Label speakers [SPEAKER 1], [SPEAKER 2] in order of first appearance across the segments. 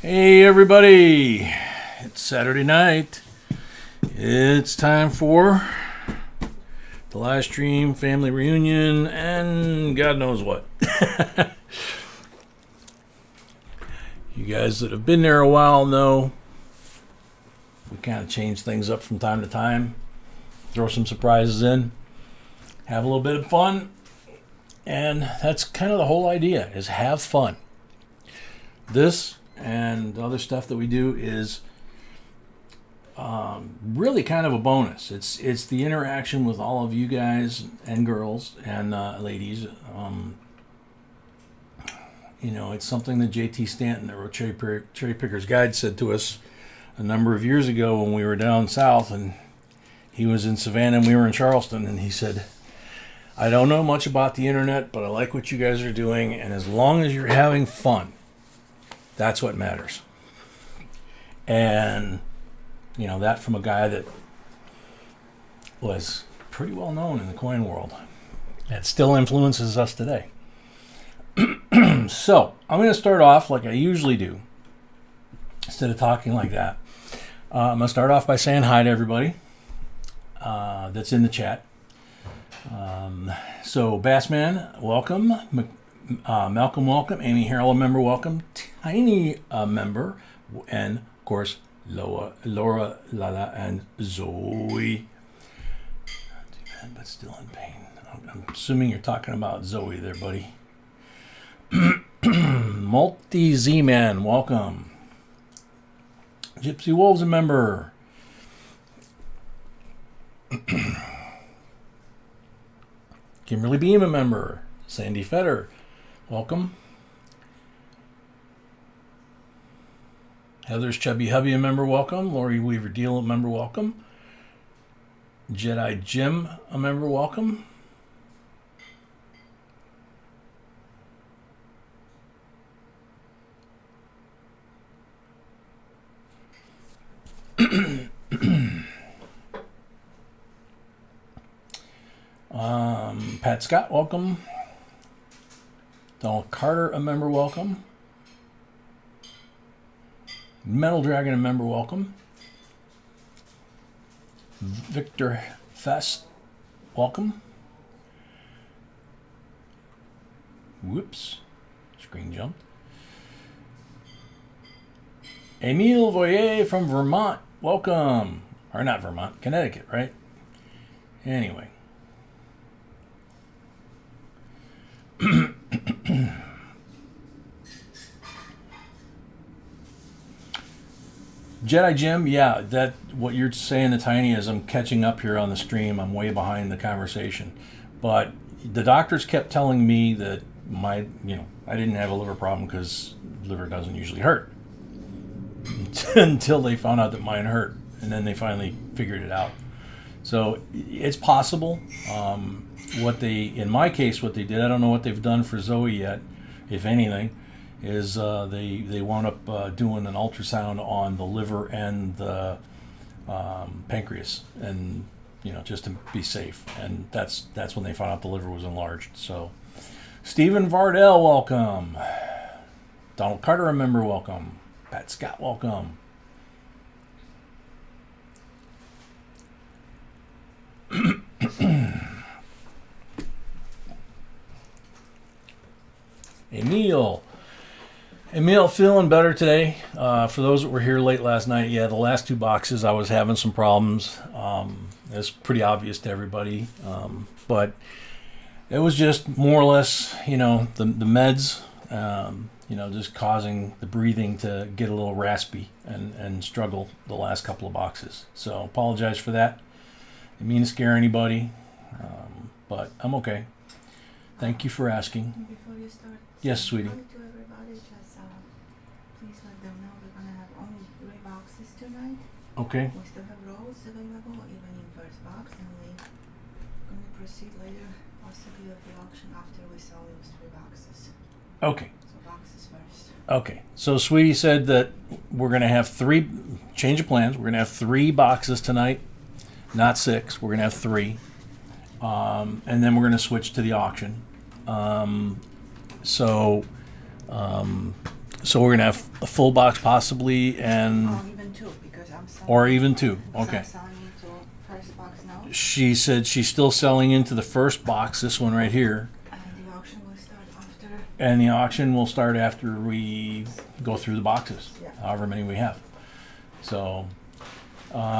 [SPEAKER 1] Hey everybody, it's Saturday night. It's time for the live stream, family reunion, and God knows what. You guys that have been there a while know we kind of change things up from time to time, throw some surprises in, have a little bit of fun, and that's kind of the whole idea, is have fun. This and other stuff that we do is really kind of a bonus. It's the interaction with all of you guys and girls and ladies. It's something that J.T. Stanton, that wrote Cherry Picker's Guide, said to us a number of years ago when we were down south, and he was in Savannah and we were in Charleston, and he said, I don't know much about the internet, but I like what you guys are doing, and as long as you're having fun, that's what matters. And, that from a guy that was pretty well known in the coin world. That still influences us today. So, I'm going to start off like I usually do. Instead of talking like that, I'm going to start off by saying hi to everybody that's in the chat. So, Bassman, welcome. Malcolm, welcome. Amy Harrell, a member, welcome. Tiny, a member. And, of course, Laura, Lala, and Zoe. Not too bad, but still in pain. I'm assuming you're talking about Zoe there, buddy. Multi-Z-Man, welcome. Gypsy Wolves, a member. Kimberly Beam, a member. Sandy Fetter, welcome. Heather's Chubby Hubby, a member, welcome. Lori Weaver Deal, a member, welcome. Jedi Jim, a member, welcome. Pat Scott, welcome. Donald Carter, a member, welcome. Metal Dragon, a member, welcome. Victor Fest, welcome. Whoops, screen jumped. Emile Voyer from Vermont, welcome. Or not Vermont, Connecticut, right? Anyway. Jedi Jim, yeah, that what you're saying to Tiny is I'm catching up here on the stream. I'm way behind the conversation. But the doctors kept telling me that I didn't have a liver problem because liver doesn't usually hurt. Until they found out that mine hurt. And then they finally figured it out. So it's possible. In my case, what they did, I don't know what they've done for Zoe yet, if anything, is they wound up doing an ultrasound on the liver and the pancreas, and just to be safe. And that's when they found out the liver was enlarged. So, Stephen Vardell, welcome. Donald Carter, a member, welcome. Pat Scott, welcome. Emil feeling better today. For those that were here late last night, yeah, the last two boxes I was having some problems. It's pretty obvious to everybody, but it was just more or less, the meds, just causing the breathing to get a little raspy and struggle the last couple of boxes. So apologize for that. Didn't mean to scare anybody, but I'm okay. Thank you for asking.
[SPEAKER 2] Before you start,
[SPEAKER 1] yes, sweetie.
[SPEAKER 2] To everybody, just please let them know we're gonna have only 3 boxes tonight.
[SPEAKER 1] Okay.
[SPEAKER 2] We still have rolls available, even in first box, and we're gonna proceed later, possibly with the auction after we sell those 3 boxes.
[SPEAKER 1] Okay.
[SPEAKER 2] So boxes first.
[SPEAKER 1] Okay. So Sweetie said that we're gonna have 3. Change of plans. We're gonna have 3 boxes tonight, not 6. We're gonna have 3. And then we're going to switch to the auction. So we're gonna have a full box possibly, and
[SPEAKER 2] Even two, because I'm selling.
[SPEAKER 1] or even two.
[SPEAKER 2] because
[SPEAKER 1] Okay.
[SPEAKER 2] I'm selling into first box now,
[SPEAKER 1] She said she's still selling into the first box, this one right here,
[SPEAKER 2] and the auction will start after.
[SPEAKER 1] and the auction will start after we go through the boxes,
[SPEAKER 2] Yeah.
[SPEAKER 1] however many we have. So,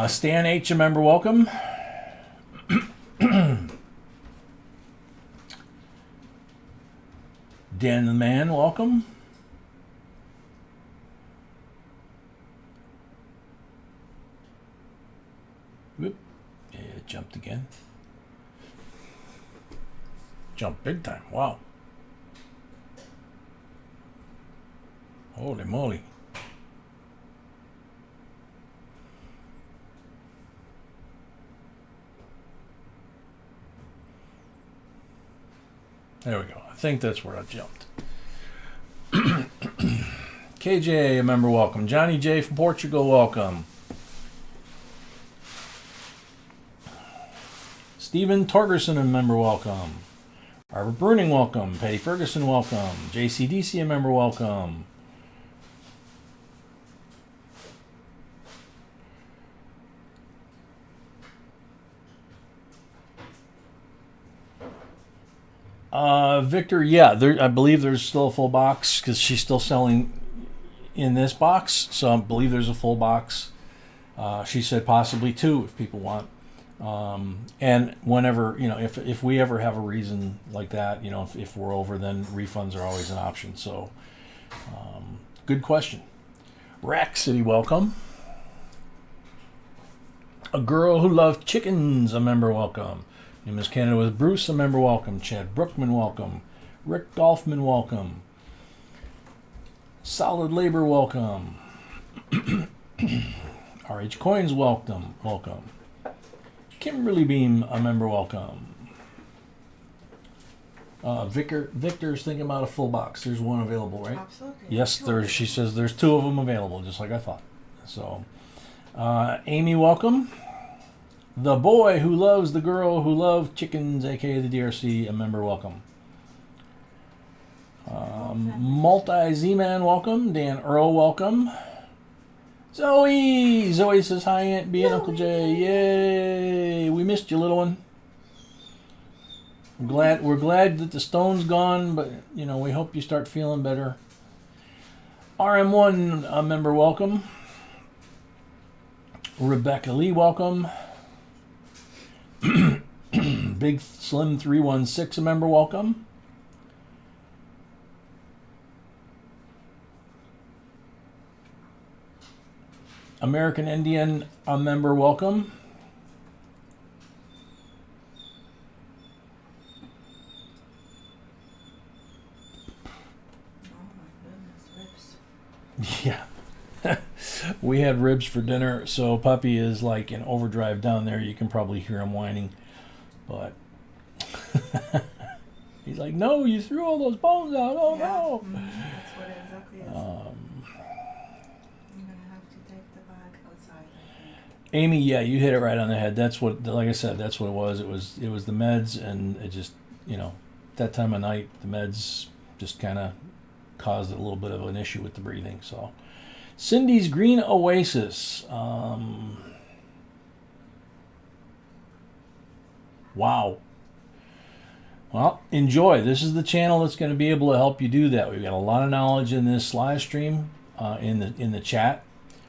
[SPEAKER 1] Stan H, a member, welcome. Dan the Man, welcome. Whoop. Yeah, it jumped again. Jumped big time. Wow. Holy moly. There we go. I think that's where I jumped. KJ, a member, welcome. Johnny J from Portugal, welcome. Stephen Torgerson, a member, welcome. Robert Bruning, welcome. Patty Ferguson, welcome. JCDC, a member, welcome. Victor, yeah, I believe there's still a full box because she's still selling in this box. So I believe there's a full box. She said possibly two if people want. And whenever, if we ever have a reason like that, if we're over, then refunds are always an option. So, good question. Rack City, welcome. A girl who loved chickens, a member, welcome. Miss Canada with Bruce, a member, welcome. Chad Brookman, welcome. Rick Golfman, welcome. Solid Labor, welcome. RH Coins, welcome. Kimberly Beam, a member, welcome. Victor's thinking about a full box. There's one available, right?
[SPEAKER 2] Absolutely.
[SPEAKER 1] Yes, she says there's two of them available, just like I thought. So, Amy, welcome. The boy who loves the girl who loved chickens, aka the DRC, a member, welcome. Multi Z-Man, welcome. Dan Earl, welcome. Zoe says hi, Aunt B and Uncle J. Yay! We missed you, little one. We're glad that the stone's gone, but we hope you start feeling better. RM1, a member, welcome. Rebecca Lee, welcome. Big Slim 316, a member, welcome. American Indian, a member, welcome.
[SPEAKER 2] Oh my goodness, ribs.
[SPEAKER 1] Yeah. We had ribs for dinner, so Puppy is like in overdrive down there. You can probably hear him whining. But he's like, no, you threw all those bones out. Oh,
[SPEAKER 2] Yeah,
[SPEAKER 1] no.
[SPEAKER 2] that's what it exactly is. I'm gonna have to take the bag outside, I think.
[SPEAKER 1] Amy, yeah, you hit it right on the head. That's what, like I said, that's what it was. It was the meds, and it just, that time of night, the meds just kind of caused a little bit of an issue with the breathing. So, Cindy's Green Oasis. Wow. Well, enjoy. This is the channel that's going to be able to help you do that. We've got a lot of knowledge in this live stream, in the chat.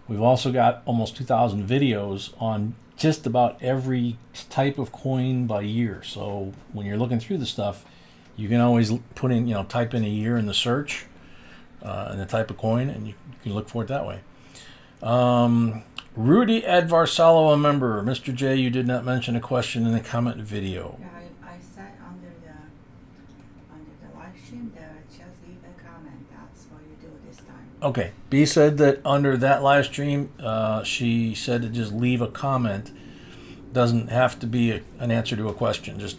[SPEAKER 1] We've also got almost 2,000 videos on just about every type of coin by year. So when you're looking through the stuff, you can always put in, type in a year in the search and the type of coin, and you can look for it that way. Rudy Advarsalo, a member. Mr. J, you did not mention a question in the comment video.
[SPEAKER 2] Yeah, I said under the live stream there, just leave a comment. That's what you do this time.
[SPEAKER 1] Okay. B said that under that live stream, she said to just leave a comment. Doesn't have to be an answer to a question. Just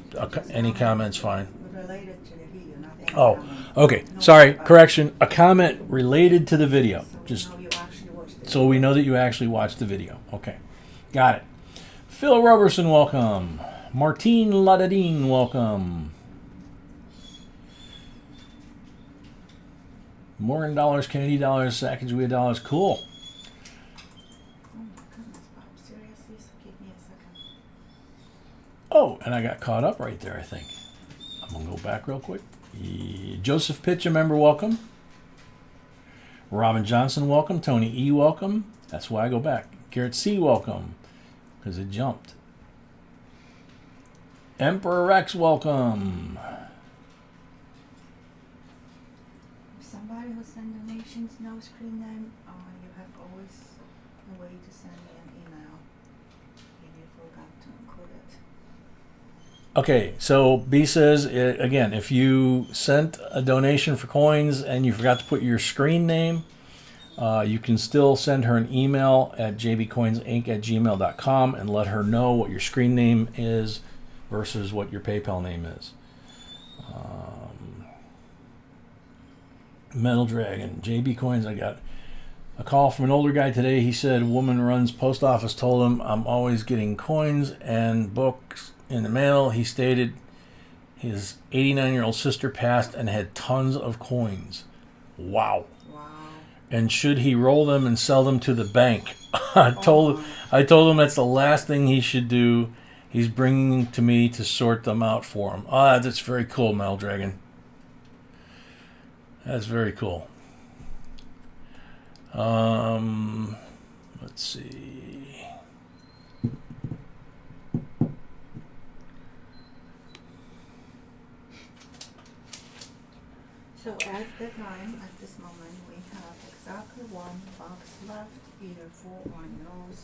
[SPEAKER 1] any comment's fine.
[SPEAKER 2] Related to the video, not any
[SPEAKER 1] Oh,
[SPEAKER 2] comment.
[SPEAKER 1] okay.
[SPEAKER 2] No,
[SPEAKER 1] Sorry.
[SPEAKER 2] but-
[SPEAKER 1] Correction. A comment related to the video.
[SPEAKER 2] So
[SPEAKER 1] Just
[SPEAKER 2] we know you actually watched it.
[SPEAKER 1] so we know that you actually watched the video. Okay. Got it. Phil Roberson, welcome. Martine Ladadine, welcome. Morgan dollars, Canadian dollars, Sacagawea dollars. Cool.
[SPEAKER 2] Oh my goodness, Bob. Seriously? So give me a second.
[SPEAKER 1] Oh, and I got caught up right there, I think. I'm going to go back real quick. Joseph Pitch, a member, welcome. Robin Johnson, welcome. Tony E, welcome. That's why I go back. Garrett C, welcome. Because it jumped. Emperor Rex, welcome.
[SPEAKER 2] If somebody who send donations no screen name, you have always a way to send me an email if you forgot to include it.
[SPEAKER 1] Okay, so B says, again, if you sent a donation for coins and you forgot to put your screen name, you can still send her an email at jbcoinsinc@gmail.com and let her know what your screen name is versus what your PayPal name is. Metal Dragon, JB Coins, I got a call from an older guy today. He said, woman runs post office, told him, I'm always getting coins and books in the mail. He stated his 89-year-old sister passed and had tons of coins. Wow. And should he roll them and sell them to the bank? I told him that's the last thing he should do. He's bringing to me to sort them out for him. That's very cool, Metal Dragon. That's very cool. Let's see.
[SPEAKER 2] So at the time, at this moment, we have exactly one box left, either full or nose.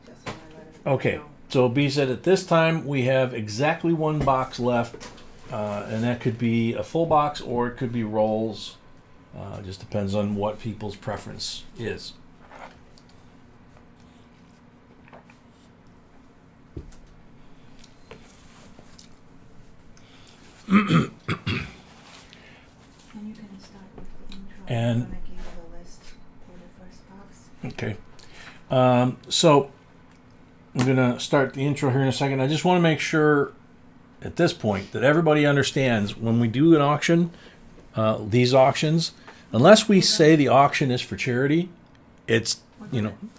[SPEAKER 2] Just want to let everybody
[SPEAKER 1] Okay,
[SPEAKER 2] know.
[SPEAKER 1] so B said at this time we have exactly one box left, and that could be a full box or it could be rolls. Just depends on what people's preference is.
[SPEAKER 2] And you can start with the intro.
[SPEAKER 1] And-
[SPEAKER 2] I'm going to give you the list for the first box.
[SPEAKER 1] Okay. So I'm going to start the intro here in a second. I just want to make sure at this point that everybody understands when we do an auction, these auctions, unless we say the auction is for charity, it's,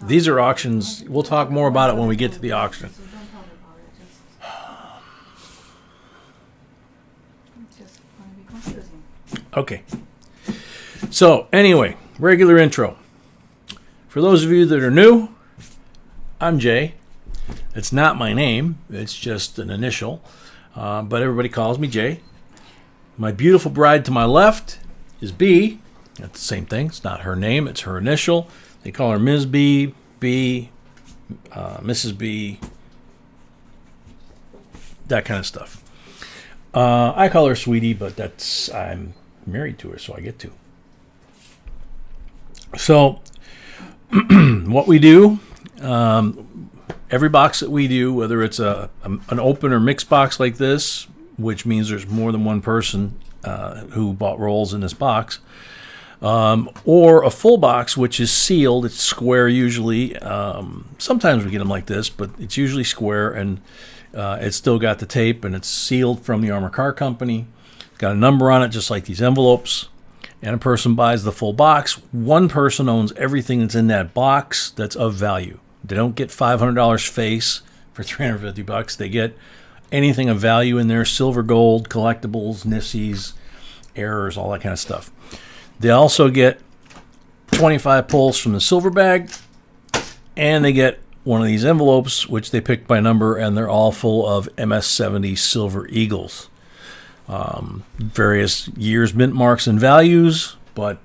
[SPEAKER 1] these are auctions. We'll talk more about it when we get to the auction.
[SPEAKER 2] So don't talk about it. It's just going to be confusing.
[SPEAKER 1] Okay. So anyway, regular intro. For those of you that are new, I'm Jay. It's not my name. It's just an initial. But everybody calls me Jay. My beautiful bride to my left is B. That's the same thing. It's not her name. It's her initial. They call her Ms. B, Mrs. B, that kind of stuff. I call her Sweetie, but I'm married to her, so I get to. So what we do, every box that we do, whether it's an open or mixed box like this, which means there's more than one person who bought rolls in this box, or a full box, which is sealed. It's square usually. Sometimes we get them like this, but it's usually square, and it's still got the tape, and it's sealed from the Armor Car Company. It's got a number on it, just like these envelopes. And a person buys the full box. One person owns everything that's in that box that's of value. They don't get $500 face for $350. They get anything of value in there: silver, gold, collectibles, nifsies, errors, all that kind of stuff. They also get 25 pulls from the silver bag, and they get one of these envelopes, which they pick by number, and they're all full of MS-70 Silver Eagles. Various years, mint marks, and values, but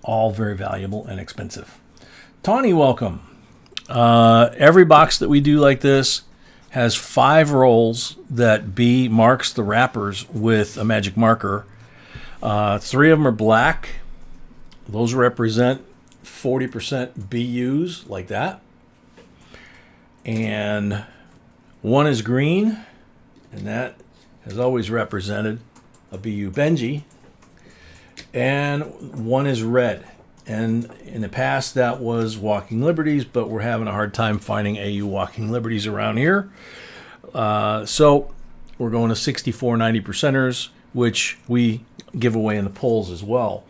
[SPEAKER 1] all very valuable and expensive. Tawny, welcome. Every box that we do like this has 5 rolls that B marks the wrappers with a magic marker. 3 of them are black. Those represent 40% BUs, like that. And 1 is green, and that has always represented a BU Benji. And 1 is red. And in the past, that was Walking Liberties, but we're having a hard time finding AU Walking Liberties around here. So we're going to 64 90%ers, which we give away in the polls as well.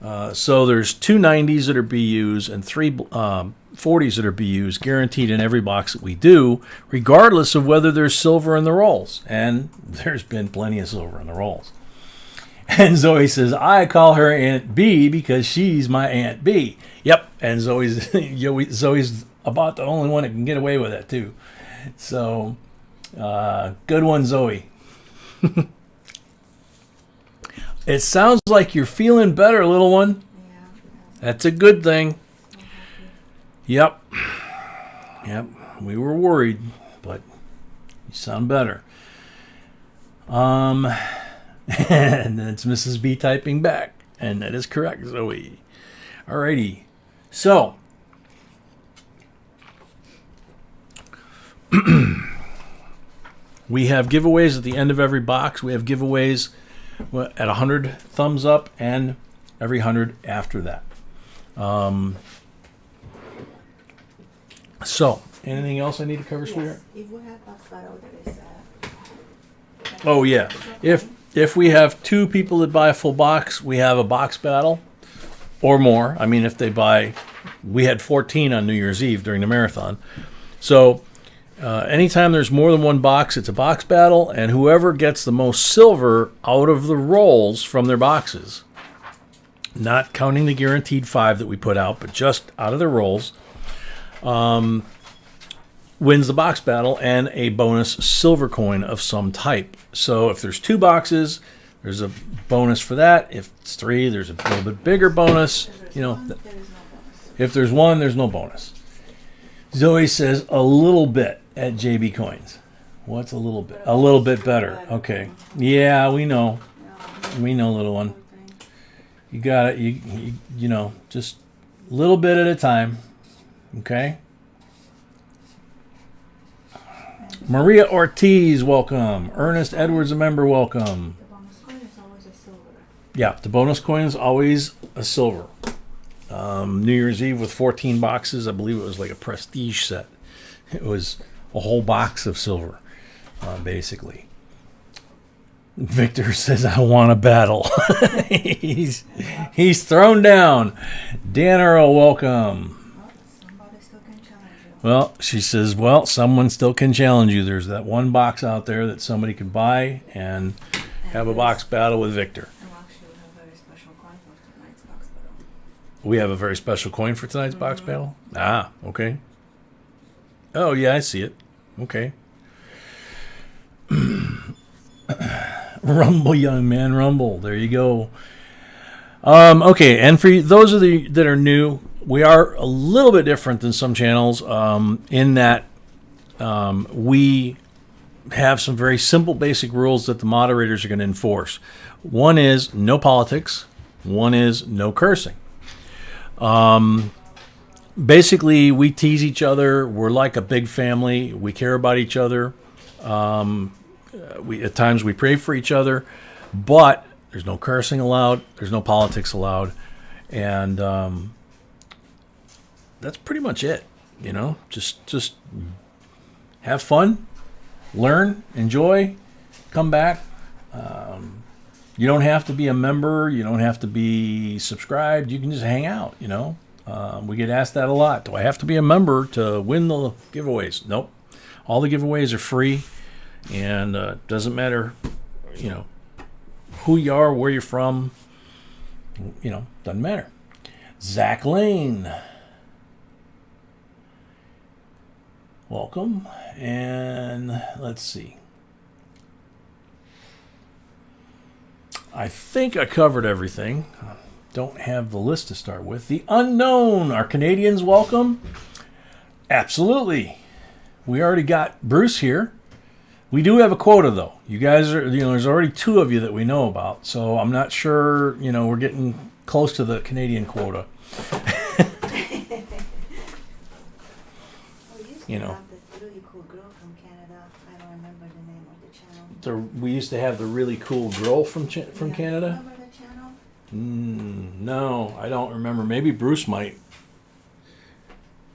[SPEAKER 1] So there's 2 90s that are BUs and 3 40s that are BUs guaranteed in every box that we do, regardless of whether there's silver in the rolls. And there's been plenty of silver in the rolls. And Zoe says, I call her Aunt B because she's my Aunt B. Yep, and Zoe's about the only one that can get away with it, too. So, good one, Zoe. It sounds like you're feeling better, little one.
[SPEAKER 2] Yeah.
[SPEAKER 1] That's a good thing.
[SPEAKER 2] I'm happy.
[SPEAKER 1] Yep. Yep. We were worried, but you sound better. And it's Mrs. B typing back. And that is correct, Zoe. Alrighty. So, we have giveaways at the end of every box. We have giveaways at 100 thumbs up and every 100 after that. So, anything else I need to cover, sweetheart?
[SPEAKER 2] If we have box battle, there is
[SPEAKER 1] Oh, yeah. If we have 2 people that buy a full box, we have a box battle or more. I mean, if they buy, we had 14 on New Year's Eve during the marathon. So anytime there's more than 1 box, it's a box battle, and whoever gets the most silver out of the rolls from their boxes, not counting the guaranteed 5 that we put out, but just out of the rolls, wins the box battle and a bonus silver coin of some type. So if there's 2 boxes, there's a bonus for that. If it's 3, there's a little bit bigger bonus.
[SPEAKER 2] there is one, there is no bonus.
[SPEAKER 1] If there's 1, there's no bonus. Zoe says a little bit at JB Coins. What's a little bit? A little bit better. Okay. Yeah, we know. We know, little one. You got it. You know, just a little bit at a time. Okay. Maria Ortiz, welcome. Ernest Edwards, a member, welcome.
[SPEAKER 2] The bonus coin is always a silver.
[SPEAKER 1] Yeah, the bonus coin is always a silver. New Year's Eve with 14 boxes. I believe it was like a prestige set. It was a whole box of silver, basically. Victor says, I want a battle. he's thrown down. Dan Earl, welcome.
[SPEAKER 2] Somebody still can challenge you.
[SPEAKER 1] Well, she says, well, someone still can challenge you. There's that 1 box out there that somebody can buy and have a box battle with Victor.
[SPEAKER 2] And actually, we have a very special coin for tonight's box battle.
[SPEAKER 1] We have a very special coin for tonight's box battle? Ah, okay. Oh, yeah, I see it. Okay. Rumble, young man, rumble. There you go. Okay, and for those of you that are new, we are a little bit different than some channels in that we have some very simple basic rules that the moderators are going to enforce. One is no politics. One is no cursing. Basically, we tease each other. We're like a big family. We care about each other. At times we pray for each other, but there's no cursing allowed. There's no politics allowed. And that's pretty much it. You know, just have fun, learn, enjoy, come back. You don't have to be a member. You don't have to be subscribed. You can just hang out, you know. We get asked that a lot. Do I have to be a member to win the giveaways? Nope. All the giveaways are free, and doesn't matter, you know, who you are, where you're from. You know, doesn't matter. Zach Lane, welcome. And let's see. I think I covered everything. Don't have the list to start with. The unknown. Are Canadians welcome? Absolutely. We already got Bruce here. We do have a quota, though. You guys are, you know, there's already 2 of you that we know about. So I'm not sure, you know, we're getting close to the Canadian quota. You know.
[SPEAKER 2] This really cool girl from Canada. I don't remember the name of the channel.
[SPEAKER 1] We used to have the really cool girl from Canada.
[SPEAKER 2] Remember the channel?
[SPEAKER 1] No, I don't remember. Maybe Bruce might.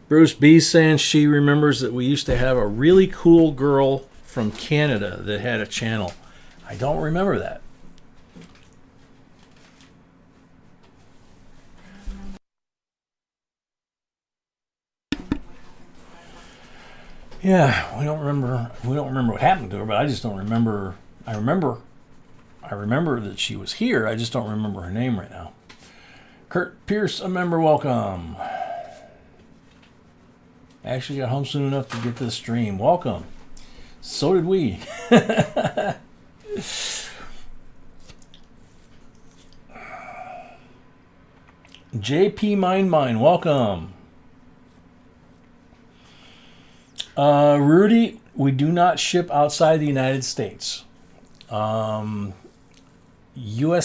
[SPEAKER 1] Bruce B's saying she remembers that we used to have a really cool girl from Canada that had a channel. I don't remember that. Yeah, we don't remember what happened to her, but I just don't remember. I remember that she was here. I just don't remember her name right now. Kurt Pierce, a member, welcome. Actually got home soon enough to get to the stream. Welcome. So did we. JP Mine, welcome. Rudy, we do not ship outside the United States. U.S.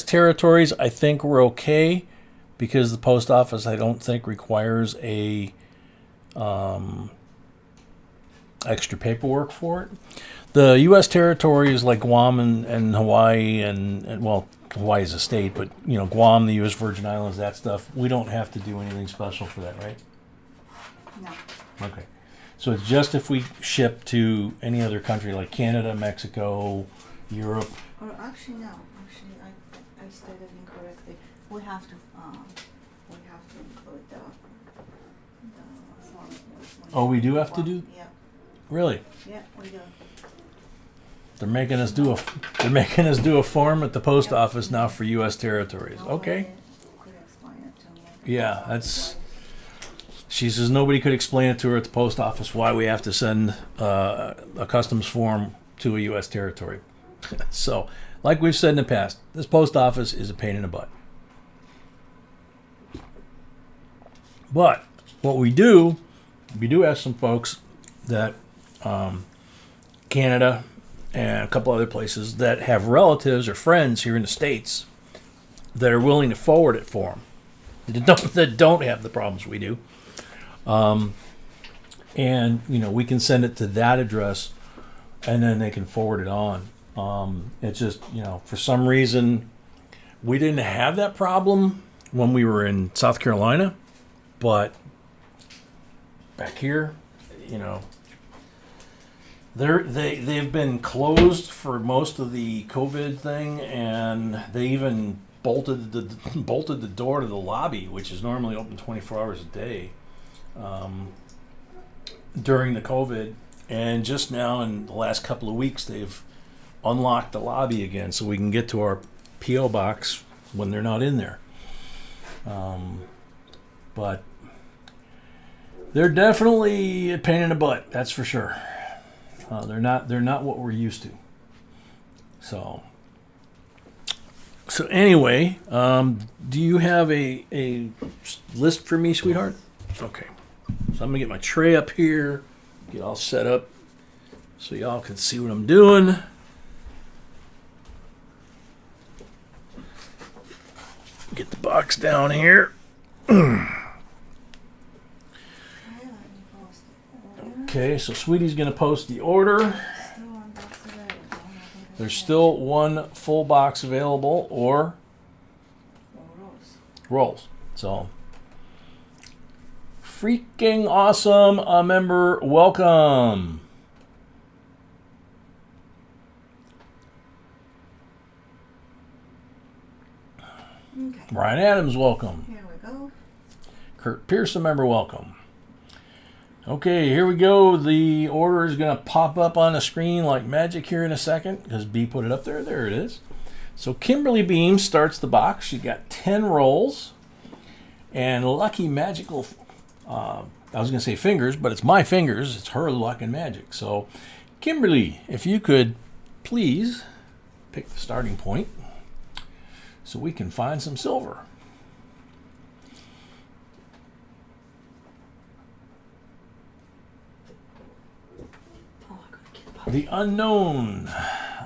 [SPEAKER 1] territories, I think we're okay because the post office, I don't think, requires a extra paperwork for it. The U.S. territories like Guam and Hawaii and well, Hawaii is a state, but you know, Guam, the U.S. Virgin Islands, that stuff, we don't have to do anything special for that, right?
[SPEAKER 2] No.
[SPEAKER 1] Okay. So it's just if we ship to any other country like Canada, Mexico, Europe.
[SPEAKER 2] Or actually, no. Actually, I stated incorrectly. We have to include the form.
[SPEAKER 1] Oh, we do have to do?
[SPEAKER 2] Yeah.
[SPEAKER 1] Really?
[SPEAKER 2] Yeah, we do.
[SPEAKER 1] They're making us do a form at the post office now for U.S. territories. Okay.
[SPEAKER 2] Could explain it to me.
[SPEAKER 1] Yeah, that's. She says nobody could explain it to her at the post office why we have to send a customs form to a U.S. territory. So, like we've said in the past, this post office is a pain in the butt. But what we do have some folks that Canada and a couple other places that have relatives or friends here in the States that are willing to forward it for them. That don't have the problems we do. And, you know, we can send it to that address and then they can forward it on. It's just, you know, for some reason, we didn't have that problem when we were in South Carolina, but back here, you know, they've been closed for most of the COVID thing, and they even bolted the door to the lobby, which is normally open 24 hours a day, during the COVID. And just now, in the last couple of weeks, they've unlocked the lobby again, so we can get to our P.O. box when they're not in there. But they're definitely a pain in the butt, that's for sure. They're not what we're used to. So anyway, do you have a list for me, sweetheart? Okay. So I'm gonna get my tray up here, get all set up, so y'all can see what I'm doing. Get the box down here. Okay, so Sweetie's going to post the order. There's still one full box available, or rolls. So, freaking awesome. A member, welcome.
[SPEAKER 2] Okay.
[SPEAKER 1] Brian Adams, welcome.
[SPEAKER 2] Here we go.
[SPEAKER 1] Kurt Pierce, a member, welcome. Okay, here we go. The order is going to pop up on the screen like magic here in a second because B put it up there. There it is. So Kimberly Beam starts the box. She got 10 rolls. And lucky magical, I was going to say fingers, but it's my fingers. It's her luck and magic. So Kimberly, if you could please pick the starting point so we can find some silver. The unknown.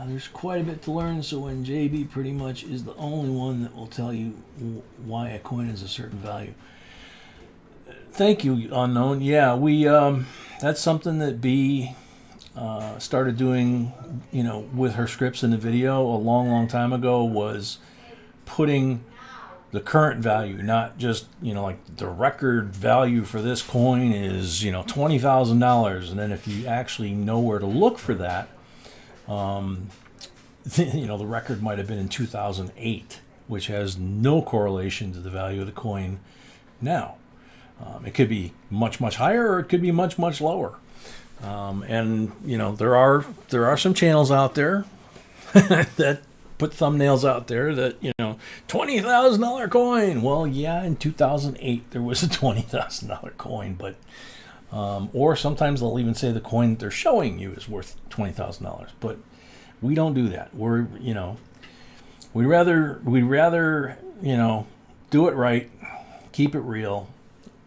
[SPEAKER 1] There's quite a bit to learn, so when JB pretty much is the only one that will tell you why a coin is a certain value. Thank you, unknown. Yeah, we that's something that B started doing, you know, with her scripts in the video a long time ago, was putting the current value, not just, you know, like the record value for this coin is, you know, $20,000, and then if you actually know where to look for that, you know, the record might have been in 2008, which has no correlation to the value of the coin now. It could be much higher, or it could be much lower. And you know, there are some channels out there that put thumbnails out there that, you know, $20,000 coin. Well, yeah, in 2008 there was a $20,000 coin, but or sometimes they'll even say the coin that they're showing you is worth $20,000. But we don't do that. We're, you know, we'd rather, you know, do it right, keep it real,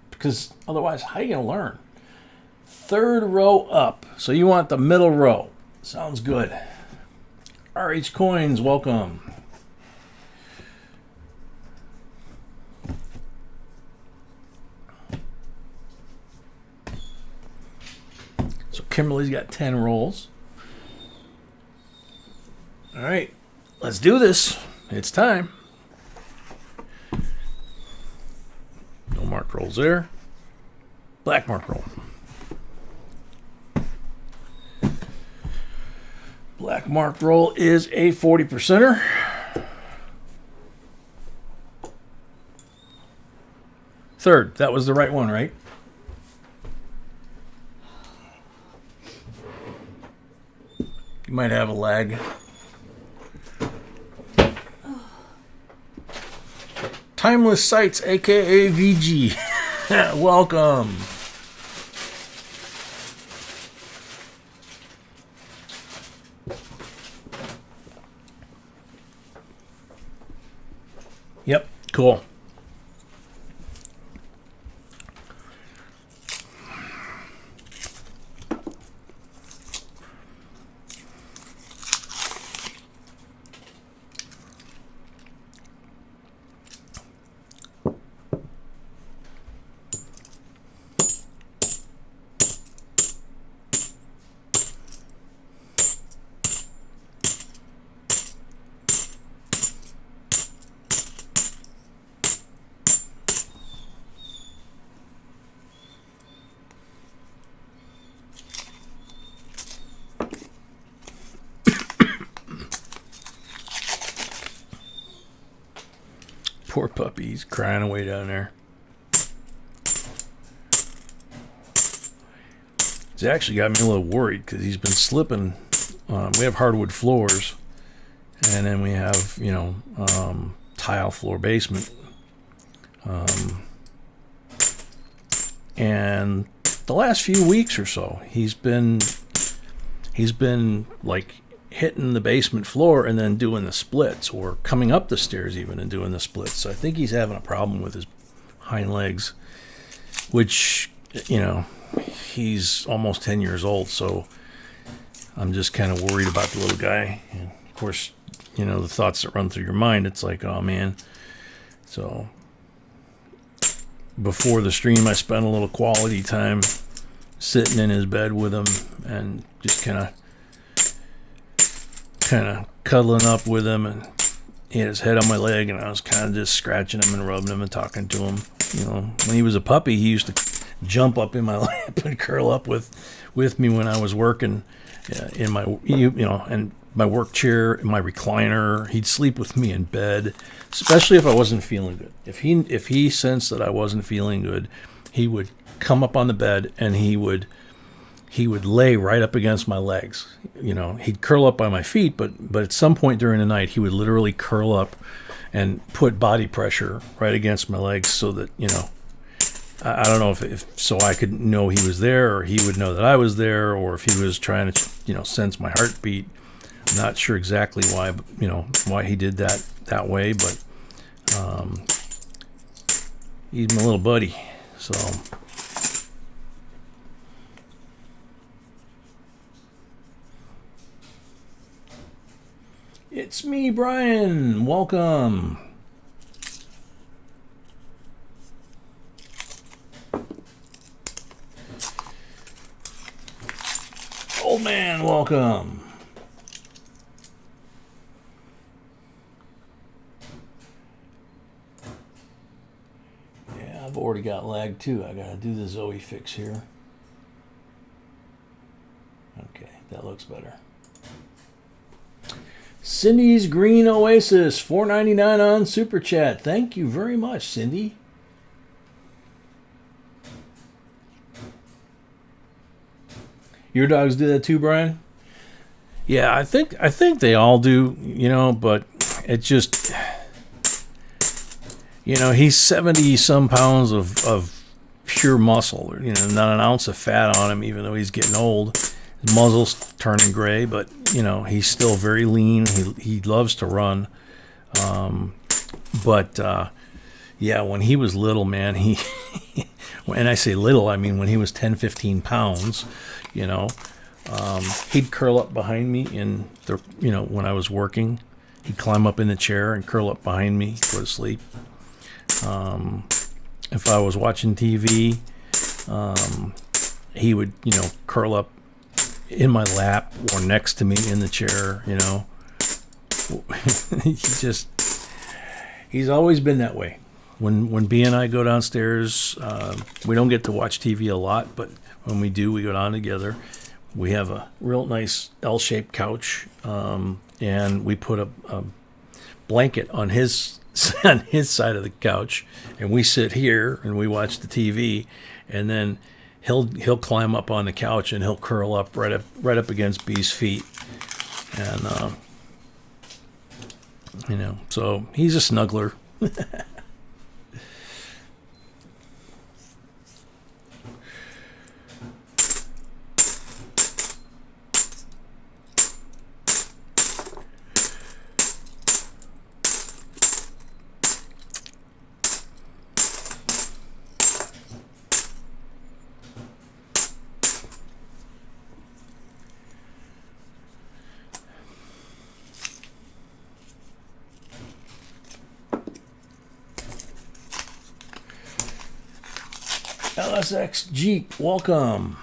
[SPEAKER 1] because otherwise, how are you gonna learn? Third row up. So you want the middle row. Sounds good. RH Coins, welcome. So Kimberly's got 10 rolls. All right, let's do this. It's time. No marked rolls there. Black mark roll. Black marked roll is a 40%er. Third, that was the right one, right? You might have a lag. Timeless Sights, aka VG. Welcome. Yep, cool. Poor puppy, he's crying away down there. It's actually got me a little worried because he's been slipping. We have hardwood floors, and then we have, you know, tile floor basement. And the last few weeks or so, he's been like hitting the basement floor and then doing the splits, or coming up the stairs even and doing the splits. So I think he's having a problem with his hind legs, which, you know, he's almost 10 years old, so I'm just kind of worried about the little guy. And of course, you know, the thoughts that run through your mind, it's like, oh man. So before the stream, I spent a little quality time sitting in his bed with him and just kind of cuddling up with him, and he had his head on my leg, and I was kind of just scratching him and rubbing him and talking to him. You know, when he was a puppy, he used to jump up in my lap and curl up with me when I was working in my, you know, and my work chair, in my recliner. He'd sleep with me in bed, especially if I wasn't feeling good. If he sensed that I wasn't feeling good, he would come up on the bed and he would lay right up against my legs. You know, he'd curl up by my feet, but at some point during the night, he would literally curl up and put body pressure right against my legs, so that, you know, I don't know if so I could know he was there, or he would know that I was there, or if he was trying to, you know, sense my heartbeat. I'm not sure exactly why, you know, why he did that way, but he's my little buddy, so. It's me, Brian. Welcome. Old man, welcome. Yeah, I've already got lag too. I gotta do the Zoe fix here. Okay, that looks better. Cindy's Green Oasis, $4.99 on Super Chat. Thank you very much, Cindy. Your dogs do that too, Brian? Yeah, I think they all do, but it just, he's 70 some pounds of pure muscle, not an ounce of fat on him, even though he's getting old. His muzzle's turning gray, but he's still very lean. He loves to run. Yeah, when he was little, man, and I say little, I mean when he was 10, 15 pounds, he'd curl up behind me when I was working. He'd climb up in the chair and curl up behind me, go to sleep. If I was watching TV, he would, curl up in my lap or next to me in the chair, he's always been that way. When B and I go downstairs, we don't get to watch TV a lot, but when we do, we go down together. We have a real nice L-shaped couch, and we put a blanket on his side of the couch, and we sit here and we watch the TV, and then he'll climb up on the couch and he'll curl up right up against B's feet, and so he's a snuggler. LSX Jeep, welcome.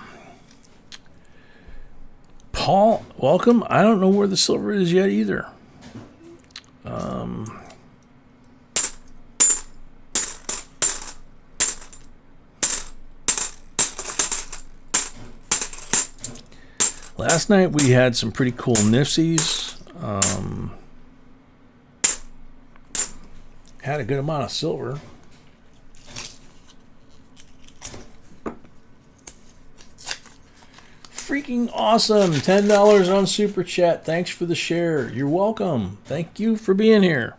[SPEAKER 1] Paul, welcome. I don't know where the silver is yet either. Last night we had some pretty cool nifsies. Had a good amount of silver. Freaking awesome. $10 on Super Chat. Thanks for the share. You're welcome. Thank you for being here.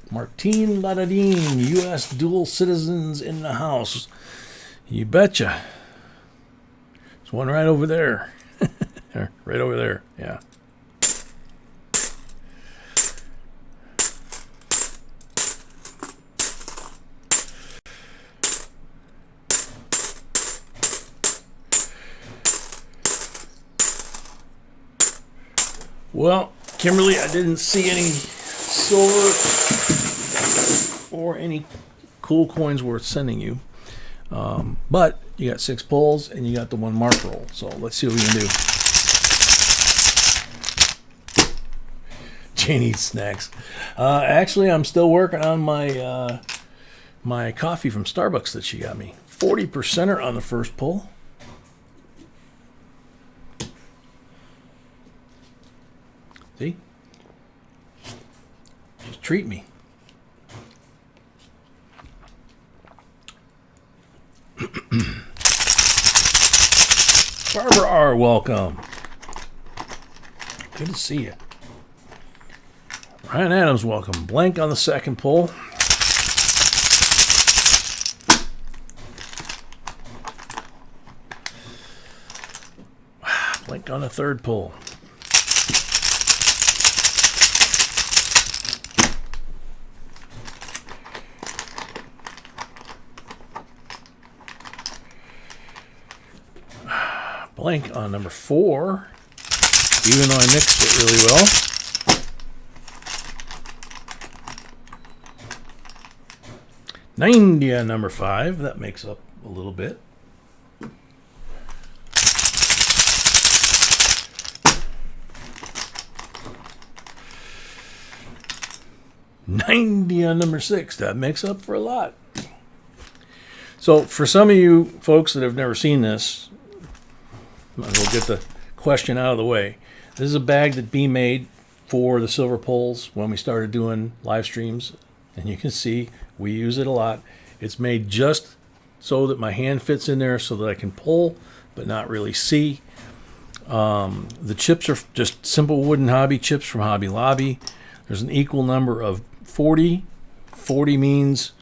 [SPEAKER 1] Martine Ladadine, U.S. dual citizens in the house. You betcha. There's one right over there. Right over there, yeah. Well, Kimberly, I didn't see any silver or any cool coins worth sending you. But you got 6 pulls and you got the 1 mark roll. So let's see what we can do. Jane eats snacks. Actually, I'm still working on my my coffee from Starbucks that she got me. 40%er on the first pull. See? Just treat me. Barbara R., welcome. Good to see you. Ryan Adams, welcome. Blank on the second pull. Blank on the third pull. Blank on number 4, even though I mixed it really well. $90 on number 5, that makes up a little bit. 90 on number 6. That makes up for a lot. So for some of you folks that have never seen this, might as well get the question out of the way. This is a bag that B made for the silver poles when we started doing live streams. And you can see we use it a lot. It's made just so that my hand fits in there so that I can pull but not really see. The chips are just simple wooden hobby chips from Hobby Lobby. There's an equal number of 40. 40 means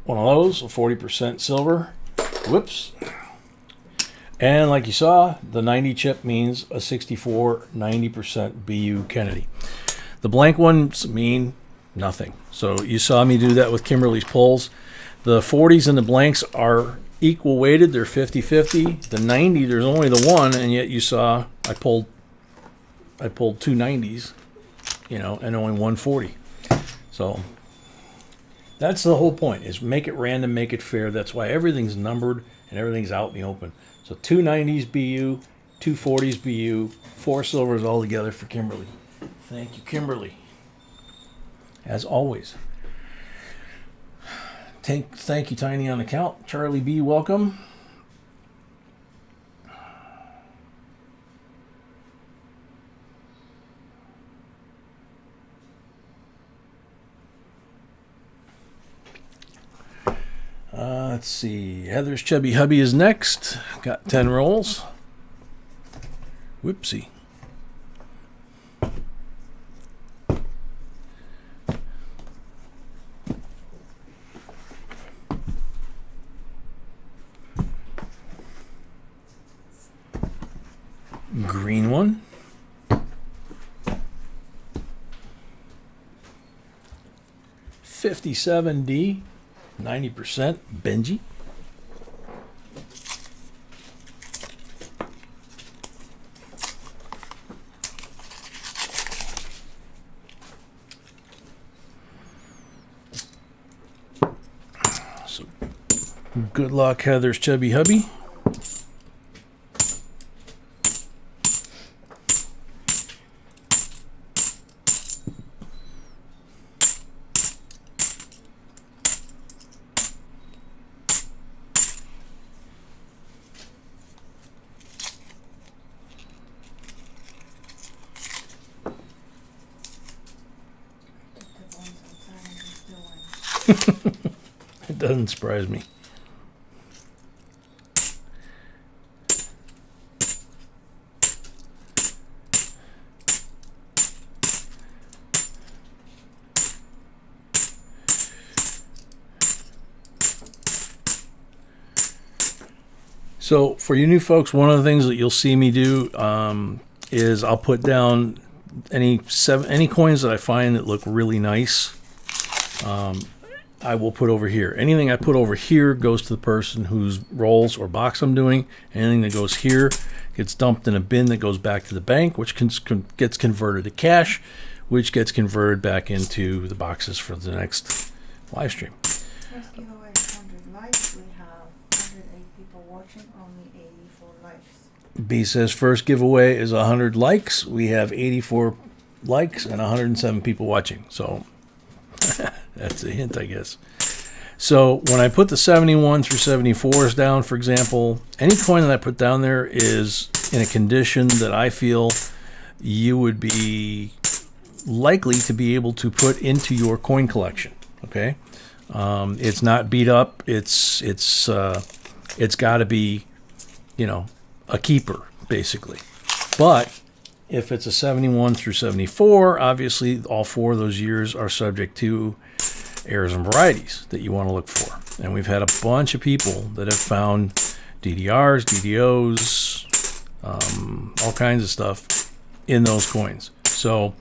[SPEAKER 1] one of those, a 40% silver. Whoops. And like you saw, the 90 chip means a 64 90% BU Kennedy. The blank ones mean nothing. So you saw me do that with Kimberly's poles. The 40s and the blanks are equal weighted. They're 50-50. The 90, there's only the one, and yet you saw I pulled two 90s, you know, and only 140. So that's the whole point, is make it random, make it fair. That's why everything's numbered and everything's out in the open. So 2 90s BU, 2 40s BU, 4 silvers all together for Kimberly. Thank you, Kimberly. As always. Thank you, Tiny, on the count. Charlie B, welcome. Let's see. Heather's Chubby Hubby is next. Got 10 rolls. Whoopsie. Green one. $57D. 90% Benji. So good luck, Heather's Chubby Hubby. It doesn't surprise me. So for you new folks, one of the things that you'll see me do is I'll put down any coins that I find that look really nice. I will put over here. Anything I put over here goes to the person whose rolls or box I'm doing. Anything that goes here gets dumped in a bin that goes back to the bank, which gets converted to cash, which gets converted back into the boxes for the next live stream.
[SPEAKER 2] First giveaway is 100 likes. We have 108 people watching, only 84 likes.
[SPEAKER 1] B says first giveaway is 100 likes. We have 84 likes and 107 people watching. So that's a hint, I guess. So when I put the 71 through 74s down, for example, any coin that I put down there is in a condition that I feel you would be likely to be able to put into your coin collection. Okay, it's not beat up. It's got to be, you know, a keeper basically. But if it's a 71 through 74, obviously all 4 of those years are subject to errors and varieties that you want to look for. And we've had a bunch of people that have found DDRs, DDOs, all kinds of stuff in those coins. So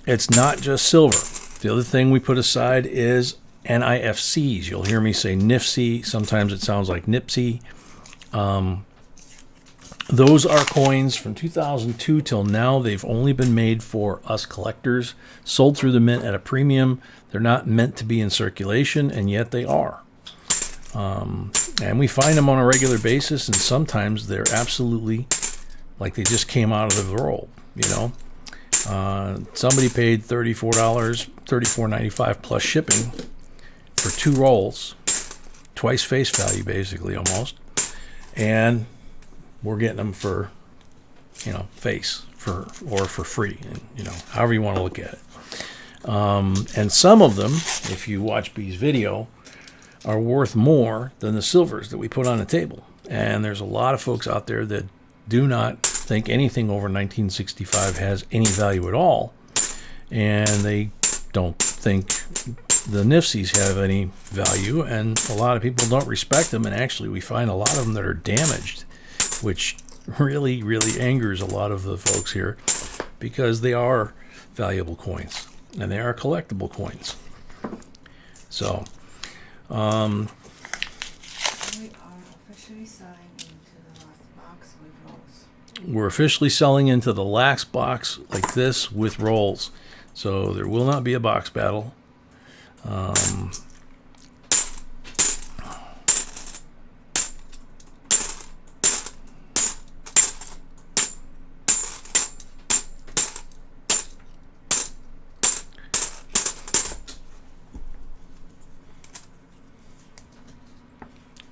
[SPEAKER 1] it's not just silver. The other thing we put aside is NIFCs. You'll hear me say NIFC. Sometimes it sounds like NIPSI. Those are coins from 2002 till now. They've only been made for us collectors, sold through the mint at a premium. They're not meant to be in circulation, and yet they are. And we find them on a regular basis, and sometimes they're absolutely like they just came out of the roll, you know. Somebody paid $34, $34.95 plus shipping for 2 rolls, twice face value basically almost, and we're getting them for, face or for free, and however you want to look at it. And some of them, if you watch B's video, are worth more than the silvers that we put on the table. And there's a lot of folks out there that do not think anything over 1965 has any value at all, and they don't think the NIFCs have any value, and a lot of people don't respect them, and actually we find a lot of them that are damaged, which really, really angers a lot of the folks here, because they are valuable coins, and they are collectible coins. So,
[SPEAKER 2] We are officially selling into the last box with rolls.
[SPEAKER 1] we're officially selling into the last box like this with rolls. So there will not be a box battle.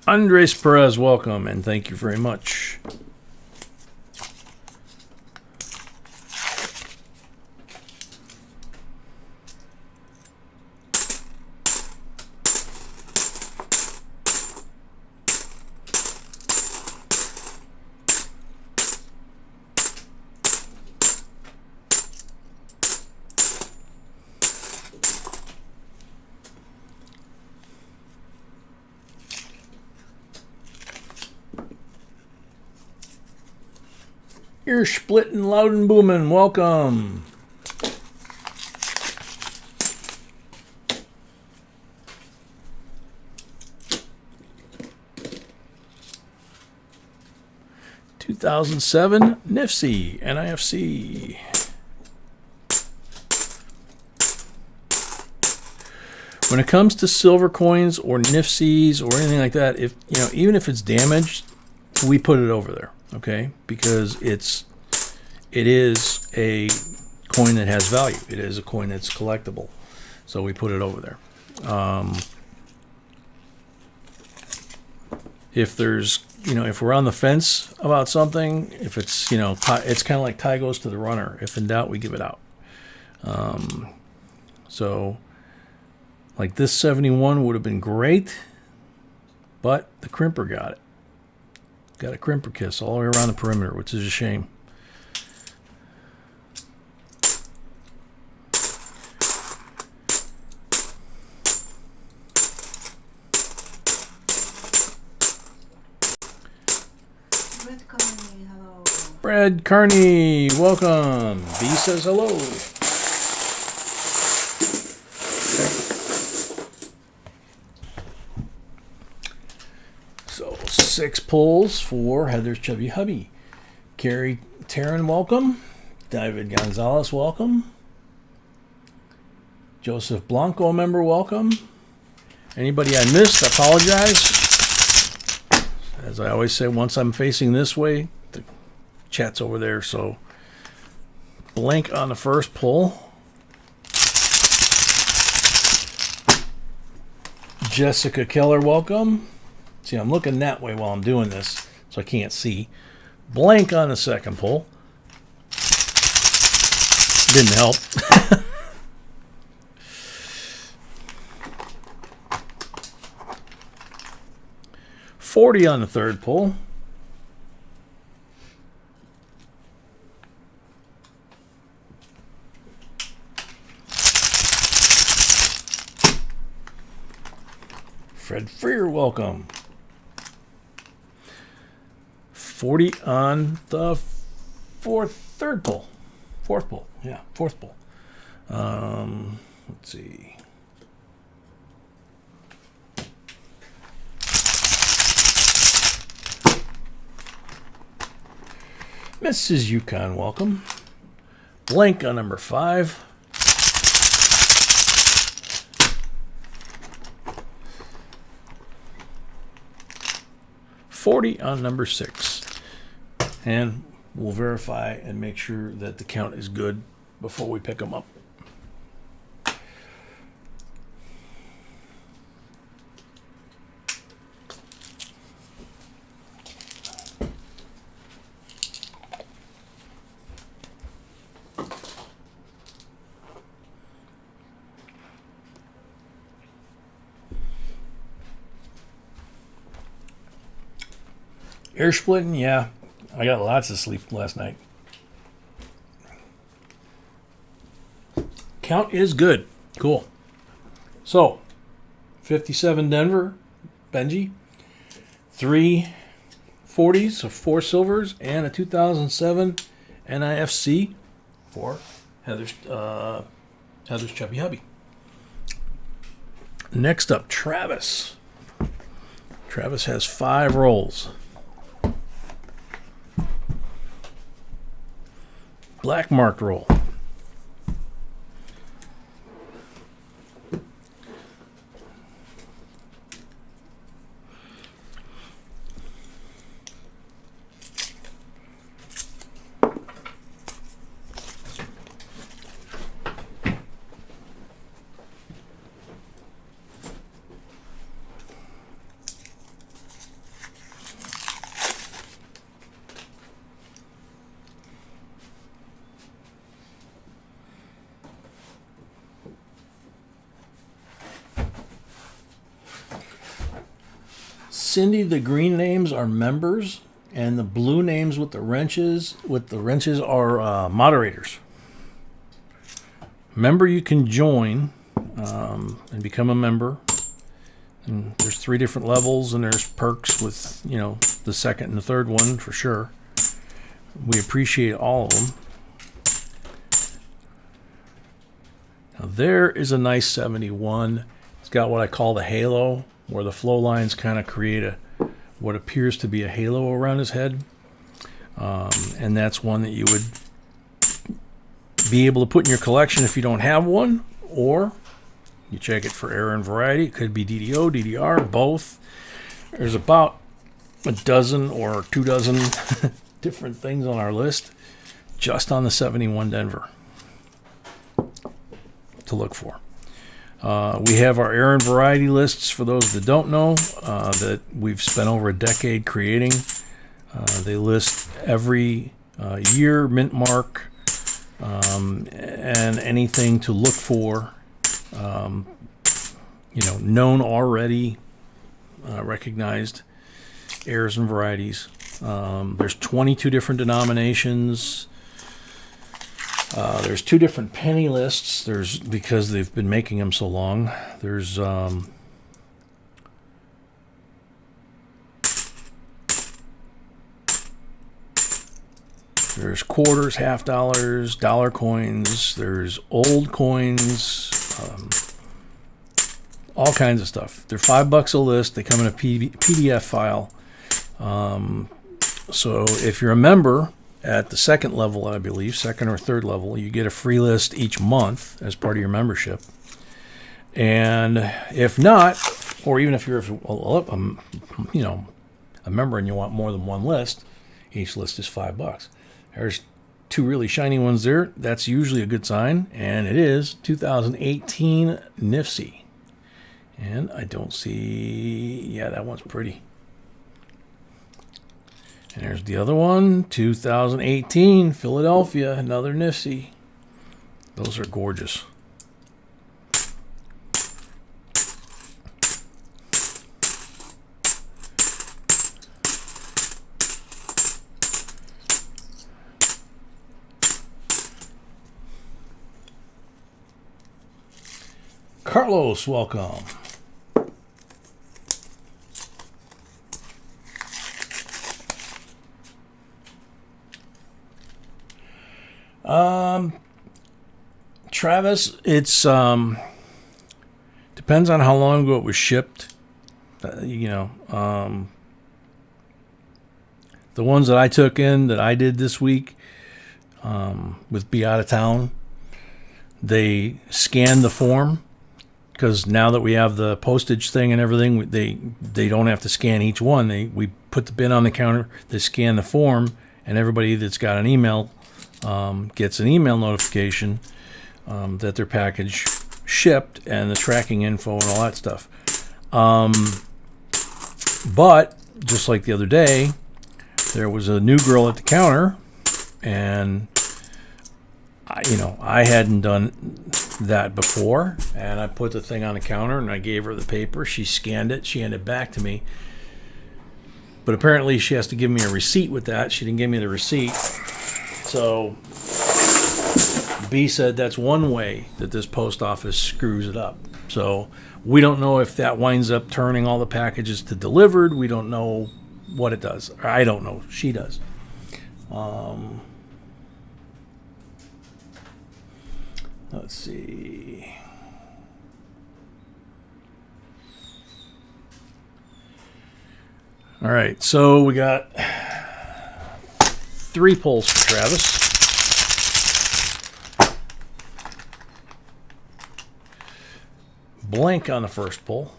[SPEAKER 1] Andres Perez, welcome, and thank you very much. Ear splitting loud and booming, welcome. (2007) NIFC, NIFC. When it comes to silver coins or NIFCs or anything like that, if even if it's damaged, we put it over there. Okay, because it is a coin that has value. It is a coin that's collectible, so we put it over there. If there's, if we're on the fence about something, if it's, it's kind of like tie goes to the runner. If in doubt, we give it out. So, like this 71 would have been great, but the crimper got it. Got a crimper kiss all the way around the perimeter, which is a shame.
[SPEAKER 2] Brett Carney, hello.
[SPEAKER 1] Brad Carney, welcome. B says hello. So 6 pulls for Heather's Chubby Hubby. Carrie Taryn, welcome. David Gonzalez, welcome. Joseph Blanco, member, welcome. Anybody I missed, I apologize. As I always say, once I'm facing this way, the chat's over there, so blank on the first pull. Jessica Keller, welcome. See, I'm looking that way while I'm doing this, so I can't see. Blank on the second pull. Didn't help. $40 on the third pull. Fred Freer, welcome. 40 on the fourth pull. Fourth pull. Let's see. Mrs. Yukon, welcome. Blank on number 5. $40 on number 6. And we'll verify and make sure that the count is good before we pick them up. Air splitting, yeah. I got lots of sleep last night. Count is good. Cool. So, 57 Denver, Benji. 3 40s, so 4 silvers, and a 2007 NIFC for Heather's Chubby Hubby. Next up, Travis. Travis has 5 rolls. Black marked roll. Cindy, the green names are members, and the blue names with the wrenches are moderators. Member, you can join and become a member. And there's 3 different levels, and there's perks with, the second and the third one for sure. We appreciate all of them. Now there is a nice 71. It's got what I call the halo, where the flow lines kind of create what appears to be a halo around his head. And that's one that you would be able to put in your collection if you don't have one, or you check it for error and variety. It could be DDO, DDR, both. There's about a dozen or 2 dozen different things on our list just on the 71 Denver to look for. We have our error and variety lists for those that don't know that we've spent over a decade creating. They list every year, mint mark, and anything to look for, known already, recognized errors and varieties. There's 22 different denominations. There's 2 different penny lists. Because they've been making them so long. There's quarters, half dollars, dollar coins. There's old coins, all kinds of stuff. They're $5 a list. They come in a PDF file. So if you're a member at the second level, I believe, second or third level, you get a free list each month as part of your membership. And if not, or even if you're a member and you want more than one list, each list is $5. There's 2 really shiny ones there. That's usually a good sign, and it is 2018 NIFC. And I don't see, yeah, that one's pretty. And there's the other one, 2018 Philadelphia, another NIFC. Those are gorgeous. Carlos, welcome. Travis, it's depends on how long ago it was shipped. The ones that I took in that I did this week with Be Out of Town, they scanned the form, because now that we have the postage thing and everything, they don't have to scan each one. We put the bin on the counter, they scan the form, and everybody that's got an email gets an email notification that their package shipped and the tracking info and all that stuff. But just like the other day, there was a new girl at the counter, and I hadn't done that before, and I put the thing on the counter and I gave her the paper. She scanned it, she handed it back to me, but apparently she has to give me a receipt with that. She didn't give me the receipt, so B said that's one way that this post office screws it up. So we don't know if that winds up turning all the packages to delivered. We don't know what it does. I don't know. She does. Let's see. All right, so we got 3 pulls for Travis. Blank on the first pull.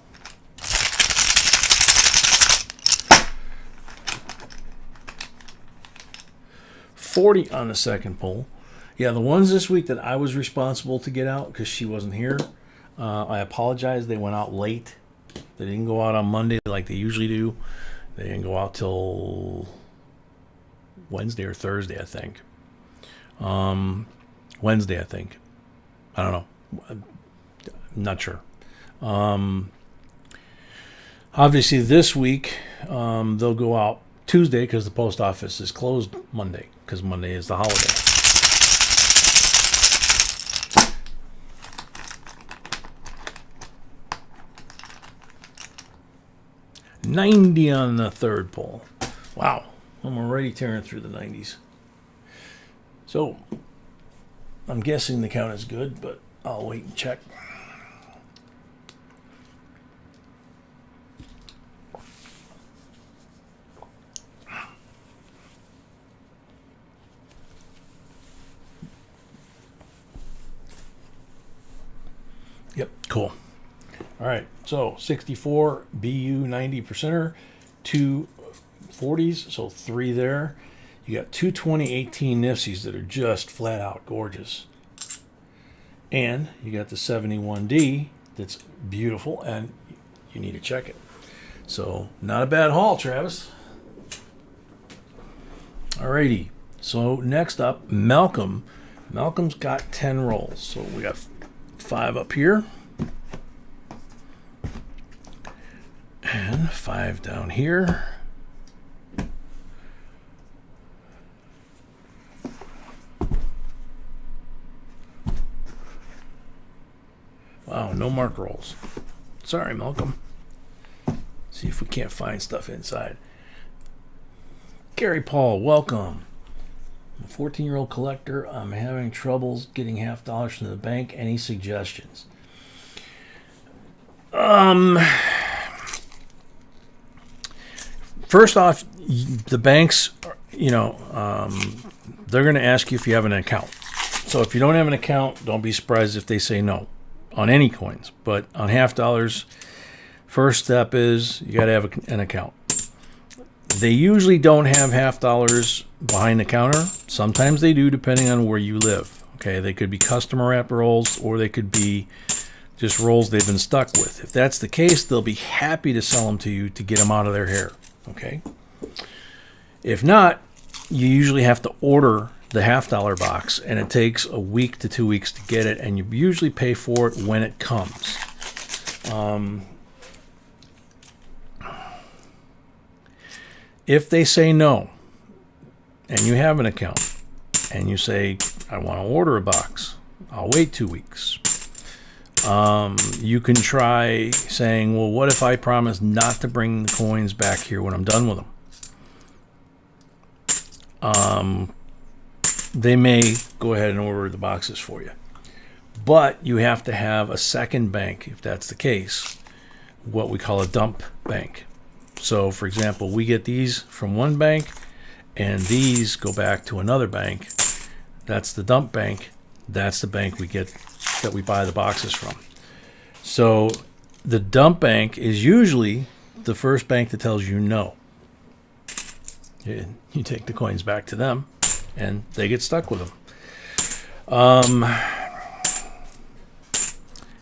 [SPEAKER 1] $40 on the second pull. Yeah, the ones this week that I was responsible to get out because she wasn't here, I apologize. They went out late. They didn't go out on Monday like they usually do. They didn't go out till Wednesday or Thursday, I think. Wednesday, I think. I don't know. I'm not sure. Obviously, this week they'll go out Tuesday because the post office is closed Monday because Monday is the holiday. $90 on the third pull. Wow, I'm already tearing through the 90s. So I'm guessing the count is good, but I'll wait and check. Yep, cool. All right, so 64 BU 90%er, 2 40s, so 3 there. You got 2 2018 Nifsies that are just flat out gorgeous. And you got the 71D that's beautiful, and you need to check it. So not a bad haul, Travis. Alrighty, so next up, Malcolm. Malcolm's got 10 rolls, so we got 5 up here. And 5 down here. Wow, no mark rolls. Sorry, Malcolm. See if we can't find stuff inside. Gary Paul, welcome. I'm a 14-year-old collector. I'm having troubles getting $50 from the bank. Any suggestions? First off, the banks, they're going to ask you if you have an account. So if you don't have an account, don't be surprised if they say no on any coins. But on $50, first step is you got to have an account. They usually don't have $50 behind the counter. Sometimes they do, depending on where you live. Okay, they could be customer app rolls, or they could be just rolls they've been stuck with. If that's the case, they'll be happy to sell them to you to get them out of their hair. Okay. If not, you usually have to order the $50 box, and it takes a week to 2 weeks to get it, and you usually pay for it when it comes. If they say no, and you have an account, and you say, I want to order a box, I'll wait 2 weeks. You can try saying, well, what if I promise not to bring the coins back here when I'm done with them? They may go ahead and order the boxes for you. But you have to have a second bank, if that's the case, what we call a dump bank. So, for example, we get these from one bank, and these go back to another bank. That's the dump bank. That's the bank we get that we buy the boxes from. So the dump bank is usually the first bank that tells you no. You take the coins back to them, and they get stuck with them.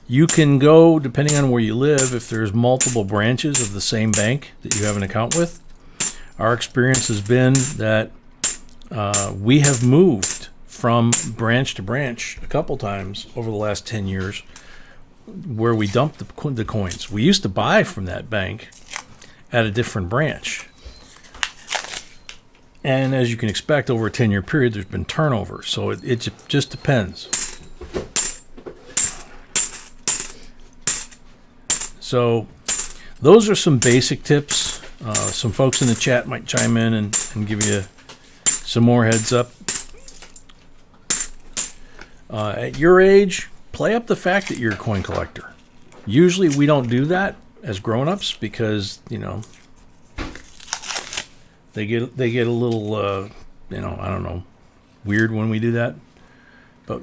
[SPEAKER 1] You can go, depending on where you live, if there's multiple branches of the same bank that you have an account with. Our experience has been that we have moved from branch to branch a couple times over the last 10 years where we dumped the coins. We used to buy from that bank at a different branch. And as you can expect, over a 10-year period, there's been turnover. So it just depends. So those are some basic tips. Some folks in the chat might chime in and give you some more heads up. At your age, play up the fact that you're a coin collector. Usually we don't do that as grown-ups because, you know, they get a little, you know, I don't know, weird when we do that. But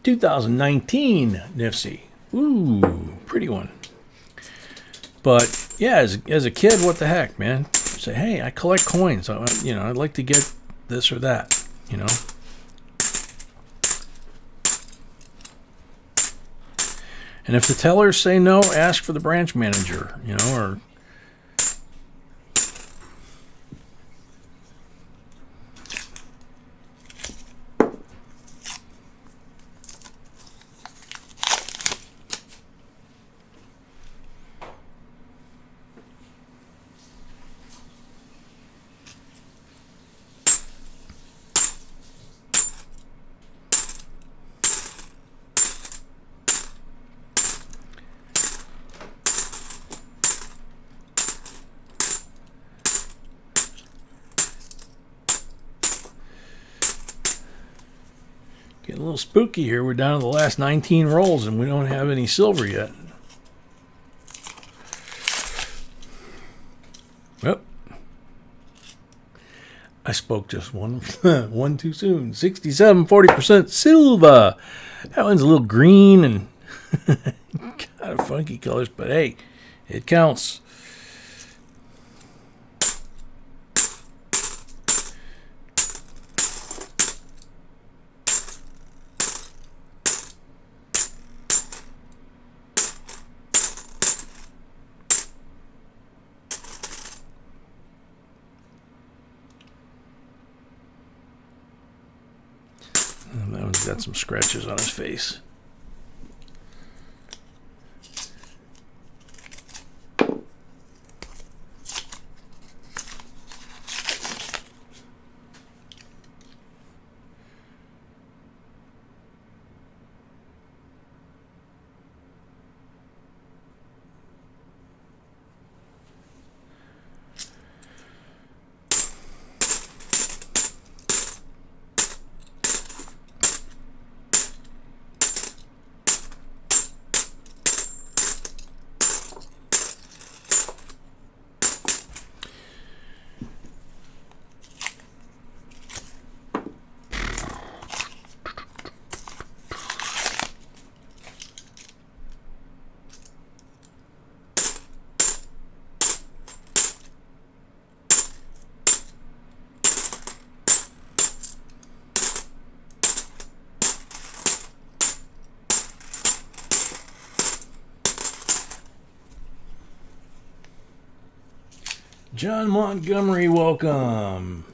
[SPEAKER 1] 2019 Nifty. Ooh, pretty one. But yeah, as a kid, what the heck, man? Say, hey, I collect coins. You know, I'd like to get this or that. You know. And if the tellers say no, ask for the branch manager. You know, or getting a little spooky here. We're down to the last 19 rolls and we don't have any silver yet. Yep. I spoke just one too soon. 67.40% silver. That one's a little green and kind of funky colors, but hey, it counts. That one's got some scratches on his face. John Montgomery, welcome.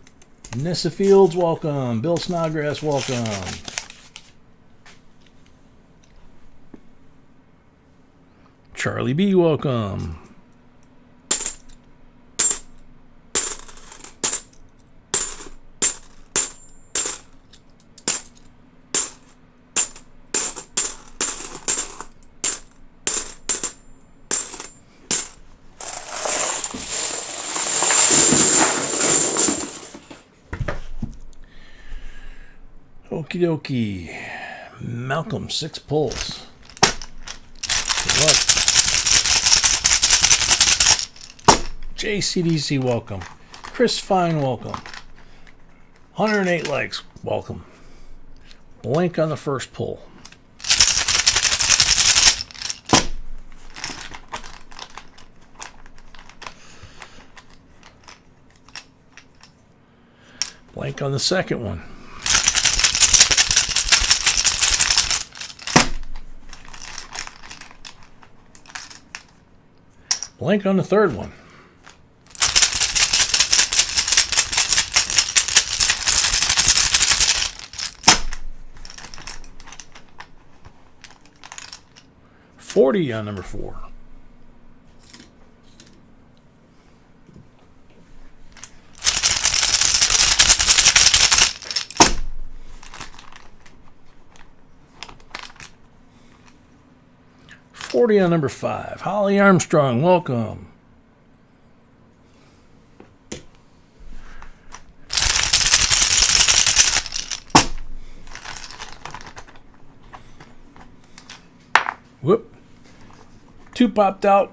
[SPEAKER 1] Nissa Fields, welcome. Bill Snodgrass, welcome. Charlie B, welcome. Okie dokie. Malcolm, 6 pulls. Good luck. JCDC, welcome. Chris Fine, welcome. 108 likes, welcome. Blank on the first pull. Blank on the second one. Blank on the third one. $40 on number 4. $40 on number 5. Holly Armstrong, welcome. Whoop. 2 popped out.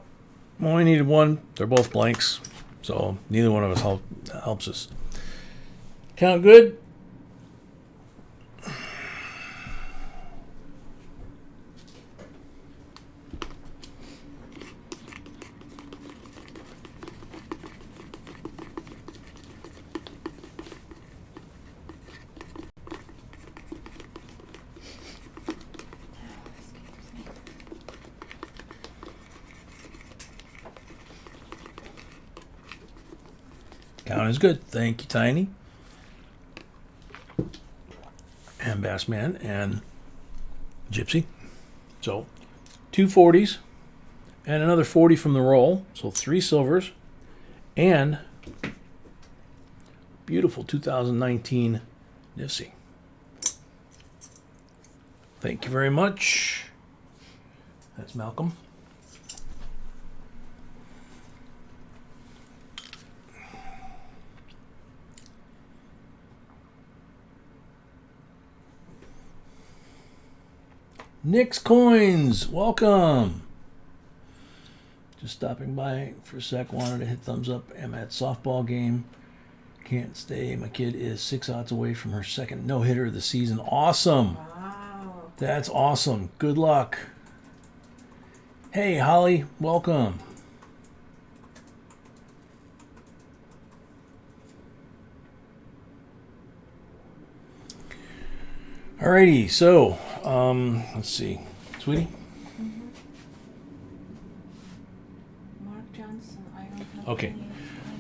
[SPEAKER 1] Only needed 1. They're both blanks, so neither one of us helps us. Count good. Count is good. Thank you, Tiny. And Bassman and Gypsy. So, 2 40s and another 40 from the roll. So 3 silvers and beautiful 2019 Nifsy. Thank you very much. That's Malcolm. Nick's Coins, welcome. Just stopping by for a sec. Wanted to hit thumbs up. I'm at softball game. Can't stay. My kid is 6 outs away from her second no-hitter of the season. Awesome.
[SPEAKER 2] Wow.
[SPEAKER 1] That's awesome. Good luck. Hey, Holly, welcome. Alrighty, so let's see, sweetie.
[SPEAKER 2] Mm-hmm. Mark Johnson. I don't have
[SPEAKER 1] Okay.
[SPEAKER 2] any.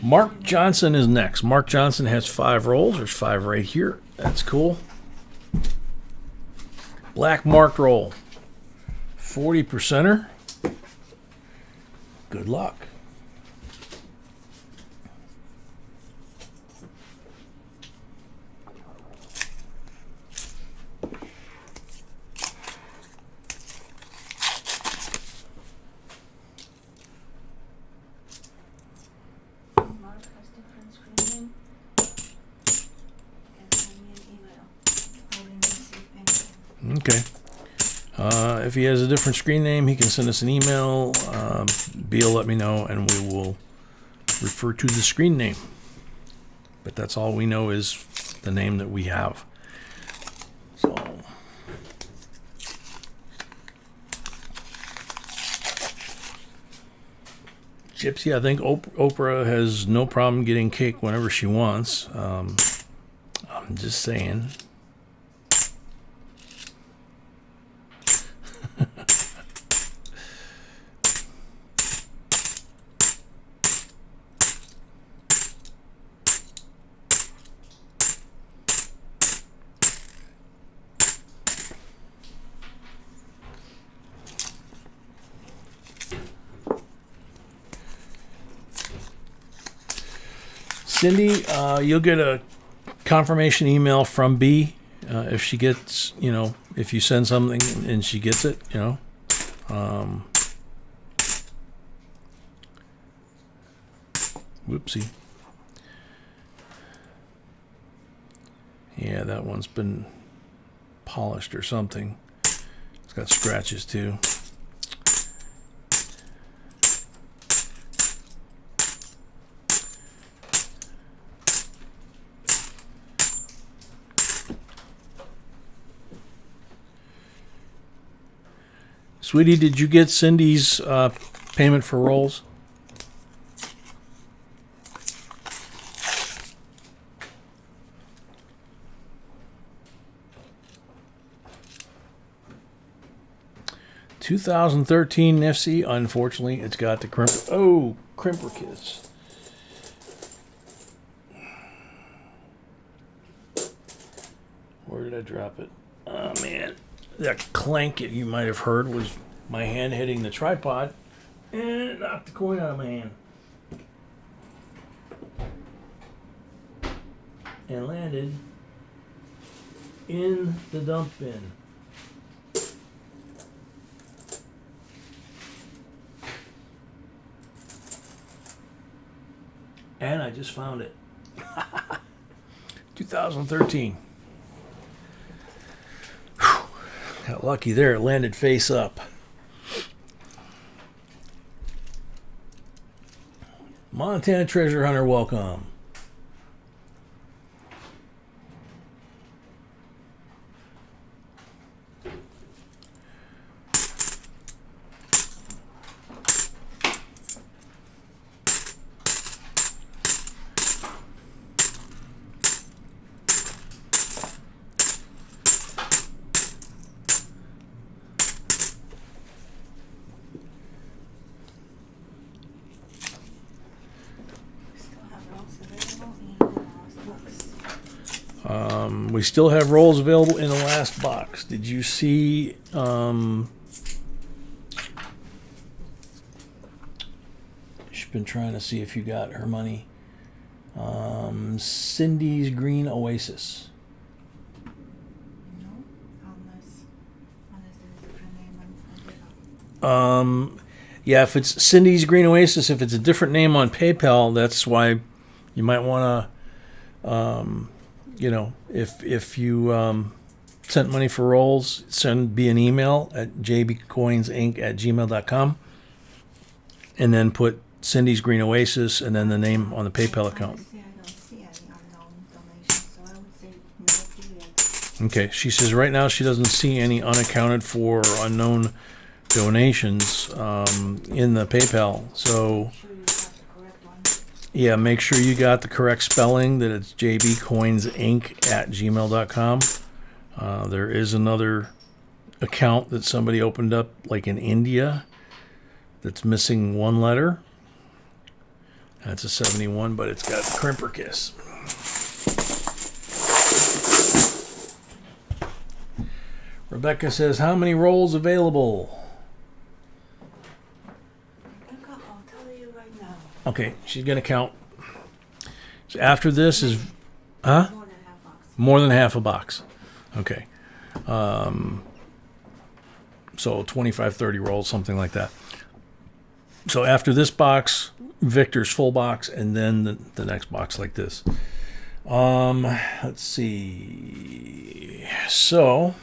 [SPEAKER 1] Mark Johnson is next. Mark Johnson has 5 rolls. There's 5 right here. That's cool. Black marked roll. 40%er. Good luck.
[SPEAKER 2] Mark has different screen name. And send me an email. I didn't receive anything.
[SPEAKER 1] Okay. If he has a different screen name, he can send us an email. Beal, let me know, and we will refer to the screen name. But that's all we know is the name that we have. So, Gypsy, I think Oprah has no problem getting cake whenever she wants. I'm just saying. Cindy, you'll get a confirmation email from B if she gets, if you send something and she gets it, Whoopsie. Yeah, that one's been polished or something. It's got scratches too. Sweetie, did you get Cindy's payment for rolls? 2013 NIFC. Unfortunately, it's got the crimper kiss. Where did I drop it? Oh man, that clank you might have heard was my hand hitting the tripod, and it knocked the coin out of my hand and landed in the dump bin. And I just found it. 2013. Whew. Got lucky there. It landed face up. Montana Treasure Hunter, welcome. We still have rolls available in the last box. Did you see she's been trying to see if you got her money. Cindy's Green Oasis.
[SPEAKER 2] No, unless there's a different name on PayPal.
[SPEAKER 1] Yeah, if it's Cindy's Green Oasis, if it's a different name on PayPal, that's why you might want to if you sent money for rolls, send me an email at JBCOINSINC@gmail.com and then put Cindy's Green Oasis and then the name on the PayPal account.
[SPEAKER 2] Honestly, I don't see any unknown donations, so I would say no, period.
[SPEAKER 1] Okay, she says right now she doesn't see any unaccounted for or unknown donations in the PayPal. So
[SPEAKER 2] Make sure you have the correct one.
[SPEAKER 1] yeah, make sure you got the correct spelling, that it's jbcoinsinc@gmail.com. There is another account that somebody opened up, like in India, that's missing one letter. That's a 71, but it's got crimper kiss. Rebecca says, how many rolls available?
[SPEAKER 2] I'll tell you right now.
[SPEAKER 1] Okay, she's going to count. So after this is,
[SPEAKER 2] More than half box.
[SPEAKER 1] more than half a box. Okay. So 25, 30 rolls, something like that. So after this box, Victor's full box, and then the next box like this. Let's see. So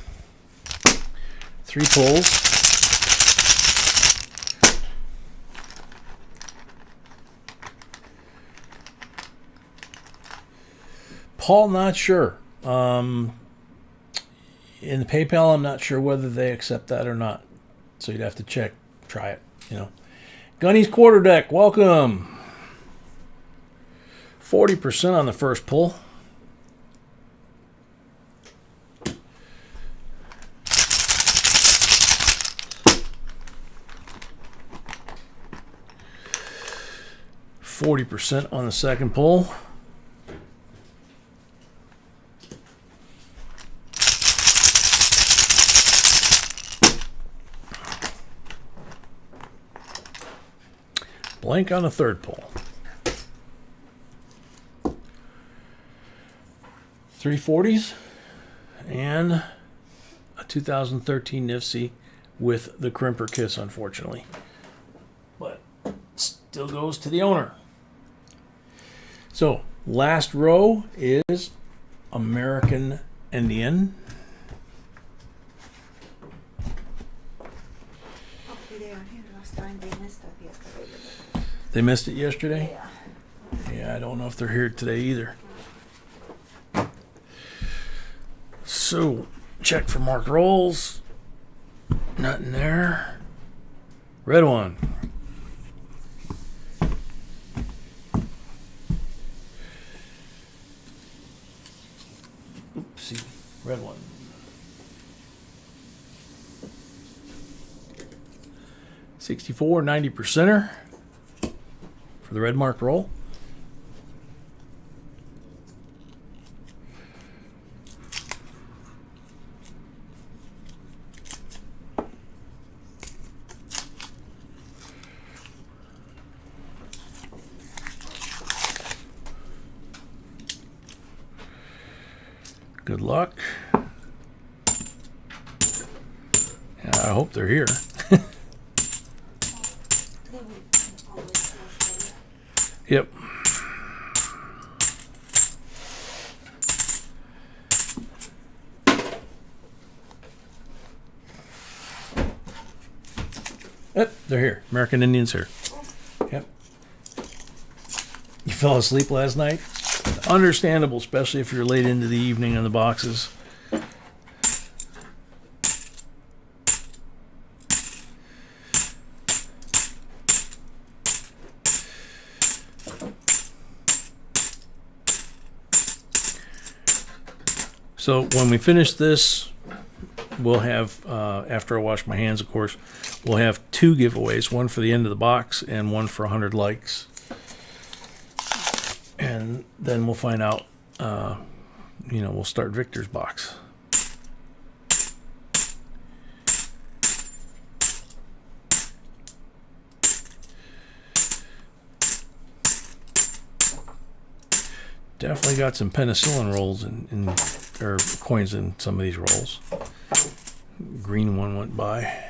[SPEAKER 1] 3 pulls. Paul, not sure. In the PayPal, I'm not sure whether they accept that or not. So you'd have to check, try it, Gunny's Quarter Deck, welcome. 40% on the first pull. %40 on the second pull. Blank on the third pull. 340s and a 2013 NIFC with the crimper kiss, unfortunately. But still goes to the owner. So last row is American Indian.
[SPEAKER 2] Hopefully they are here last time. They missed that yesterday.
[SPEAKER 1] They missed it yesterday?
[SPEAKER 2] Yeah.
[SPEAKER 1] Yeah, I don't know if they're here today either. So, check for marked rolls. Nothing there. Red one. Oopsie. Red one. 64 90%er for the red marked roll. Good luck. Yeah, I hope they're here. Yep. Yep, they're here. American Indians here. Yep. You fell asleep last night? Understandable, especially if you're late into the evening on the boxes. So when we finish this, we'll have, after I wash my hands, of course, we'll have 2 giveaways, one for the end of the box and one for 100 likes. And then we'll find out, we'll start Victor's box. Definitely got some penicillin rolls or coins in some of these rolls. Green one went by.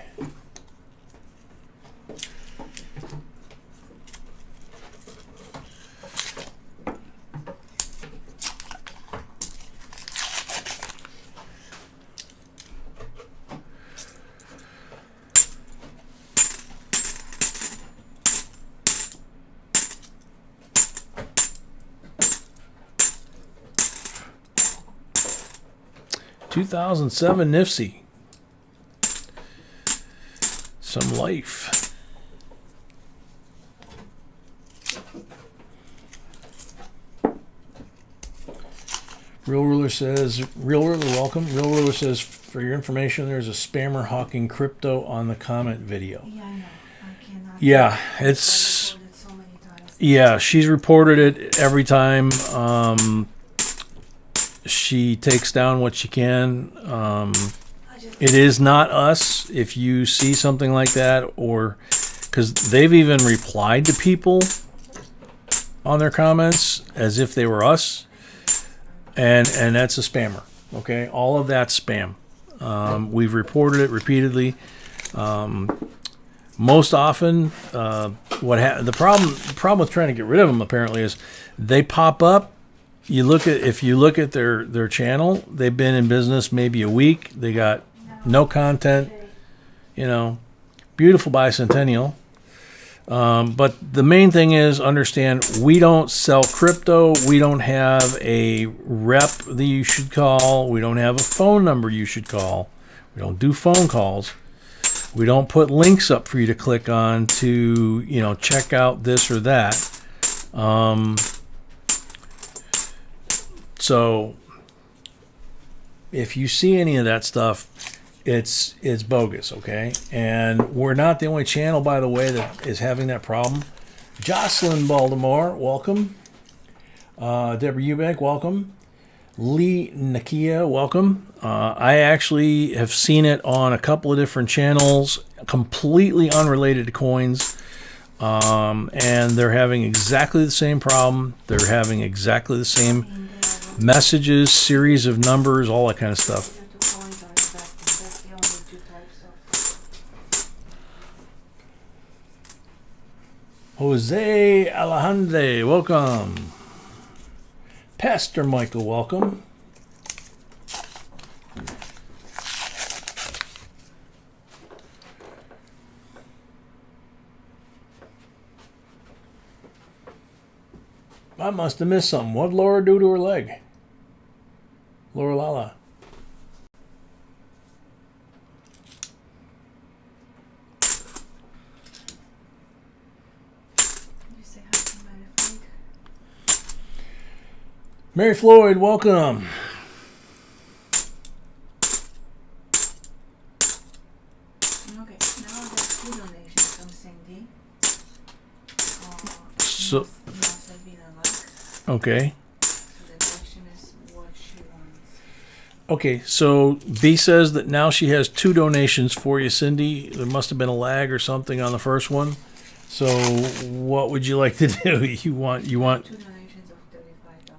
[SPEAKER 1] (2007) Nifty. Some life. Real Ruler says, Real Ruler, welcome. Real Ruler says, for your information, there's a spammer hawking crypto on the comment video.
[SPEAKER 2] Yeah, I know. I cannot.
[SPEAKER 1] Yeah, it's...
[SPEAKER 2] I've reported so many times.
[SPEAKER 1] Yeah, she's reported it every time. She takes down what she can. It is not us. If you see something like that, or because they've even replied to people on their comments as if they were us, and that's a spammer. Okay, all of that's spam. We've reported it repeatedly. Most often, the problem with trying to get rid of them apparently is they pop up. If you look at their channel, they've been in business maybe a week. They got no content, beautiful bicentennial. But the main thing is understand we don't sell crypto. We don't have a rep that you should call. We don't have a phone number you should call. We don't do phone calls. We don't put links up for you to click on to, check out this or that. So if you see any of that stuff, it's bogus, okay? And we're not the only channel, by the way, that is having that problem. Jocelyn Baltimore, welcome. Deborah Eubank, welcome. Lee Nakia, welcome. I actually have seen it on a couple of different channels, completely unrelated to coins. And they're having exactly the same problem. They're having exactly the same messages, series of numbers, all that kind of stuff. Jose Alejandre, welcome. Pastor Michael, welcome. I must have missed something. What'd Laura do to her leg? Laura Lala.
[SPEAKER 2] You say hi to Mary Floyd.
[SPEAKER 1] Mary Floyd, welcome.
[SPEAKER 2] Okay, now there's 2 donations. I'm
[SPEAKER 1] So,
[SPEAKER 2] must have been a luck.
[SPEAKER 1] okay.
[SPEAKER 2] So the question is what she wants.
[SPEAKER 1] Okay, so B says that now she has 2 donations for you, Cindy. There must have been a lag or something on the first one. So what would you like to do? You want
[SPEAKER 2] 2 donations of $35.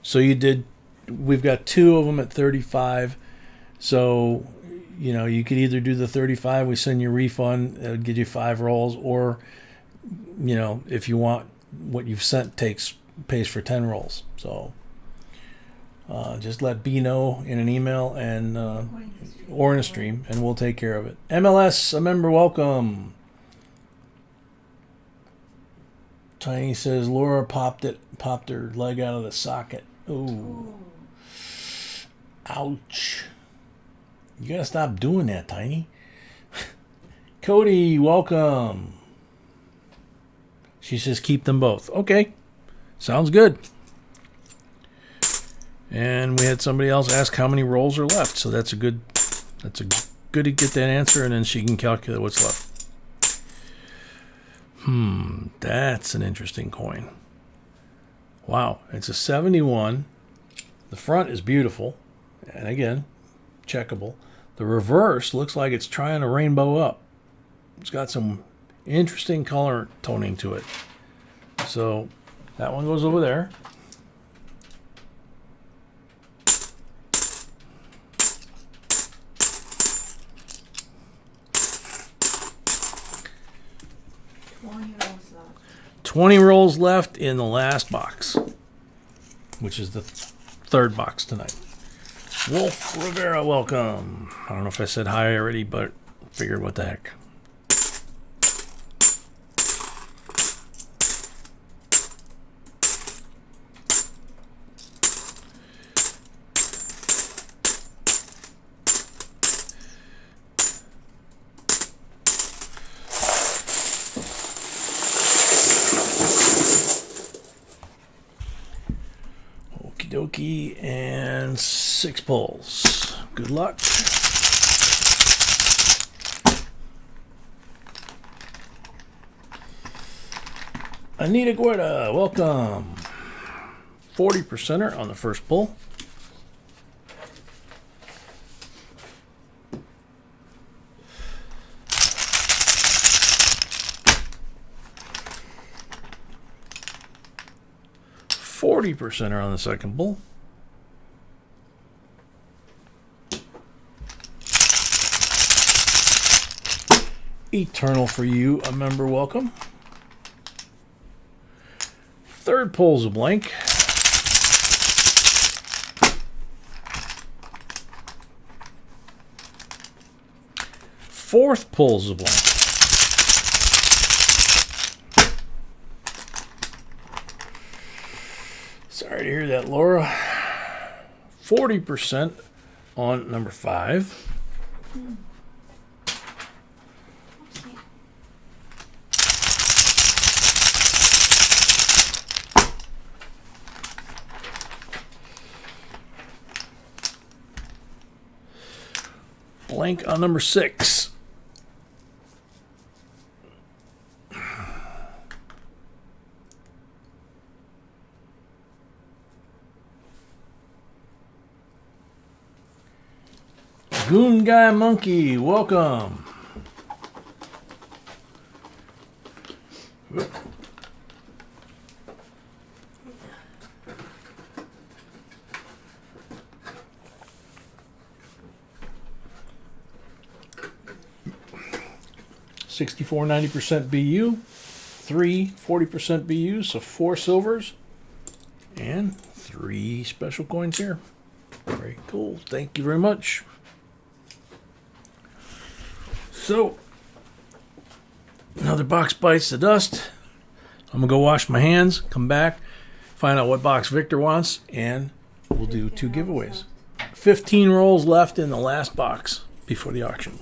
[SPEAKER 1] so you did, we've got 2 of them at 35. So, you could either do the 35, we send you a refund, it would give you 5 rolls, or, if you want what you've sent pays for 10 rolls. So just let B know in an email and or in a stream, and we'll take care of it. MLS, a member, welcome. Tiny says Laura popped her leg out of the socket. Ooh. Ouch. You gotta stop doing that, Tiny. Cody, welcome. She says keep them both. Okay. Sounds good. And we had somebody else ask how many rolls are left. So that's a good to get that answer, and then she can calculate what's left. That's an interesting coin. Wow, it's a 71. The front is beautiful. And again, checkable. The reverse looks like it's trying to rainbow up. It's got some interesting color toning to it. So that one goes over there.
[SPEAKER 2] $20
[SPEAKER 1] 20 rolls left in the last box, which is the 3rd box tonight. Wolf Rivera, welcome. I don't know if I said hi already, but figured what the heck. Okie dokie, and 6 pulls. Good luck. Anita Guerra, welcome. 40%er on the first pull. %er on the second pull. Eternal for you, a member, welcome. Third pull's a blank. Fourth pull's a blank. Sorry to hear that, Laura. 40% on number 5. Blank on number 6. Goon Guy Monkey, welcome. $64, 90% BU, 3 40% BU, so 4 silvers, and 3 special coins here. Very cool. Thank you very much. So, another box bites the dust. I'm going to go wash my hands, come back, find out what box Victor wants, and we'll do 2 giveaways. 15 rolls left in the last box before the auction.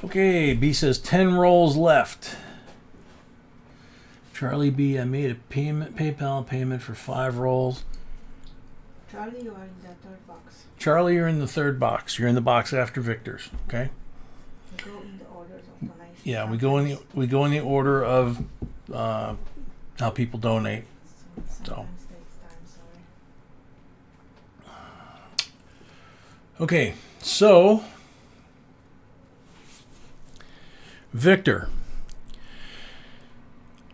[SPEAKER 1] Okay, B says 10 rolls left. Charlie B, I made a PayPal payment for 5 rolls.
[SPEAKER 2] Charlie, you are in the third box.
[SPEAKER 1] Charlie, you're in the third box. You're in the box after Victor's. Okay.
[SPEAKER 2] You go in the orders of donation.
[SPEAKER 1] Yeah, we go in the order of how people donate.
[SPEAKER 2] Sometimes takes time. Sorry.
[SPEAKER 1] Okay, so Victor,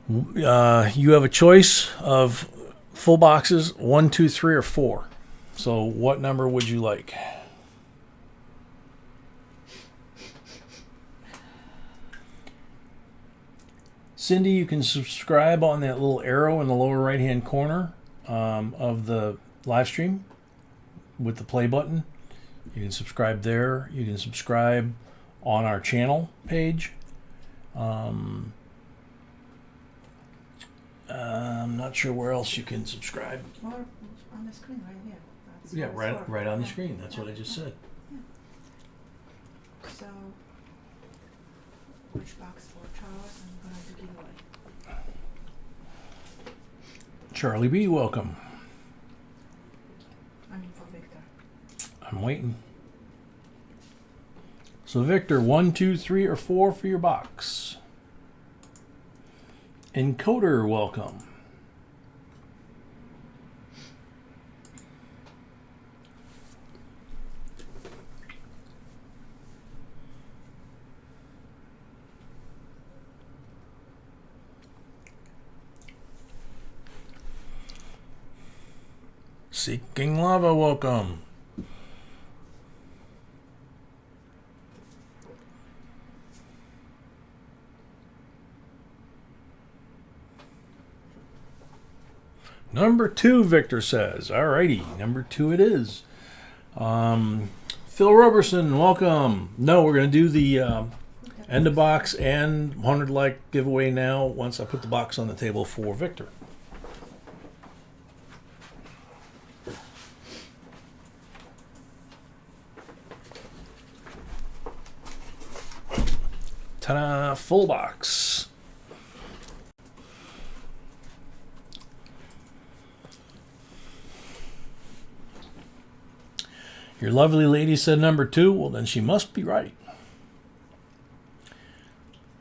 [SPEAKER 1] you have a choice of full boxes 1, 2, 3, or 4. So what number would you like? Cindy, you can subscribe on that little arrow in the lower right hand corner of the live stream with the play button. You can subscribe there. You can subscribe on our channel page. I'm not sure where else you can subscribe.
[SPEAKER 2] Or on the screen right here. That's
[SPEAKER 1] Yeah,
[SPEAKER 2] what it's for.
[SPEAKER 1] right on the
[SPEAKER 2] Yeah.
[SPEAKER 1] screen. That's what I just said.
[SPEAKER 2] So, which box for Charles? I'm going to give away.
[SPEAKER 1] Charlie B, welcome.
[SPEAKER 2] I mean for Victor.
[SPEAKER 1] I'm waiting. So Victor, 1, 2, 3, or 4 for your box. Encoder, welcome. Seeking Lava, welcome. Number 2, Victor says. Alrighty, number 2 it is. Phil Roberson, welcome. No, we're going to do the end of box and 100 like giveaway now once I put the box on the table for Victor. Ta-da! Full box. Your lovely lady said number 2. Well, then she must be right.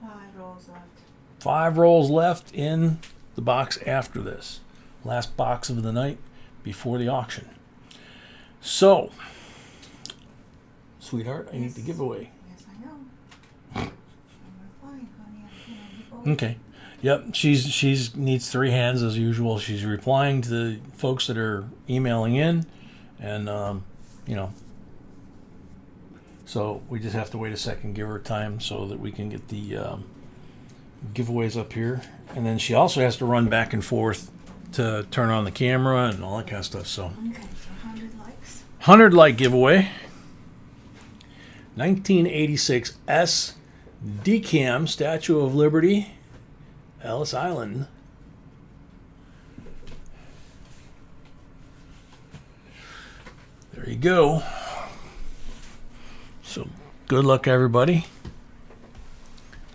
[SPEAKER 2] 5 rolls left.
[SPEAKER 1] 5 rolls left in the box after this. Last box of the night before the auction. So, sweetheart, I need the giveaway.
[SPEAKER 2] Yes, I know. I'm replying, honey. I'm going to give away.
[SPEAKER 1] Okay. Yep. She's needs 3 hands as usual. She's replying to the folks that are emailing in, and you know. So we just have to wait a second, give her time so that we can get the giveaways up here, and then she also has to run back and forth to turn on the camera and all that kind of stuff. So
[SPEAKER 2] Okay, so 100 likes.
[SPEAKER 1] 100 like giveaway. 1986 S Decam Statue of Liberty, Ellis Island. There you go. So good luck, everybody.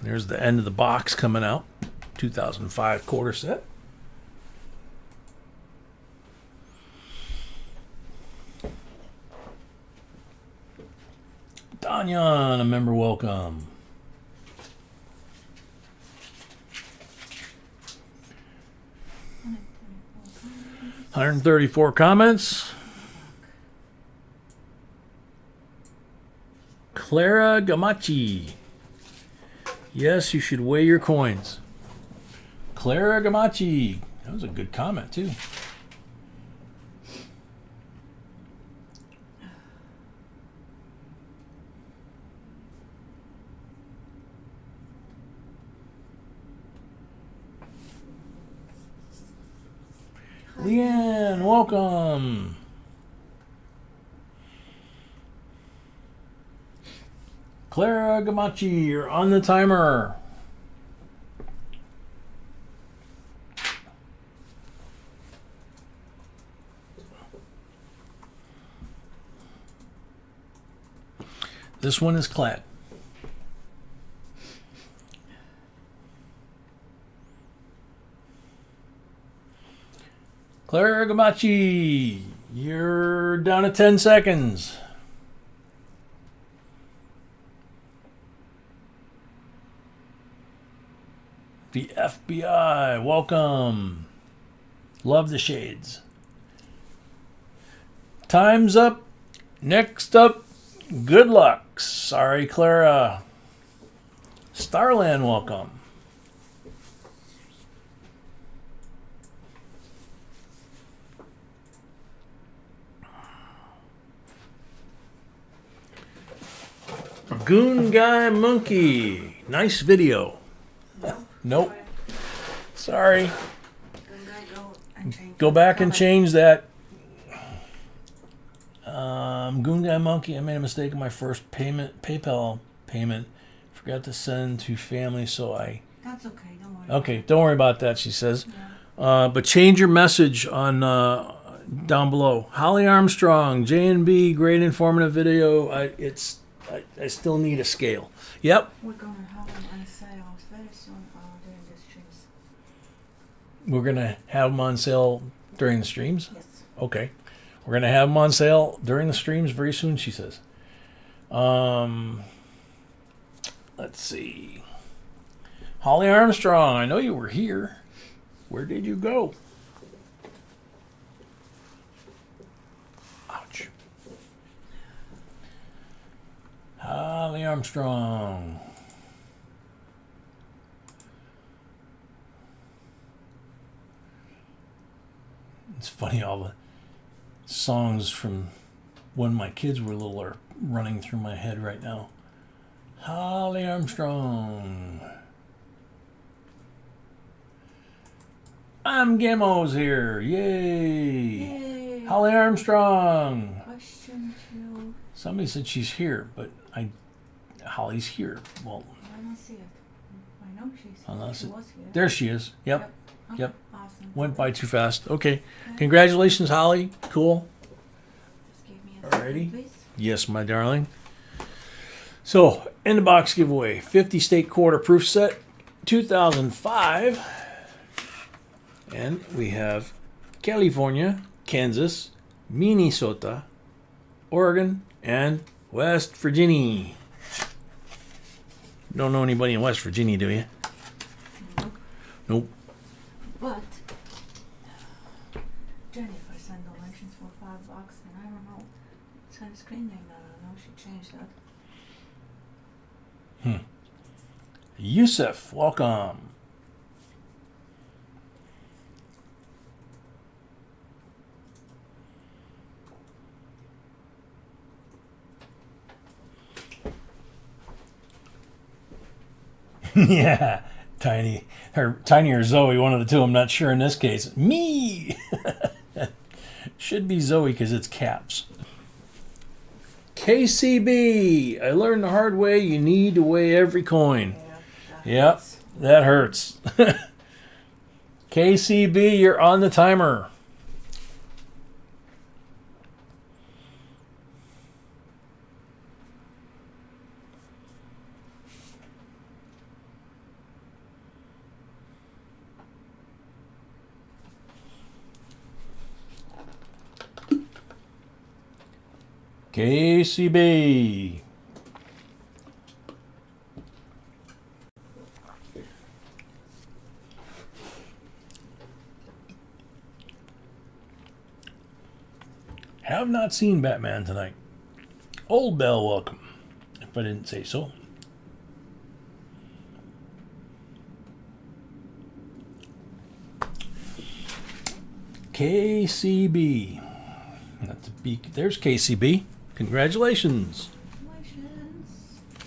[SPEAKER 1] There's the end of the box coming out. 2005 quarter set. Danyan, a member, welcome.
[SPEAKER 2] Okay.
[SPEAKER 1] 134 comments. Clara Gamachi. Yes, you should weigh your coins. Clara Gamachi. That was a good comment, too. Leanne, welcome. Clara Gamachi, you're on the timer. This one is clad. Clara Gamachi, you're down to 10 seconds. The FBI, welcome. Love the shades. Time's up. Next up, good luck. Sorry, Clara. Starland, welcome. Goon Guy Monkey. Nice video. Nope. Sorry. Go back and change that. Goon Guy Monkey, I made a mistake in my first PayPal payment. Forgot to send to family, so I...
[SPEAKER 2] That's okay, don't worry.
[SPEAKER 1] Okay, don't worry about that, she says. Yeah. But change your message on down below. Holly Armstrong, J&B, great informative video. I still need a scale. Yep.
[SPEAKER 2] We're going to have them on sale very soon during the streams.
[SPEAKER 1] We're going to have them on sale during the streams?
[SPEAKER 2] Yes.
[SPEAKER 1] Okay. We're going to have them on sale during the streams very soon, she says. Let's see. Holly Armstrong, I know you were here. Where did you go? Ouch. Holly Armstrong. It's funny, all the songs from when my kids were little are running through my head right now. Holly Armstrong. I'm Gamos here. Yay.
[SPEAKER 2] Yay.
[SPEAKER 1] Holly Armstrong.
[SPEAKER 2] Question 2.
[SPEAKER 1] Somebody said she's here, but Holly's here. Well,
[SPEAKER 2] I don't see it. I know she's
[SPEAKER 1] unless
[SPEAKER 2] she was here.
[SPEAKER 1] There she is. Yep.
[SPEAKER 2] Okay.
[SPEAKER 1] Yep.
[SPEAKER 2] Awesome.
[SPEAKER 1] Went by too fast. Okay. Congratulations, Holly. Cool.
[SPEAKER 2] Just give me a
[SPEAKER 1] Alrighty.
[SPEAKER 2] second, please.
[SPEAKER 1] Yes, my darling. So, in the box giveaway, 50 state quarter proof set, 2005. And we have California, Kansas, Minnesota, Oregon, and West Virginia. Don't know anybody in West Virginia, do you?
[SPEAKER 2] Nope.
[SPEAKER 1] Nope.
[SPEAKER 2] But Jennifer sent donations for $5, and I don't know. It's her screen name. I don't know. She changed that.
[SPEAKER 1] Yusuf, welcome. Yeah, Tiny or Zoe, one of the two. I'm not sure in this case. Me. Should be Zoe because it's caps. KCB. I learned the hard way. You need to weigh every coin. Yep, that hurts. KCB, you're on the timer. KCB. Have not seen Batman tonight. Old Bell, welcome. If I didn't say so. KCB. Not to be, there's KCB. Congratulations.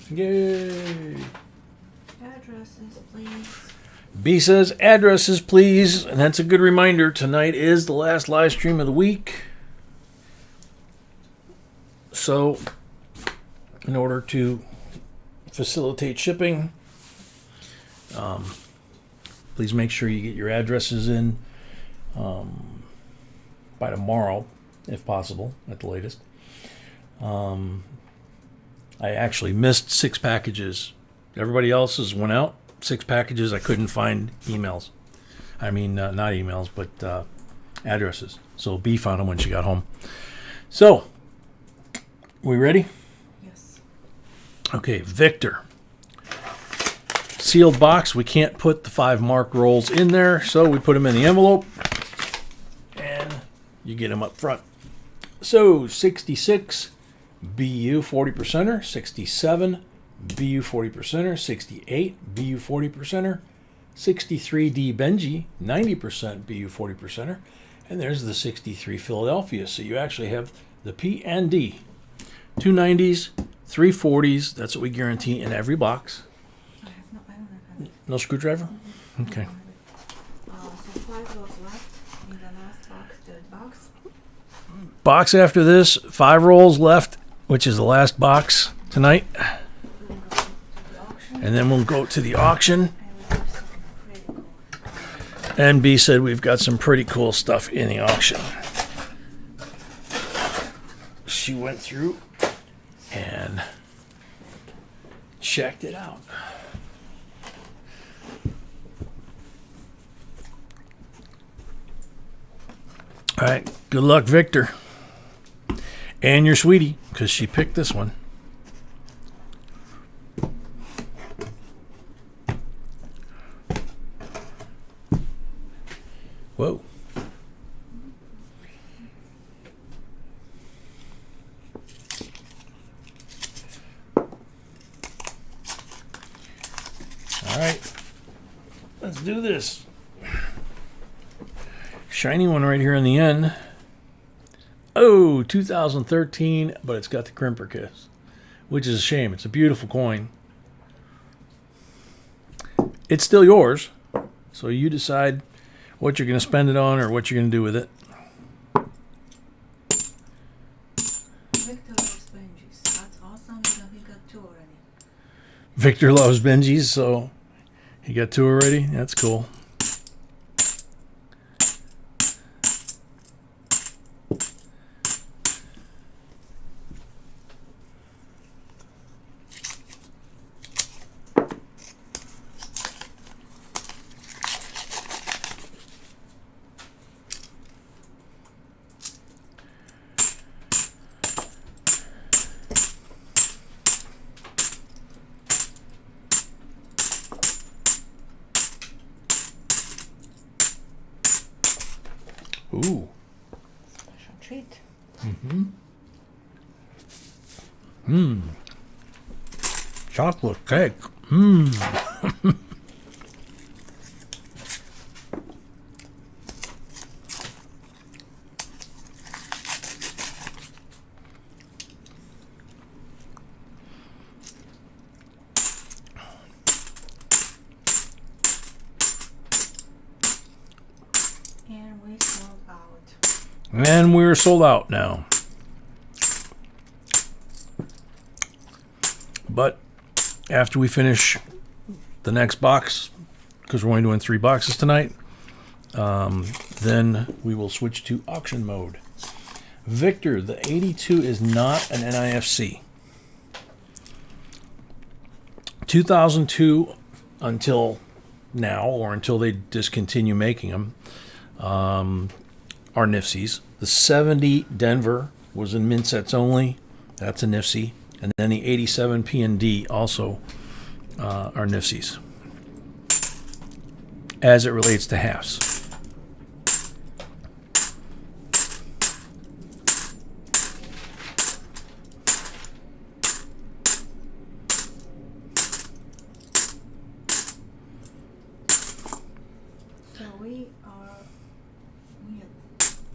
[SPEAKER 2] Congratulations.
[SPEAKER 1] Yay.
[SPEAKER 2] Addresses, please.
[SPEAKER 1] B says addresses, please. And that's a good reminder. Tonight is the last live stream of the week. So, in order to facilitate shipping, please make sure you get your addresses in by tomorrow, if possible, at the latest. I actually missed 6 packages. Everybody else's went out. 6 packages. I couldn't find emails. I mean, not emails, but addresses. So B found them when she got home. So, we ready?
[SPEAKER 2] Yes.
[SPEAKER 1] Okay, Victor. Sealed box. We can't put the 5 marked rolls in there, so we put them in the envelope. And you get them up front. So, 66 BU 40%er, 67 BU 40%er, 68 BU 40%er, 63 D Benji 90% BU 40%er, and there's the 63 Philadelphia. So you actually have the P and D. 2 90s, 3 40s, that's what we guarantee in every box.
[SPEAKER 2] I don't have it.
[SPEAKER 1] No screwdriver? Okay.
[SPEAKER 2] So 5 rolls left in the last box, third box.
[SPEAKER 1] Box after this, 5 rolls left, which is the last box tonight. And then we'll go to the auction. And B said we've got some pretty cool stuff in the auction. She went through and checked it out. All right, good luck, Victor. And your sweetie, because she picked this one. Whoa. All right, let's do this. Shiny one right here in the end. Oh, 2013, but it's got the crimper kiss, which is a shame. It's a beautiful coin. It's still yours, so you decide what you're going to spend it on or what you're going to do with it.
[SPEAKER 2] Victor loves Benji's. That's awesome. He got 2 already.
[SPEAKER 1] Victor loves Benji's, so he got 2 already. That's cool. Ooh.
[SPEAKER 2] Special treat.
[SPEAKER 1] Chocolate cake.
[SPEAKER 2] And we sold out.
[SPEAKER 1] And we're sold out now. But after we finish the next box, because we're only doing 3 boxes tonight, then we will switch to auction mode. Victor, the 82 is not an NIFC. 2002 until now, or until they discontinue making them, are NIFCs. The 70 Denver was in mint sets only. That's a NIFC. And then the 87 P&D also are NIFCs as it relates to halves.
[SPEAKER 2] So we had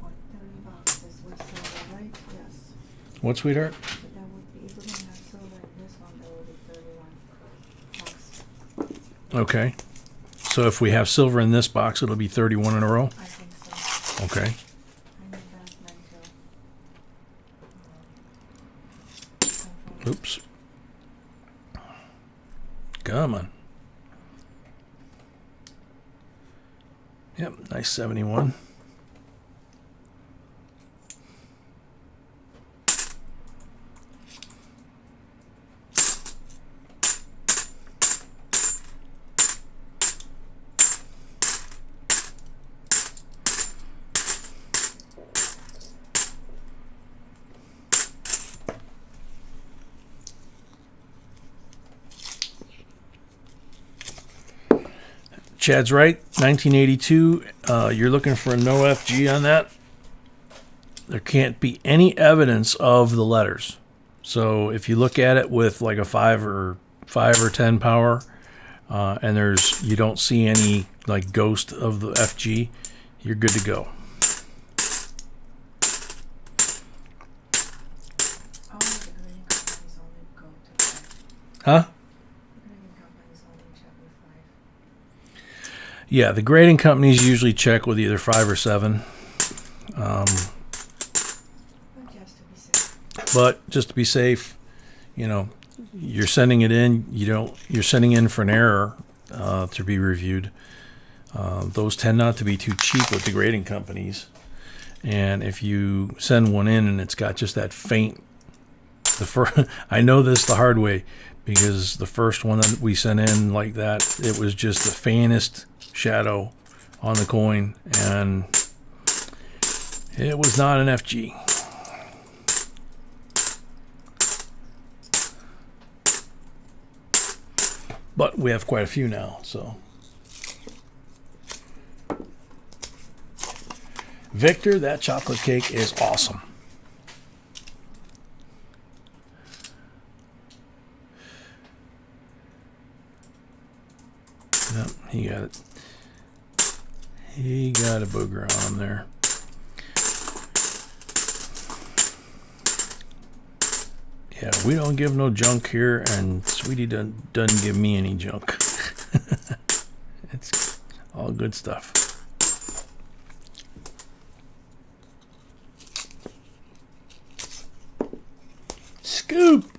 [SPEAKER 2] what, 30 boxes we sold, right? Yes.
[SPEAKER 1] What, sweetheart?
[SPEAKER 2] So that would be, if we didn't have silver in this one, that would be 31 boxes.
[SPEAKER 1] Okay. So if we have silver in this box, it'll be 31 in a row?
[SPEAKER 2] I think so.
[SPEAKER 1] Okay.
[SPEAKER 2] I need that meant to.
[SPEAKER 1] Oops. Come on. Yep, nice 71. Chad's right. 1982. You're looking for a no FG on that. There can't be any evidence of the letters. So if you look at it with like a 5 or 10 power, and you don't see any like ghost of the FG, you're good to go.
[SPEAKER 2] All the grading companies only go to 5.
[SPEAKER 1] Huh?
[SPEAKER 2] Grading companies only check with 5.
[SPEAKER 1] Yeah, the grading companies usually check with either 5 or 7. But just to be safe, you know, you're sending it in. You're sending in for an error to be reviewed. Those tend not to be too cheap with the grading companies. And if you send one in and it's got just that faint, I know this the hard way, because the first one that we sent in like that, it was just the faintest shadow on the coin, and it was not an FG. But we have quite a few now, so. Victor, that chocolate cake is awesome. Yep, he got it. He got a booger on there. Yeah, we don't give no junk here, and Sweetie doesn't give me any junk. It's all good stuff. Scoop!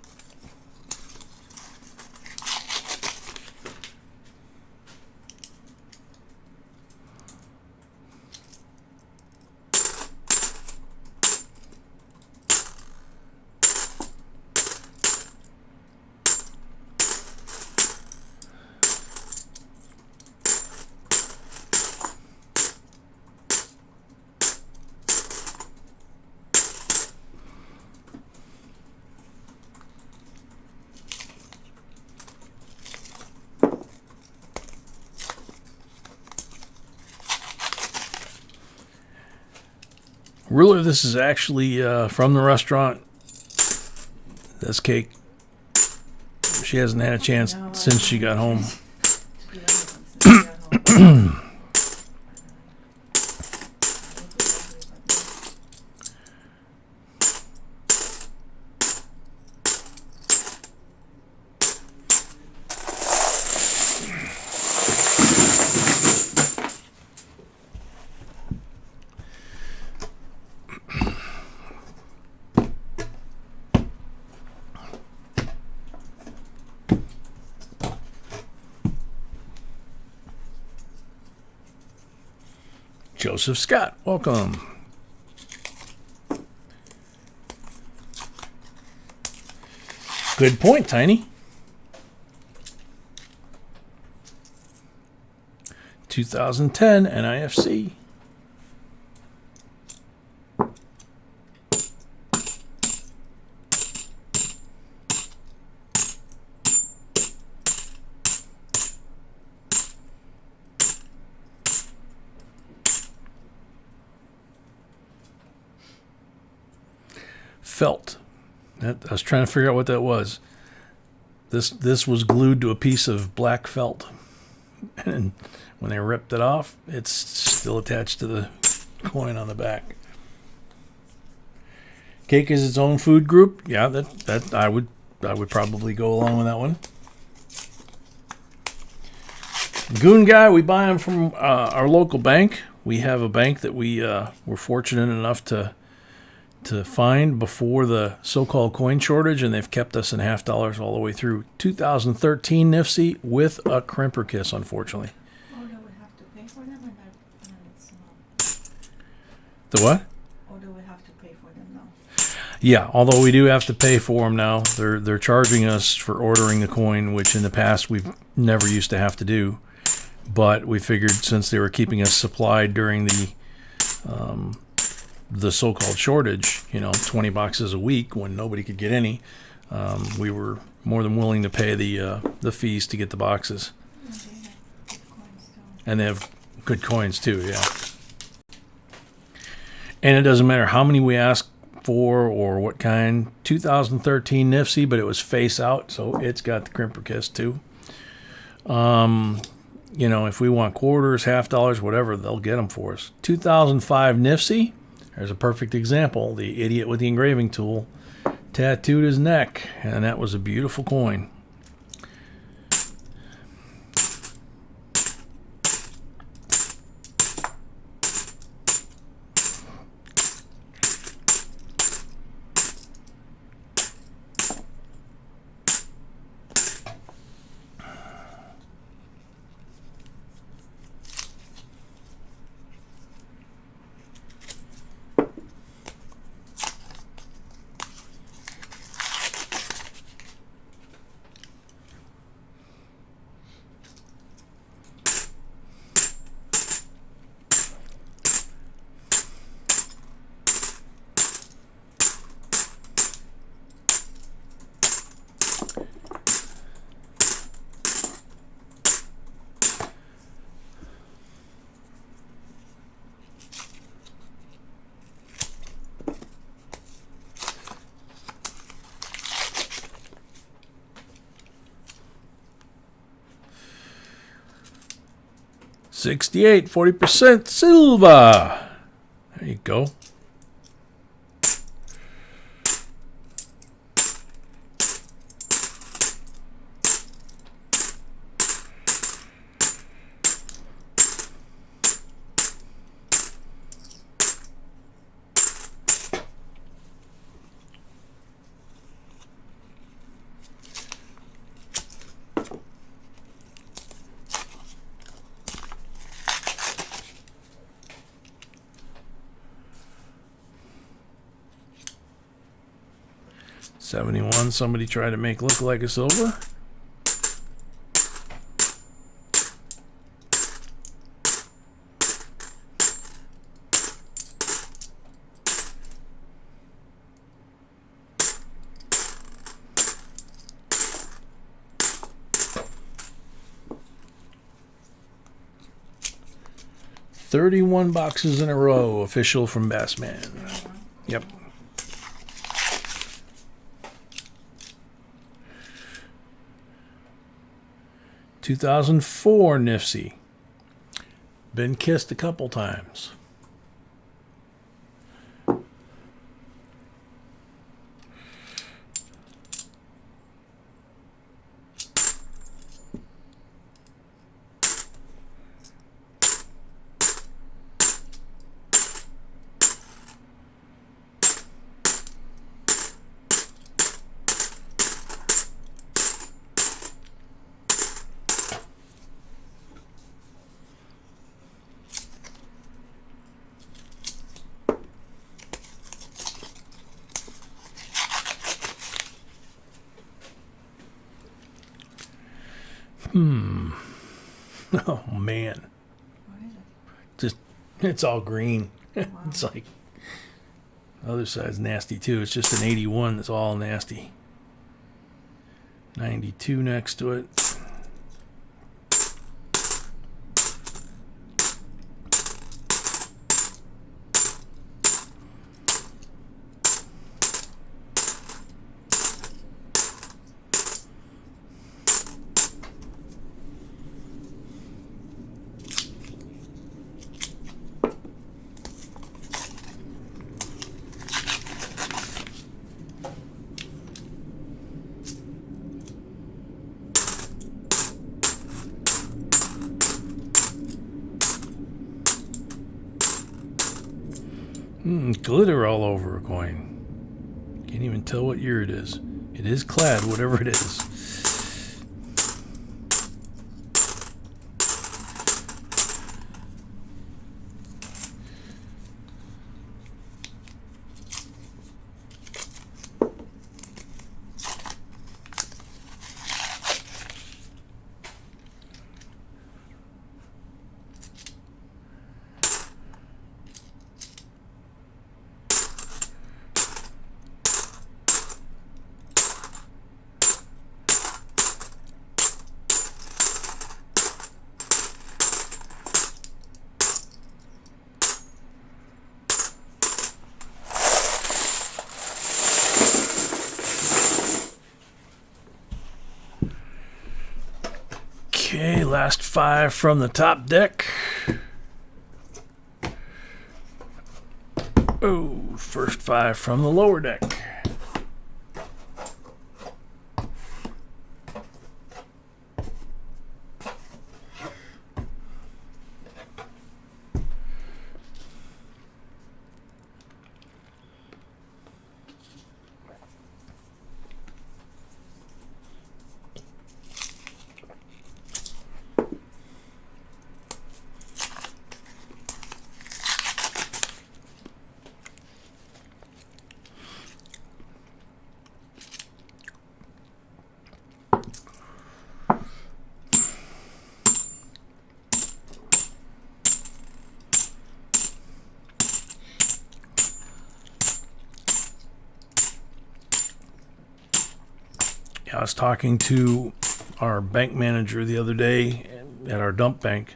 [SPEAKER 1] Ruler, this is actually from the restaurant. This cake, she hasn't had a chance since she got home. Joseph Scott, welcome. Good point, Tiny. 2010 NIFC. Felt. I was trying to figure out what that was. This was glued to a piece of black felt, and when they ripped it off, it's still attached to the coin on the back. Cake is its own food group. Yeah, that I would probably go along with that one. Goon Guy, we buy them from our local bank. We have a bank that we were fortunate enough to find before the so-called coin shortage, and they've kept us in $50 all the way through. 2013 NIFC with a crimper kiss, unfortunately.
[SPEAKER 2] Or do we have to pay for them, or not? It's not.
[SPEAKER 1] The what?
[SPEAKER 2] Or do we have to pay for them now?
[SPEAKER 1] Yeah, although we do have to pay for them now. They're charging us for ordering the coin, which in the past we've never used to have to do. But we figured since they were keeping us supplied during the so-called shortage, 20 boxes a week when nobody could get any, we were more than willing to pay the fees to get the boxes. And they have good coins too, yeah. And it doesn't matter how many we ask for or what kind. 2013 Nifty, but it was face out, so it's got the crimper kiss too. You know, if we want quarters, half dollars, whatever, they'll get them for us. 2005 Nifty, there's a perfect example. The idiot with the engraving tool tattooed his neck, and that was a beautiful coin. $68, 40% silver. There you go. $71, somebody tried to make look like a silver. $31 boxes in a row, official from Bassman. Yep. $2004 Nifty. Been kissed a couple times. Oh man.
[SPEAKER 2] What is it?
[SPEAKER 1] Just, it's all green.
[SPEAKER 2] Wow.
[SPEAKER 1] It's like, the other side's nasty too. It's just an 81 that's all nasty. 92 next to it. Glitter all over a coin. Can't even tell what year it is. It is clad, whatever it is. last 5 from the top deck. Oh, first 5 from the lower deck. I was talking to our bank manager the other day at our dump bank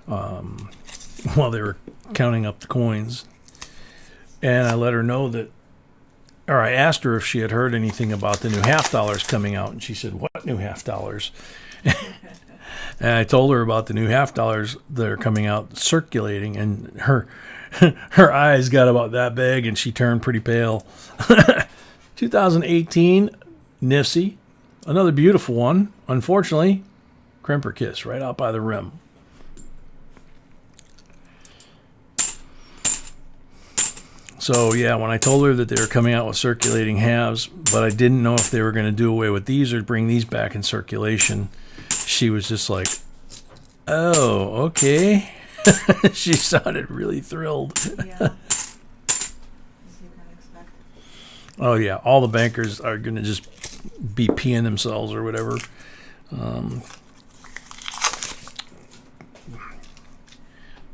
[SPEAKER 1] while they were counting up the coins. And I let her know that, or I asked her if she had heard anything about the new $half coming out. And she said, "What new $half?" And I told her about the new $half that are coming out circulating. And her eyes got about that big and she turned pretty pale. 2018 Nifsy, another beautiful one. Unfortunately, crimper kiss right out by the rim. So yeah, when I told her that they were coming out with circulating halves, but I didn't know if they were going to do away with these or bring these back in circulation, she was just like, "Oh, okay." She sounded really thrilled.
[SPEAKER 2] Yeah.
[SPEAKER 1] Oh yeah, all the bankers are going to just be peeing themselves or whatever.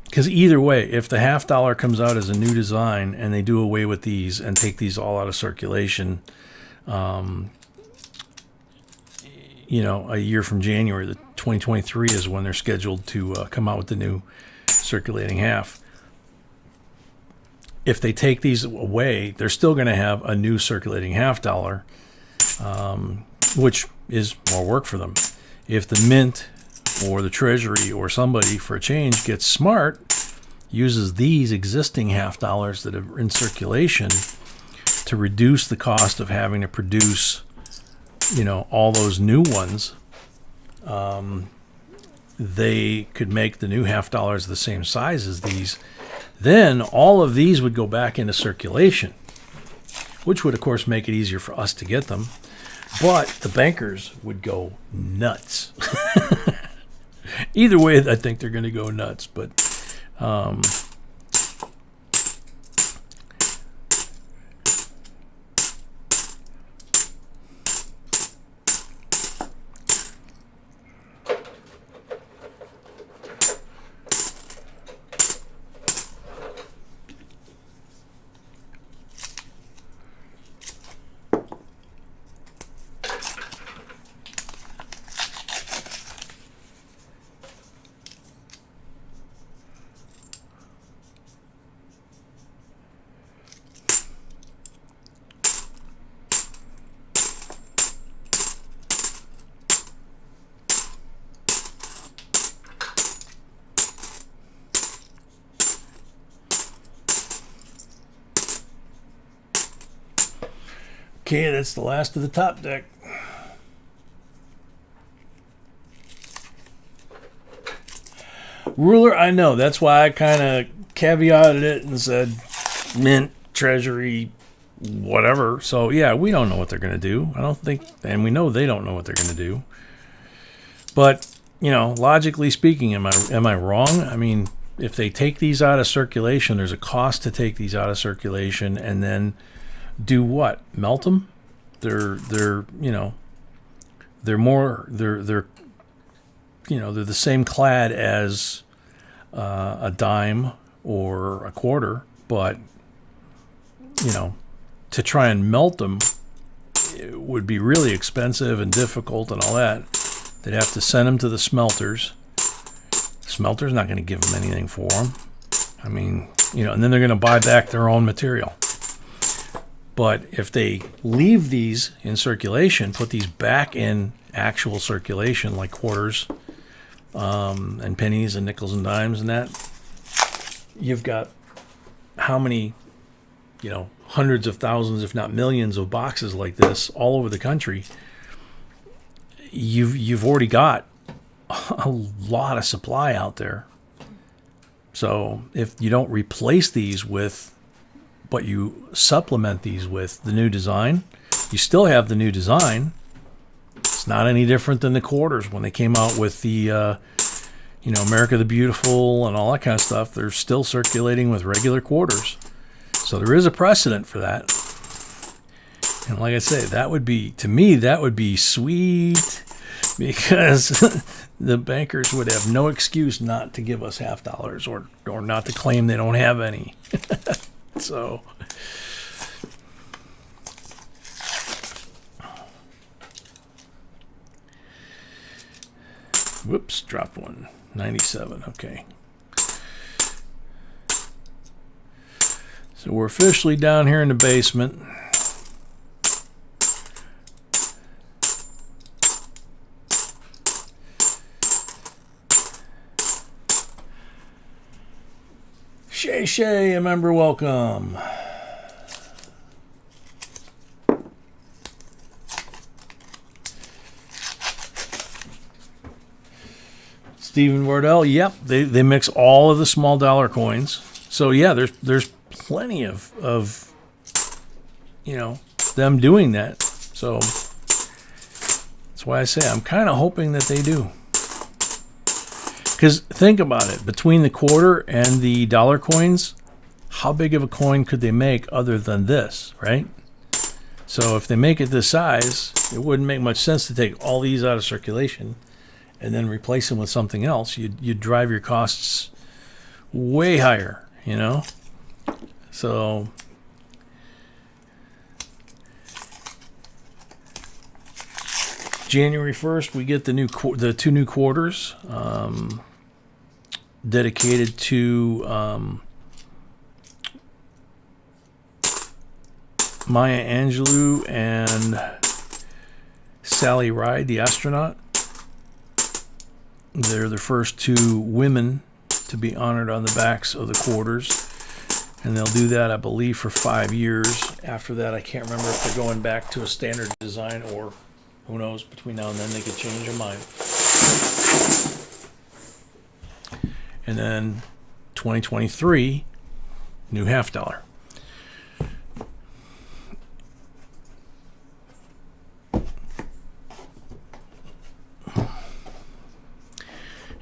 [SPEAKER 1] Because either way, if the $half comes out as a new design and they do away with these and take these all out of circulation, a year from January, the 2023 is when they're scheduled to come out with the new circulating half. If they take these away, they're still going to have a new circulating $half, which is more work for them. If the mint or the treasury or somebody for a change gets smart, uses these existing $half that are in circulation to reduce the cost of having to produce, all those new ones, they could make the new $half the same size as these. Then all of these would go back into circulation, which would, of course, make it easier for us to get them. But the bankers would go nuts. Either way, I think they're going to go nuts. But okay, that's the last of the top deck. Ruler, I know. That's why I kind of caveated it and said mint, treasury, whatever. So, yeah, we don't know what they're going to do. I don't think, and we know they don't know what they're going to do. But, logically speaking, am I wrong? I mean, if they take these out of circulation, there's a cost to take these out of circulation and then do what? Melt them? They're the same clad as a dime or a quarter, but to try and melt them, it would be really expensive and difficult and all that. They'd have to send them to the smelters. Smelter's not going to give them anything for them. I mean, and then they're going to buy back their own material. But if they leave these in circulation, put these back in actual circulation like quarters, and pennies and nickels and dimes and that, you've got how many, hundreds of thousands, if not millions of boxes like this all over the country. You've already got a lot of supply out there. So if you don't replace these with, but you supplement these with the new design, you still have the new design. It's not any different than the quarters when they came out with the, America the Beautiful and all that kind of stuff. They're still circulating with regular quarters. So there is a precedent for that. And like I say, to me, that would be sweet, because the bankers would have no excuse not to give us $half or not to claim they don't have any. So, whoops, dropped one. 97, okay. So we're officially down here in the basement. Shay, a member, welcome. Stephen Wardell, yep, they mix all of the small dollar coins. So yeah, there's plenty of them doing that. So that's why I say I'm kind of hoping that they do. Because think about it, between the quarter and the dollar coins, how big of a coin could they make other than this, right? So if they make it this size, it wouldn't make much sense to take all these out of circulation and then replace them with something else. You'd drive your costs way higher, So January 1st, we get the two new quarters dedicated to Maya Angelou and Sally Ride, the astronaut. They're the first two women to be honored on the backs of the quarters. And they'll do that, I believe, for 5 years. After that, I can't remember if they're going back to a standard design, or who knows, between now and then they could change their mind. And then 2023, new $half.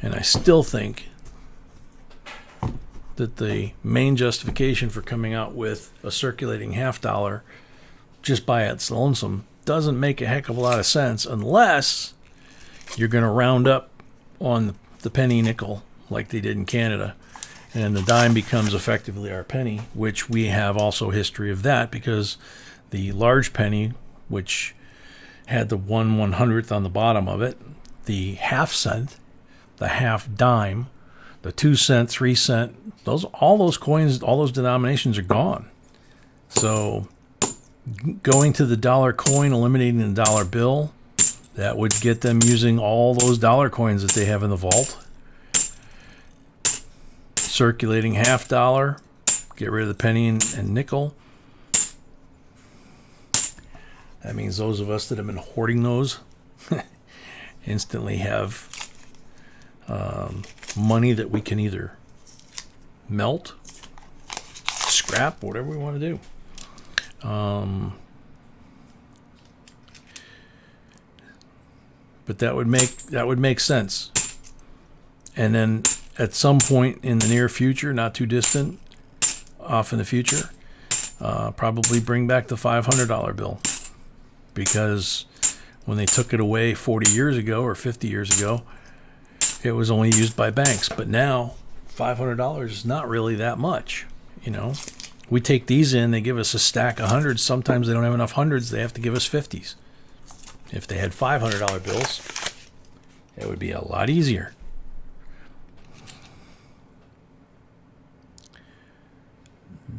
[SPEAKER 1] And I still think that the main justification for coming out with a circulating $half just by its lonesome doesn't make a heck of a lot of sense, unless you're going to round up on the penny nickel like they did in Canada, and the dime becomes effectively our penny, which we have also history of that, because the large penny, which had the 1/100th on the bottom of it, the half cent, the half dime, the 2 cent, 3 cent, all those coins, all those denominations are gone. So going to the dollar coin, eliminating the dollar bill, that would get them using all those dollar coins that they have in the vault. Circulating $half, get rid of the penny and nickel. That means those of us that have been hoarding those instantly have money that we can either melt, scrap, whatever we want to do. But that would make sense. And then at some point in the near future, not too distant, off in the future, probably bring back the $500 bill, because when they took it away 40 years ago or 50 years ago, it was only used by banks. But now $500 is not really that much. We take these in, they give us a stack of hundreds. Sometimes they don't have enough hundreds, they have to give us 50s. If they had $500 bills, it would be a lot easier.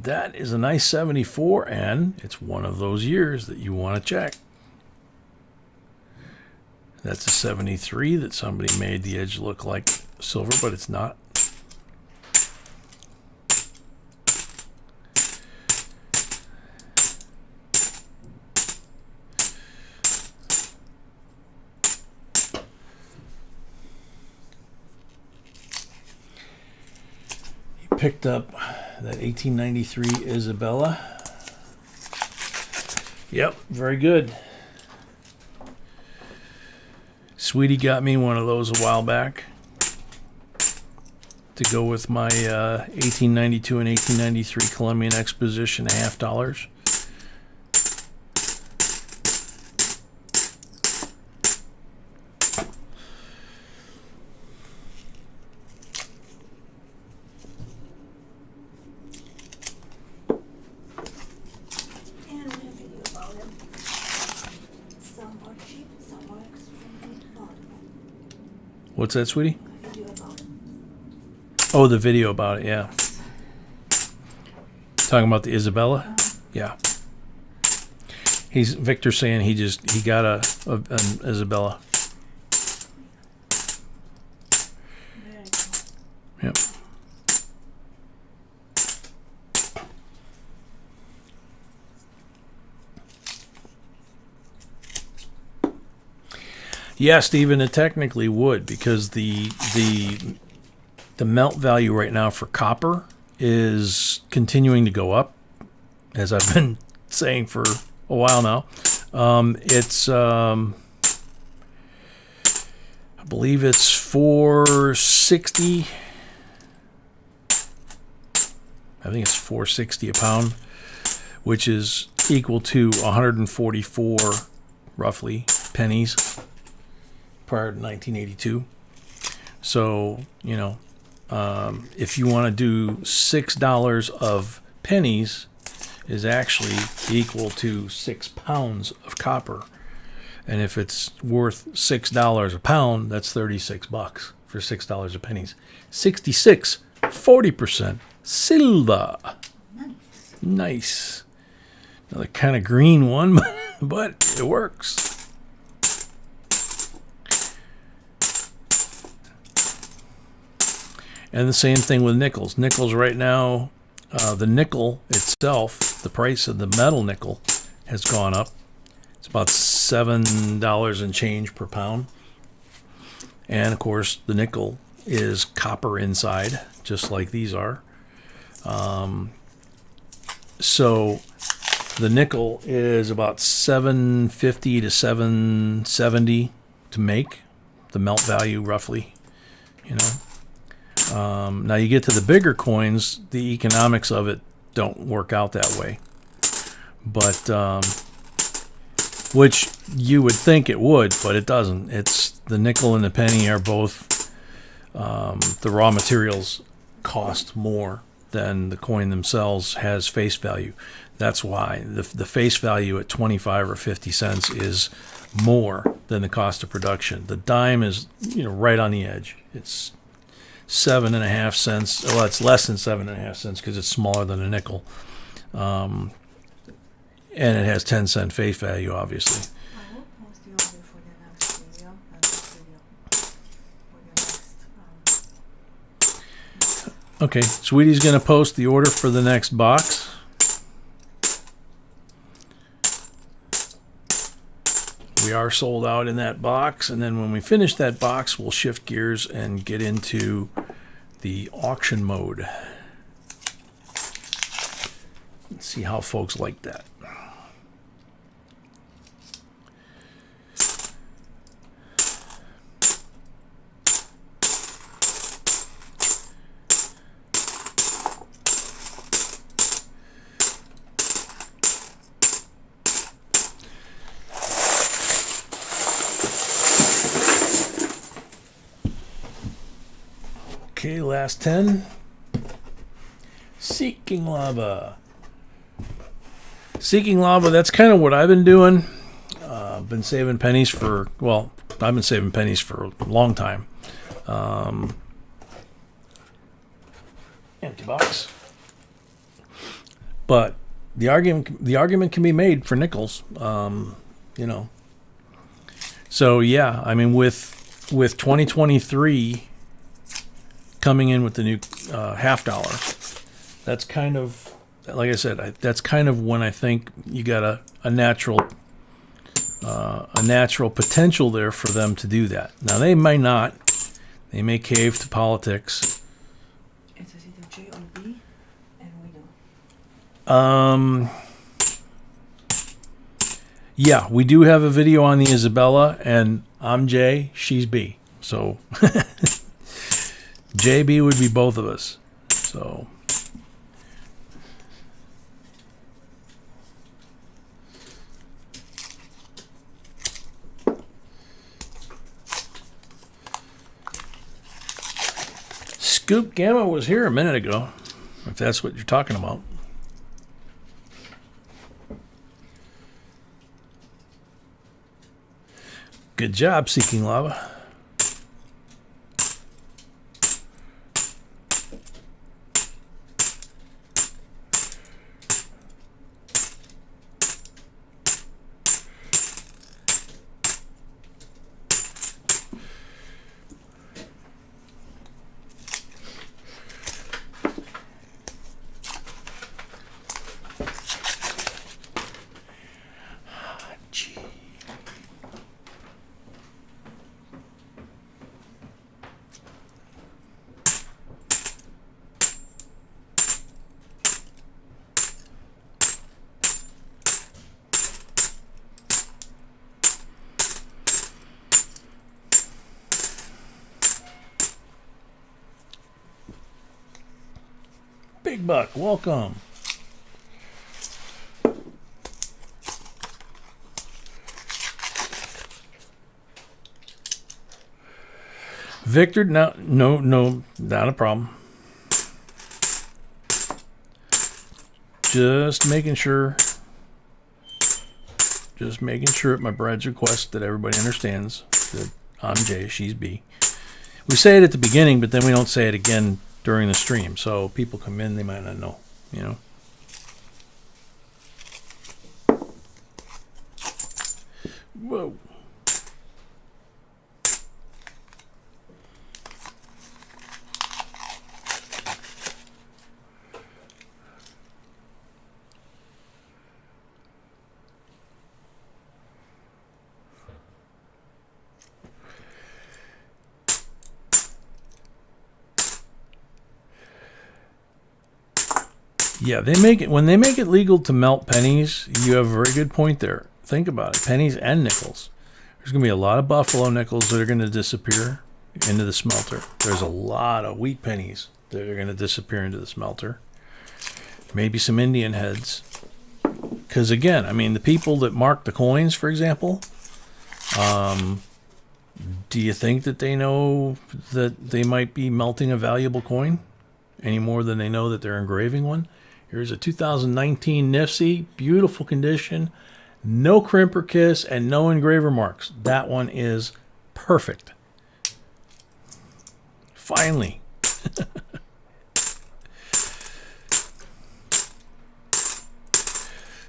[SPEAKER 1] That is a nice 74, and it's one of those years that you want to check. That's a 73 that somebody made the edge look like silver, but it's not. He picked up that 1893 Isabella. Yep, very good. Sweetie got me one of those a while back to go with my 1892 and 1893 Columbian Exposition $50. What's that, sweetie? Oh, the video about it, yeah. Talking about the Isabella? Yeah. Victor's saying he got an Isabella. Yep. Yeah, Stephen, it technically would, because the melt value right now for copper is continuing to go up, as I've been saying for a while now. It's I believe it's 460. I think it's 460 a pound, which is equal to 144 roughly pennies prior to 1982. So, you know, if you want to do $6 of pennies is actually equal to 6 pounds of copper. And if it's worth $6 a pound, that's $36 for $6 of pennies. 66, 40% silver. Nice. Another kind of green one, but it works. And the same thing with nickels. Nickels right now, the nickel itself, the price of the metal nickel has gone up. It's about $7 and change per pound. And of course, the nickel is copper inside, just like these are. So the nickel is about $7.50 to $7.70 to make, the melt value roughly, you know. Now you get to the bigger coins, the economics of it don't work out that way. But, which you would think it would, but it doesn't. It's the nickel and the penny are both, the raw materials cost more than the coin themselves has face value. That's why the face value at 25 or 50 cents is more than the cost of production. The dime is, you know, right on the edge. It's 7.5 cents. Well, it's less than 7.5 cents because it's smaller than a nickel. And it has 10-cent face value, obviously.
[SPEAKER 2] I will post the order for the next video and this video for the next.
[SPEAKER 1] Okay, Sweetie's going to post the order for the next box. We are sold out in that box, and then when we finish that box, we'll shift gears and get into the auction mode. Let's see how folks like that. Okay, last 10. Seeking Lava. Seeking Lava, that's kind of what I've been doing. Been saving pennies for, well, I've been saving pennies for a long time. Empty box. But the argument can be made for nickels. You know, So yeah, I mean with 2023 coming in with the new half dollar, that's kind of, like I said, that's kind of when I think you got a natural potential there for them to do that. Now they may not, they may cave to politics.
[SPEAKER 2] It says either J or B, and we don't.
[SPEAKER 1] Yeah, we do have a video on the Isabella, and I'm J, she's B. So JB would be both of us. So Scoop Gamma was here a minute ago, if that's what you're talking about. Good job, Seeking Lava. Big Buck, welcome. Victor, no, not a problem. Just making sure at my bride's request that everybody understands that I'm J, she's B. We say it at the beginning, but then we don't say it again during the stream. So people come in, they might not know, you know. Whoa. Yeah, when they make it legal to melt pennies, you have a very good point there. Think about it, pennies and nickels. There's going to be a lot of buffalo nickels that are going to disappear into the smelter. There's a lot of wheat pennies that are going to disappear into the smelter. Maybe some Indian heads. Because again, I mean, the people that mark the coins, for example, do you think that they know that they might be melting a valuable coin any more than they know that they're engraving one? Here's a 2019 Nifty, beautiful condition, no crimp or kiss, and no engraver marks. That one is perfect. Finally.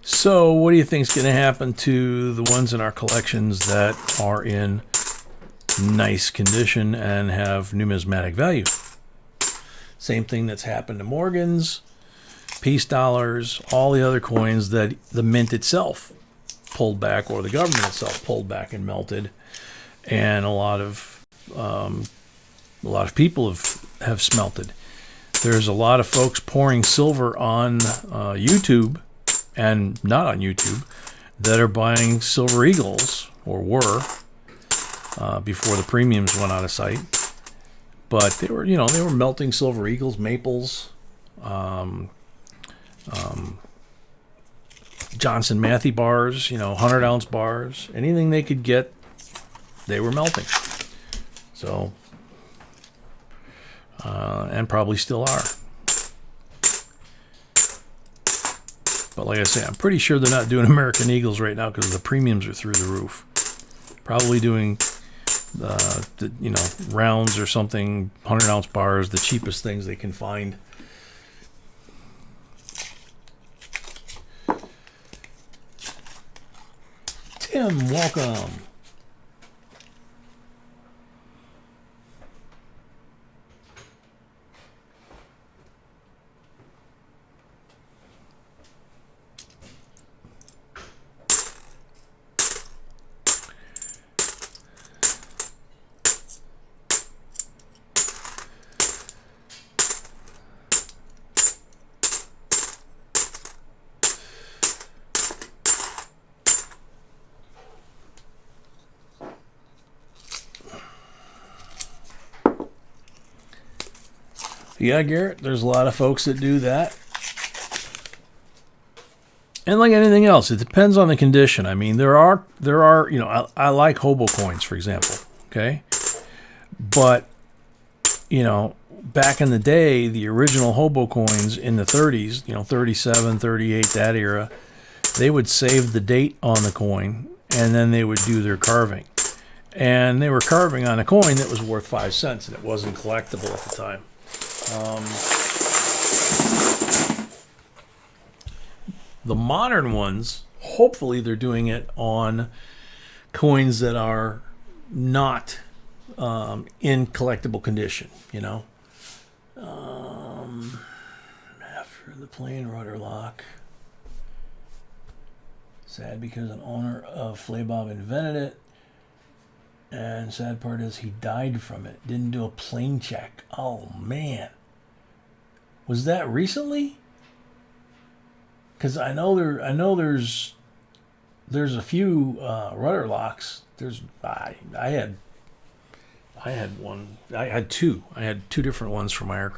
[SPEAKER 1] So, what do you think is going to happen to the ones in our collections that are in nice condition and have numismatic value? Same thing that's happened to Morgans, peace dollars, all the other coins that the mint itself pulled back, or the government itself pulled back and melted, and a lot of people have smelted. There's a lot of folks pouring silver on YouTube and not on YouTube that are buying silver eagles, or were, before the premiums went out of sight. But they were melting silver eagles, maples, Johnson Matthey bars, 100-ounce bars, anything they could get, they were melting. So, and probably still are. But like I say, I'm pretty sure they're not doing American Eagles right now because the premiums are through the roof. Probably doing rounds or something, 100-ounce bars, the cheapest things they can find. Tim, welcome. Yeah, Garrett, there's a lot of folks that do that. And like anything else, it depends on the condition. I mean, there are, you know, I like hobo coins, for example, okay? But, you know, back in the day, the original hobo coins in the 30s, you know, 37, 38, that era, they would save the date on the coin, and then they would do their carving. And they were carving on a coin that was worth 5 cents, and it wasn't collectible at the time. The modern ones, hopefully they're doing it on coins that are not in collectible condition, you know. After the plain rudder lock. Sad because an owner of Flaybob invented it. And sad part is he died from it. Didn't do a plane check. Oh, man. Was that recently? Because I know there's a few rudder locks. I had one. I had two. I had two different ones for my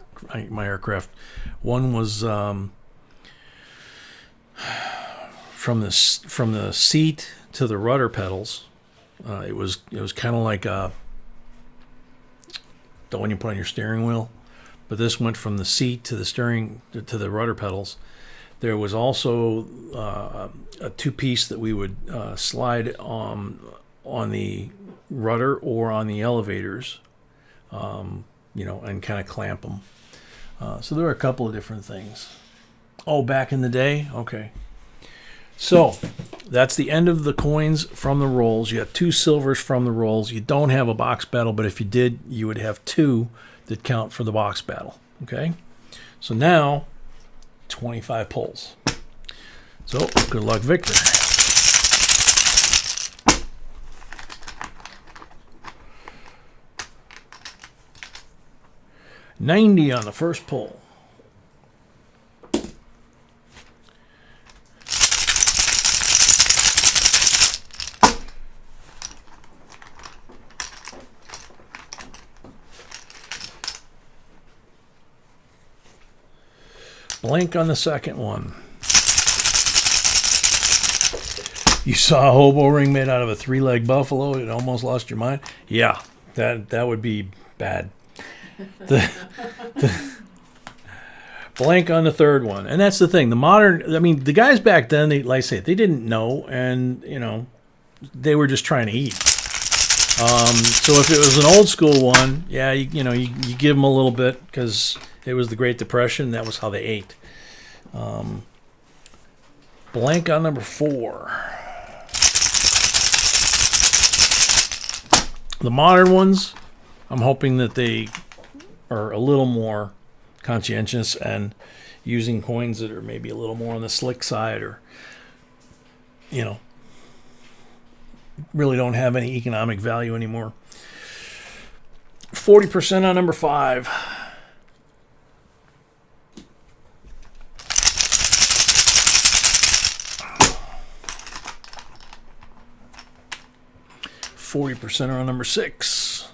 [SPEAKER 1] aircraft. One was from the seat to the rudder pedals. It was kind of like the one you put on your steering wheel, but this went from the seat to the steering to the rudder pedals. There was also a two-piece that we would slide on the rudder or on the elevators, you know, and kind of clamp them. So there were a couple of different things. Oh, back in the day? Okay. So that's the end of the coins from the rolls. You got 2 silvers from the rolls. You don't have a box battle, but if you did, you would have 2 that count for the box battle. Okay? So now, 25 pulls. So, good luck, Victor. $90 on the first pull. Blank on the second one. You saw a hobo ring made out of a 3-leg buffalo and almost lost your mind? Yeah, that would be bad. Blank on the third one. And that's the thing. The guys back then, like I say, they didn't know, and, you know, they were just trying to eat. So if it was an old school one, yeah, you give them a little bit because it was the Great Depression. That was how they ate. Blank on number 4. The modern ones, I'm hoping that they are a little more conscientious and using coins that are maybe a little more on the slick side, or, you know, really don't have any economic value anymore. 40% on number 5. %40 on number 6.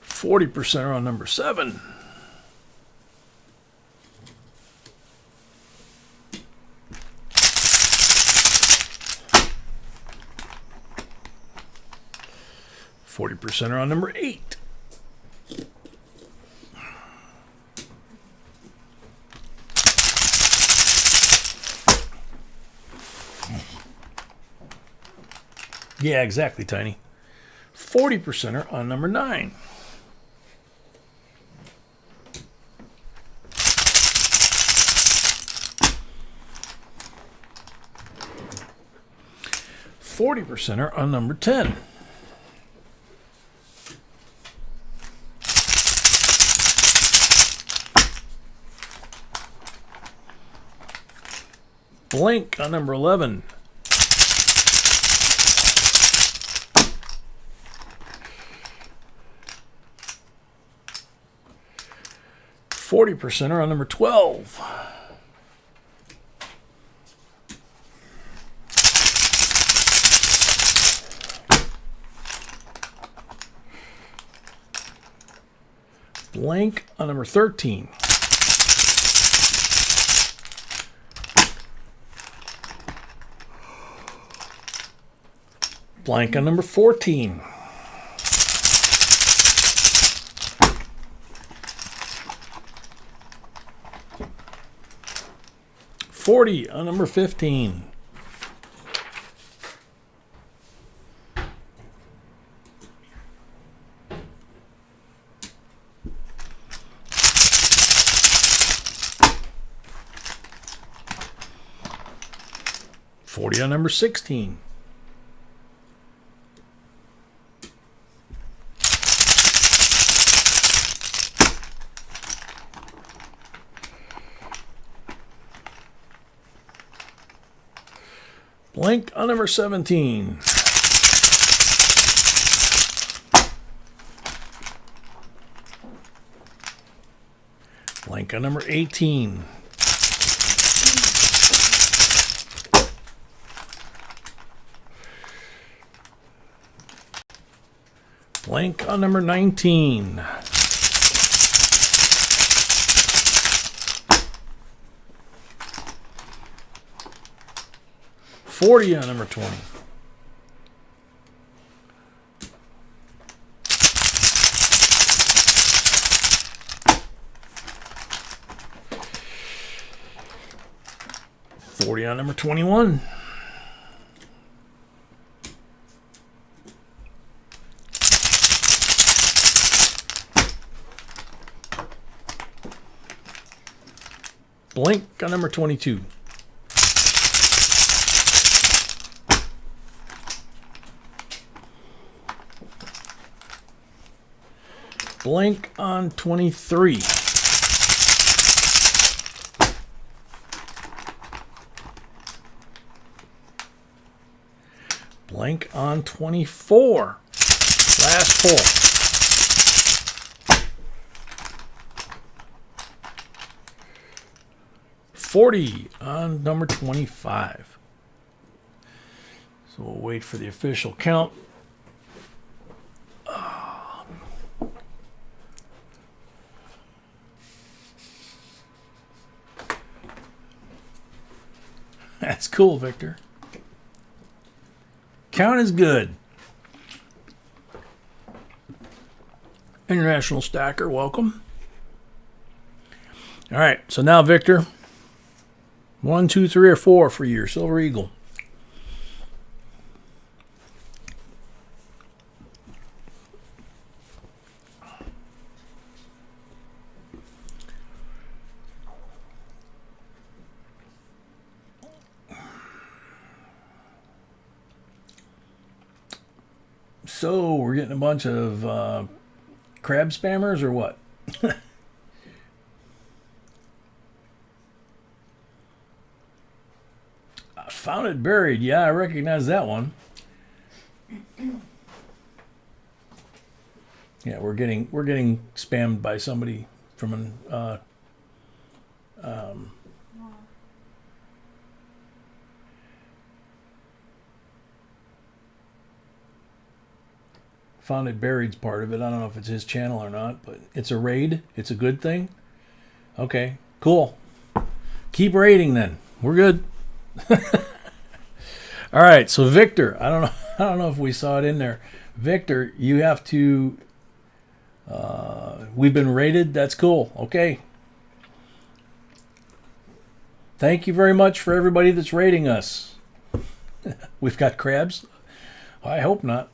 [SPEAKER 1] %40 on number 7. %40 on number 8. Yeah, exactly, Tiny. 40% on number 9. %40 on number 10. Blank on number 11. %40 on number 12. Blank on number 13. Blank on number 14. $40 on number 15. $40 on number 16. Blank on number 17. Blank on number 18. Blank on number 19. $40 on number 20. $40 on number 21. Blank on number 22. Blank on 23. Blank on 24. Last pull. $40 on number 25. So we'll wait for the official count. That's cool, Victor. Count is good. International Stacker, welcome. All right, so now, Victor, 1, 2, 3, or 4 for your Silver Eagle. So we're getting a bunch of crab spammers or what? I found it buried. Yeah, I recognize that one. Yeah, we're getting spammed by somebody from an Found it buried's part of it. I don't know if it's his channel or not, but it's a raid. It's a good thing. Okay, cool. Keep raiding then. We're good. All right, so Victor, I don't know if we saw it in there. Victor, you have to. We've been raided. That's cool. Okay. Thank you very much for everybody that's raiding us. We've got crabs. I hope not.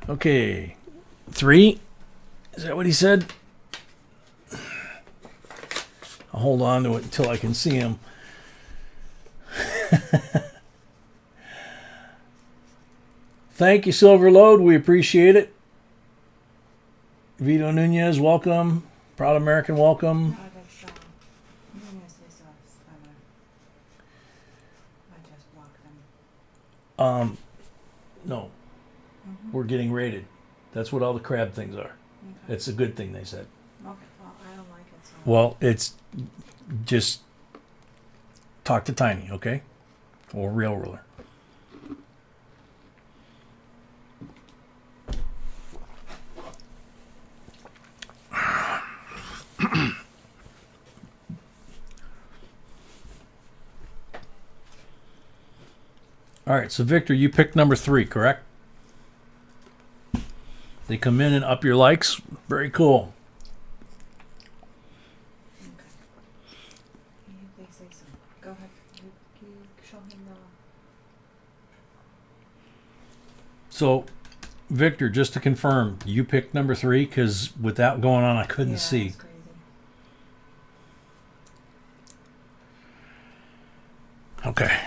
[SPEAKER 1] Okay, 3. Is that what he said? I'll hold on to it until I can see him. Thank you, Silverload. We appreciate it. Vito Nunez, welcome. Proud American, welcome.
[SPEAKER 2] No, that's Nunez is a spammer. I just blocked them.
[SPEAKER 1] No,
[SPEAKER 2] Mm-hmm.
[SPEAKER 1] we're getting rated. That's what all the crab things are.
[SPEAKER 2] Okay.
[SPEAKER 1] It's a good thing, they said.
[SPEAKER 2] Okay. Well, I don't like it so.
[SPEAKER 1] Well, it's just talk to Tiny, okay? Or Real Ruler. All right, so Victor, you picked number 3, correct? They come in and up your likes. Very cool.
[SPEAKER 2] Okay. They say so. Go ahead. You show him the.
[SPEAKER 1] So, Victor, just to confirm, you picked number 3 because without going on, I couldn't see.
[SPEAKER 2] That's crazy.
[SPEAKER 1] Okay.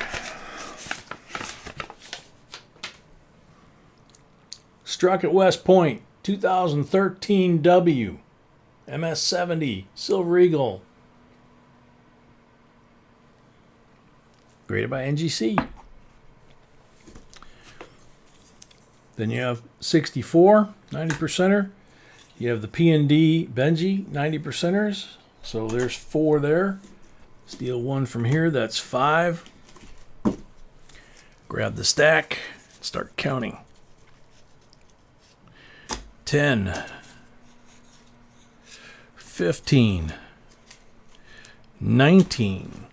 [SPEAKER 1] Struck at West Point, 2013 W, MS-70, Silver Eagle. Graded by NGC. Then you have 64, 90%er. You have the P&D Benji, 90%ers. So there's 4 there. Steal 1 from here, that's 5. Grab the stack, start counting. 10, 15, 19,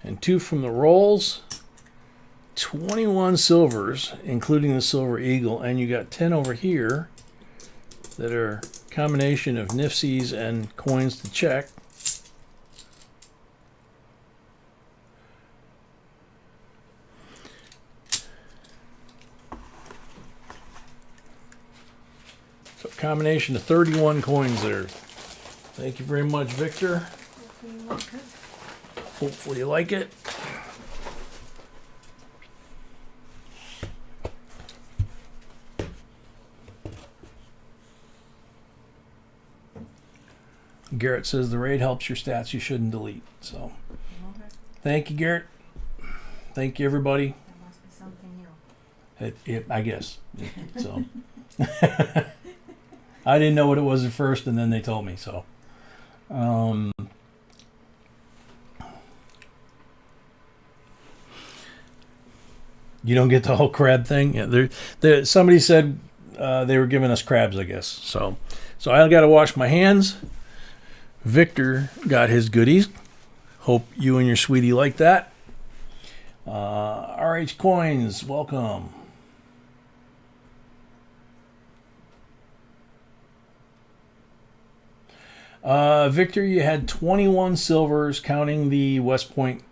[SPEAKER 1] and 2 from the rolls. 21 silvers, including the Silver Eagle, and you got 10 over here that are a combination of nifsies and coins to check. So a combination of 31 coins there. Thank you very much, Victor.
[SPEAKER 2] Hopefully you like it.
[SPEAKER 1] Hopefully you like it. Garrett says the raid helps your stats you shouldn't delete. So
[SPEAKER 2] Okay.
[SPEAKER 1] thank you, Garrett. Thank you, everybody.
[SPEAKER 2] There must be something new.
[SPEAKER 1] I guess. So I didn't know what it was at first, and then they told me. So you don't get the whole crab thing. Yeah, somebody said they were giving us crabs, I guess. So I got to wash my hands. Victor got his goodies. Hope you and your sweetie like that. RH Coins, welcome. Victor, you had 21 silvers, counting the West Point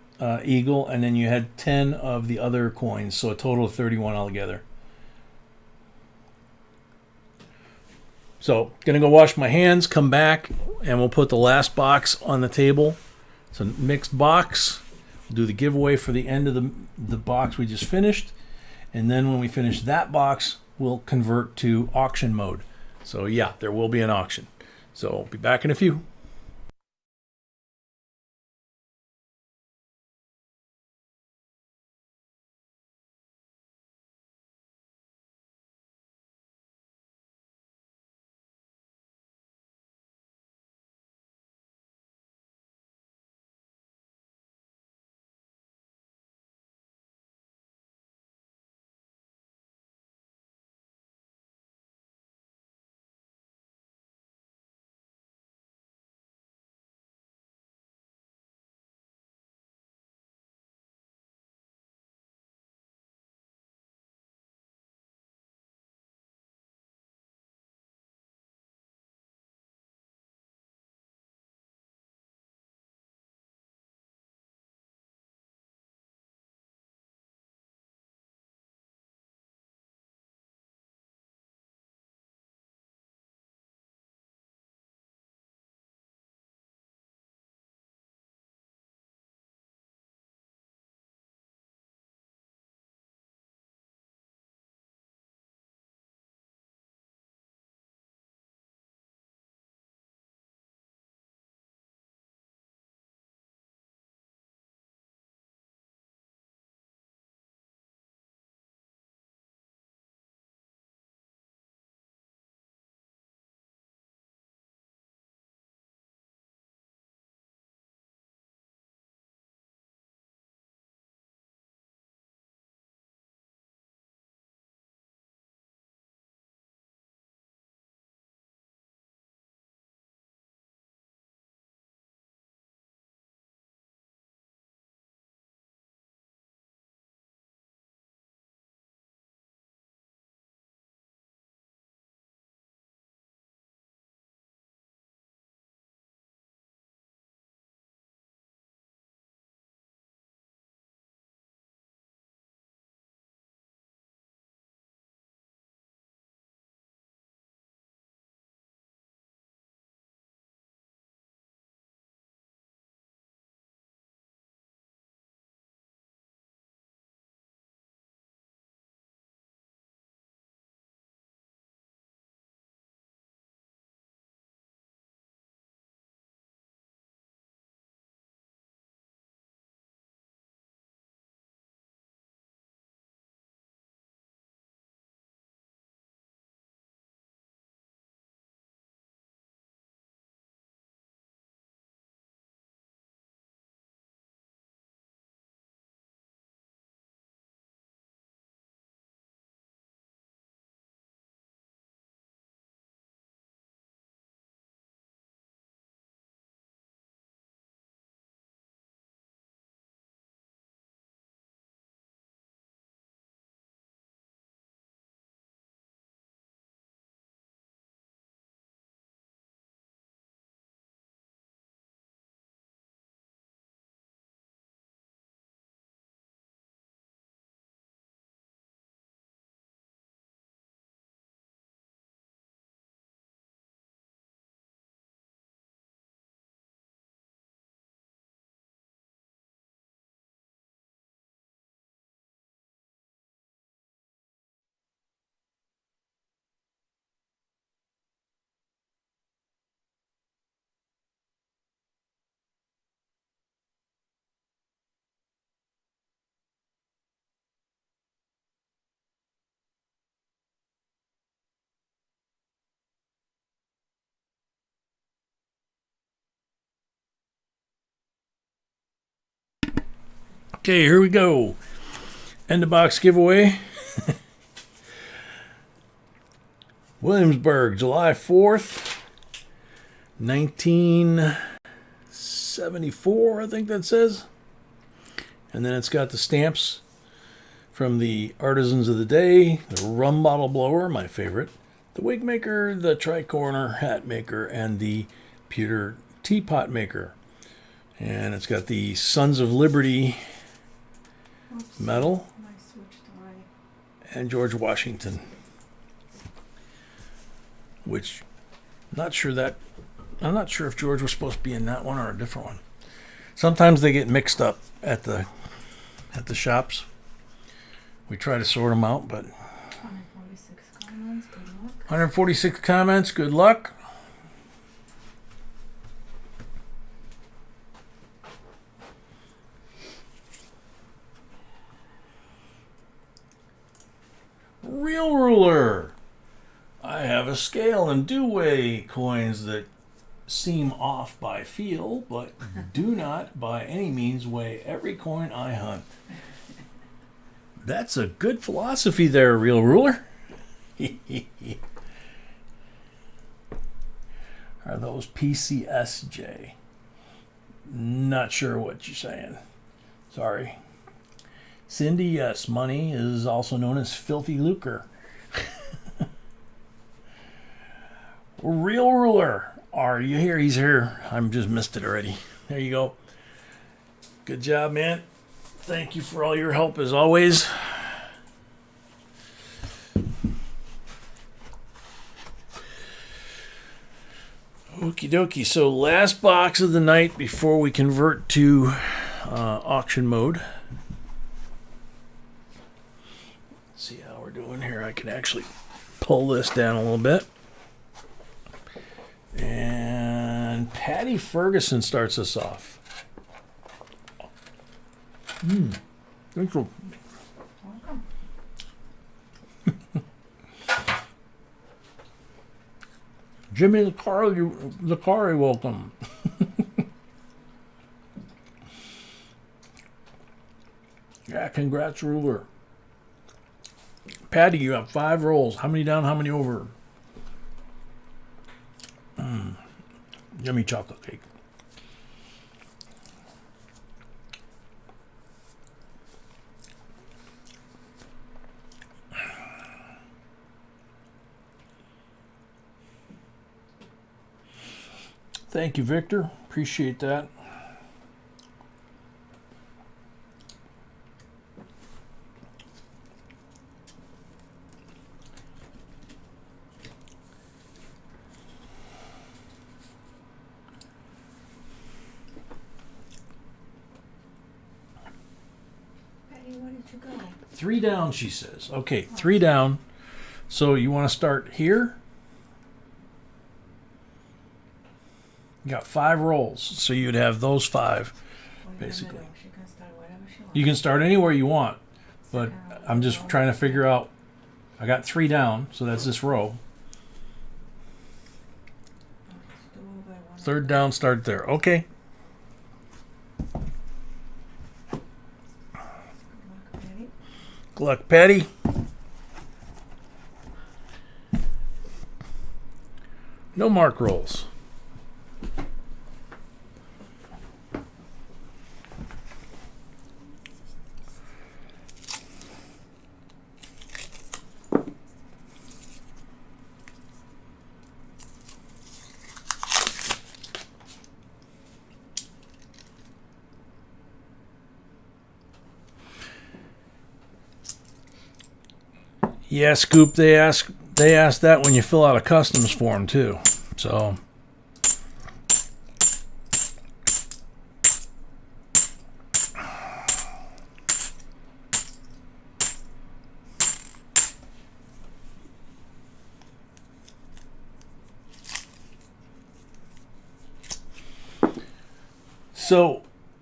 [SPEAKER 1] Eagle, and then you had 10 of the other coins, so a total of 31 altogether. So, gonna go wash my hands, come back, and we'll put the last box on the table. It's a mixed box. We'll do the giveaway for the end of the box we just finished, and then when we finish that box, we'll convert to auction mode. So yeah, there will be an auction. So be back in a few. Okay, here we go. End of box giveaway. Williamsburg, July 4th, 1974, I think that says. And then it's got the stamps from the artisans of the day, the rum bottle blower, my favorite, the wig maker, the tricorner hat maker, and the pewter teapot maker. And it's got the Sons of Liberty medal and George Washington, which I'm not sure if George was supposed to be in that one or a different one. Sometimes they get mixed up at the shops. We try to sort them out, but
[SPEAKER 2] 146 comments, good luck.
[SPEAKER 1] 146 comments, good luck. Real ruler. I have a scale and do weigh coins that seem off by feel, but do not by any means weigh every coin I hunt. That's a good philosophy there, real ruler. Are those PCSJ? Not sure what you're saying. Sorry. Cindy, yes, money is also known as filthy lucre. Real ruler, are you here? He's here. I'm just missed it already. There you go. Good job, man. Thank you for all your help as always. Okie dokie. So last box of the night before we convert to auction mode. Let's see how we're doing here. I can actually pull this down a little bit. And Patty Ferguson starts us off. Thank you.
[SPEAKER 2] Welcome.
[SPEAKER 1] Jimmy Licari, welcome. Yeah, congrats, ruler. Patty, you have 5 rolls. How many down, how many over? Yummy chocolate cake. Thank you, Victor. Appreciate that.
[SPEAKER 2] Patty, where did you go?
[SPEAKER 1] 3 down, she says. Okay, 3 down. So you want to start here? You got 5 rolls, so you'd have those 5, basically.
[SPEAKER 2] She can start wherever she wants.
[SPEAKER 1] You can start anywhere you want, but I'm just trying to figure out. I got 3 down, so that's this row. 3rd down, start there. Okay. Good luck, Patty. No mark rolls. Yeah, Scoop, they ask that when you fill out a customs form too. So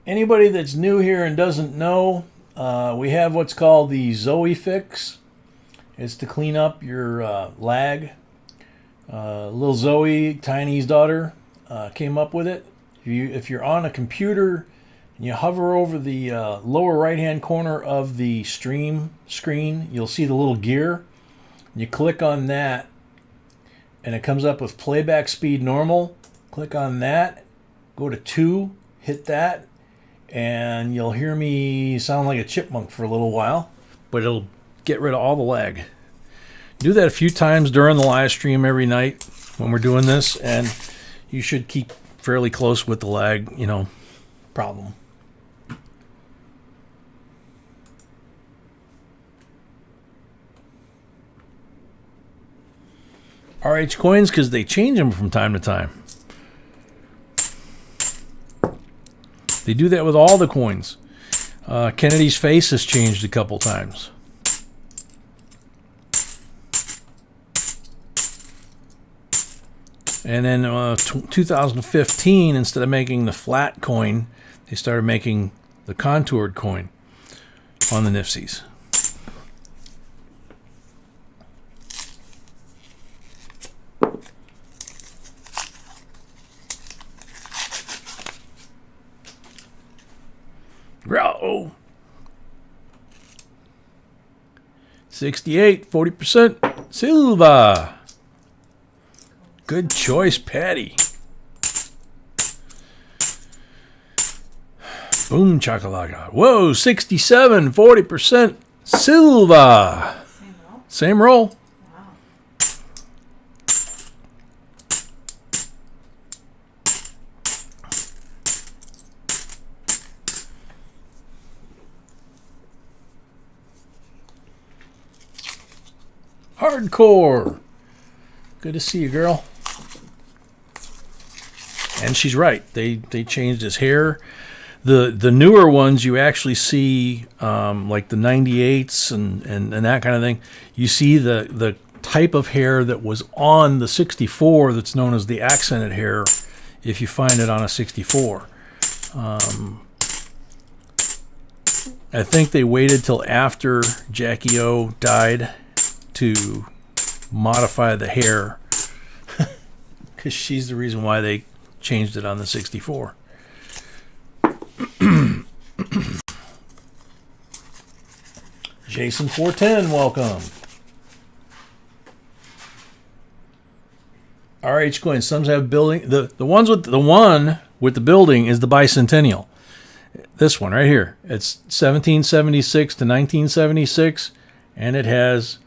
[SPEAKER 1] anybody that's new here and doesn't know, we have what's called the Zoe fix. It's to clean up your lag. Little Zoe, Tiny's daughter, came up with it. If you're on a computer and you hover over the lower right-hand corner of the stream screen, you'll see the little gear. You click on that, and it comes up with playback speed normal. Click on that, go to 2, hit that, and you'll hear me sound like a chipmunk for a little while, but it'll get rid of all the lag. Do that a few times during the live stream every night when we're doing this, and you should keep fairly close with the lag, problem. RH coins, because they change them from time to time. They do that with all the coins. Kennedy's face has changed a couple times. And then 2015, instead of making the flat coin, they started making the contoured coin on the Nifsies. Grow. 68, 40% silver. Good choice, Patty. Boom chakalaka. Whoa, 67, 40% silver.
[SPEAKER 2] Same roll?
[SPEAKER 1] Same roll.
[SPEAKER 2] Wow.
[SPEAKER 1] Hardcore. Good to see you, girl. And she's right. They changed his hair. The newer ones you actually see, like the 98s and that kind of thing. You see the type of hair that was on the 64 that's known as the accented hair if you find it on a 64. I think they waited till after Jackie O died to modify the hair because she's the reason why they changed it on the 64. Jason 410, welcome. RH coins. Some have building. The one with the building is the bicentennial. This one right here. It's 1776 to 1976, and it has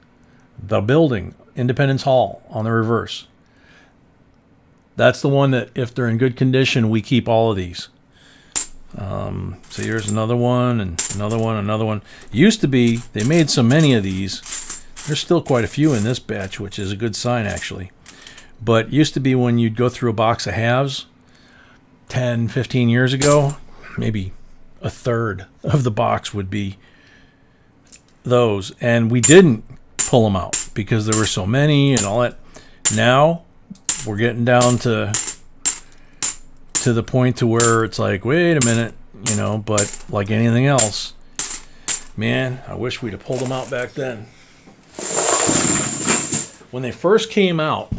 [SPEAKER 1] the building, Independence Hall, on the reverse. That's the one that, if they're in good condition, we keep all of these. So here's another one, and another one, another one. Used to be, they made so many of these. There's still quite a few in this batch, which is a good sign, actually. But used to be when you'd go through a box of halves 10, 15 years ago, maybe a third of the box would be those. And we didn't pull them out because there were so many and all that. Now we're getting down to the point to where it's like, wait a minute, but like anything else, man, I wish we'd have pulled them out back then. When they first came out,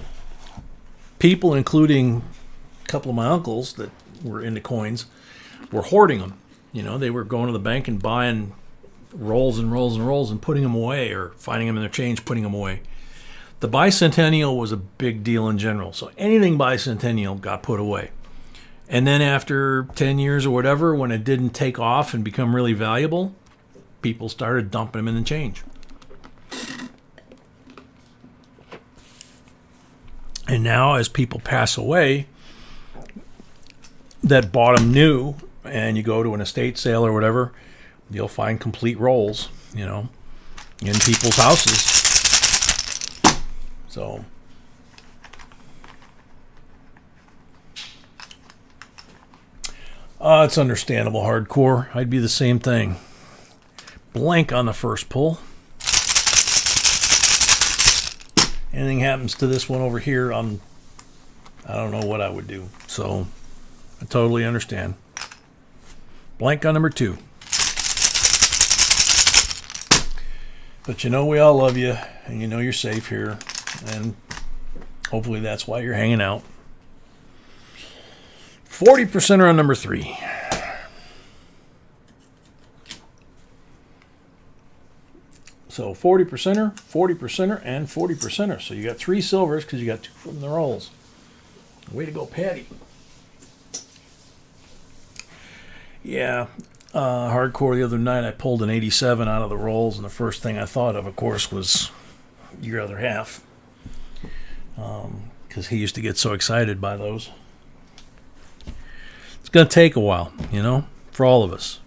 [SPEAKER 1] people, including a couple of my uncles that were into coins, were hoarding them. They were going to the bank and buying rolls and rolls and rolls and putting them away, or finding them in their change, putting them away. The bicentennial was a big deal in general, so anything bicentennial got put away. And then after 10 years or whatever, when it didn't take off and become really valuable, people started dumping them in the change. And now, as people pass away that bought them new, and you go to an estate sale or whatever, you'll find complete rolls, in people's houses. So it's understandable, hardcore. I'd be the same thing. Blank on the first pull. Anything happens to this one over here, I don't know what I would do. So I totally understand. Blank on number 2. But we all love you, and you're safe here, and hopefully that's why you're hanging out. 40% are on number 3. So 40%er, 40%er, and 40%er. So you got 3 silvers because you got 2 from the rolls. Way to go, Patty. Yeah, hardcore the other night, I pulled an 87 out of the rolls, and the first thing I thought of course, was your other half. Because he used to get so excited by those. It's going to take a while, you know, for all of us.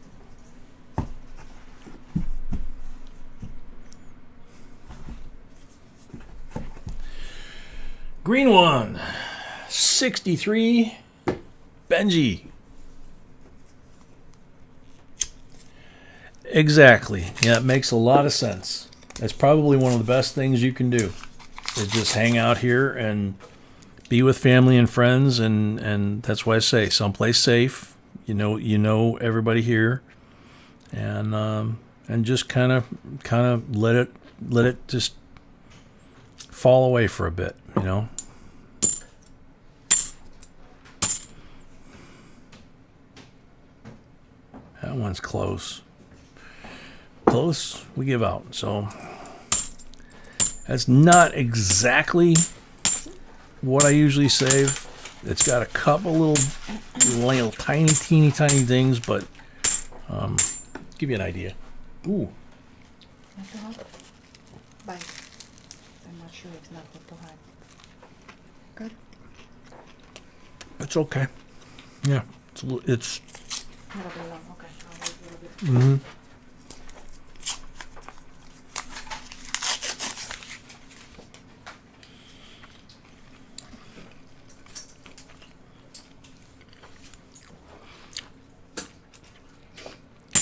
[SPEAKER 1] Green one, 63, Benji. Exactly. Yeah, it makes a lot of sense. That's probably one of the best things you can do, is just hang out here and be with family and friends, and that's why I say someplace safe. You know everybody here, and just kind of let it just fall away for a bit, you know. That one's close. Close, we give out. So that's not exactly what I usually save. It's got a couple little tiny, teeny, tiny things, but give you an idea. Ooh.
[SPEAKER 2] Not too hot? Bye. I'm not sure it's not too hot. Good?
[SPEAKER 1] It's okay. Yeah, it's.
[SPEAKER 2] A little bit long. Okay, I'll wait a little bit.
[SPEAKER 1] Mm-hmm.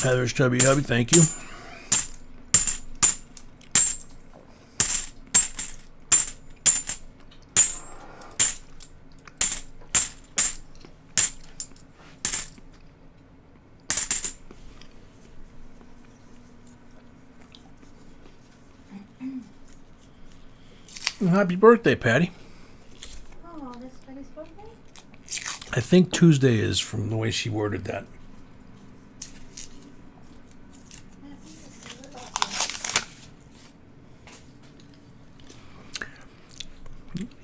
[SPEAKER 1] Heather's Chubby Hubby, thank you. Happy birthday, Patty.
[SPEAKER 2] Oh, that's Patty's birthday?
[SPEAKER 1] I think Tuesday is, from the way she worded that.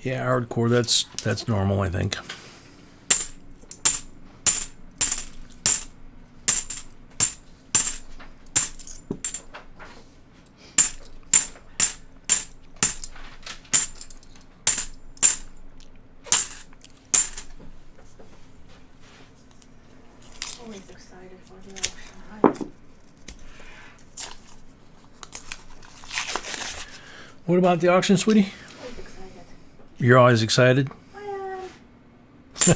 [SPEAKER 1] Yeah, hardcore, that's normal, I think.
[SPEAKER 2] Always excited for the auction.
[SPEAKER 1] What about the auction, sweetie?
[SPEAKER 2] Always excited.
[SPEAKER 1] You're always excited?
[SPEAKER 2] I am. I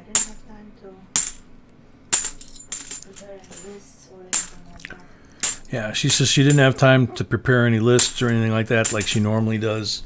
[SPEAKER 2] didn't have time to prepare any lists or anything like that.
[SPEAKER 1] Yeah, she says she didn't have time to prepare any lists or anything like that, like she normally does.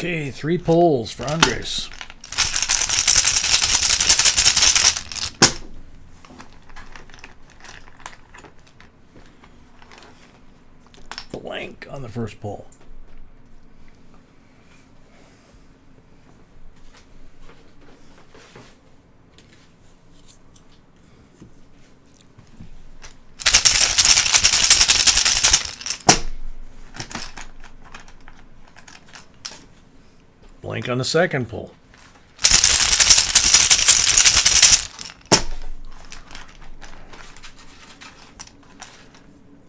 [SPEAKER 1] Okay, 3 pulls for Andres. Blank on the first pull. Blank on the second pull.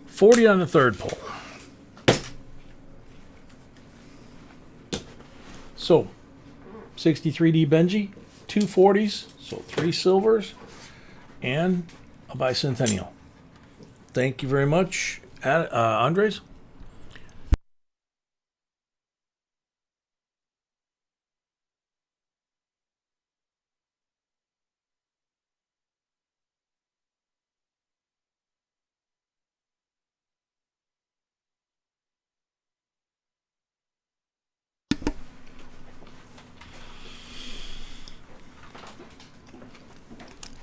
[SPEAKER 1] $40 on the third pull. So, 63D Benji, 2 40s, so 3 silvers, and a bicentennial. Thank you very much. Andres?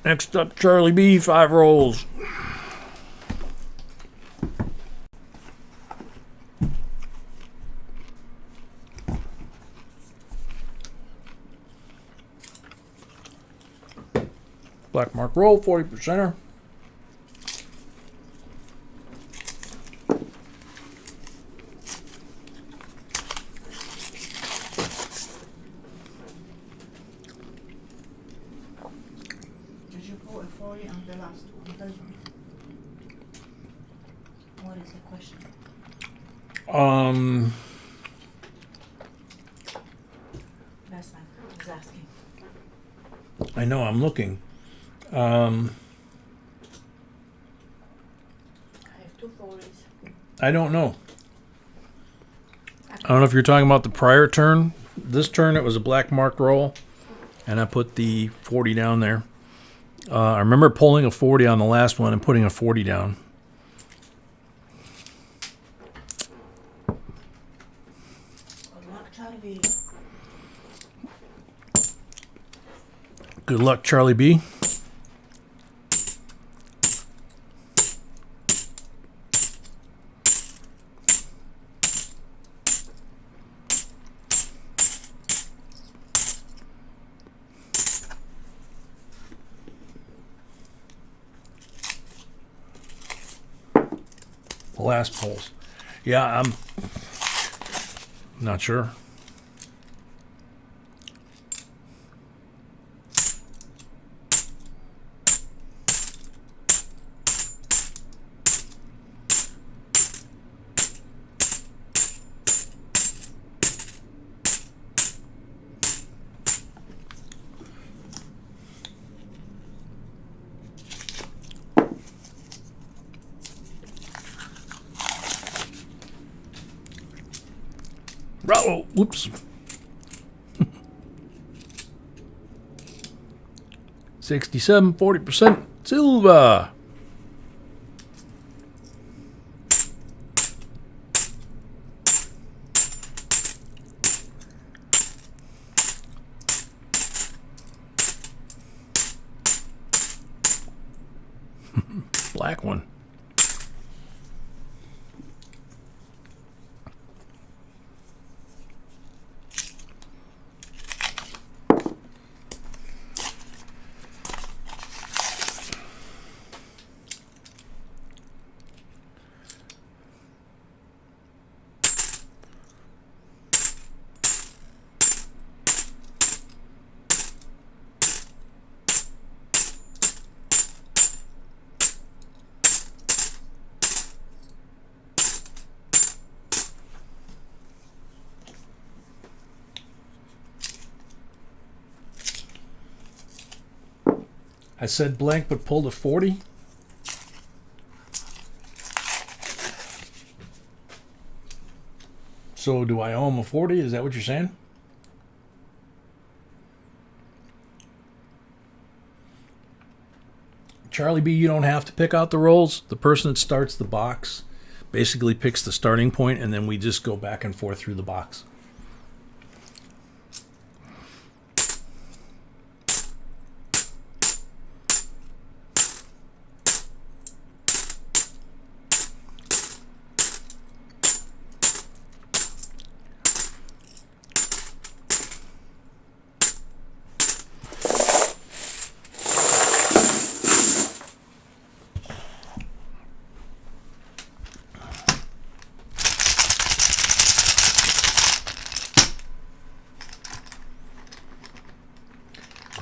[SPEAKER 1] Next up, Charlie B, 5 rolls. Black mark roll, 40%er.
[SPEAKER 2] Did you put a 40 on the last one? What is the question? That's not. I was asking.
[SPEAKER 1] I know, I'm looking.
[SPEAKER 2] I have 2 40s.
[SPEAKER 1] I don't know. I don't know if you're talking about the prior turn. This turn, it was a black mark roll, and I put the 40 down there. I remember pulling a 40 on the last one and putting a 40 down. Good luck, Charlie B. Last pulls. Yeah, I'm not sure. Oh, whoops. 67, 40%. Silver. Black one. I said blank but pulled a 40. So do I owe him a 40? Is that what you're saying? Charlie B, you don't have to pick out the rolls. The person that starts the box basically picks the starting point, and then we just go back and forth through the box.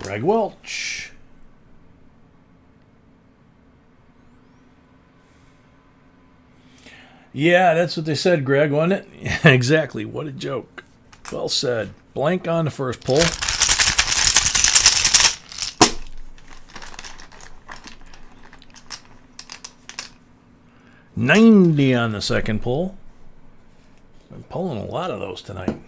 [SPEAKER 1] Greg Welch. Yeah, that's what they said, Greg, wasn't it? Yeah, exactly. What a joke. Well said. Blank on the first pull. 90 on the second pull. I'm pulling a lot of those tonight.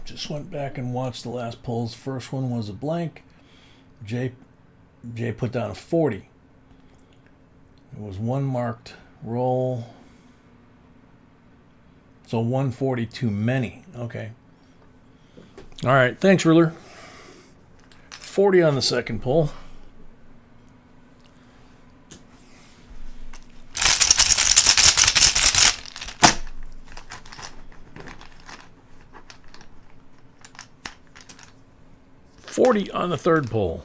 [SPEAKER 1] Just went back and watched the last pulls. First one was a blank. Jay put down a 40. It was one marked roll. So 140 too many. Okay. All right. Thanks, Ruler. 40 on the second pull. $40 on the third pull.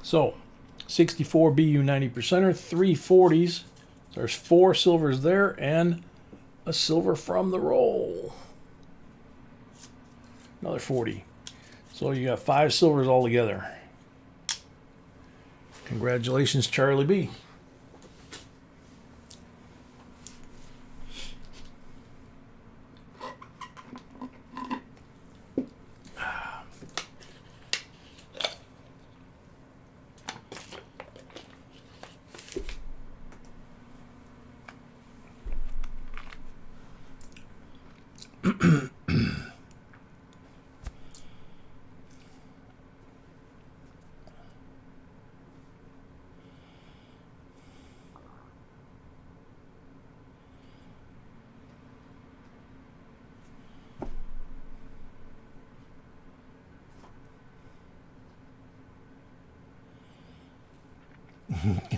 [SPEAKER 1] So 64 BU 90%er, 3 40s. So there's 4 silvers there and a silver from the roll. Another 40. So you got 5 silvers altogether. Congratulations, Charlie B.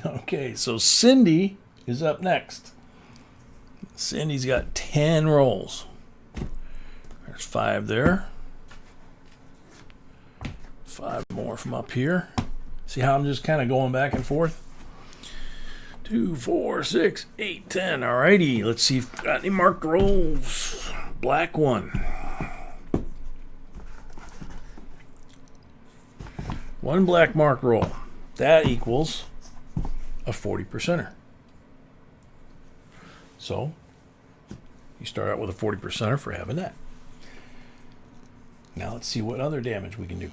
[SPEAKER 1] Okay, so Cindy is up next. Cindy's got 10 rolls. There's 5 there. 5 more from up here. See how I'm just kind of going back and forth? 2, 4, 6, 8, 10. Alrighty, let's see if we've got any marked rolls. Black one. 1 black marked roll. That equals a 40%er. So you start out with a 40%er for having that. Now let's see what other damage we can do.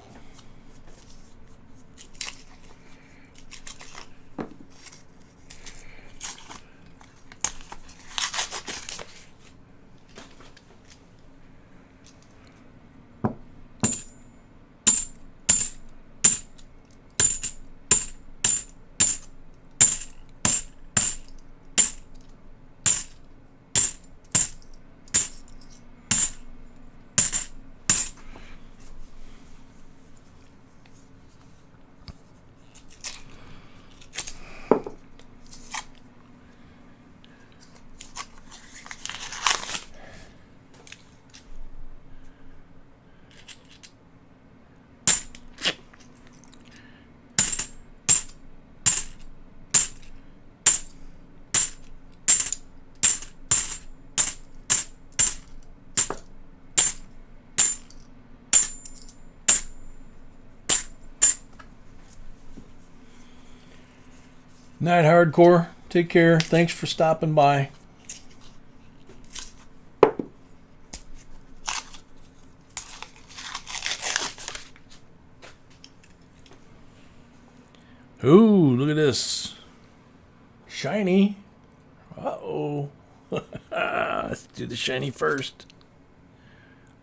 [SPEAKER 1] Night, Hardcore. Take care. Thanks for stopping by. Ooh, look at this. Shiny. Uh-oh. Let's do the shiny first.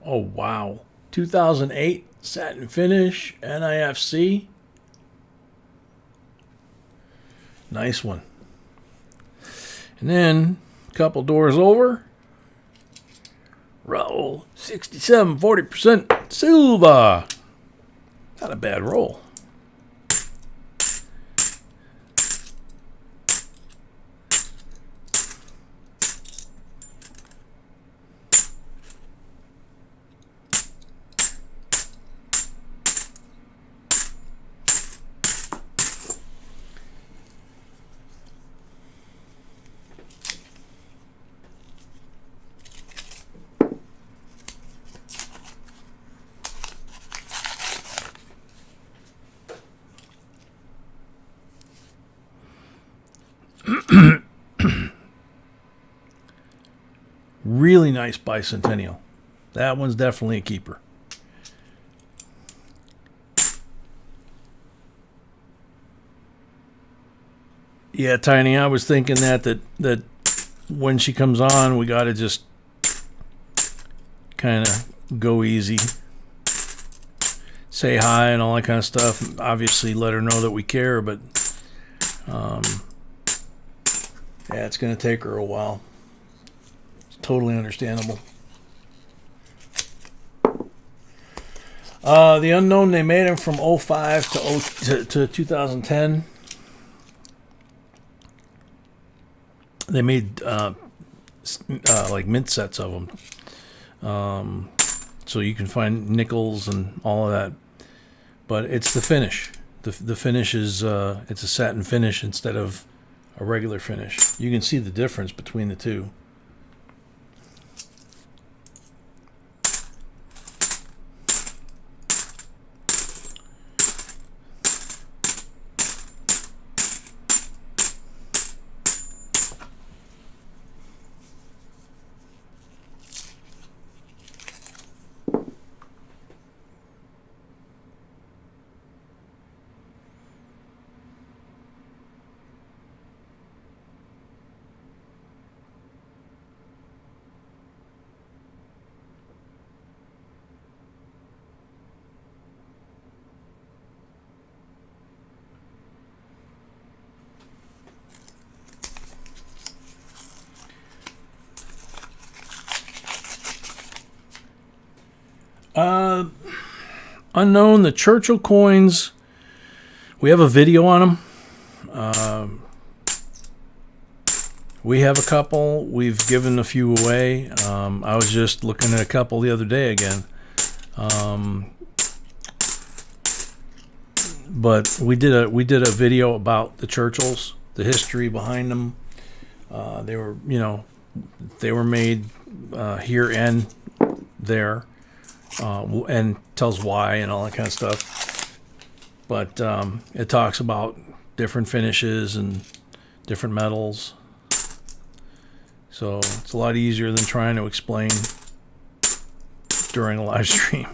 [SPEAKER 1] Oh, wow. 2008 satin finish, NIFC. Nice one. And then a couple doors over. Roll 67, 40% silver. Not a bad roll. Really really nice bicentennial. That one's definitely a keeper. Yeah, Tiny, I was thinking that when she comes on, we got to just kind of go easy. Say hi and all that kind of stuff. Obviously, let her know that we care, but yeah, it's going to take her a while. It's totally understandable. The Unknown, they made him from 05 to 2010. They made like mint sets of them. So you can find nickels and all of that. But it's the finish. The finish is it's a satin finish instead of a regular finish. You can see the difference between the two. Unknown, the Churchill coins, we have a video on them. We have a couple. We've given a few away. I was just looking at a couple the other day again. But we did a video about the Churchills, the history behind them. They were made here and there. And tells why and all that kind of stuff. But it talks about different finishes and different metals. So it's a lot easier than trying to explain during a live stream.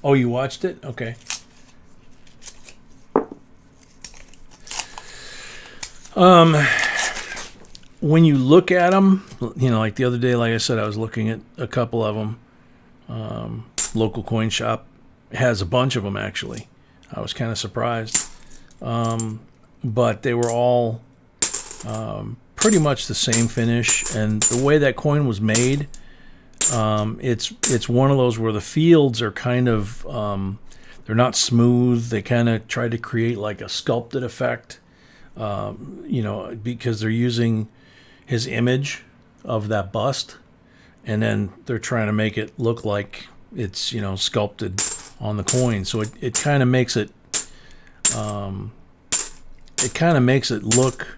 [SPEAKER 1] Oh, you watched it? Okay. When you look at them, like the other day, like I said, I was looking at a couple of them. Local coin shop has a bunch of them, actually. I was kind of surprised. But they were all pretty much the same finish. And the way that coin was made, it's one of those where the fields are kind of, they're not smooth. They kind of try to create like a sculpted effect. Because they're using his image of that bust, and then they're trying to make it look like it's, sculpted on the coin. So it kind of makes it, look,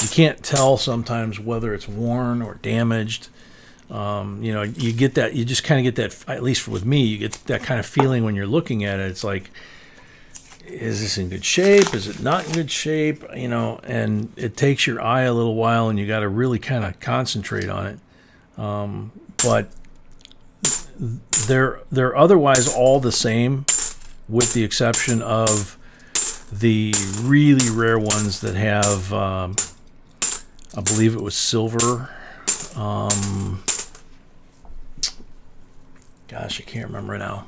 [SPEAKER 1] you can't tell sometimes whether it's worn or damaged. You get that, you just kind of get that, at least with me, you get that kind of feeling when you're looking at it. It's like, is this in good shape? Is it not in good shape? And it takes your eye a little while, and you got to really kind of concentrate on it. But they're otherwise all the same, with the exception of the really rare ones that have, I believe it was silver. Gosh, I can't remember now.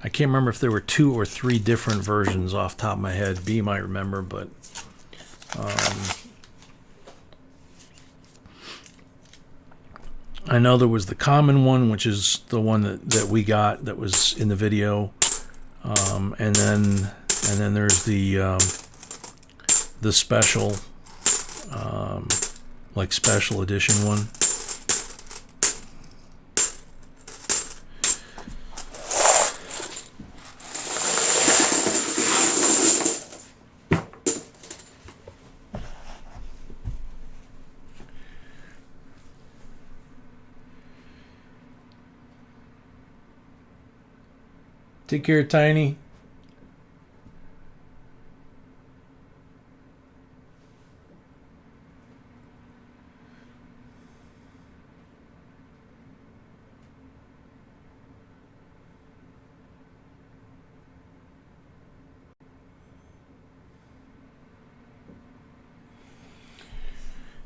[SPEAKER 1] I can't remember if there were 2 or 3 different versions off the top of my head. B might remember, but I know there was the common one, which is the one that we got that was in the video, and then there's the special, like special edition one. Take care, Tiny.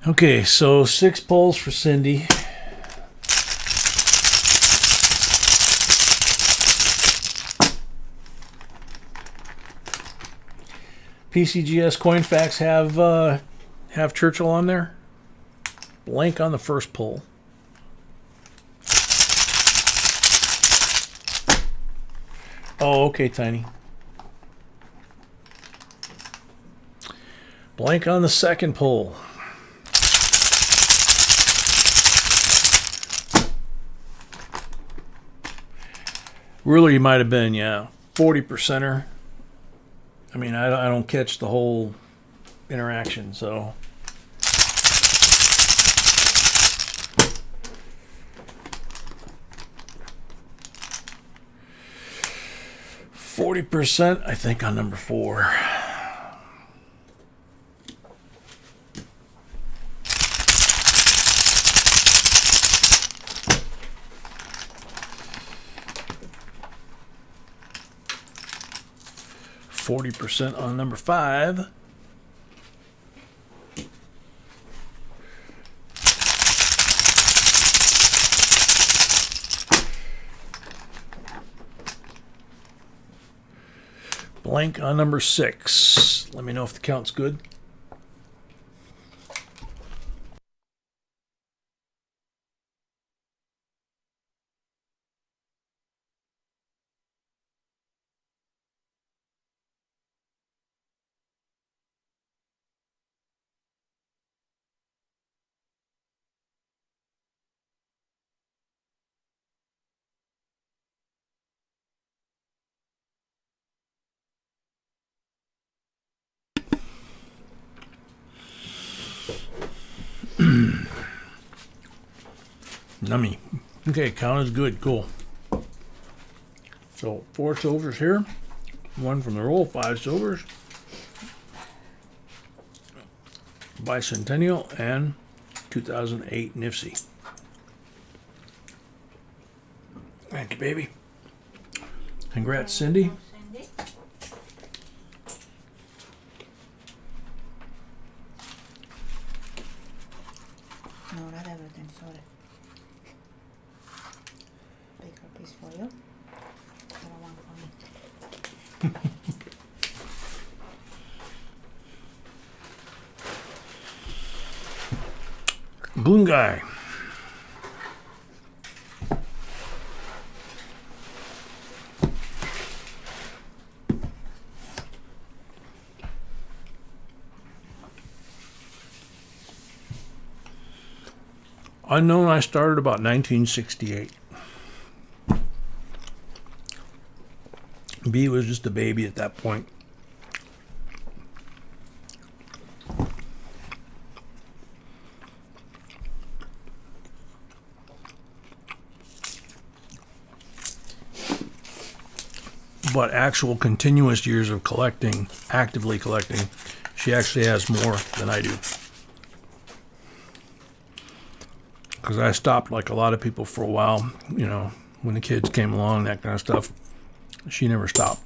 [SPEAKER 1] Okay, so 6 pulls for Cindy. PCGS CoinFacts have Churchill on there. Blank on the first pull. Oh, okay, Tiny. Blank on the second pull. Really might have been, yeah, 40%er. I mean, I don't catch the whole interaction, so. %, I think, on number 4. %, on number 5. Blank on number 6. Let me know if the count's good. Nummy. Okay, count is good. Cool. So 4 silvers here. 1 from the roll. 5 silvers. Bicentennial and 2008 Nifty. Thank you, baby. Congrats, Cindy.
[SPEAKER 2] Cindy. No, not everything, sorry. Bigger piece for you. Little one for me.
[SPEAKER 1] Boon guy. Unknown, I started about 1968. B was just a baby at that point. But actual continuous years of collecting, actively collecting, she actually has more than I do. Because I stopped like a lot of people for a while, you know, when the kids came along, that kind of stuff. She never stopped.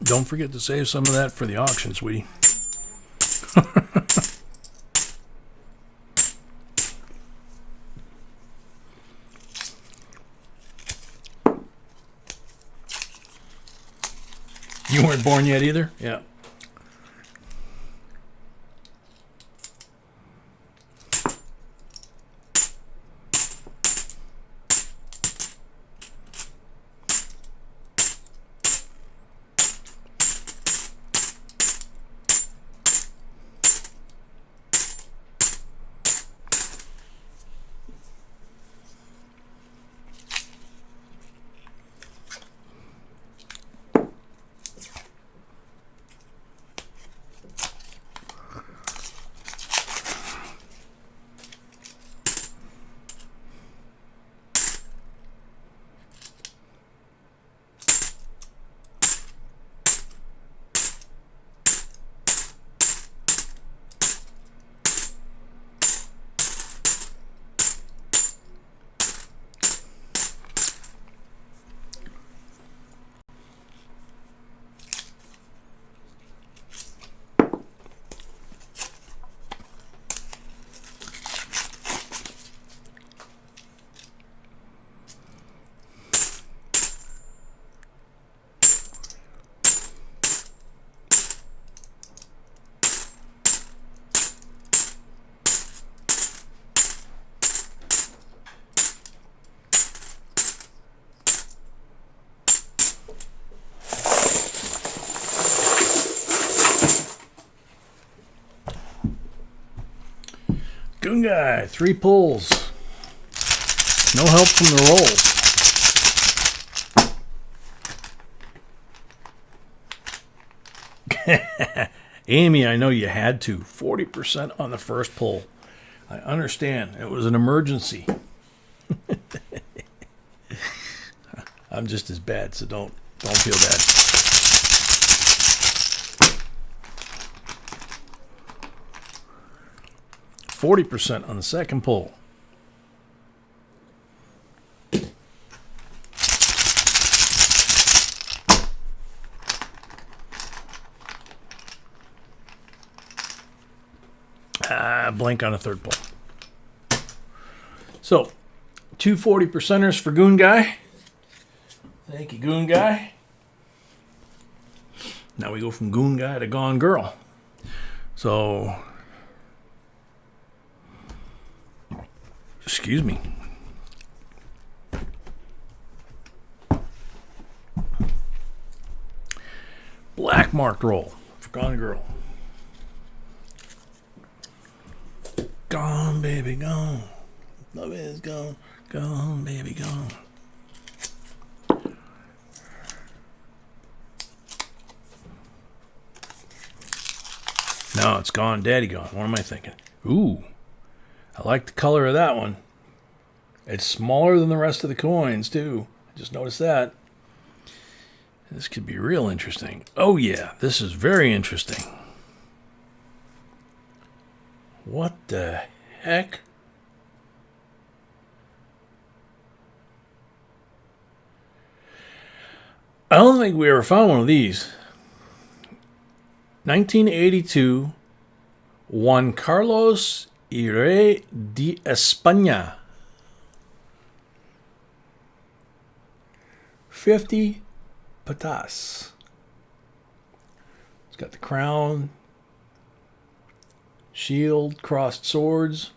[SPEAKER 1] Don't forget to save some of that for the auction, sweetie. You weren't born yet either? Yeah. Goon Guy, 3 pulls. No help from the rolls. Amy, I know you had to. 40% on the first pull. I understand. It was an emergency. I'm just as bad, so don't feel bad. %40 on the second pull. Blank on a third pull. So, 2 40%ers for Goon Guy. Thank you, Goon Guy. Now we go from Goon Guy to Gone Girl. So, excuse me. Black marked roll for Gone Girl. Gone, baby, gone. Love is gone. Gone, baby, gone. No, it's gone, daddy gone. What am I thinking? Ooh, I like the color of that one. It's smaller than the rest of the coins, too. I just noticed that. This could be real interesting. Oh, yeah, this is very interesting. What the heck? I don't think we ever found one of these. 1982, Juan Carlos y Rey de España. 50 patas. It's got the crown, shield, crossed swords.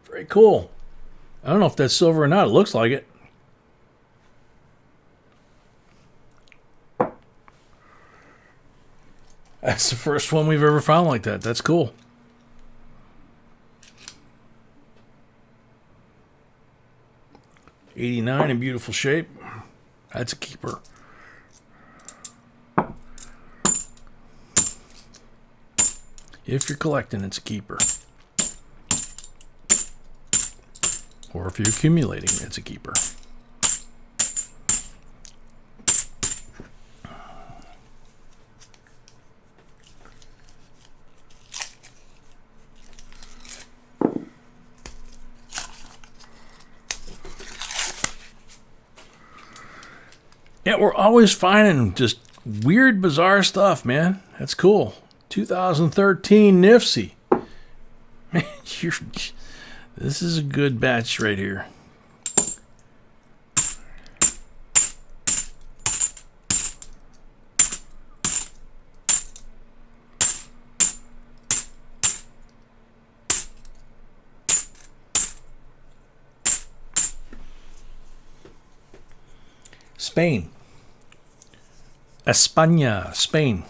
[SPEAKER 1] Very cool. I don't know if that's silver or not. It looks like it. That's the first one we've ever found like that. That's cool. '89 in beautiful shape. That's a keeper. If you're collecting, it's a keeper. Or if you're accumulating, it's a keeper. Yeah, we're always finding just weird, bizarre stuff, man. That's cool. 2013 Nifty. Man, this is a good batch right here. Spain. España, Spain.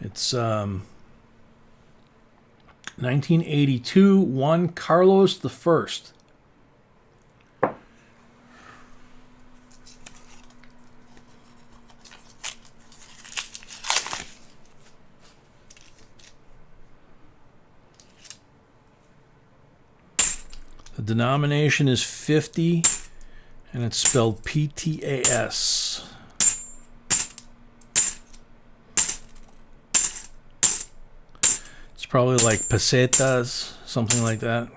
[SPEAKER 1] It's 1982, Juan Carlos the First. The denomination is 50, and it's spelled PTAS. It's probably like pesetas, something like that.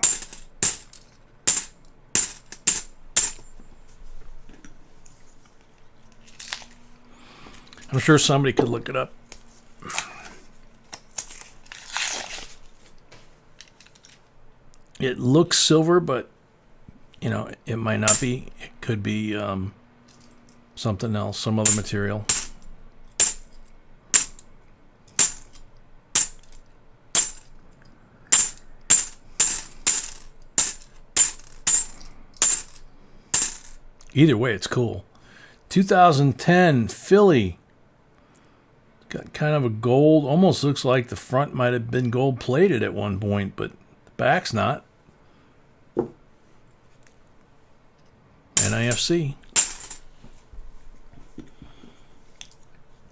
[SPEAKER 1] I'm sure somebody could look it up. It looks silver, but you know, it might not be. It could be something else, some other material. Either way, it's cool. 2010 Philly Got kind of a gold, almost looks like the front might have been gold plated at one point, but the back's not. NIFC.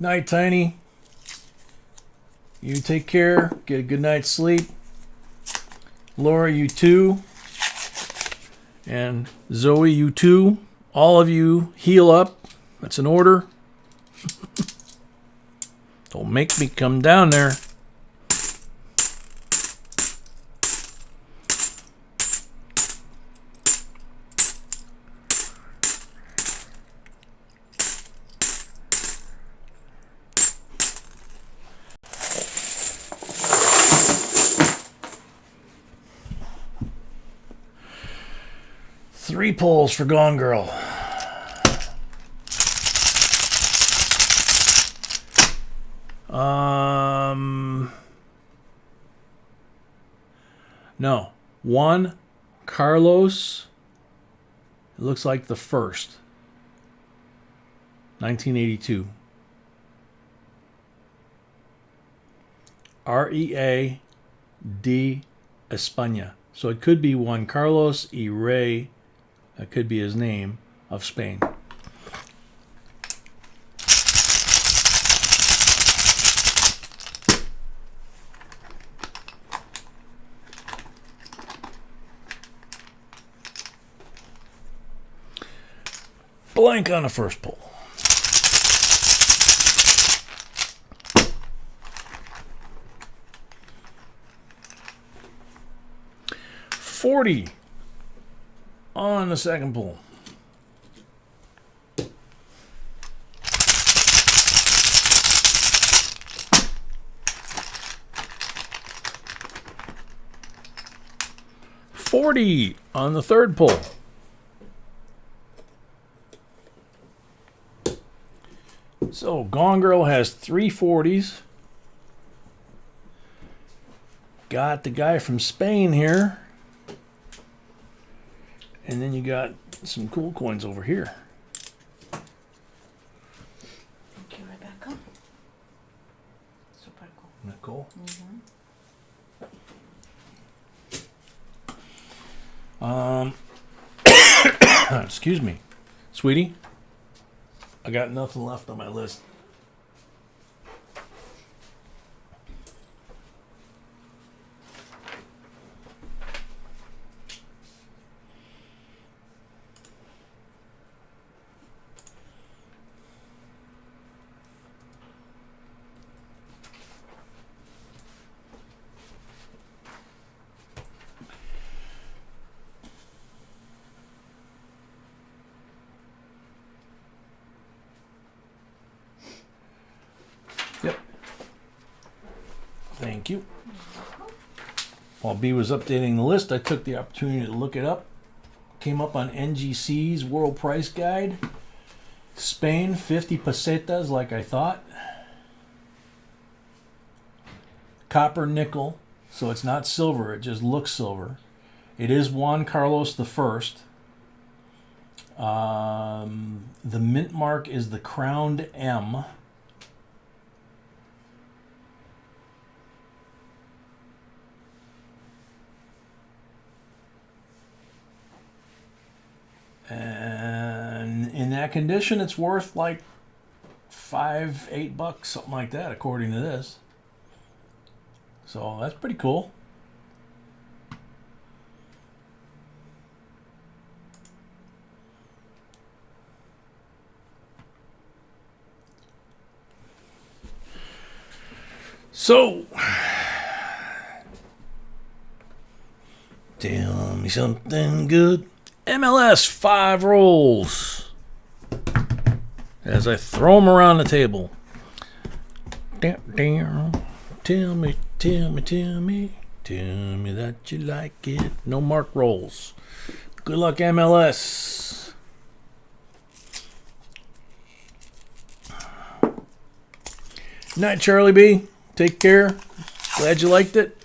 [SPEAKER 1] Night, Tiny. You take care. Get a good night's sleep. Laura, you too. And Zoe, you too. All of you heal up. That's an order. Don't make me come down there. Three pulls for Gone Girl. No. One, Carlos. It looks like the first. 1982. REA de España. So it could be one Carlos y Rey, that could be his name, of Spain. Blank on the first pull. $40 on the second pull. $40 on the third pull. So Gone Girl has 3 40s. Got the guy from Spain here. And then you got some cool coins over here.
[SPEAKER 2] Thank you, Rebecca. Super cool.
[SPEAKER 1] Isn't that cool? Excuse me. Sweetie, I got nothing left on my list. Yep. Thank you. While B was updating the list, I took the opportunity to look it up. Came up on NGC's World Price Guide. Spain, 50 pesetas, like I thought. Copper nickel, so it's not silver, it just looks silver. It is Juan Carlos I. The mint mark is the crowned M. And in that condition, it's worth like $5-8, something like that, according to this. So that's pretty cool. So, tell me something good. MLS 5 rolls. As I throw them around the table. Tell me that you like it. No mark rolls. Good luck, MLS. Night, Charlie B. Take care. Glad you liked it.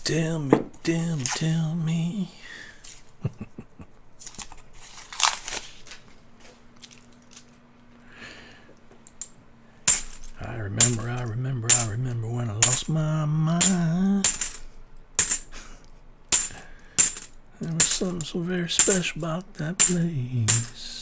[SPEAKER 1] Tell me, tell me, tell me. I remember when I lost my mind. There was something so very special about that place.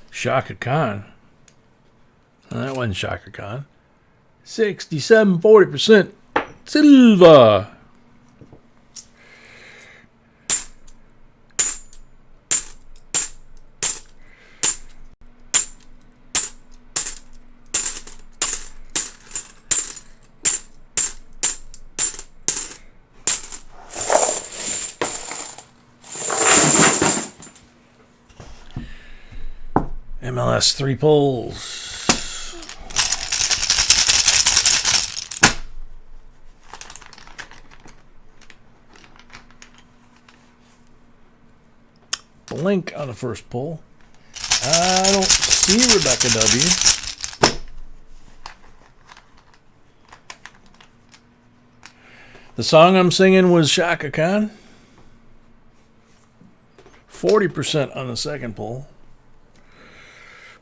[SPEAKER 1] Shaka Khan. No, that wasn't Shaka Khan. 67.40% Silva. MLS 3 pulls. Blink on the first pull. I don't see Rebecca W. The song I'm singing was Shaka Khan. 40% on the second pull.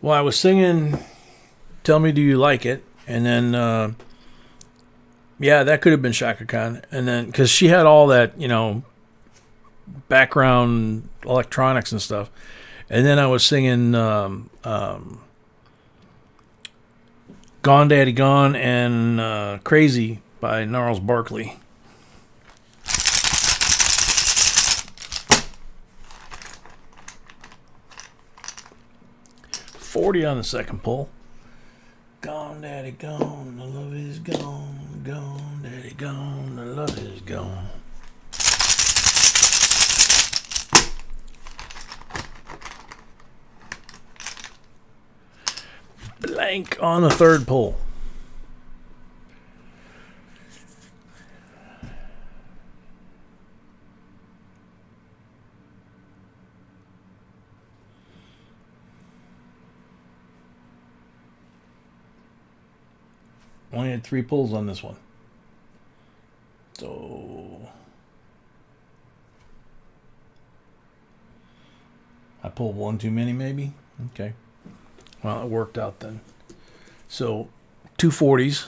[SPEAKER 1] Well, I was singing Tell Me Do You Like It, and then, yeah, that could have been Shaka Khan. And then, because she had all that, you know, background electronics and stuff. And then I was singing Gone Daddy Gone and Crazy by Gnarls Barkley. $40 on the second pull. Gone, daddy, gone. The love is gone. Gone, daddy, gone. The love is gone. Blank on the third pull. Only had 3 pulls on this one. So I pulled one too many, maybe? Okay. Well, it worked out then. So 2 40s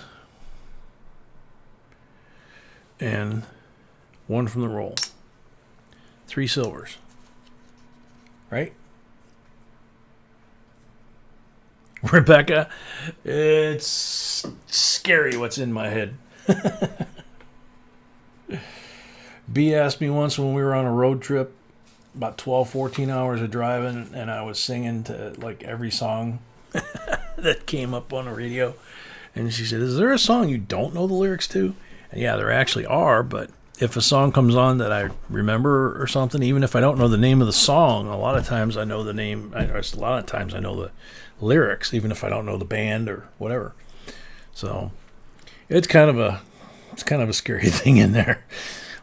[SPEAKER 1] and 1 from the roll. 3 silvers. Right? Rebecca, it's scary what's in my head. B asked me once when we were on a road trip, about 12, 14 hours of driving, and I was singing to like every song that came up on the radio. And she said, is there a song you don't know the lyrics to? And yeah, there actually are, but if a song comes on that I remember or something, even if I don't know the name of the song, a lot of times I know the name, a lot of times I know the lyrics, even if I don't know the band or whatever. So it's kind of a scary thing in there.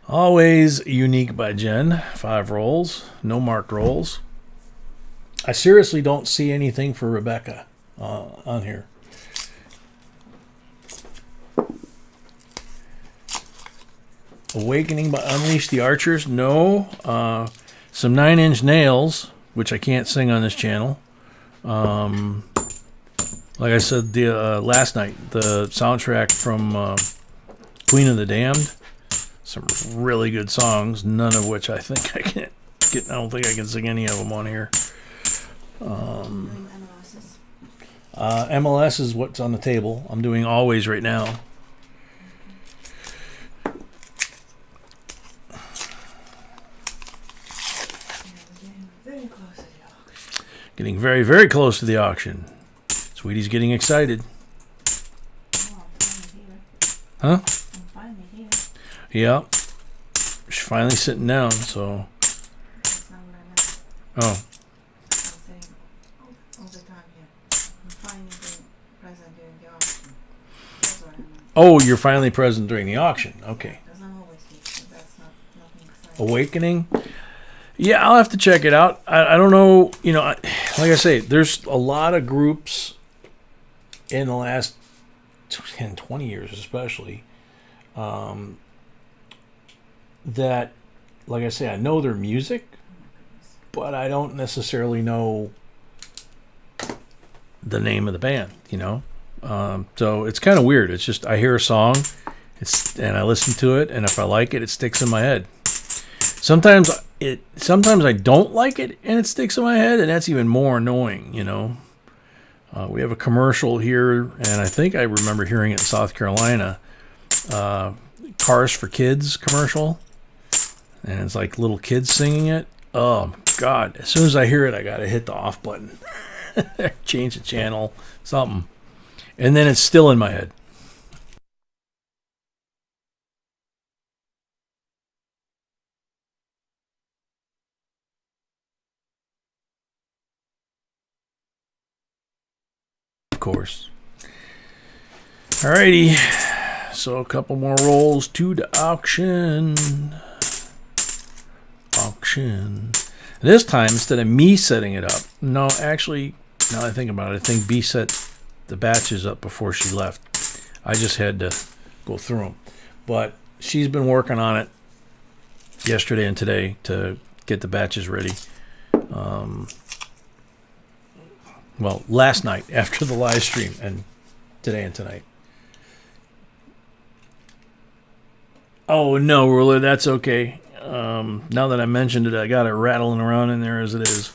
[SPEAKER 1] Always Unique by Jen. 5 rolls, no marked rolls. I seriously don't see anything for Rebecca on here. Awakening by Unleash the Archers. No. Some 9 Inch Nails, which I can't sing on this channel. Like I said the last night, the soundtrack from Queen of the Damned. Some really good songs, none of which I think I can get. I don't think I can sing any of them on here. MLS is what's on the table. I'm doing always right now. Getting very, very close to the auction. Sweetie's getting excited.
[SPEAKER 2] Oh, I'm finally here.
[SPEAKER 1] Huh?
[SPEAKER 2] I'm finally here.
[SPEAKER 1] Yeah. She's finally sitting down, so.
[SPEAKER 2] That's not what I meant.
[SPEAKER 1] Oh.
[SPEAKER 2] I'm saying all the time here. I'm finally being present during the auction. That's what I meant.
[SPEAKER 1] Oh, you're finally present during the auction. Okay.
[SPEAKER 2] Doesn't always be, but that's not nothing exciting.
[SPEAKER 1] Awakening. Yeah, I'll have to check it out. I don't know. You know, like I say, there's a lot of groups in the last 10, 20 years especially that, like I say, I know their music,
[SPEAKER 2] Oh my goodness.
[SPEAKER 1] but I don't necessarily know the name of the band, you know? So it's kind of weird. It's just I hear a song, and I listen to it, and if I like it, it sticks in my head. Sometimes I don't like it, and it sticks in my head, and that's even more annoying, you know? We have a commercial here, and I think I remember hearing it in South Carolina, Cars for Kids commercial, and it's like little kids singing it. Oh, God. As soon as I hear it, I got to hit the off button. Change the channel, something. And then it's still in my head. Of course. Alrighty. So a couple more rolls to the auction. This time, instead of me setting it up, no, actually, now that I think about it, I think B set the batches up before she left. I just had to go through them. But she's been working on it yesterday and today to get the batches ready. Well, last night after the live stream, and today and tonight. Oh, no, Ruler, that's okay. Now that I mentioned it, I got it rattling around in there as it is.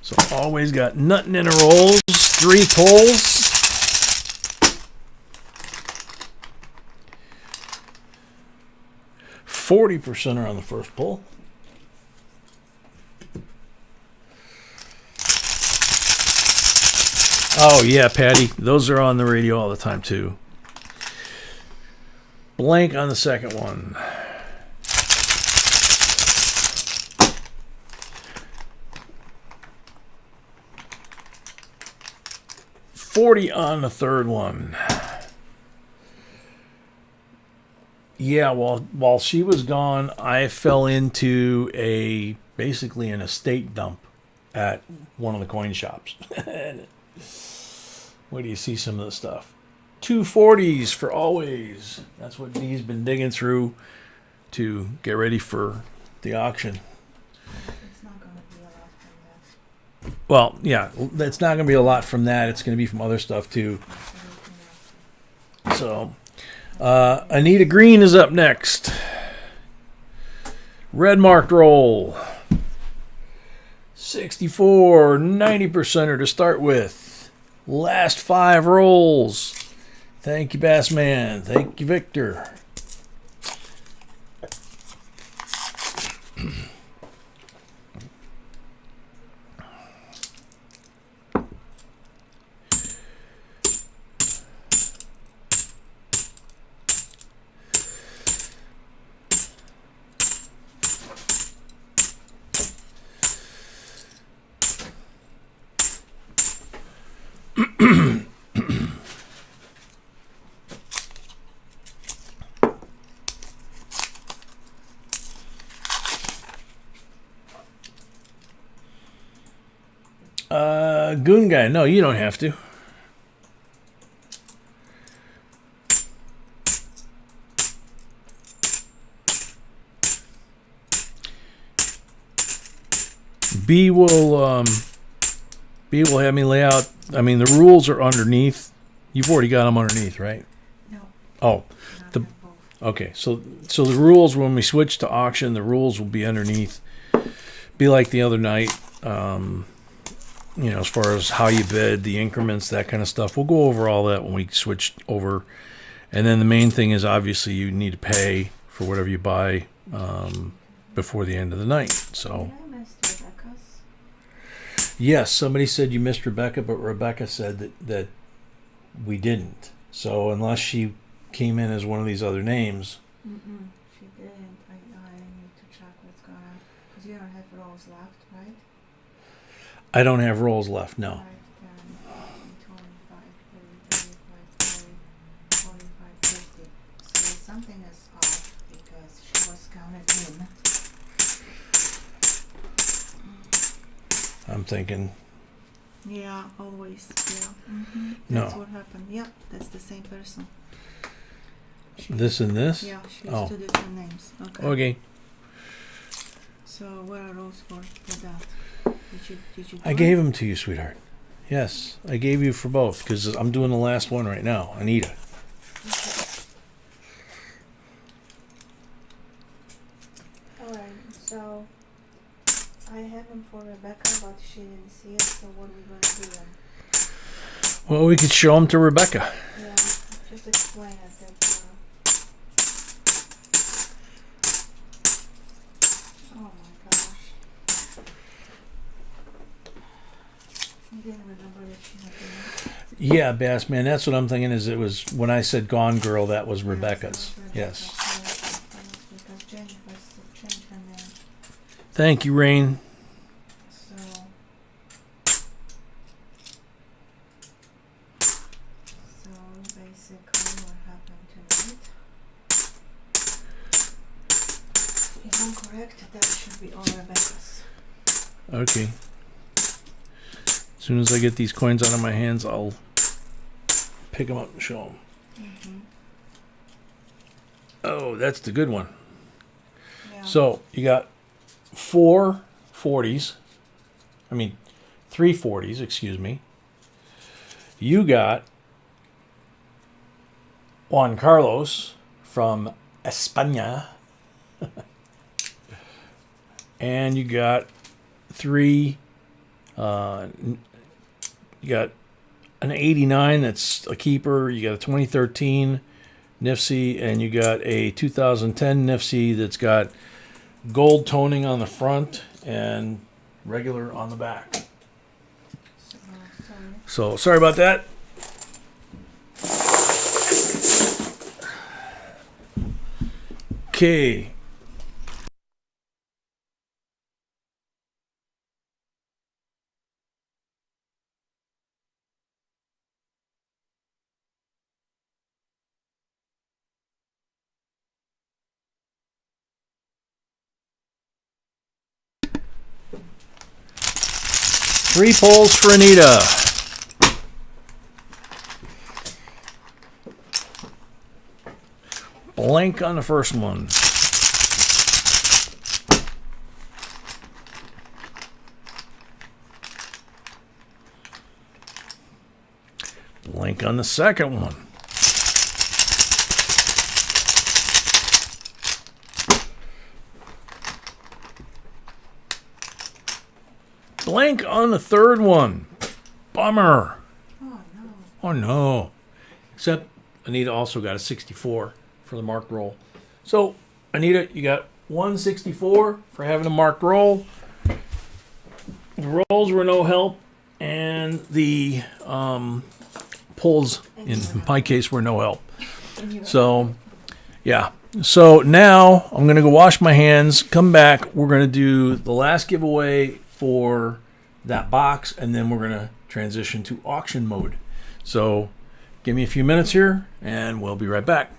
[SPEAKER 1] So always got nothing in a rolls, 3 pulls. %40 are on the first pull. Oh yeah, Patty, those are on the radio all the time too. Blank on the second one. $40 on the third one. Yeah, while she was gone, I fell into basically an estate dump at one of the coin shops. Where do you see some of the stuff? 240s for always. That's what Dee's been digging through to get ready for the auction.
[SPEAKER 2] It's not going to be a lot from that.
[SPEAKER 1] Well, yeah, that's not going to be a lot from that. It's going to be from other stuff too.
[SPEAKER 2] Everything else.
[SPEAKER 1] So, Anita Green is up next. Red marked roll. 64, 90%er to start with. Last 5 rolls. Thank you, Bassman. Thank you, Victor. Goon guy, no, you don't have to. B will have me lay out. I mean, the rules are underneath. You've already got them underneath, right?
[SPEAKER 2] No,
[SPEAKER 1] Oh,
[SPEAKER 2] not
[SPEAKER 1] the
[SPEAKER 2] have both.
[SPEAKER 1] okay. So the rules when we switch to auction, the rules will be underneath. Be like the other night. As far as how you bid, the increments, that kind of stuff. We'll go over all that when we switch over. And then the main thing is obviously you need to pay for whatever you buy before the end of the night. So
[SPEAKER 2] Did I miss Rebecca's?
[SPEAKER 1] yes, somebody said you missed Rebecca, but Rebecca said that we didn't. So unless she came in as one of these other names,
[SPEAKER 2] She didn't. I need to check what's going on. Because you don't have rolls left, right?
[SPEAKER 1] I don't have rolls left. No.
[SPEAKER 2] 5, 10, 25, 30, 35, 40, 45, 50. So something is off because she was counted in.
[SPEAKER 1] I'm thinking
[SPEAKER 2] Yeah, always. Yeah.
[SPEAKER 1] No.
[SPEAKER 2] That's what happened. Yep, that's the same person.
[SPEAKER 1] this and this.
[SPEAKER 2] Yeah, she
[SPEAKER 1] Oh.
[SPEAKER 2] has two different names. Okay.
[SPEAKER 1] Okay.
[SPEAKER 2] So where are those for that? Did you do
[SPEAKER 1] I
[SPEAKER 2] it?
[SPEAKER 1] gave them to you, sweetheart. Yes, I gave you for both because I'm doing the last one right now, Anita.
[SPEAKER 2] Alright, so I have them for Rebecca, but she didn't see it, so what are we going to do then?
[SPEAKER 1] Well, we could show them to Rebecca.
[SPEAKER 2] Yeah, just explain it. Oh my gosh. I didn't remember that she had been.
[SPEAKER 1] Yeah, Bass Man. That's what I'm thinking. Is it was when I said "Gone Girl," that was Rebecca's. Yes.
[SPEAKER 2] Because Jennifer's changed her name.
[SPEAKER 1] Thank you, Rain.
[SPEAKER 2] So basically what happened tonight, if I'm correct, that should be all Rebecca's.
[SPEAKER 1] Okay. As soon as I get these coins out of my hands, I'll pick them up and show them. Oh, that's the good one.
[SPEAKER 2] Yeah.
[SPEAKER 1] So you got 4 40s. I mean, 3 40s, excuse me. You got Juan Carlos from España. And you got 3, you got an 89 that's a keeper. You got a 2013 Nifty, and you got a 2010 Nifty that's got gold toning on the front and regular on the back.
[SPEAKER 2] Sorry.
[SPEAKER 1] So sorry about that. Okay. Three pulls for Anita. Blank on the first one. Blank on the second one. Blank on the third one. Bummer.
[SPEAKER 2] Oh no.
[SPEAKER 1] Oh no. Except Anita also got a 64 for the marked roll. So Anita, you got 164 for having a marked roll. The rolls were no help, and the pulls in my case were no help. So yeah. So now I'm gonna go wash my hands, come back, we're gonna do the last giveaway for that box, and then we're gonna transition to auction mode. So give me a few minutes here and we'll be right back.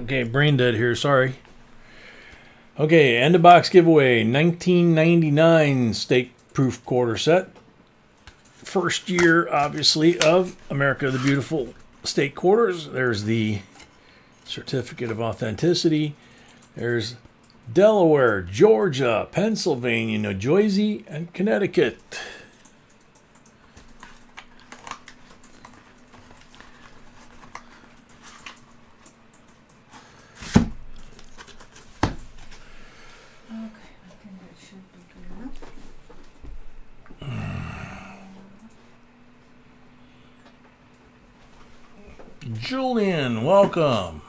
[SPEAKER 1] Okay, brain dead here. Sorry. Okay, end of box giveaway. 1999 steak proof quarter set. First year, obviously, of America the Beautiful steak quarters. There's the certificate of authenticity. There's Delaware, Georgia, Pennsylvania, New Jersey, and Connecticut.
[SPEAKER 2] Okay, I think that should be good enough.
[SPEAKER 1] Julian, welcome.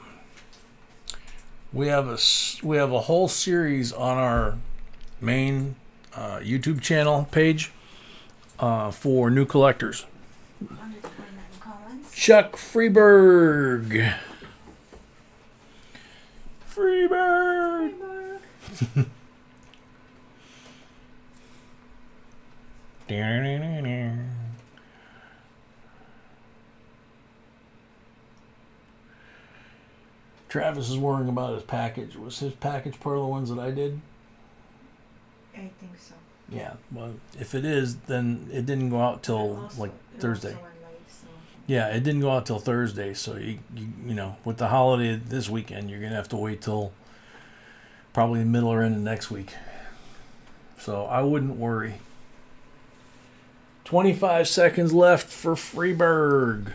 [SPEAKER 1] We have a whole series on our main YouTube channel page for new collectors.
[SPEAKER 2] 129 Collins.
[SPEAKER 1] Chuck Freeberg. Freeberg. Travis is worrying about his package. Was his package part of the ones that I did?
[SPEAKER 2] I think so.
[SPEAKER 1] Yeah. Well, if it is, then it didn't go out till
[SPEAKER 2] Also-
[SPEAKER 1] like
[SPEAKER 2] it
[SPEAKER 1] Thursday.
[SPEAKER 2] also went late, so
[SPEAKER 1] Yeah, it didn't go out till Thursday. So you know, with the holiday this weekend, you're gonna have to wait till probably the middle or end of next week. So I wouldn't worry. 25 seconds left for Freeberg.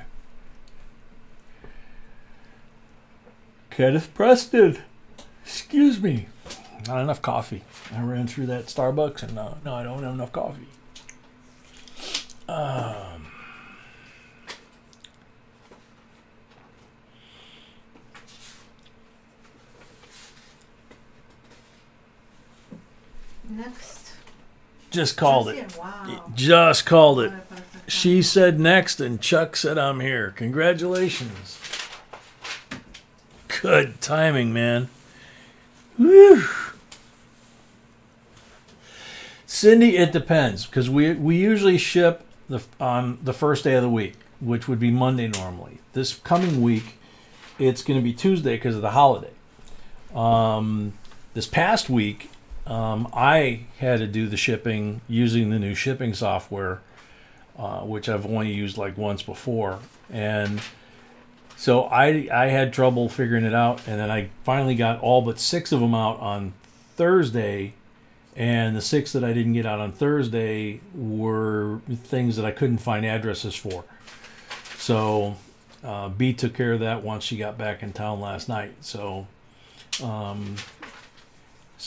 [SPEAKER 1] Kenneth Preston. Excuse me. Not enough coffee. I ran through that Starbucks and no, I don't have enough coffee.
[SPEAKER 2] next.
[SPEAKER 1] Just called it.
[SPEAKER 2] Just here, wow.
[SPEAKER 1] Just called it.
[SPEAKER 2] What a perfect
[SPEAKER 1] She
[SPEAKER 2] time.
[SPEAKER 1] said next, and Chuck said I'm here. Congratulations. Good timing, man. Whew. Cindy, it depends because we usually ship on the first day of the week, which would be Monday normally. This coming week, it's going to be Tuesday because of the holiday. This past week, I had to do the shipping using the new shipping software, which I've only used like once before, and so I had trouble figuring it out, and then I finally got all but 6 of them out on Thursday, and the 6 that I didn't get out on Thursday were things that I couldn't find addresses for. So B took care of that once she got back in town last night. So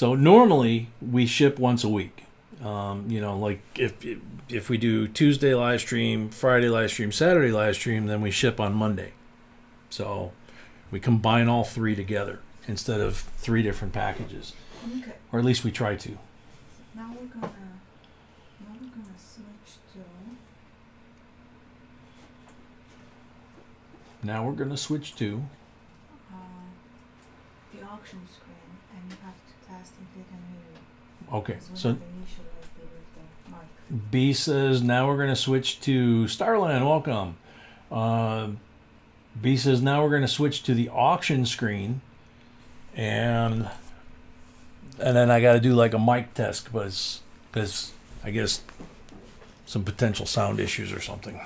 [SPEAKER 1] normally we ship once a week. Like if we do Tuesday live stream, Friday live stream, Saturday live stream, then we ship on Monday. So we combine all 3 together instead of 3 different packages,
[SPEAKER 2] Okay.
[SPEAKER 1] or at least we try to.
[SPEAKER 2] Now we're gonna switch to
[SPEAKER 1] Now we're going to switch to
[SPEAKER 2] the auction screen, and you have to test if they can hear you.
[SPEAKER 1] okay.
[SPEAKER 2] Because we
[SPEAKER 1] So
[SPEAKER 2] have an issue lately with the mic.
[SPEAKER 1] B says now we're going to switch to Starland. Welcome. B says now we're going to switch to the auction screen, and then I got to do like a mic test, but it's because I guess some potential sound issues or something.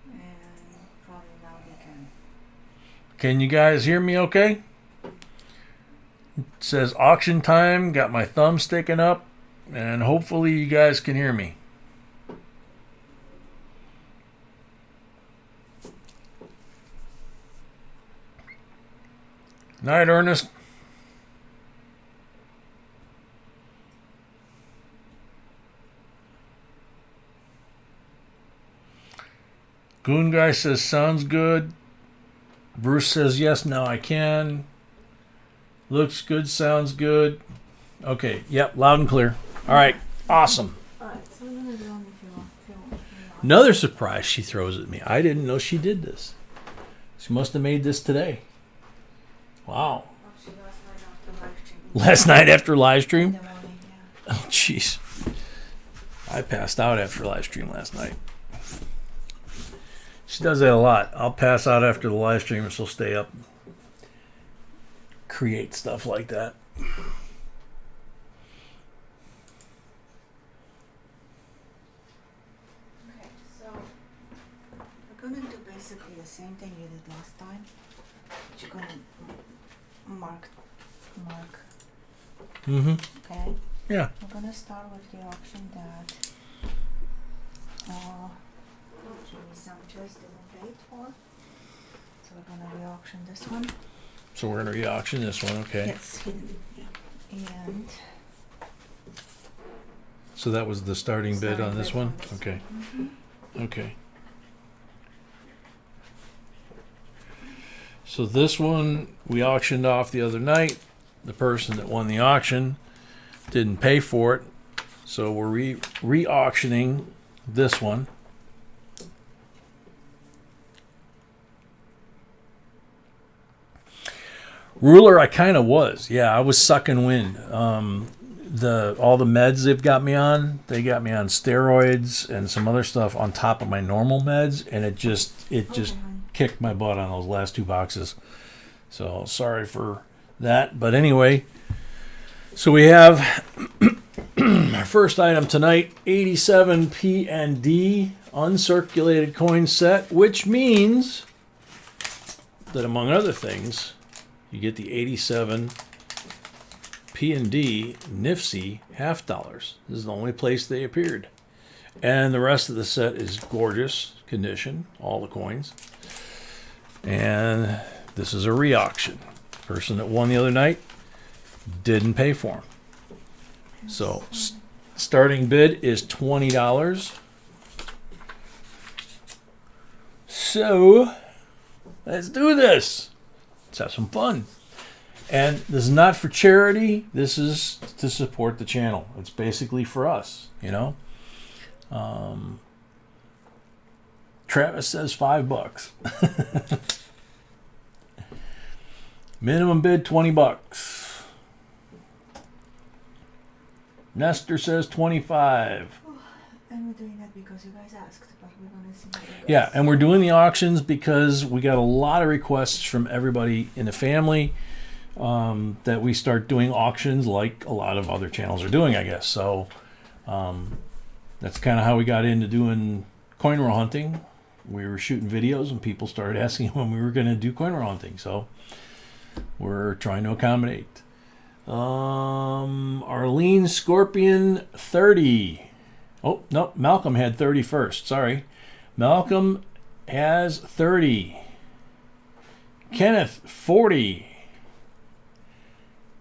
[SPEAKER 2] And probably now we can.
[SPEAKER 1] Can you guys hear me okay? It says auction time, got my thumb sticking up, and hopefully you guys can hear me. Night, Ernest. Goon Guy says, sounds good. Bruce says, yes, now I can. Looks good, sounds good. Okay, yep, loud and clear. All right, awesome.
[SPEAKER 2] All right, so I'm gonna do them if you want.
[SPEAKER 1] Another surprise she throws at me. I didn't know she did this. She must have made this today. Wow.
[SPEAKER 2] Actually, last night after live stream.
[SPEAKER 1] Last night after live
[SPEAKER 2] In
[SPEAKER 1] stream?
[SPEAKER 2] the morning, yeah.
[SPEAKER 1] Oh, jeez. I passed out after live stream last night. She does that a lot. I'll pass out after the live stream and she'll stay up. Create stuff like that.
[SPEAKER 2] Okay, so we're gonna do basically the same thing you did last time. But you're gonna mark.
[SPEAKER 1] Mm-hmm.
[SPEAKER 2] Okay.
[SPEAKER 1] Yeah.
[SPEAKER 2] We're gonna start with the auction that some choice didn't pay for. So we're gonna re-auction this one.
[SPEAKER 1] So we're going to re-auction this one, okay.
[SPEAKER 2] Yes, hidden. Yeah. And
[SPEAKER 1] So that was the starting bid on this one?
[SPEAKER 2] this
[SPEAKER 1] Okay.
[SPEAKER 2] Mm-hmm.
[SPEAKER 1] Okay. So this one we auctioned off the other night. The person that won the auction didn't pay for it. So we're re-auctioning this one. Ruler, I kind of was. Yeah, I was sucking wind. All the meds they've got me on, they got me on steroids and some other stuff on top of my normal meds, and it just kicked my butt on those last two boxes. So sorry for that. But anyway, so we have our first item tonight, 87 P&D uncirculated coin set, which means that among other things, you get the 87 P&D Nifty half dollars. This is the only place they appeared. And the rest of the set is gorgeous condition, all the coins. And this is a re-auction. Person that won the other night didn't pay for them. So starting bid is $20. So let's do this. Let's have some fun. And this is not for charity. This is to support the channel. It's basically for us, you know. Travis says $5. Minimum bid $20. Nestor says 25.
[SPEAKER 2] And we're doing that because you guys asked, but we're gonna see how it goes.
[SPEAKER 1] Yeah, and we're doing the auctions because we got a lot of requests from everybody in the family that we start doing auctions like a lot of other channels are doing, I guess. So that's kind of how we got into doing coin roll hunting. We were shooting videos and people started asking when we were going to do coin roll hunting. So we're trying to accommodate. Arlene Scorpion 30. Oh, no, Malcolm had 30 first. Sorry. Malcolm has 30. Kenneth, 40.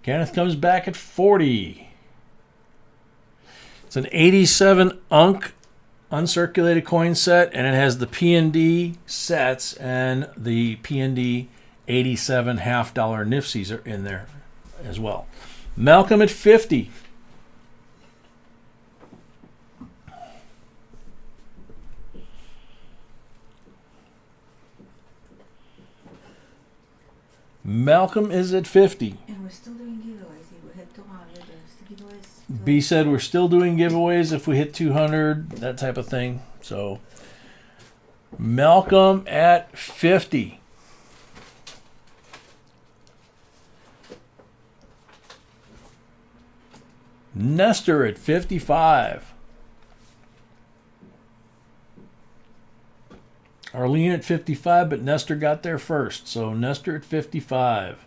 [SPEAKER 1] Kenneth comes back at 40. It's an 87 uncirculated coin set, and it has the P&D sets and the P&D 87 half-dollar Nifties are in there as well. Malcolm at 50. Malcolm is at 50.
[SPEAKER 2] And we're still doing giveaways. If we hit 200, there's the giveaways.
[SPEAKER 1] B said we're still doing giveaways if we hit 200, that type of thing. So Malcolm at 50. Nestor at 55. Arlene at 55, but Nestor got there first. So Nestor at 55.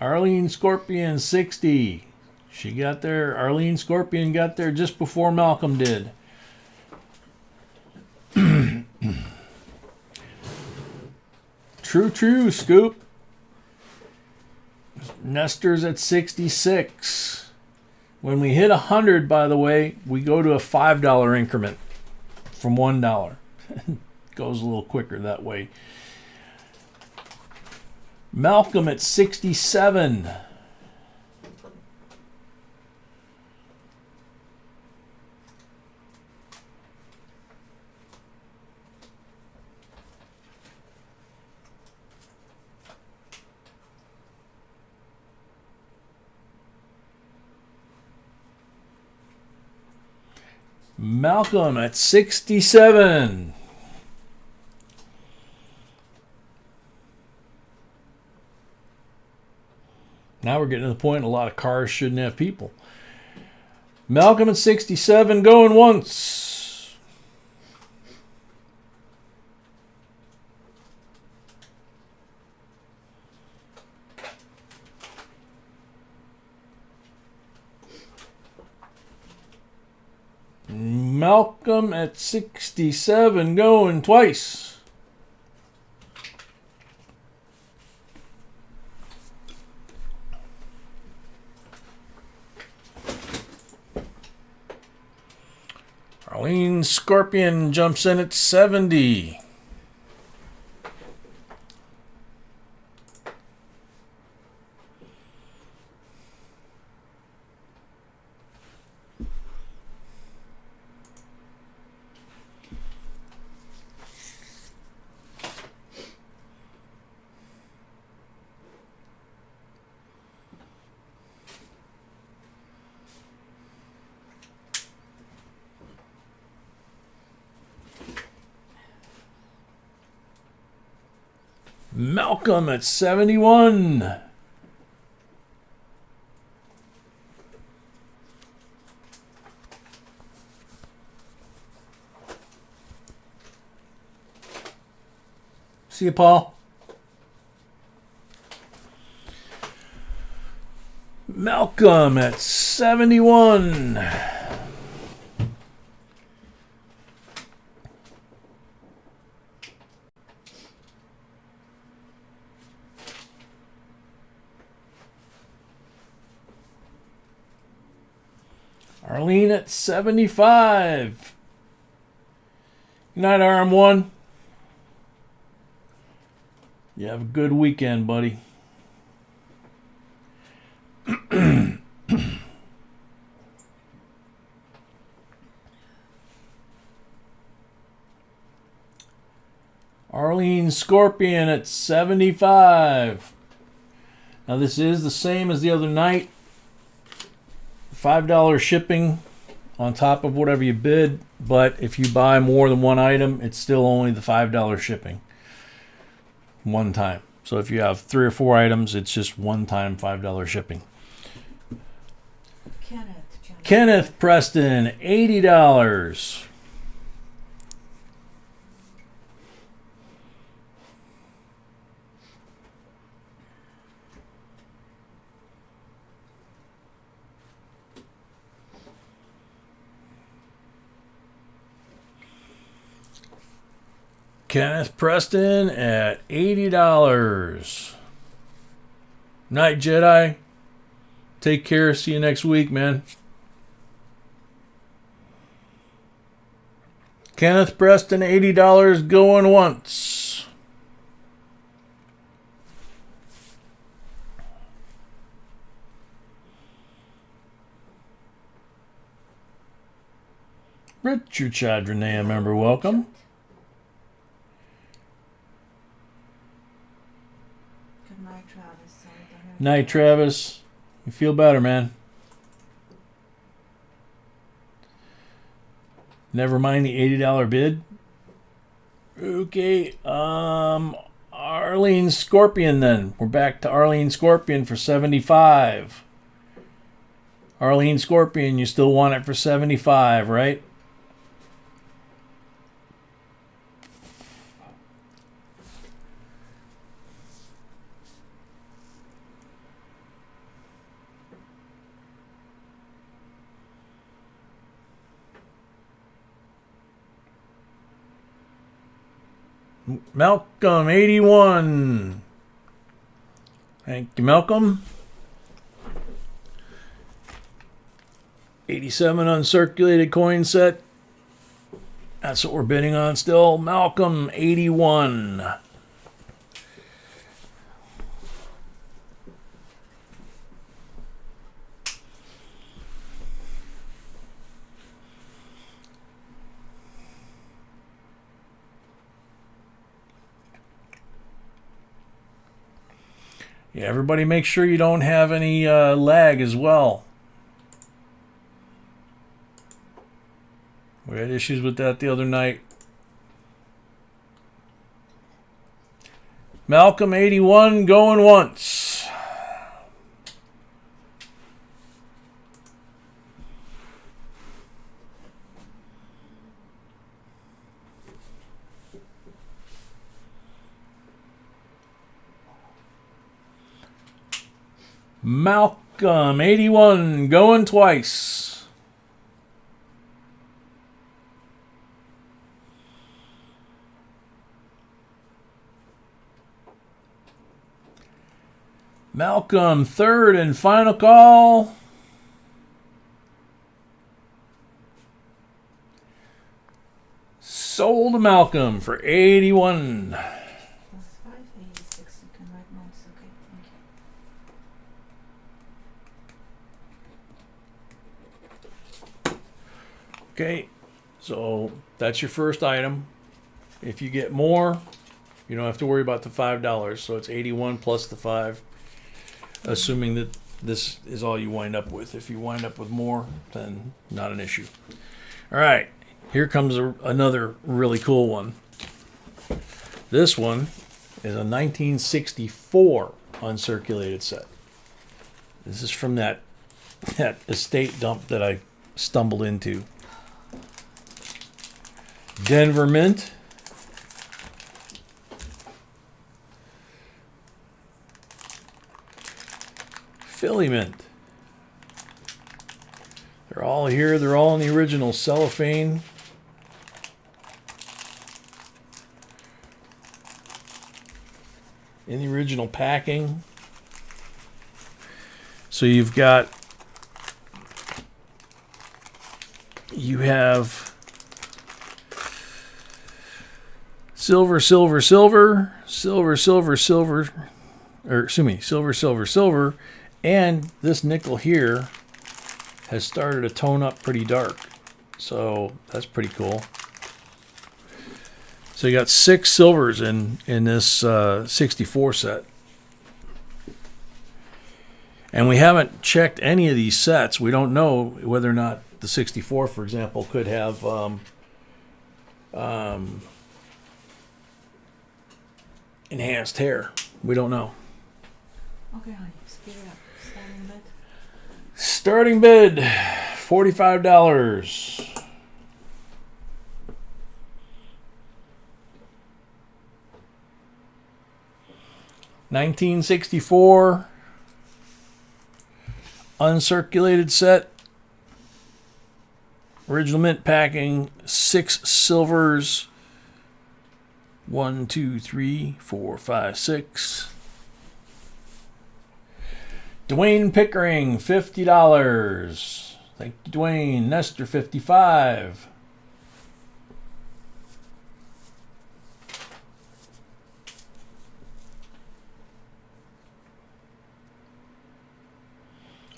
[SPEAKER 1] Arlene Scorpion 60. She got there. Arlene Scorpion got there just before Malcolm did. True, Scoop. Nestor's at 66. When we hit 100, by the way, we go to a $5 increment from $1. Goes a little quicker that way. Malcolm at 67. Malcolm at 67. Now we're getting to the point a lot of cars shouldn't have people. Malcolm at 67 going once. Malcolm at 67 going twice. Arlene Scorpion jumps in at 70. Malcolm at 71. See you, Paul. Malcolm at 71. Arlene at 75. Good night, RM1. You have a good weekend, buddy. Arlene Scorpion at 75. Now this is the same as the other night. $5 shipping on top of whatever you bid, but if you buy more than one item, it's still only the $5 shipping one time. So if you have 3 or 4 items, it's just one time $5 shipping. Kenneth Preston, $80. Kenneth Preston at $80. Night, Jedi. Take care. See you next week, man. Kenneth Preston, $80 going once. Richard Chadranea member, welcome.
[SPEAKER 2] Good night, Travis.
[SPEAKER 1] Night, Travis. You feel better, man. Never mind the $80 bid. Okay, Arlene Scorpion then. We're back to Arlene Scorpion for 75. Arlene Scorpion, you still want it for 75, right? Malcolm, 81. Thank you, Malcolm. 87 uncirculated coin set. That's what we're bidding on still. Malcolm, 81. Yeah, everybody make sure you don't have any lag as well. We had issues with that the other night. Malcolm, 81, going once. Malcolm, 81, going twice. Malcolm, third and final call. Sold to Malcolm for 81.
[SPEAKER 2] Plus 586. You can write notes. Okay, thank you.
[SPEAKER 1] Okay, so that's your first item. If you get more, you don't have to worry about the $5. So it's 81 plus the 5, assuming that this is all you wind up with. If you wind up with more, then not an issue. All right, here comes another really cool one. This one is a 1964 uncirculated set. This is from that estate dump that I stumbled into. Denver Mint. Philly Mint. They're all here. They're all in the original cellophane. In the original packing. So you have silver, silver, silver, silver, silver, silver, or excuse me, silver, silver, silver, and this nickel here has started to tone up pretty dark. So that's pretty cool. So you got 6 silvers in this 64 set. And we haven't checked any of these sets. We don't know whether or not the 64, for example, could have enhanced hair. We don't know.
[SPEAKER 2] Okay, honey, speed it up.
[SPEAKER 1] Starting bid, $45. $1964 uncirculated set, original mint packing, 6 silvers, 1, 2, 3, 4, 5, 6. Dwayne Pickering, $50. Thank you, Dwayne. Nestor, $55.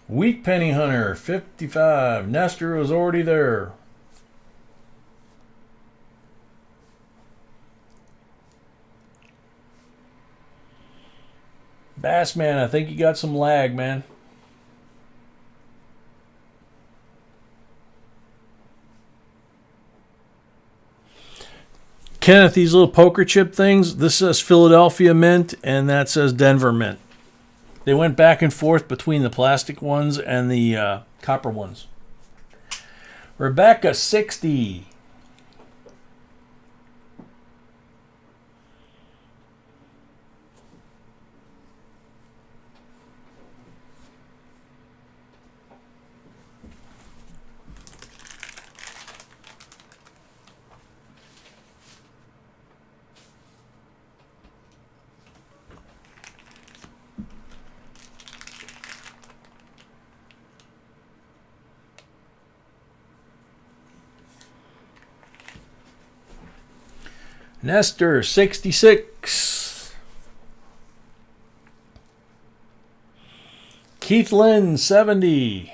[SPEAKER 1] Wheat Penny Hunter, $55. Nestor was already there. Bassman, I think you got some lag, man. Kenneth, these little poker chip things, this says Philadelphia Mint and that says Denver Mint. They went back and forth between the plastic ones and the copper ones. Rebecca, 60. Nestor, 66. Keith Lynn, 70.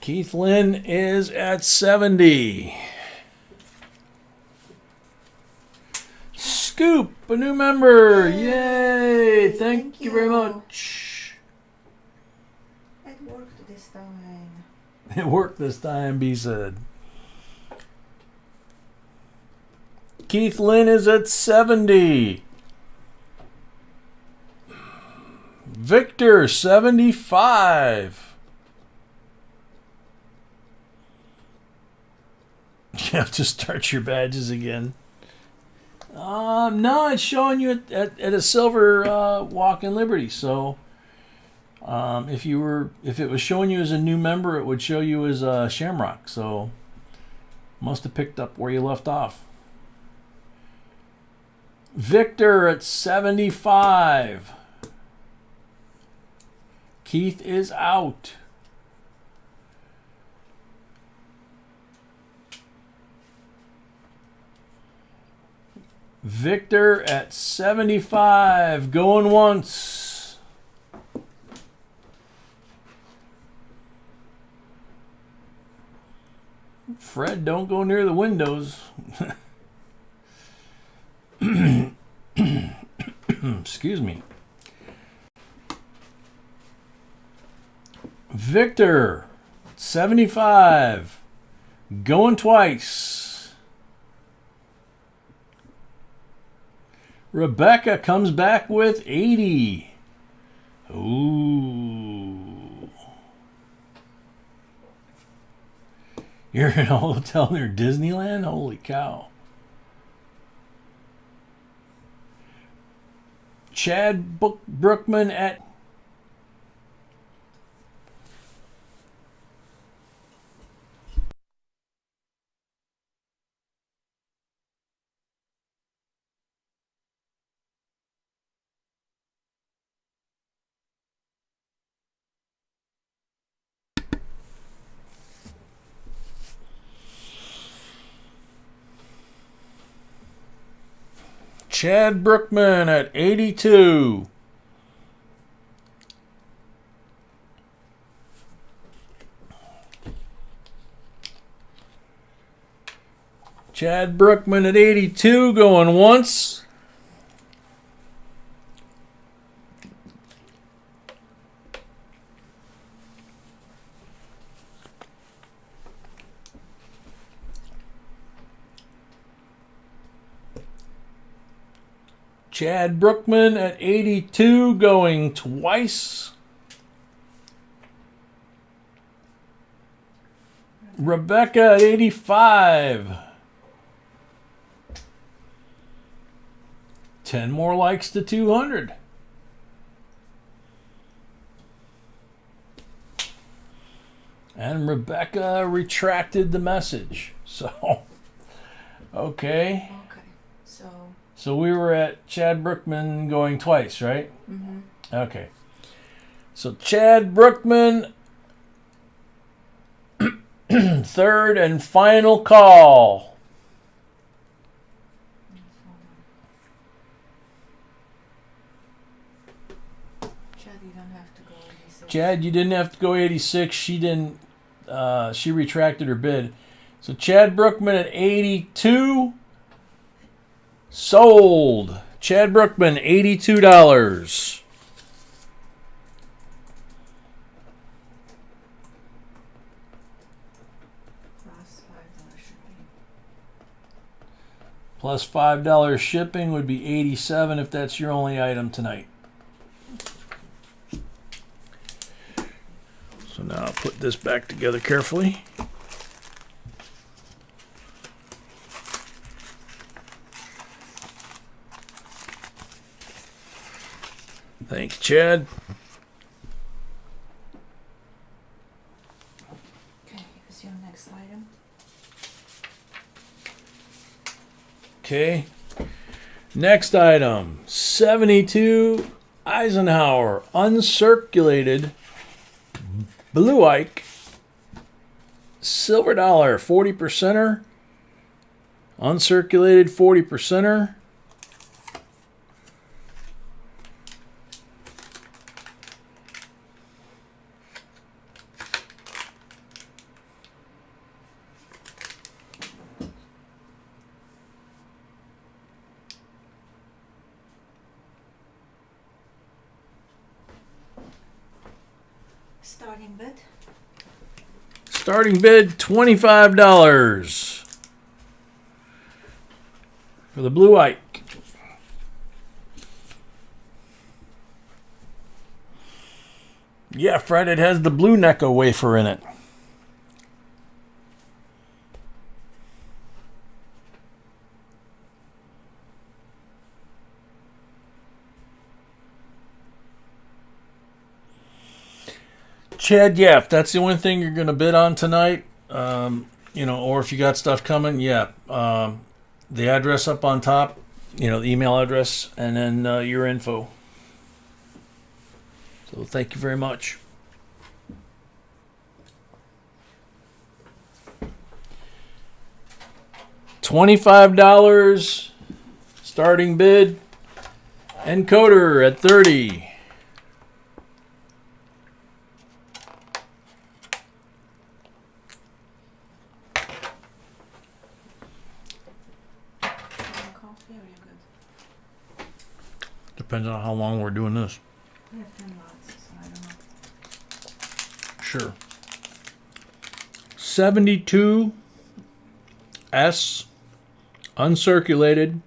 [SPEAKER 1] Keith Lynn is at 70. Scoop, a new member. Yay! Thank you very much.
[SPEAKER 2] It worked this time.
[SPEAKER 1] It worked this time, B said. Keith Lynn is at 70. Victor, 75. You have to start your badges again. No, it's showing you at a silver walk in Liberty. So if it was showing you as a new member, it would show you as a Shamrock. So must have picked up where you left off. Victor at 75. Keith is out. Victor at 75, going once. Fred, don't go near the windows. Excuse me. Victor, 75, going twice. Rebecca comes back with 80. Ooh. You're in a hotel near Disneyland? Holy cow. Chad Brookman at Chad Brookman at 82. Chad Brookman at 82 going once. Chad Brookman at 82 going twice. Rebecca at 85. 10 more likes to 200. And Rebecca retracted the message. So, okay. So we were at Chad Brookman going twice, right?
[SPEAKER 2] Mm-hmm.
[SPEAKER 1] Okay. So Chad Brookman, third and final call.
[SPEAKER 2] Chad, you don't have to go 86.
[SPEAKER 1] Chad, you didn't have to go 86. She didn't. She retracted her bid. So Chad Brookman at 82. Sold. Chad Brookman, $82. Plus $5 shipping would be $87 if that's your only item tonight. So now I'll put this back together carefully. Thanks, Chad.
[SPEAKER 2] Okay, here's your next item.
[SPEAKER 1] Okay. Next item, 72 Eisenhower uncirculated Blue Ike silver dollar 40%er, uncirculated 40%er.
[SPEAKER 2] Starting bid.
[SPEAKER 1] Starting bid $25 for the Blue Ike. Yeah, Fred, it has the blue Necco wafer in it. Chad, yeah, if that's the only thing you're going to bid on tonight, or if you got stuff coming, yeah, the address up on top, the email address, and then your info. So thank you very much. $25 starting bid. Encoder at 30.
[SPEAKER 2] Coffee, or you good?
[SPEAKER 1] Depends on how long we're doing this.
[SPEAKER 2] We have 10 lots, so I don't know.
[SPEAKER 1] Sure. 72 S uncirculated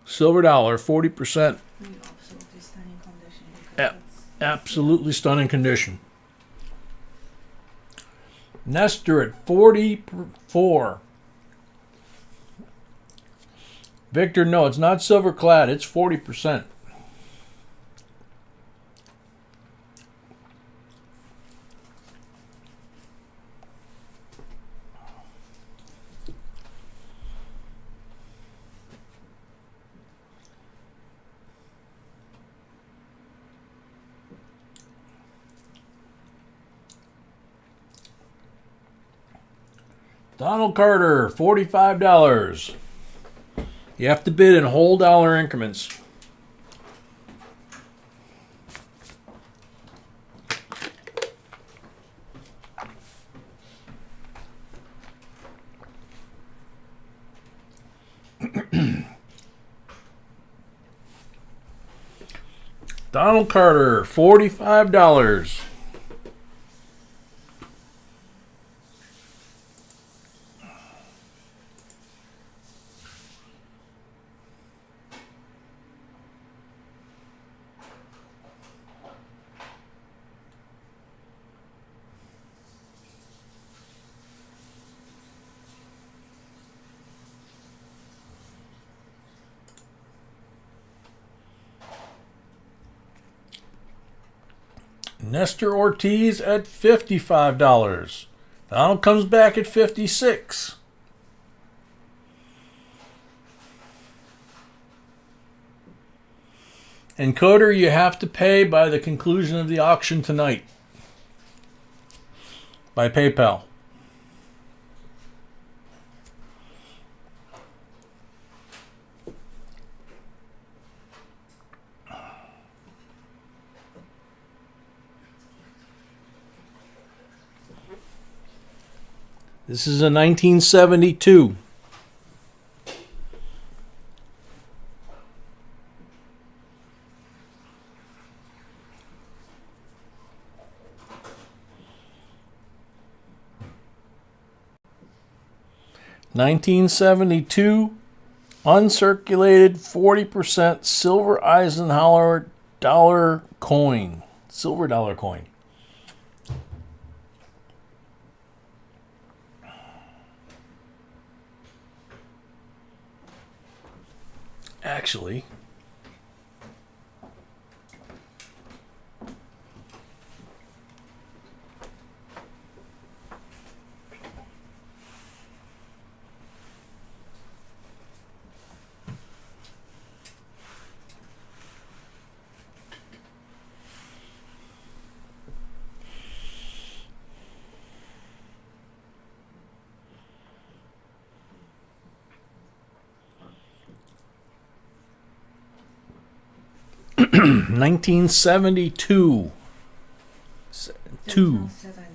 [SPEAKER 1] silver dollar 40%.
[SPEAKER 2] Absolutely stunning condition.
[SPEAKER 1] Yep. Absolutely stunning condition. Nestor at 44. Victor, no, it's not silver clad. It's 40%. Donald Carter, $45. You have to bid in whole dollar increments. Donald Carter, $45. Nestor Ortiz at $55. Donald comes back at $56. Encoder, you have to pay by the conclusion of the auction tonight. By PayPal. This is a 1972. Uncirculated 40% silver Eisenhower dollar coin. Silver dollar coin. Actually, 1972.
[SPEAKER 2] There's
[SPEAKER 1] Two.
[SPEAKER 2] no 70.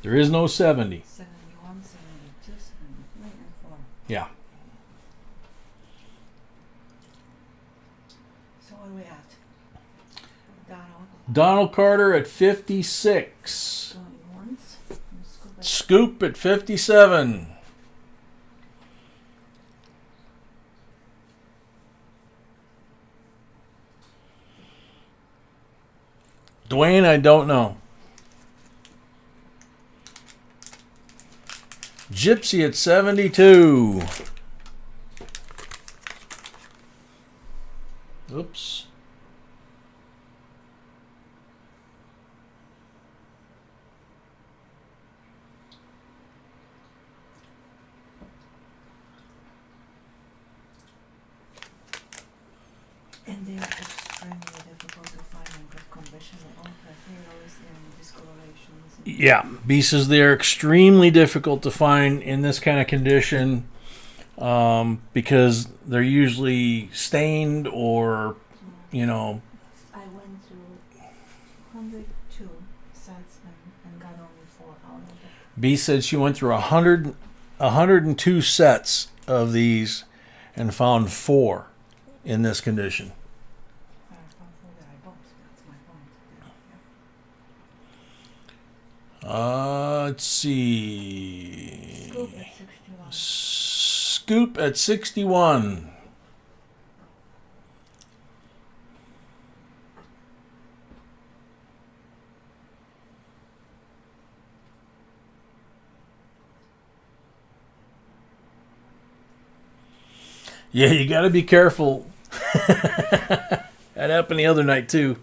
[SPEAKER 1] There is no 70.
[SPEAKER 2] 71, 72, 73, and 4.
[SPEAKER 1] Yeah.
[SPEAKER 2] So where are we at? Donald.
[SPEAKER 1] Donald Carter at 56.
[SPEAKER 2] Going once. And
[SPEAKER 1] Scoop at 57. Dwayne, I don't know. Gypsy at 72. Oops.
[SPEAKER 2] And they are extremely difficult to find in good condition. They all have halos and discolorations. And
[SPEAKER 1] Yeah, Bisas, they're extremely difficult to find in this kind of condition because they're usually stained or, you know.
[SPEAKER 2] I went through 102 sets and got only 4 out of it.
[SPEAKER 1] B said she went through 102 sets of these and found 4 in this condition.
[SPEAKER 2] I found 4 that I bought. That's my point. Yeah.
[SPEAKER 1] Let's see.
[SPEAKER 2] Scoop at 61.
[SPEAKER 1] Scoop at 61. Yeah, you got to be careful. That happened the other night too.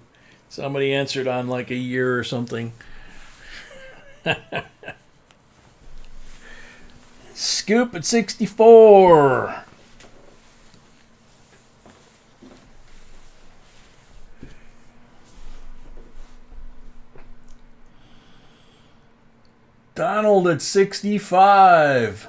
[SPEAKER 1] Somebody answered on like a year or something. Scoop at 64. Donald at 65.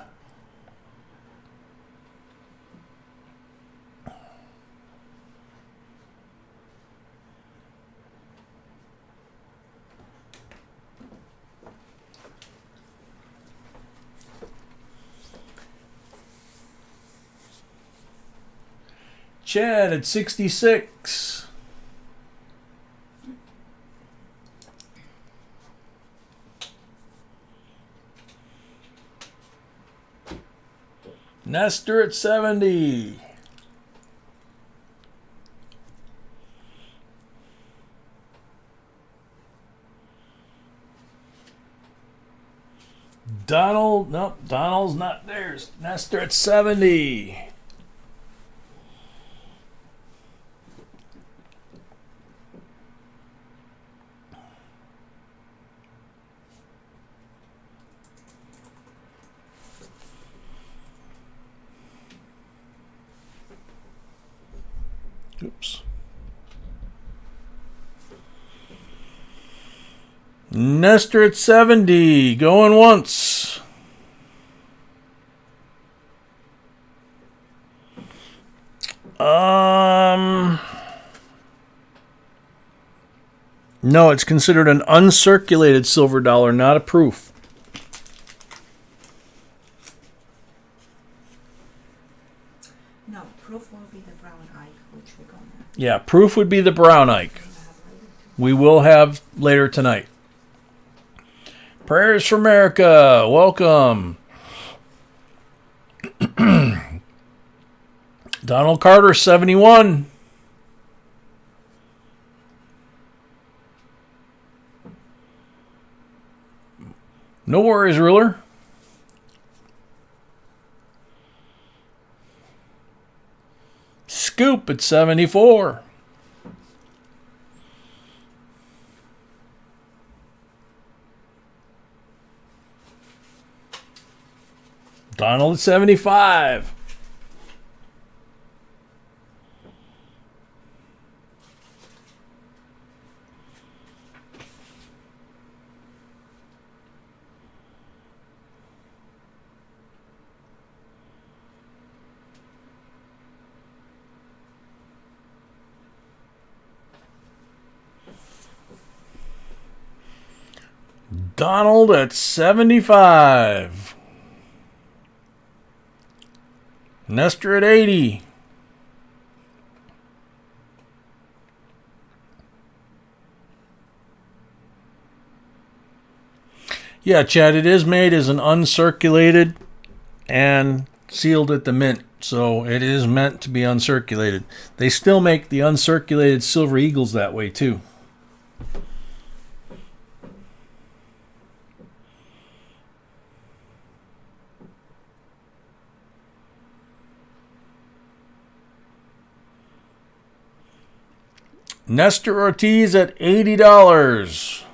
[SPEAKER 1] Chad at 66. Nestor at 70. Donald, nope, Donald's not there. Nestor at 70. Oops. Nestor at 70. Going once. No, it's considered an uncirculated silver dollar, not a proof.
[SPEAKER 2] No, proof will be the brown Ike, which we're going to
[SPEAKER 1] Yeah, proof would be the brown Ike.
[SPEAKER 2] have later.
[SPEAKER 1] We will have later tonight. Prayers for America. Welcome. Donald Carter, 71. No worries, ruler. Scoop at 74. Donald at 75. Donald at 75. Nestor at 80. Yeah, Chad, it is made as an uncirculated and sealed at the mint. So it is meant to be uncirculated. They still make the uncirculated Silver Eagles that way too. Nestor Ortiz at $80.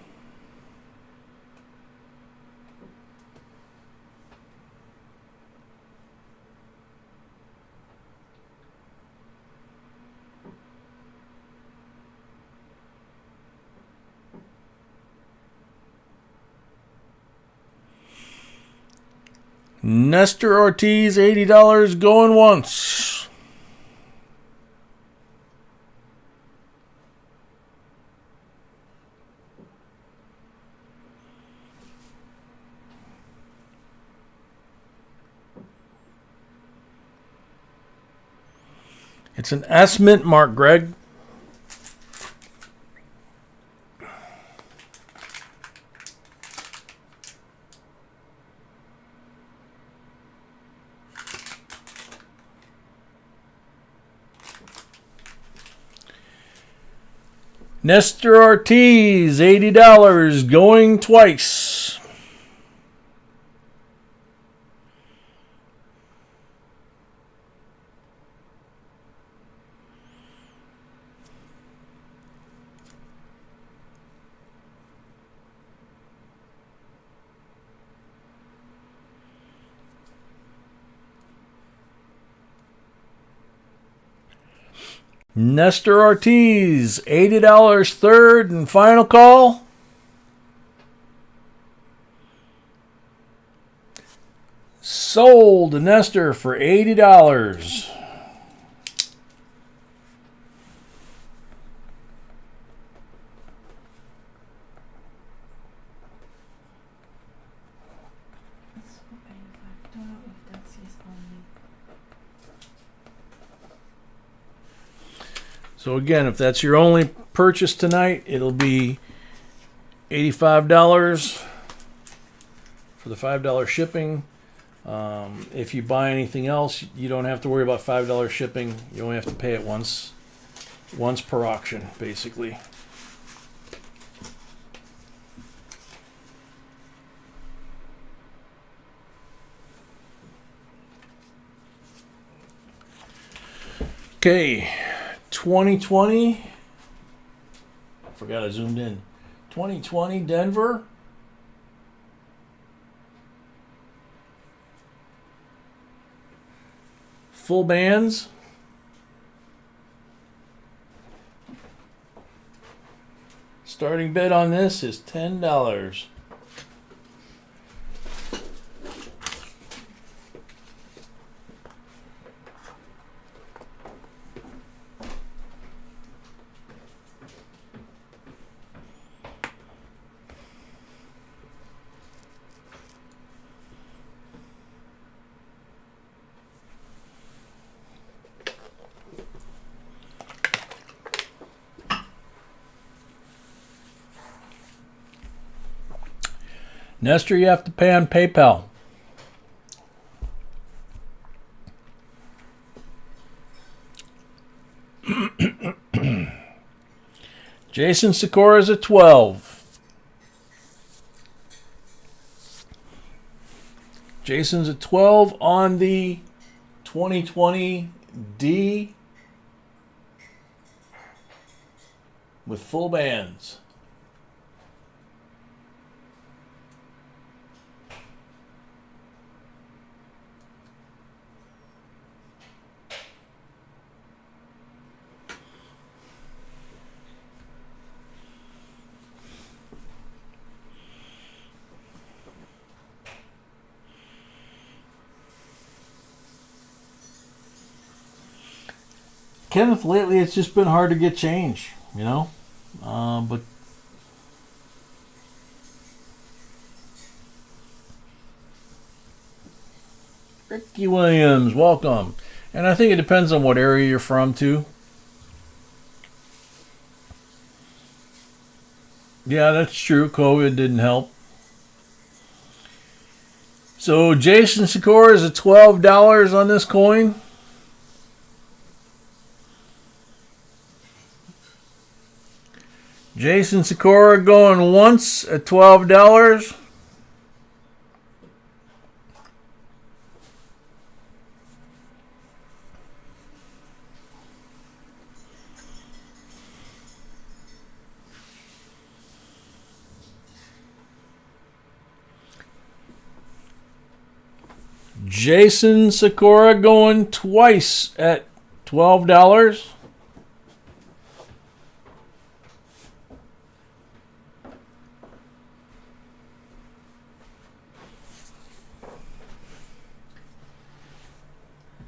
[SPEAKER 1] Nestor Ortiz, $80 going once. It's an S mint mark, Greg. Nestor Ortiz, $80 going twice. Nestor Ortiz, $80 third and final call. Sold to Nestor for $80.
[SPEAKER 2] Let's go $85. If that's his only.
[SPEAKER 1] So again, if that's your only purchase tonight, it'll be $85 for the $5 shipping. If you buy anything else, you don't have to worry about $5 shipping. You only have to pay it once per auction, basically. Okay. 2020, forgot I zoomed in. 2020 Denver. Full bands. Starting bid on this is $10. Nestor, you have to pay on PayPal. Jason Sikora is at 12. Jason's at 12 on the 2020 D with full bands. Kenneth, lately it's just been hard to get change, you know? But Ricky Williams, welcome. And I think it depends on what area you're from, too. Yeah, that's true. COVID didn't help. So Jason Sikora is at $12 on this coin. Jason Sikora going once at $12. Jason Sikora going twice at $12.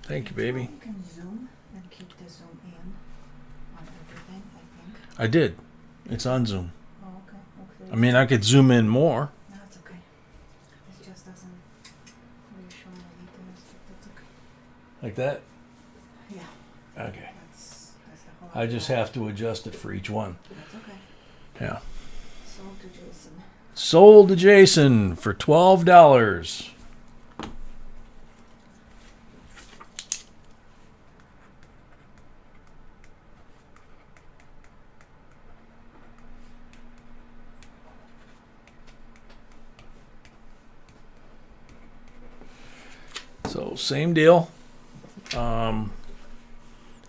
[SPEAKER 1] Thank you, baby.
[SPEAKER 2] You can zoom and keep the zoom in on everything, I think.
[SPEAKER 1] I did. It's on Zoom.
[SPEAKER 2] Oh, okay. Okay.
[SPEAKER 1] I mean, I could zoom in more.
[SPEAKER 2] No, it's okay. It just doesn't really show my details, but that's okay.
[SPEAKER 1] Like that?
[SPEAKER 2] Yeah,
[SPEAKER 1] Okay.
[SPEAKER 2] that's the whole
[SPEAKER 1] I just have to adjust it for each one.
[SPEAKER 2] That's okay.
[SPEAKER 1] Yeah.
[SPEAKER 2] Sold to Jason.
[SPEAKER 1] Sold to Jason for $12. So same deal.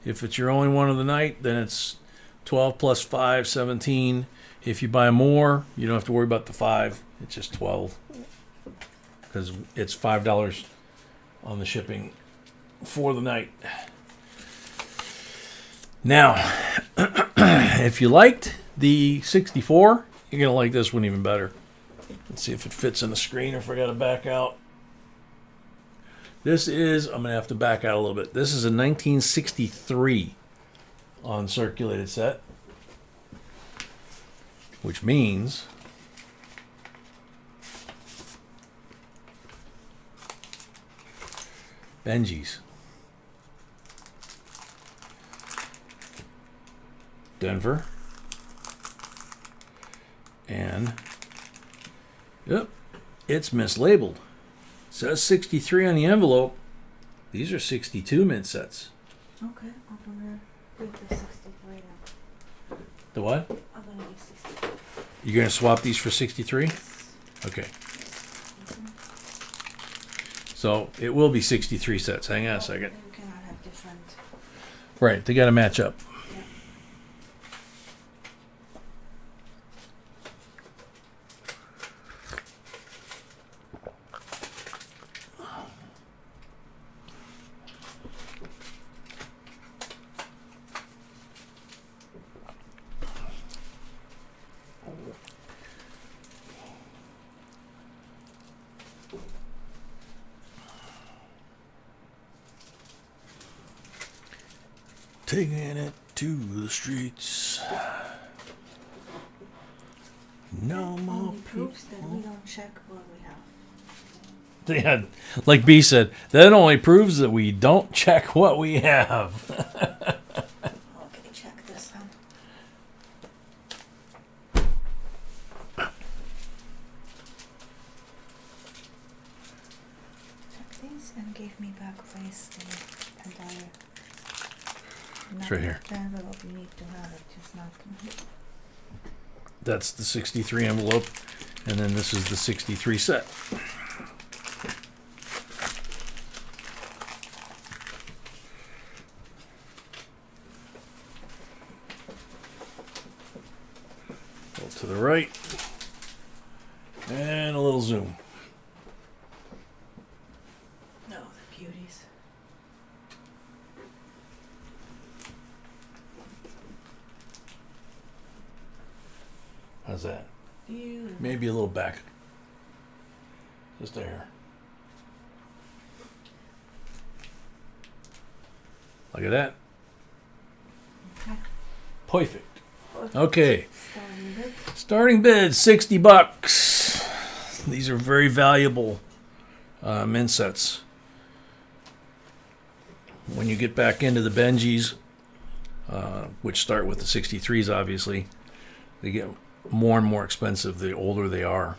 [SPEAKER 1] If it's your only one of the night, then it's 12 plus 5, 17. If you buy more, you don't have to worry about the 5. It's just 12 because it's $5 on the shipping for the night. Now, if you liked the 64, you're going to like this one even better. Let's see if it fits in the screen or if I got to back out. This is, I'm going to have to back out a little bit. This is a 1963 uncirculated set, which means Benji's, Denver, and yep, it's mislabeled. Says 63 on the envelope. These are 62 mint sets.
[SPEAKER 2] Okay, I'm gonna give the 63 now.
[SPEAKER 1] The what?
[SPEAKER 2] I'm gonna give 63.
[SPEAKER 1] You're going to swap these for 63? Okay. So it will be 63 sets. Hang on a second.
[SPEAKER 2] You cannot have different.
[SPEAKER 1] Right, they got to match up.
[SPEAKER 2] Yeah.
[SPEAKER 1] Taking it to the streets. No more
[SPEAKER 2] Only proves that we don't check what we have.
[SPEAKER 1] Yeah, like B said, that only proves that we don't check what we have.
[SPEAKER 2] Okay, check this one. Check these and gave me back face the entire.
[SPEAKER 1] It's right here.
[SPEAKER 2] The envelope you need to have it, just not.
[SPEAKER 1] That's the 63 envelope, and then this is the 63 set. Go to the right, and a little zoom.
[SPEAKER 2] No, the beauties.
[SPEAKER 1] How's that?
[SPEAKER 2] Beautiful.
[SPEAKER 1] Maybe a little back. Just there. Look at that.
[SPEAKER 2] Okay.
[SPEAKER 1] Perfect. Okay.
[SPEAKER 2] Starting bid.
[SPEAKER 1] Starting bid, $60. These are very valuable mint sets. when you get back into the Benjis, which start with the 63s, obviously, they get more and more expensive the older they are.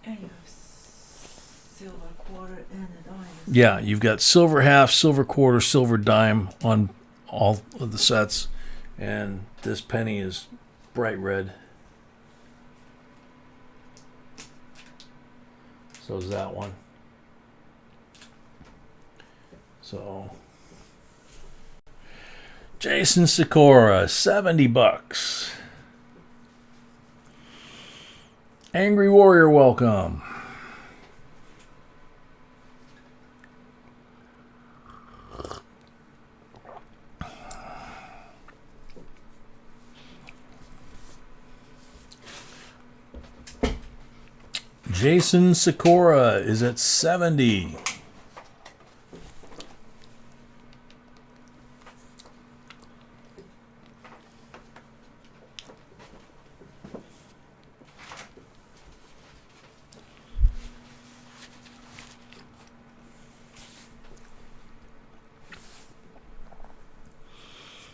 [SPEAKER 2] And you have silver quarter and a dime.
[SPEAKER 1] Yeah, you've got silver half, silver quarter, silver dime on all of the sets, and this penny is bright red. So is that one. So Jason Sikora, $70. Angry Warrior, welcome. Jason Sikora is at 70.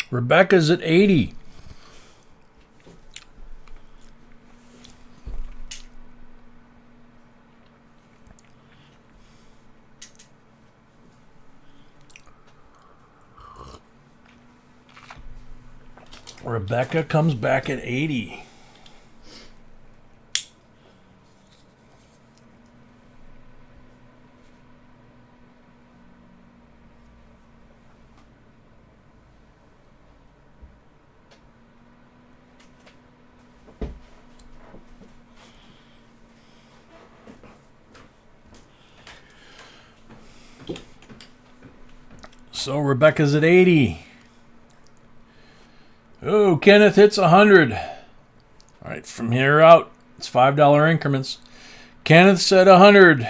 [SPEAKER 1] Rebecca's at 80. Rebecca comes back at 80. So Rebecca's at 80. Oh, Kenneth hits 100. All right, from here out, it's $5 increments. Kenneth said 100.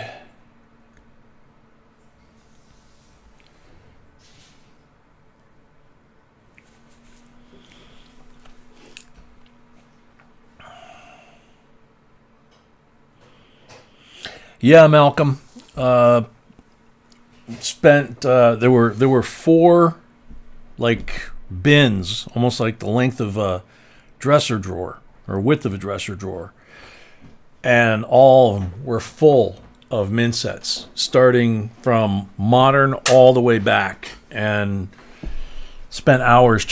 [SPEAKER 1] Yeah, Malcolm. There were 4 like bins, almost like the length of a dresser drawer or width of a dresser drawer, and all of them were full of mint sets, starting from modern all the way back, and spent hours.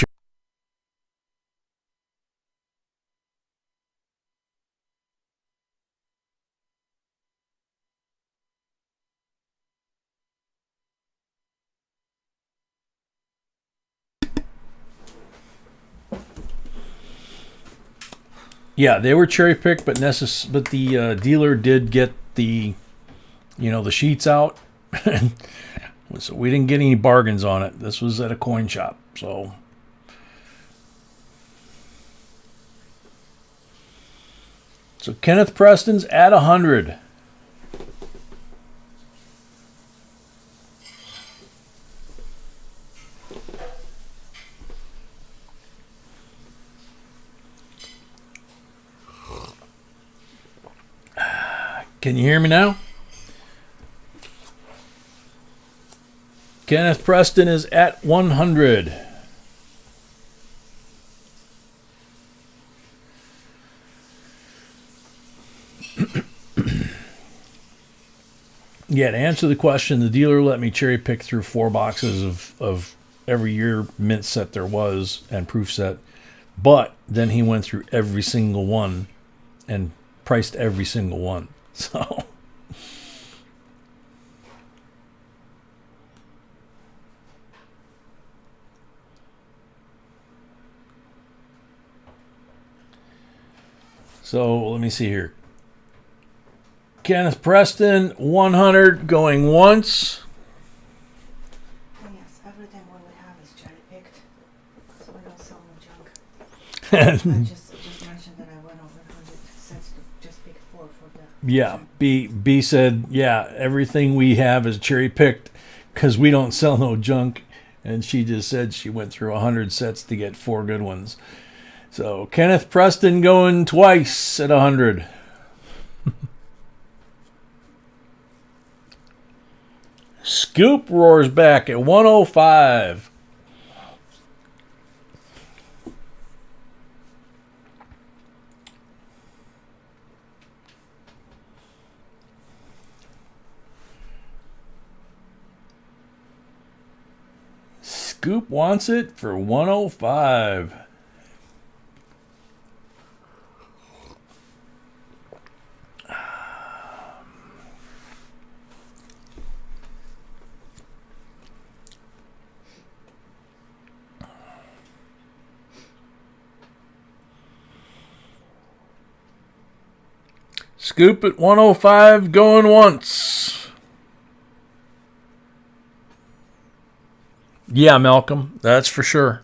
[SPEAKER 1] Yeah, they were cherry picked, but the dealer did get the sheets out, so we didn't get any bargains on it. This was at a coin shop, so. So Kenneth Preston's at 100. Can you hear me now? Kenneth Preston is at 100. Yeah, to answer the question, the dealer let me cherry pick through 4 boxes of every year mint set there was and proof set, but then he went through every single one and priced every single one. So let me see here. Kenneth Preston, 100 going once.
[SPEAKER 2] Yes, everything what we have is cherry picked, so we don't sell no junk. I just mentioned that I went over 100 cents to just pick 4 for the.
[SPEAKER 1] Yeah, B said, yeah, everything we have is cherry picked because we don't sell no junk, and she just said she went through 100 sets to get 4 good ones. So Kenneth Preston going twice at 100. Scoop roars back at 105. Scoop wants it for 105. Scoop at 105 going once. Yeah, Malcolm, that's for sure.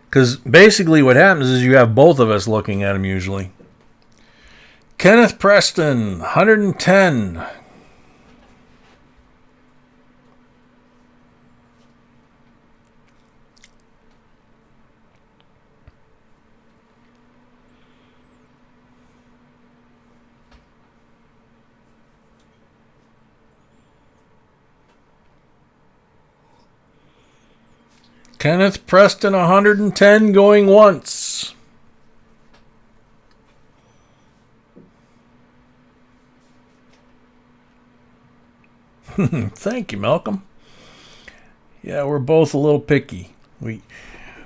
[SPEAKER 1] Because basically what happens is you have both of us looking at him usually. Kenneth Preston, 110. Kenneth Preston, 110 going once. Thank you, Malcolm. Yeah, we're both a little picky.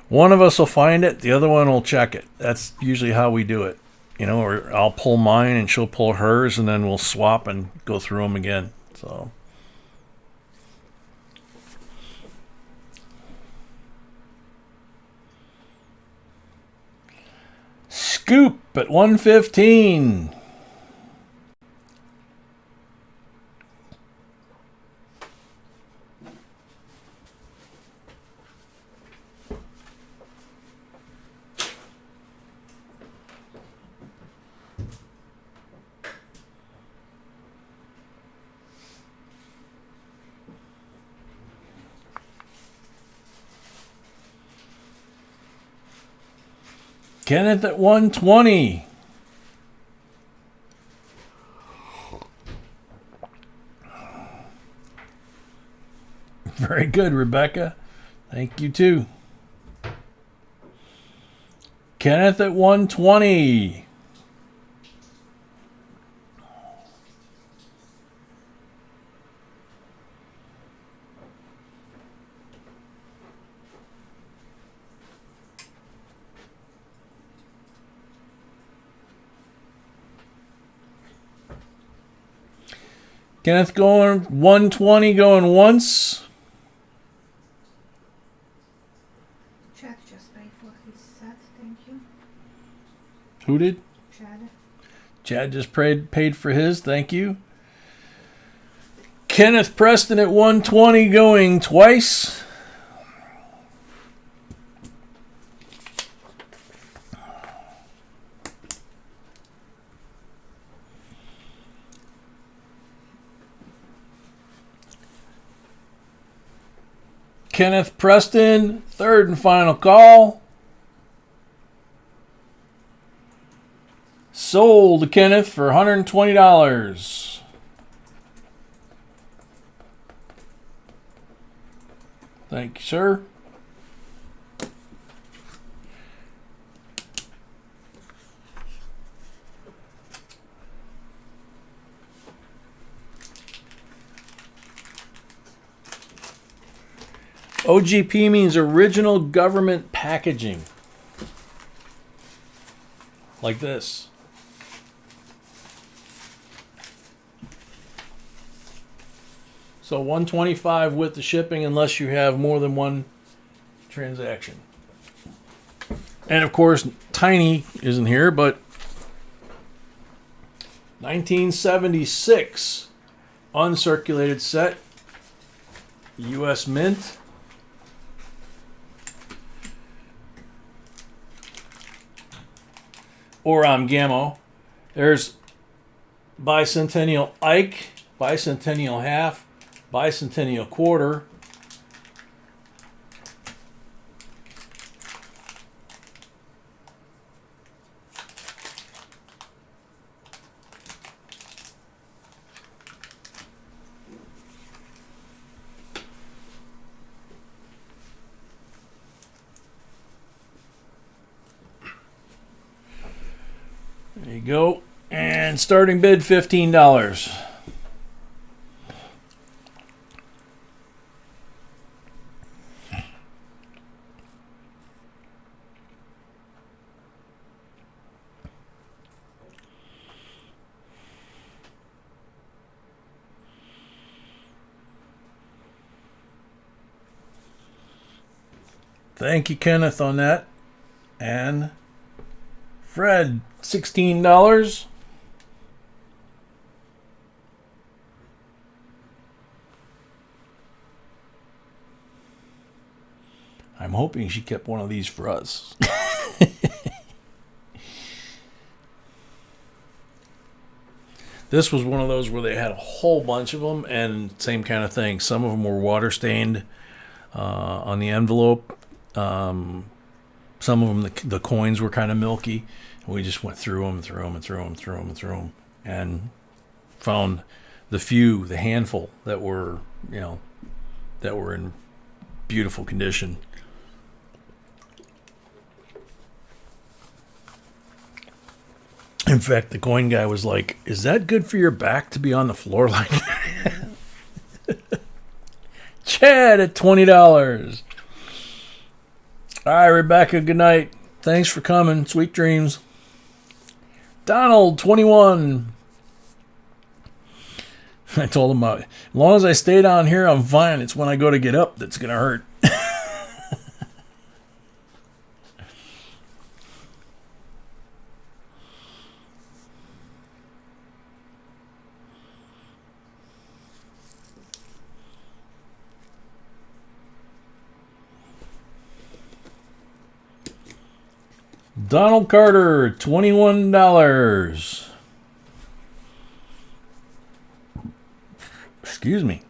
[SPEAKER 1] One of us will find it, the other one will check it. That's usually how we do it. You know, or I'll pull mine and she'll pull hers, and then we'll swap and go through them again. So. Scoop at 115. Kenneth at 120. Very good, Rebecca. Thank you, too. Kenneth at 120. Kenneth going 120 going once.
[SPEAKER 2] Chad just paid for his set, thank you.
[SPEAKER 1] Who did?
[SPEAKER 2] Chad.
[SPEAKER 1] Chad just paid for his, thank you. Kenneth Preston at 120 going twice. Kenneth Preston, third and final call. Sold to Kenneth for $120. Thank you, sir. OGP means original government packaging. Like this. So $125 with the shipping unless you have more than one transaction. And of course, Tiny isn't here, but 1976 uncirculated set. U.S. Mint. Or Gammo. There's Bicentennial Ike, Bicentennial Half, Bicentennial Quarter. There you go. And starting bid $15. Thank you, Kenneth, on that. And Fred, $16. I'm hoping she kept one of these for us. This was one of those where they had a whole bunch of them, and same kind of thing. Some of them were water stained on the envelope. Some of them, the coins were kind of milky. We just went through them, and found the handful that were, that were in beautiful condition. In fact, the coin guy was like, "Is that good for your back to be on the floor like that?" Chad at $20. All right, Rebecca, good night. Thanks for coming. Sweet dreams. Donald, 21. I told him, as long as I stay down here, I'm fine. It's when I go to get up that's going to hurt. Donald Carter, $21. Excuse me.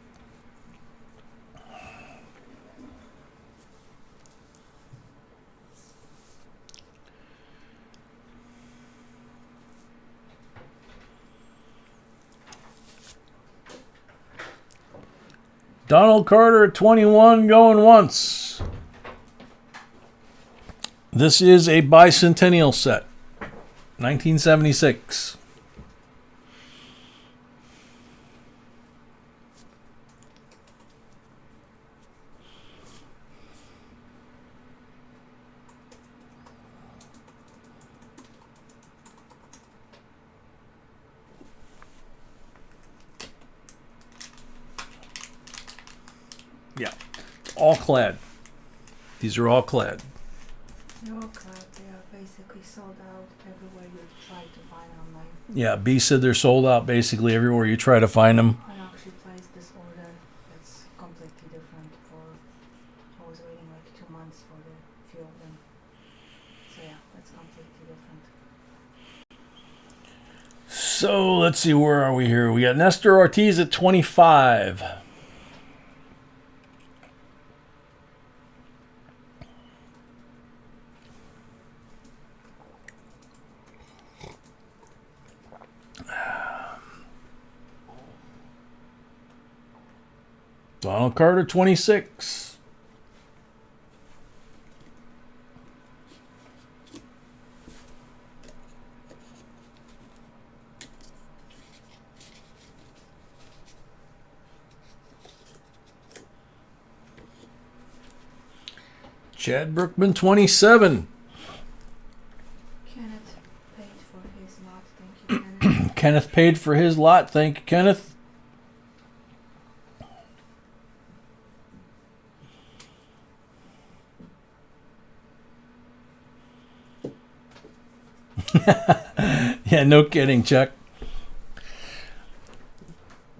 [SPEAKER 1] Donald Carter, 21, going once. This is a bicentennial set, 1976. Yeah, all clad. These are all clad.
[SPEAKER 2] They're all clad. They are basically sold out everywhere you try to find online.
[SPEAKER 1] Yeah, B said they're sold out basically everywhere you try to find them.
[SPEAKER 2] I actually placed this order. It's completely different. I was waiting like 2 months for the few of them. So yeah, that's completely different.
[SPEAKER 1] So let's see, where are we here? We got Nestor Ortiz at 25. Donald Carter, 26. Chad Brookman, 27.
[SPEAKER 2] Kenneth paid for his lot. Thank you, Kenneth.
[SPEAKER 1] Kenneth paid for his lot. Thank you, Kenneth. Yeah, no kidding, Chuck.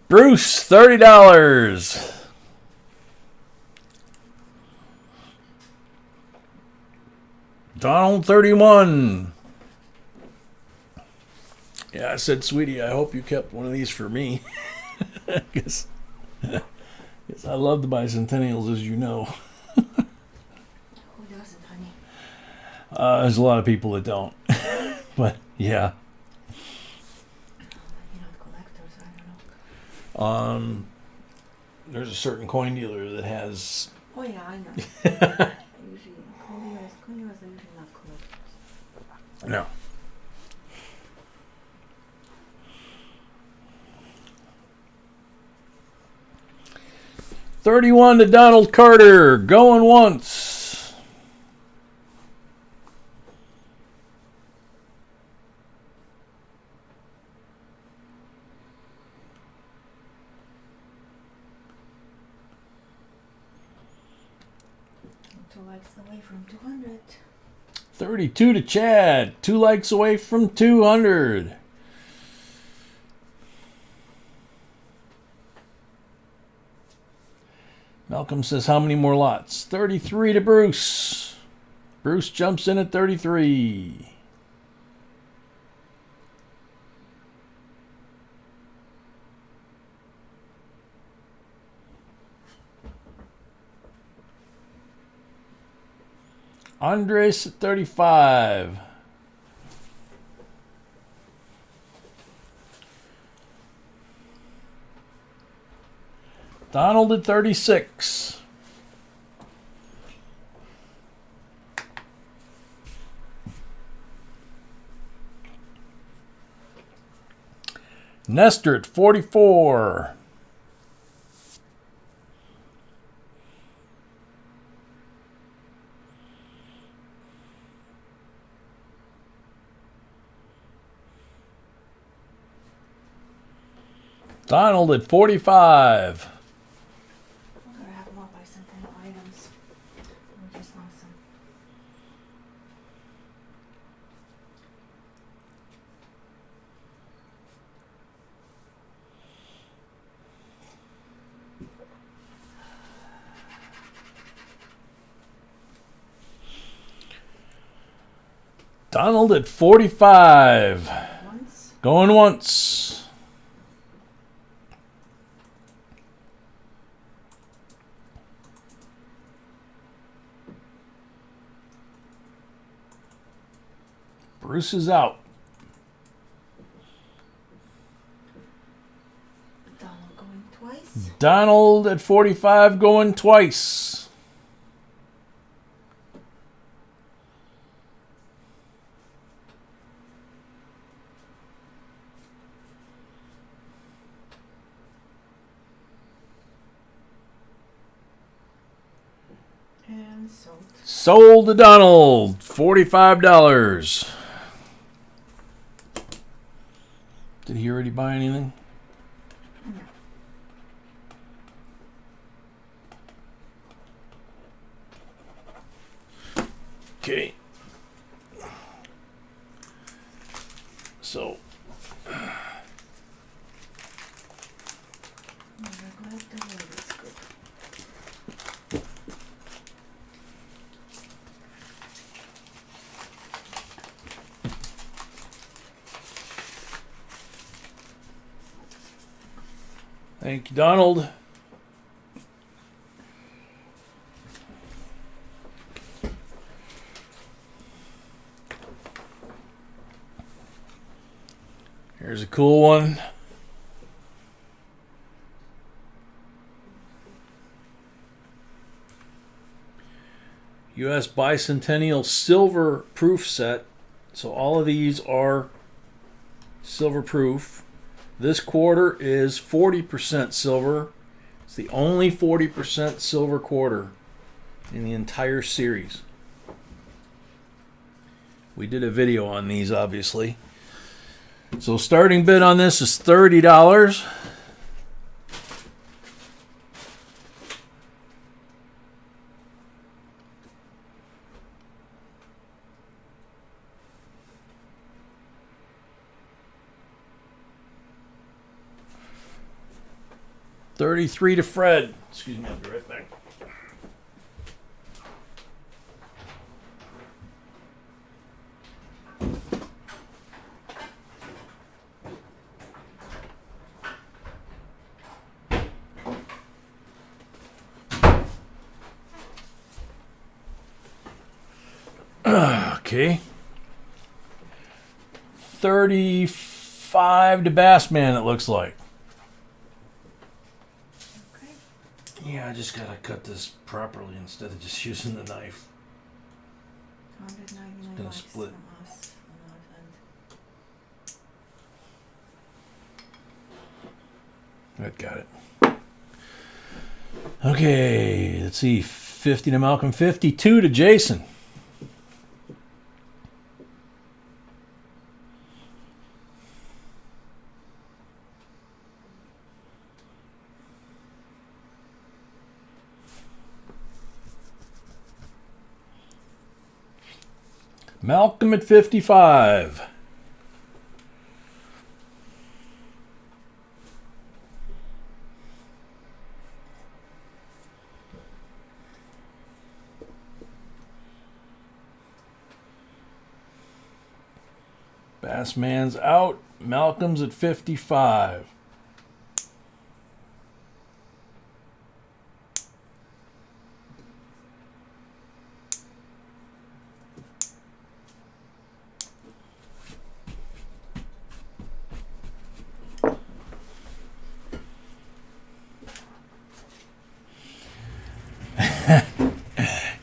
[SPEAKER 1] Bruce, $30. Donald, 31. Yeah, I said, sweetie, I hope you kept one of these for me. Because I love the bicentennials, as you know.
[SPEAKER 2] Who doesn't, honey?
[SPEAKER 1] There's a lot of people that don't. But, yeah.
[SPEAKER 2] You're not collectors, I don't know.
[SPEAKER 1] There's a certain coin dealer that has...
[SPEAKER 2] Oh yeah, I know. Usually, coin dealers are usually not collectors.
[SPEAKER 1] No. 31 to Donald Carter. Going once.
[SPEAKER 2] Two likes away from 200.
[SPEAKER 1] 32 to Chad. 2 likes away from 200. Malcolm says, how many more lots? 33 to Bruce. Bruce jumps in at 33. Andres at 35. Donald at 36. Nestor at 44. Donald at 45.
[SPEAKER 2] I'm gonna have more bicentennial items. Which is awesome.
[SPEAKER 1] Donald at 45.
[SPEAKER 2] Once.
[SPEAKER 1] Going once. Bruce is out.
[SPEAKER 2] Donald going twice.
[SPEAKER 1] Donald at 45 going twice.
[SPEAKER 2] And sold.
[SPEAKER 1] Sold to Donald. $45. Did he already buy anything?
[SPEAKER 2] No.
[SPEAKER 1] Okay. So,
[SPEAKER 2] Never glad the word is good.
[SPEAKER 1] thank you, Donald. Here's a cool one. U.S. Bicentennial Silver Proof Set. So all of these are silver proof. This quarter is 40% silver. It's the only 40% silver quarter in the entire series. We did a video on these, obviously. So starting bid on this is $30. $33 to Fred. Excuse me, I'll be right back. Okay. 35 to Bassman, it looks like.
[SPEAKER 2] Okay.
[SPEAKER 1] Yeah, I just gotta cut this properly instead of just using the knife.
[SPEAKER 2] 199
[SPEAKER 1] Gonna
[SPEAKER 2] likes
[SPEAKER 1] split.
[SPEAKER 2] from us on our end.
[SPEAKER 1] I got it. Okay, let's see. 50 to Malcolm, 52 to Jason. Malcolm at 55. Bassman's out. Malcolm's at 55.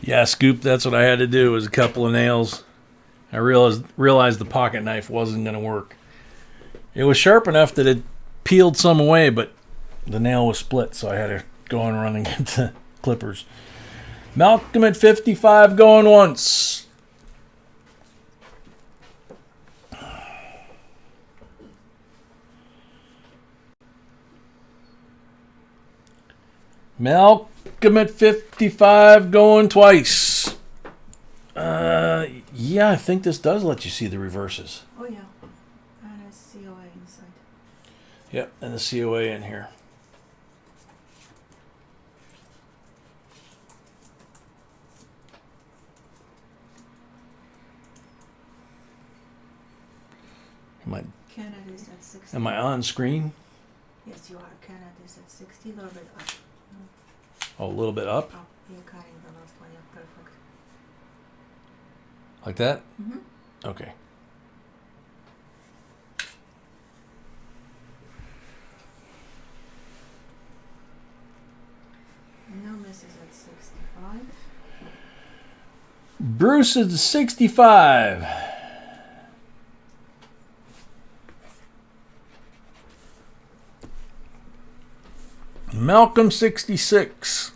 [SPEAKER 1] Yeah, Scoop, that's what I had to do, was a couple of nails. I realized the pocket knife wasn't going to work. It was sharp enough that it peeled some away, but the nail was split, so I had to go and run and get the clippers. Malcolm at 55 going once. Malcolm at 55 going twice. Yeah, I think this does let you see the reverses.
[SPEAKER 2] Oh yeah, and a COA inside.
[SPEAKER 1] Yep, and the COA in here.
[SPEAKER 2] Canada is at 60.
[SPEAKER 1] Am I on screen?
[SPEAKER 2] Yes, you are. Canada is at 60, a little bit up.
[SPEAKER 1] Oh, a little bit up?
[SPEAKER 2] Up. You're cutting the last one, yeah, perfect.
[SPEAKER 1] Like that?
[SPEAKER 2] Mm-hmm.
[SPEAKER 1] Okay.
[SPEAKER 2] No misses at 65.
[SPEAKER 1] Bruce is 65. Malcolm 66.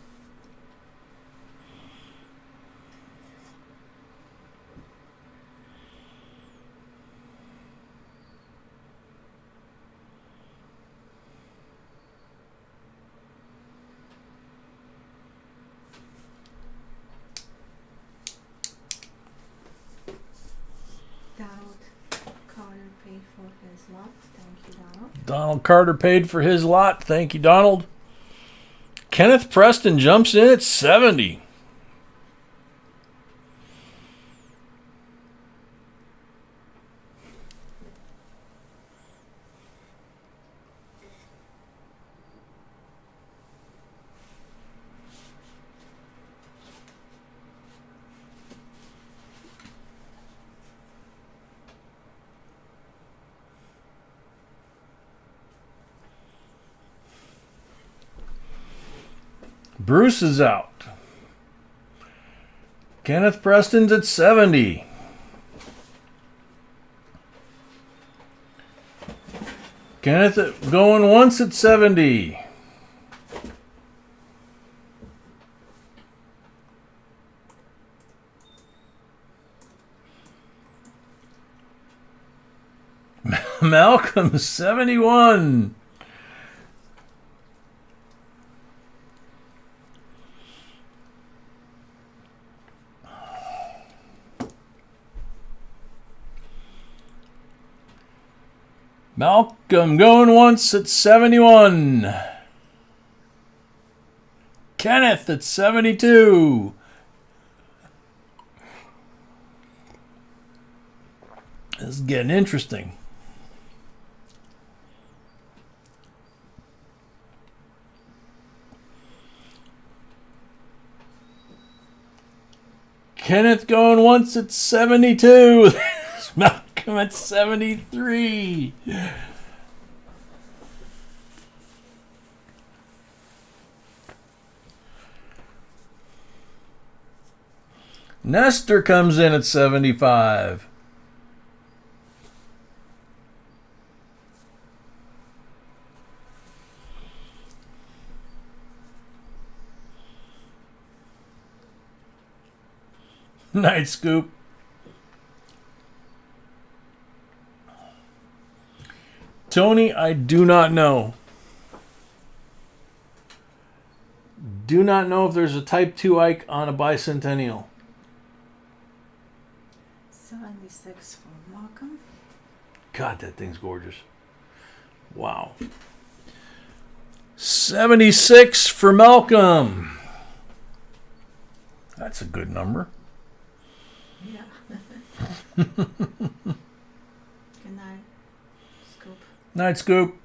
[SPEAKER 2] Donald Carter paid for his lot. Thank you, Donald.
[SPEAKER 1] Donald Carter paid for his lot. Thank you, Donald. Kenneth Preston jumps in at 70. Bruce is out. Kenneth Preston's at 70. Kenneth going once at 70. Malcolm 71. Malcolm going once at 71. Kenneth at 72. This is getting interesting. Kenneth going once at 72. Malcolm at 73. Nestor comes in at 75. Night Scoop. Tony, I do not know. Do not know if there's a Type 2 Ike on a bicentennial.
[SPEAKER 2] 76 for Malcolm.
[SPEAKER 1] God, that thing's gorgeous. Wow. 76 for Malcolm. That's a good number.
[SPEAKER 2] Yeah. Good night, Scoop.
[SPEAKER 1] Night Scoop.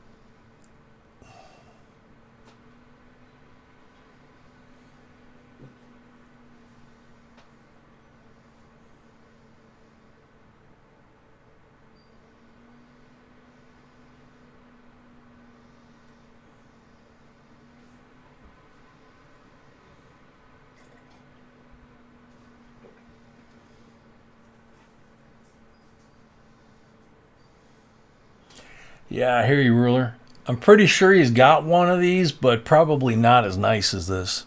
[SPEAKER 1] Yeah, I hear you, Ruler. I'm pretty sure he's got one of these, but probably not as nice as this.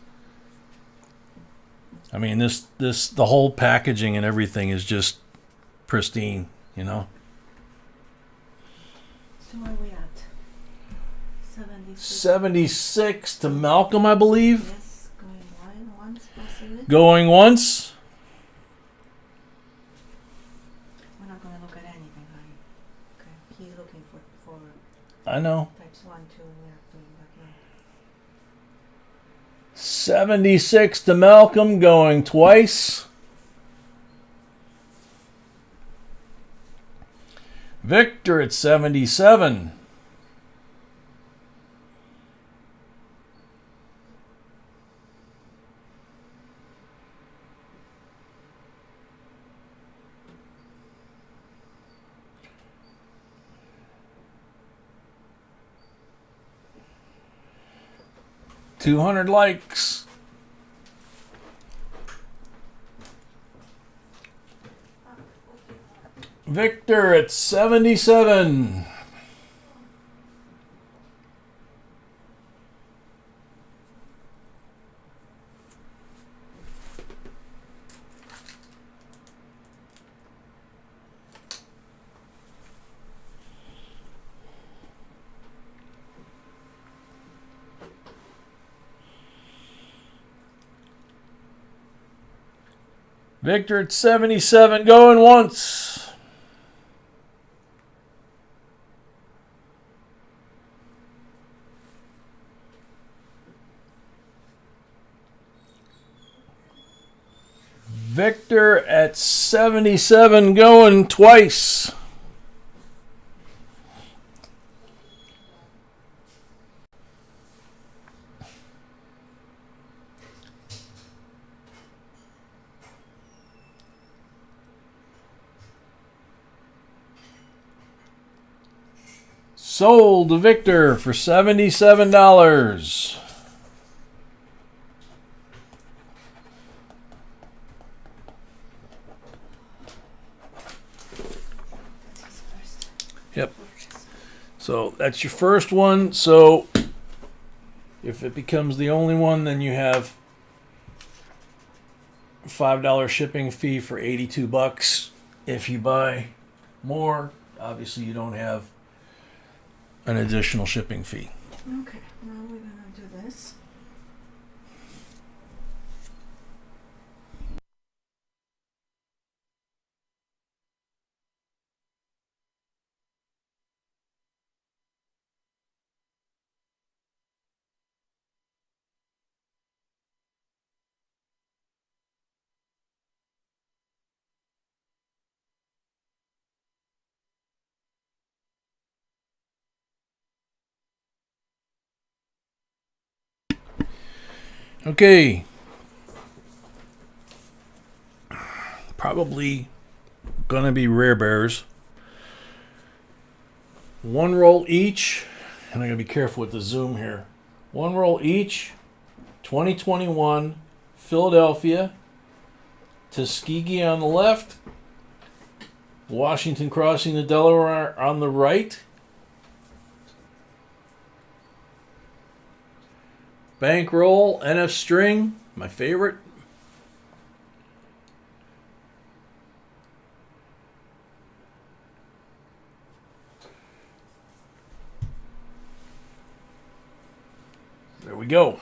[SPEAKER 1] I mean, the whole packaging and everything is just pristine, you know?
[SPEAKER 2] So where are we at? 76.
[SPEAKER 1] 76 to Malcolm, I believe.
[SPEAKER 2] Yes, going wide once possibly.
[SPEAKER 1] Going once.
[SPEAKER 2] We're not going to look at anything, honey. Okay, he's looking for
[SPEAKER 1] I know.
[SPEAKER 2] types 1, 2, we have to look at.
[SPEAKER 1] 76 to Malcolm, going twice. Victor at 77. $200 likes. Victor at 77. Victor at 77, going once. Victor at 77, going twice. Sold to Victor for $77.
[SPEAKER 2] That's his first
[SPEAKER 1] Yep.
[SPEAKER 2] purchase.
[SPEAKER 1] So that's your first one. So if it becomes the only one, then you have a $5 shipping fee for $82. If you buy more, obviously you don't have an additional shipping fee.
[SPEAKER 2] Okay, now we're going to do this.
[SPEAKER 1] Okay. Probably gonna be rare bears. One roll each, and I gotta be careful with the zoom here. One roll each. 2021 Philadelphia, Tuskegee on the left, Washington crossing the Delaware on the right. Bankroll, NF string, my favorite. we go.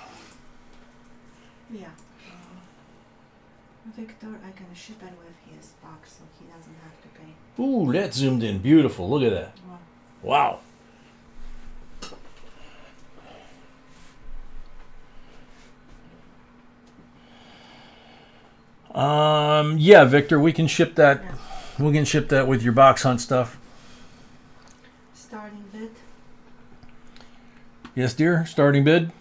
[SPEAKER 2] Yeah. Victor, I can ship it with his box so he doesn't have to pay.
[SPEAKER 1] Ooh, that zoomed in beautiful. Look at that.
[SPEAKER 2] Wow.
[SPEAKER 1] Wow. Yeah, Victor, we can ship that.
[SPEAKER 2] Yeah.
[SPEAKER 1] We can ship that with your box hunt stuff.
[SPEAKER 2] Starting bid.
[SPEAKER 1] Yes, dear. Starting bid.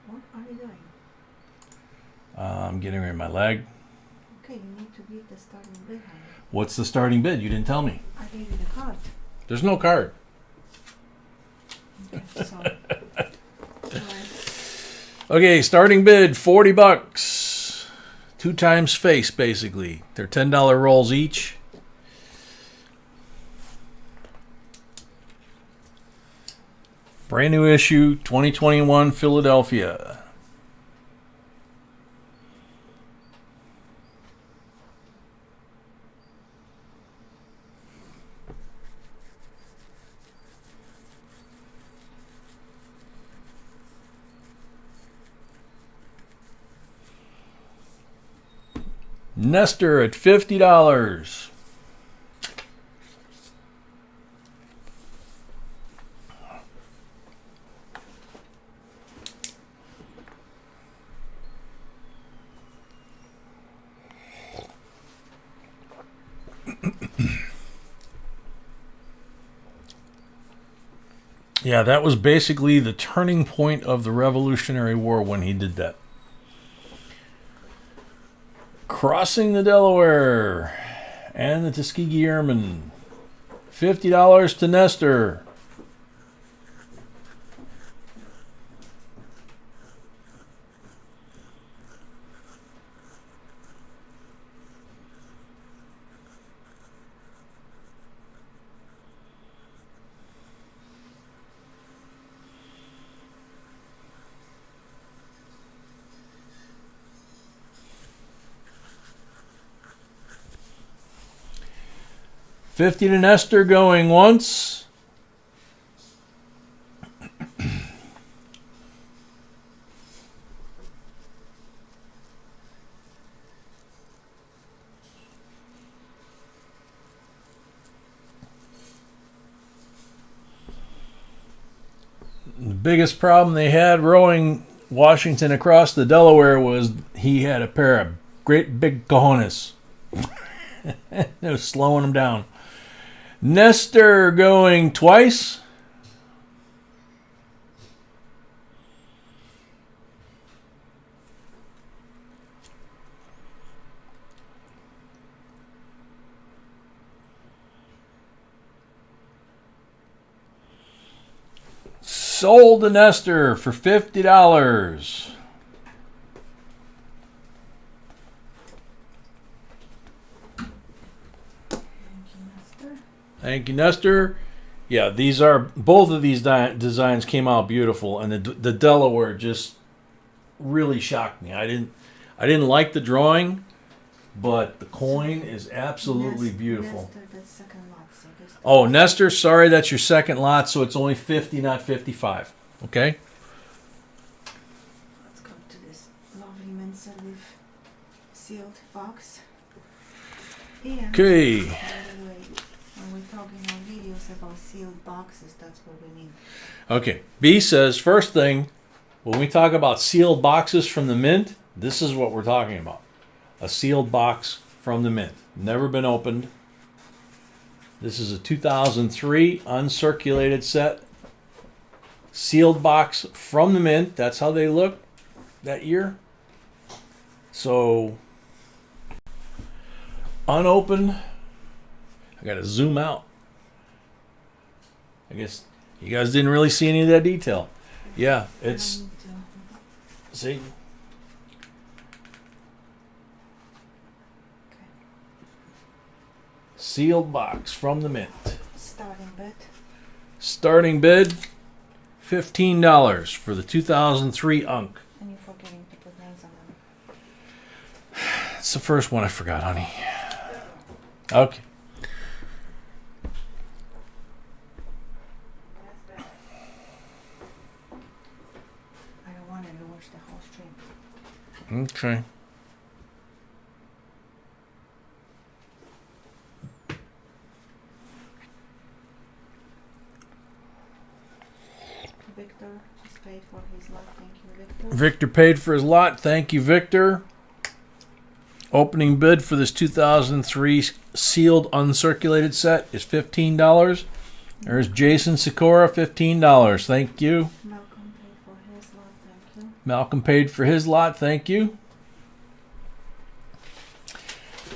[SPEAKER 2] What are you doing?
[SPEAKER 1] I'm getting rid of my leg.
[SPEAKER 2] Okay, you need to beat the starting bid, honey.
[SPEAKER 1] What's the starting bid? You didn't tell me.
[SPEAKER 2] I gave you the card.
[SPEAKER 1] There's no card.
[SPEAKER 2] Okay, so. Right.
[SPEAKER 1] Okay, starting bid $40. 2 times face, basically. They're $10 rolls each. Brand new issue, 2021 Philadelphia. Nestor at $50. Yeah, that was basically the turning point of the Revolutionary War when he did that. Crossing the Delaware and the Tuskegee Airmen. $50 to Nestor. $50 to Nestor going once. The biggest problem they had rowing Washington across the Delaware was he had a pair of great big cojones. It was slowing him down. Nestor going twice. Sold the Nestor for $50. Thank you, Nestor. Yeah, these are both of these designs came out beautiful, and the Delaware just really shocked me. I didn't like the drawing, but the coin is absolutely beautiful.
[SPEAKER 2] Nestor, that's second lot, so this
[SPEAKER 1] Oh, Nestor, sorry, that's your second lot, so it's only 50, not 55. Okay.
[SPEAKER 2] Let's go to this lovely Mensa leaf sealed box. And
[SPEAKER 1] Okay.
[SPEAKER 2] by the way, when we're talking on videos about sealed boxes, that's what we mean.
[SPEAKER 1] Okay. B says, first thing, when we talk about sealed boxes from the mint, this is what we're talking about. A sealed box from the mint. Never been opened. This is a 2003 uncirculated set. Sealed box from the mint. That's how they look that year. So, unopened. I got to zoom out. I guess you guys didn't really see any of that detail. Yeah, it's... See?
[SPEAKER 2] Okay.
[SPEAKER 1] Sealed box from the mint.
[SPEAKER 2] Starting bid.
[SPEAKER 1] Starting bid, $15 for the 2003 Unk.
[SPEAKER 2] And you're forgetting to put names on them.
[SPEAKER 1] It's the first one I forgot, honey. Okay. Okay.
[SPEAKER 2] Victor just paid for his lot. Thank you, Victor.
[SPEAKER 1] Victor paid for his lot. Thank you, Victor. Opening bid for this 2003 sealed uncirculated set is $15. There's Jason Sikora, $15. Thank you.
[SPEAKER 2] Malcolm paid for his lot. Thank you.
[SPEAKER 1] Malcolm paid for his lot. Thank you.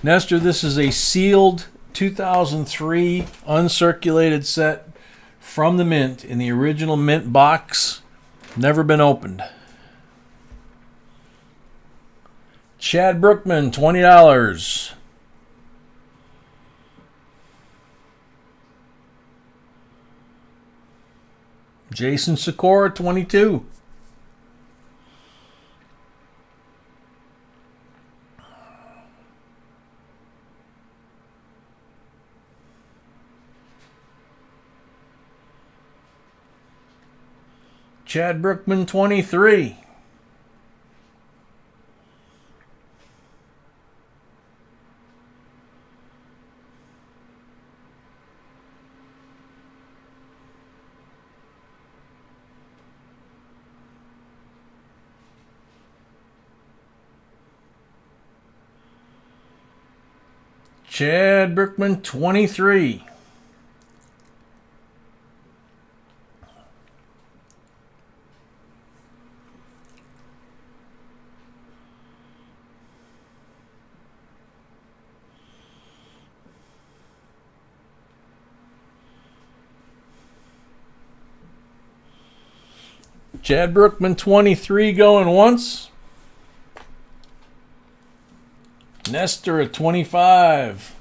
[SPEAKER 1] Nestor, this is a sealed 2003 uncirculated set from the mint in the original mint box. Never been opened. Chad Brookman, $20. Jason Sikora, $22. Chad Brookman, $23. Chad Brookman, $23. Chad Brookman, 23, going once. Nestor at 25.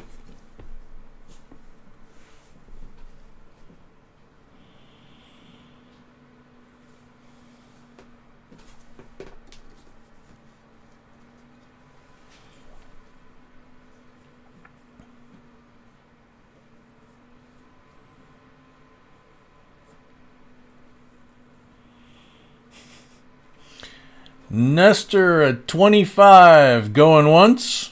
[SPEAKER 1] Nestor at 25, going once.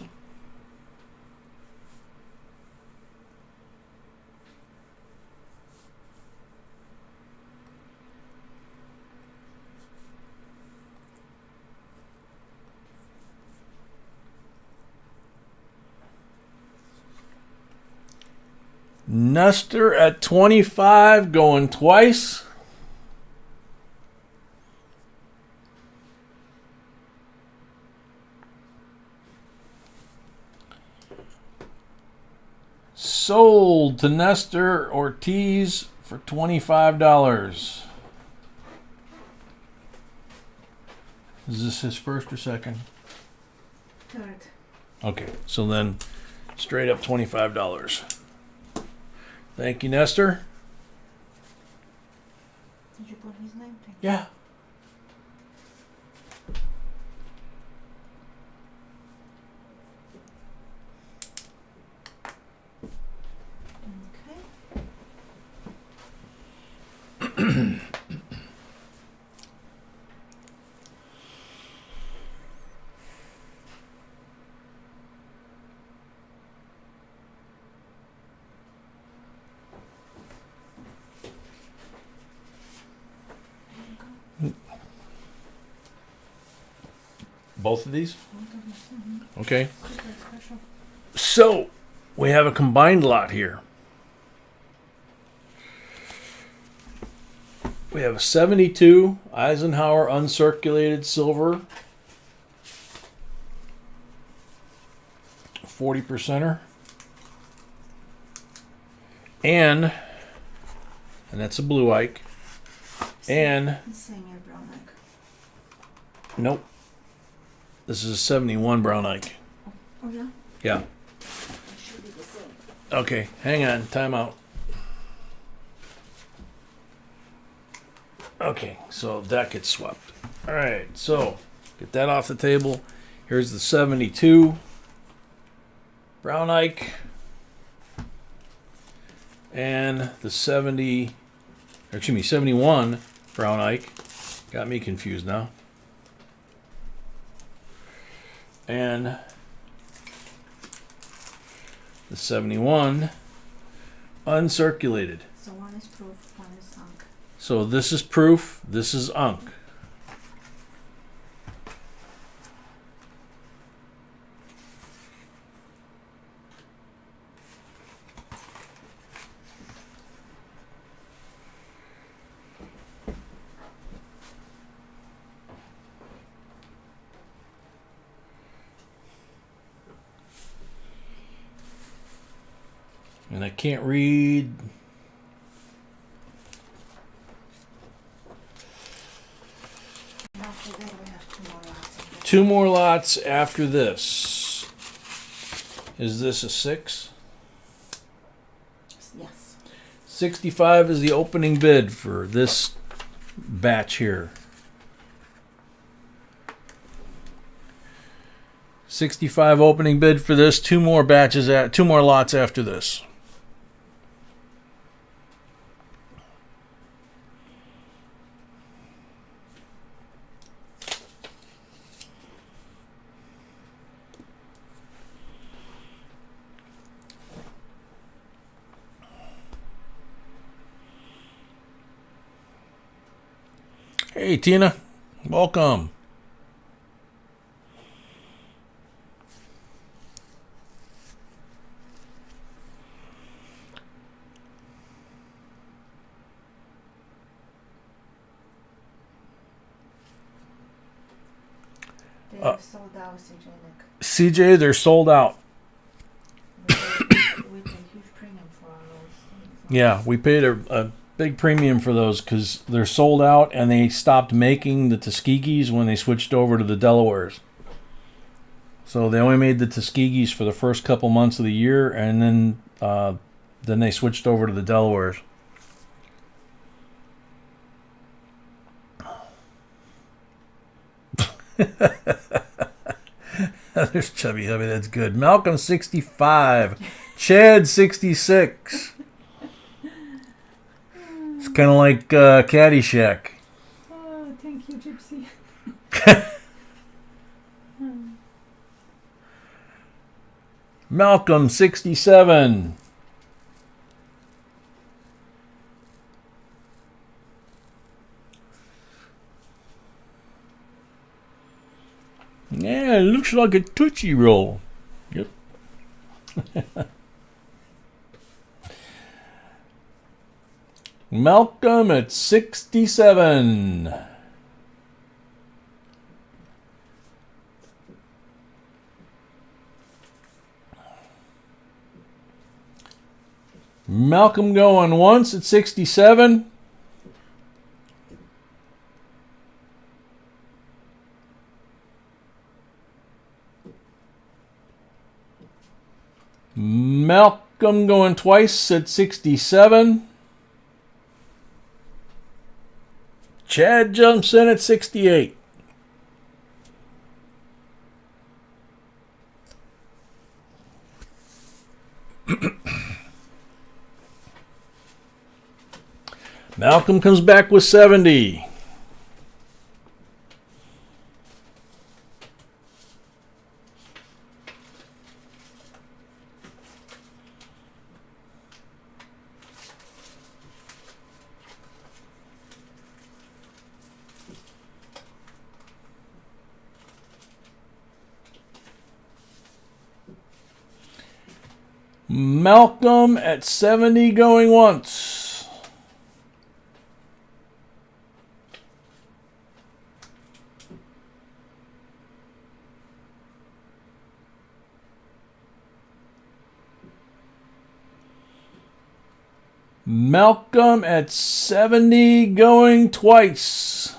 [SPEAKER 1] Nestor at 25, going twice. Sold to Nestor Ortiz for $25. Is this his first or second?
[SPEAKER 2] Third.
[SPEAKER 1] Okay, so then straight up $25. Thank you, Nestor.
[SPEAKER 2] Did you put his name? Thank
[SPEAKER 1] Yeah.
[SPEAKER 2] Okay.
[SPEAKER 1] Both of these?
[SPEAKER 2] Mm-hmm.
[SPEAKER 1] Okay.
[SPEAKER 2] Super special.
[SPEAKER 1] So, we have a combined lot here. We have a 72 Eisenhower uncirculated silver 40%er. And that's a blue Ike. And
[SPEAKER 2] Senior brown egg.
[SPEAKER 1] nope. This is a 71 brown Ike.
[SPEAKER 2] Oh yeah?
[SPEAKER 1] Yeah.
[SPEAKER 2] It should be the same.
[SPEAKER 1] Okay, hang on. Time out. Okay, so that gets swept. All right, so get that off the table. Here's the 72 brown Ike and the 71 brown Ike. Got me confused now. And the 71 uncirculated.
[SPEAKER 2] So one is proof, one is unk.
[SPEAKER 1] So this is proof, this is unk. And I can't read.
[SPEAKER 2] After that we have two more lots.
[SPEAKER 1] Two more lots after this. Is this a 6?
[SPEAKER 2] Yes.
[SPEAKER 1] 65 is the opening bid for this batch here. 65 opening bid for this. Two more batches at 2 more lots after this. Hey Tina, welcome.
[SPEAKER 2] They're sold out, CJ Nick.
[SPEAKER 1] CJ, they're sold out.
[SPEAKER 2] We paid huge premium for all those things.
[SPEAKER 1] Yeah, we paid a big premium for those because they're sold out, and they stopped making the Tuskegees when they switched over to the Delawares. So they only made the Tuskegees for the first couple months of the year, and then they switched over to the Delawares. There's Chubby Hubby, that's good. Malcolm 65, Chad 66. It's kind of like Caddyshack.
[SPEAKER 2] Oh, thank you, Gypsy.
[SPEAKER 1] Malcolm 67. Yeah, it looks like a Tootsie Roll. Yep. Malcolm at 67. Malcolm going once at 67. Malcolm going twice at 67. Chad jumps in at 68. Malcolm comes back with 70. Malcolm at 70 going once. Malcolm at 70 going twice.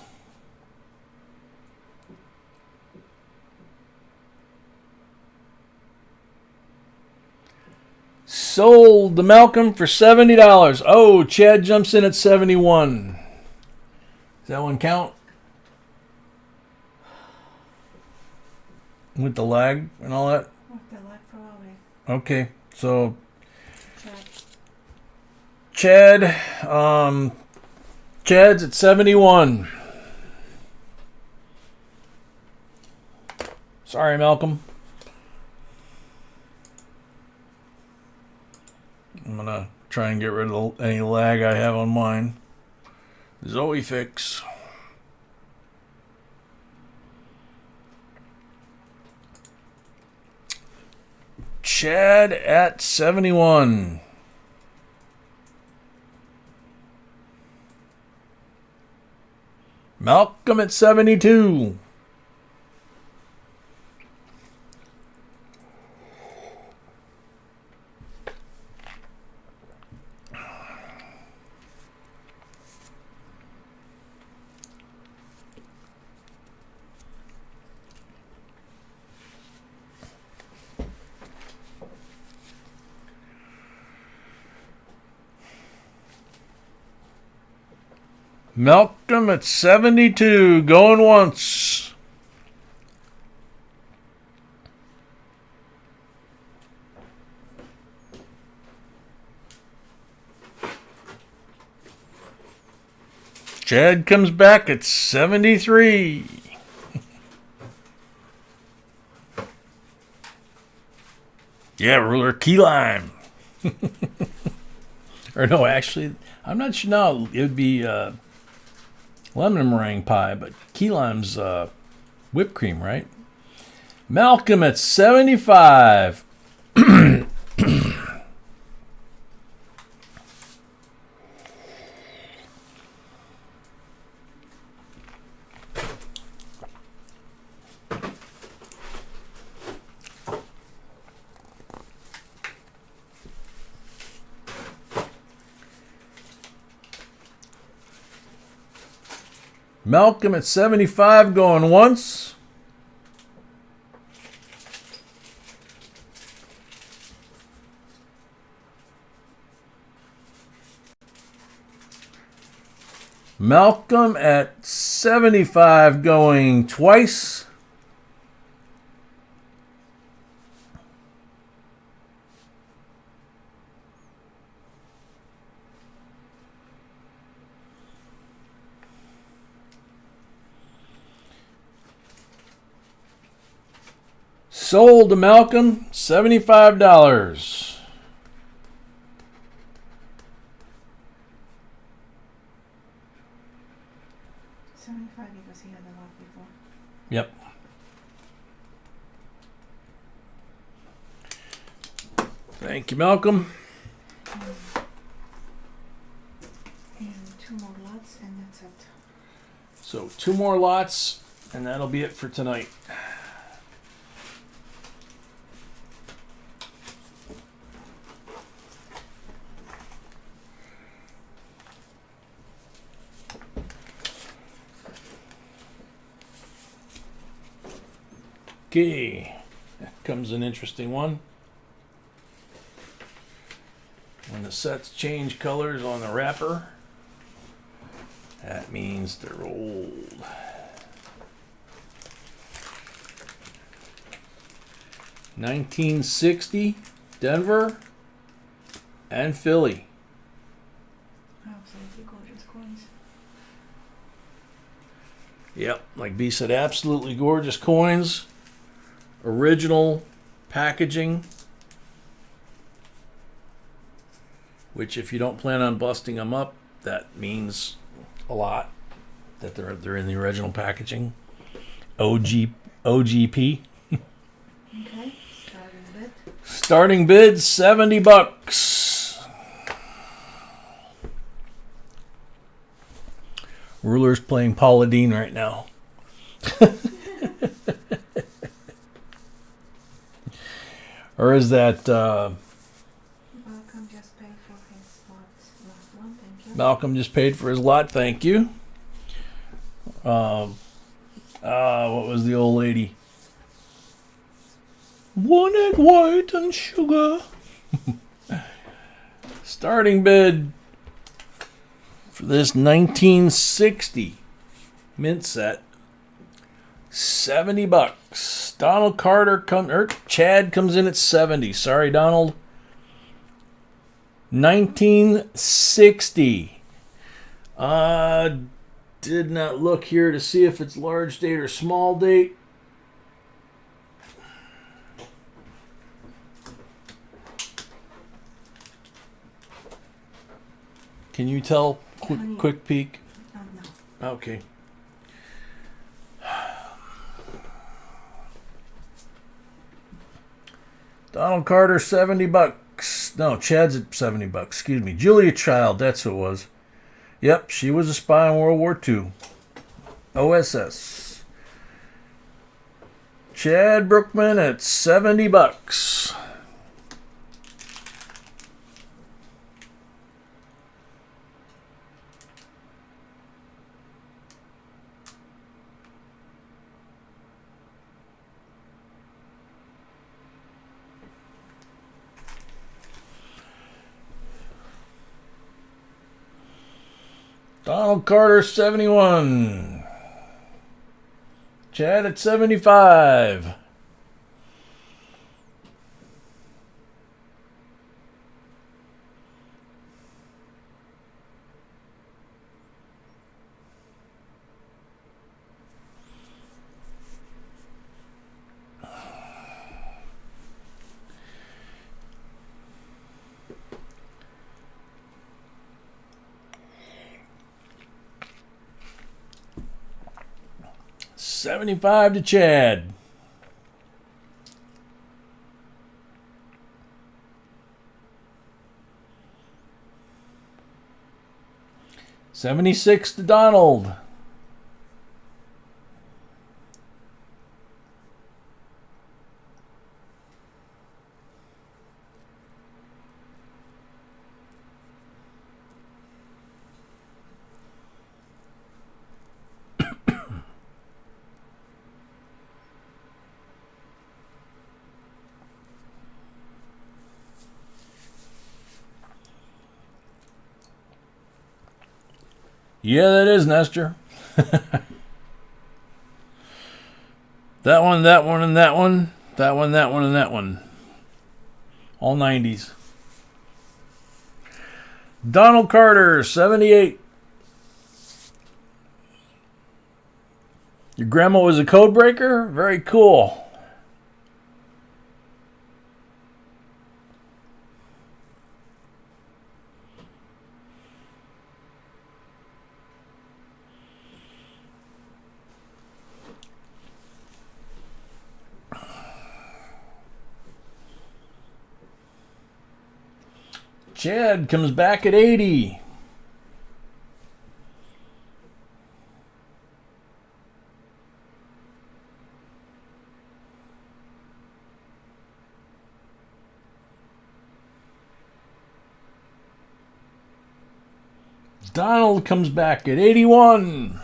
[SPEAKER 1] Sold to Malcolm for $70. Oh, Chad jumps in at 71. Does that one count? With the lag and all that?
[SPEAKER 2] With the lag probably.
[SPEAKER 1] Okay, so
[SPEAKER 2] Check.
[SPEAKER 1] Chad, Chad's at 71. Sorry, Malcolm. I'm going to try and get rid of any lag I have on mine. Zoe fix. Chad at 71. Malcolm at 72. Malcolm at 72, going once. Chad comes back at 73. Yeah, ruler key lime. Or no, actually, I'm not sure. No, it would be lemon meringue pie, but key lime's whipped cream, right? Malcolm at 75. Malcolm at 75 going once. Malcolm at 75 going twice. Sold to Malcolm, $75.
[SPEAKER 2] Because he had a lot before.
[SPEAKER 1] Yep. Thank you, Malcolm.
[SPEAKER 2] And 2 more lots, and that's it.
[SPEAKER 1] So 2 more lots, and that'll be it for tonight. Okay, here comes an interesting one. When the sets change colors on the wrapper, that means they're old. $1960, Denver and Philly.
[SPEAKER 2] Absolutely gorgeous coins.
[SPEAKER 1] Yep, like B said, absolutely gorgeous coins. Original packaging, which if you don't plan on busting them up, that means a lot that they're in the original packaging. OGP.
[SPEAKER 2] Okay, starting bid.
[SPEAKER 1] Starting bid $70. Ruler's playing Paula Deen right now. Or is that
[SPEAKER 2] Malcolm just paid for his last one, thank you.
[SPEAKER 1] Malcolm just paid for his lot? Thank you. What was the old lady? 1 egg white and sugar. Starting bid for this 1960 mint set, $70. Donald Carter Chad comes in at 70. Sorry, Donald. 1960. Did not look here to see if it's large date or small date. Can you tell
[SPEAKER 2] Honey.
[SPEAKER 1] quick peek?
[SPEAKER 2] No.
[SPEAKER 1] Okay. Donald Carter, $70. No, Chad's at $70. Excuse me. Julia Child, that's who it was. Yep, she was a spy in World War II. OSS. Chad Brookman at $70. Donald Carter, 71. Chad at 75. $75 to Chad. $76 to Donald. Yeah, that is Nestor. That one, that one, and that one. That one, that one, and that one. All 90s. Donald Carter, 78. Your grandma was a code breaker? Very cool. Chad comes back at 80. Donald comes back at 81.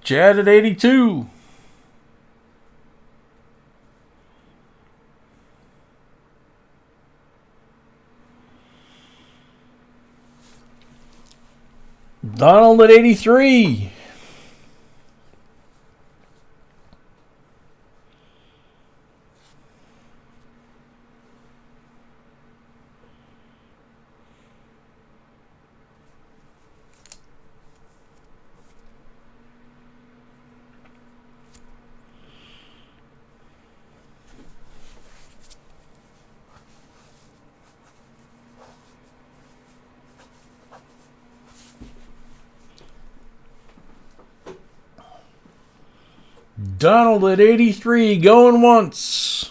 [SPEAKER 1] Chad at 82. Donald at 83. Donald at 83, going once.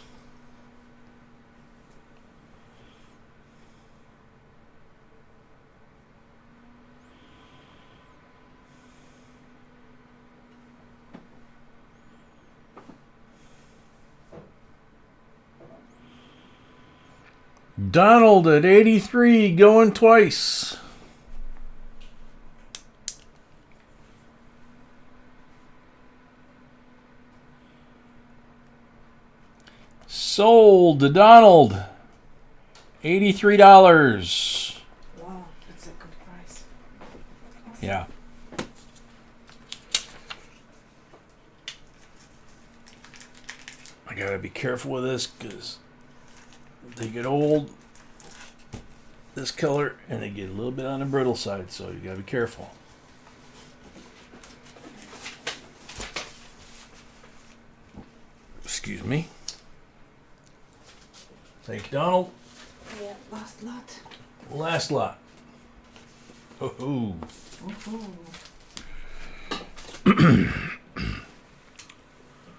[SPEAKER 1] Donald at 83, going twice. Sold to Donald, $83.
[SPEAKER 2] Wow, that's a good price.
[SPEAKER 1] Yeah. gotta be careful with this because they get old, this color, and they get a little bit on the brittle side, so you gotta be careful. Excuse me. Thank you, Donald.
[SPEAKER 2] Yeah, last lot.
[SPEAKER 1] Last lot. Oh.
[SPEAKER 2] Woohoo. 83?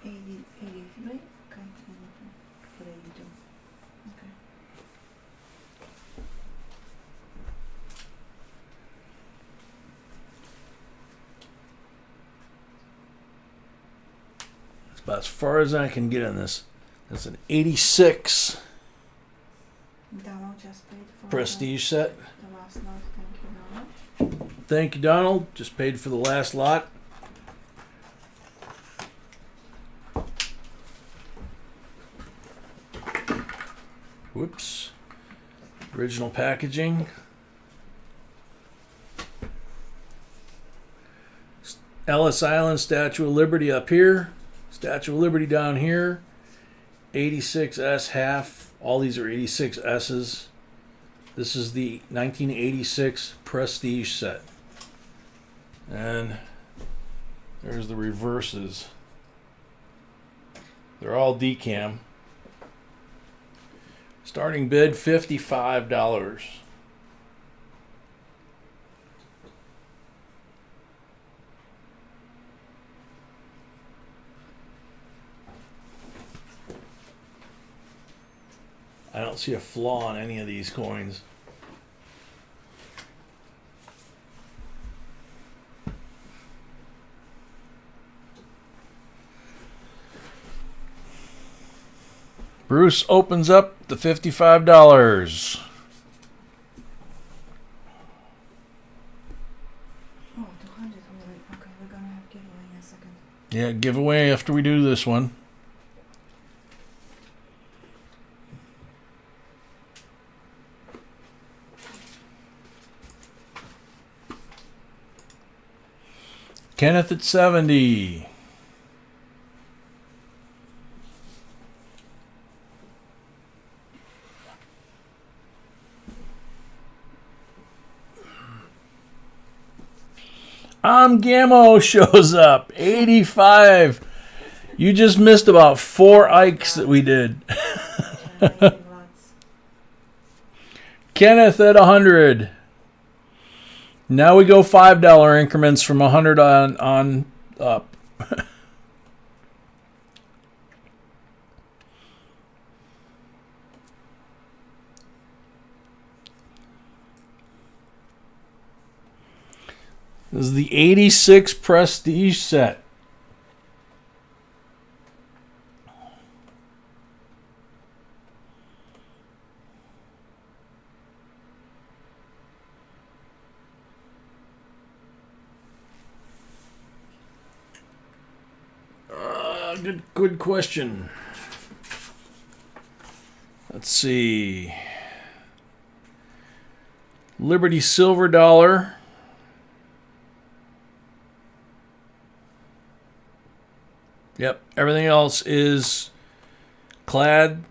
[SPEAKER 2] Okay, 83. What are you doing? Okay.
[SPEAKER 1] That's about as far as I can get on this. That's an 86
[SPEAKER 2] Donald just paid for
[SPEAKER 1] prestige set.
[SPEAKER 2] the last lot. Thank you, Donald.
[SPEAKER 1] Thank you, Donald. Just paid for the last lot. Whoops. Original packaging. Ellis Island Statue of Liberty up here. Statue of Liberty down here. 86S half. All these are 86S's. This is the 1986 Prestige set. And there's the reverses. They're all decam. Starting bid $55. I don't see a flaw on any of these coins. Bruce opens up the $55.
[SPEAKER 2] Oh, 200 already. Okay, we're gonna have giveaway in a second.
[SPEAKER 1] Yeah, giveaway after we do this one. Kenneth at 70. Gammo shows up. 85. You just missed about 4 Ikes that we did.
[SPEAKER 2] Lots.
[SPEAKER 1] Kenneth at 100. Now we go $5 increments from 100 on up. This is the 86 Prestige set. Good question. Let's see. Liberty silver dollar. Yep, everything else is clad.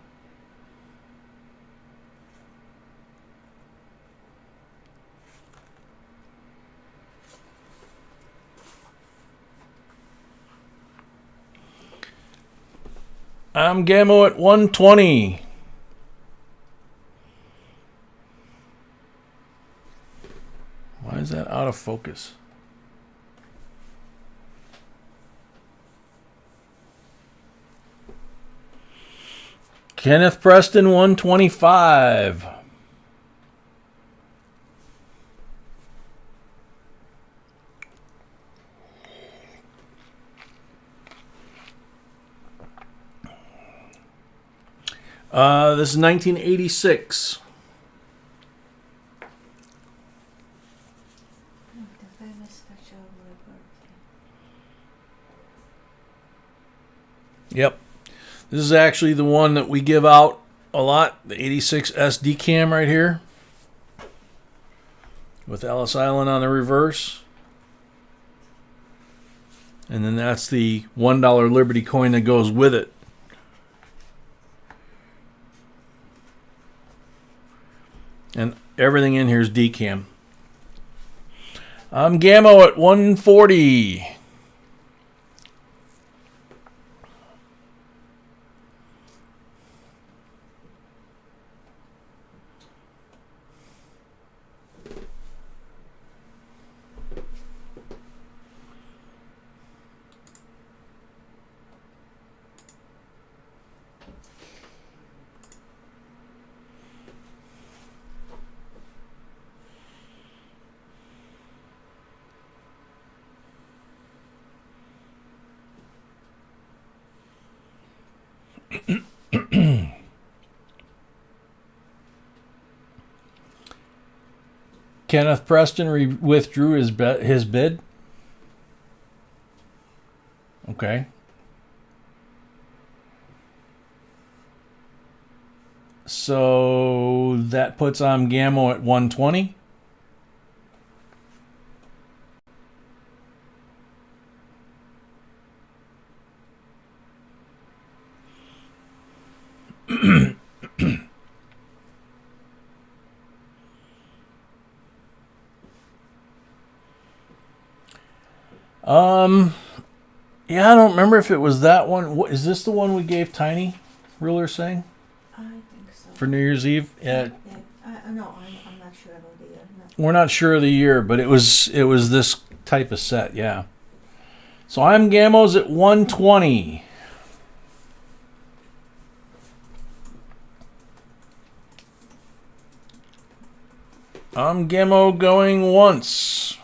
[SPEAKER 1] I'm Gammo at 120. Why is that out of focus? Kenneth Preston 125. This is 1986.
[SPEAKER 2] The famous Statue of Liberty.
[SPEAKER 1] Yep. This is actually the one that we give out a lot, the 86 SD cam right here. With Ellis Island on the reverse. And then that's the $1 Liberty coin that goes with it. And everything in here is decam. I'm Gammo at 140. Kenneth Preston withdrew his bid. Okay. So that puts Gammo at 120. Yeah, I don't remember if it was that one. What, is this the one we gave Tiny Ruler saying
[SPEAKER 2] I think so.
[SPEAKER 1] for New Year's Eve?
[SPEAKER 2] Yeah. No, I'm not sure about the year. No.
[SPEAKER 1] We're not sure of the year, but it was this type of set, yeah. So I'm Gammo's at 120. I'm Gammo going once.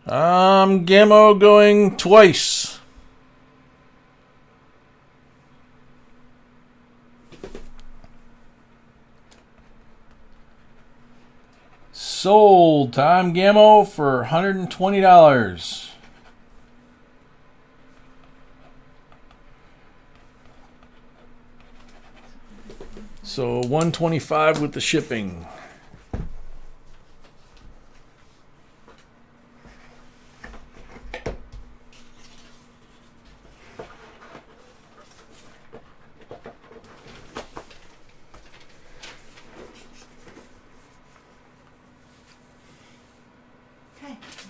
[SPEAKER 1] I'm Gammo going twice. Sold. Time Gammo for $120. So $125 with the shipping.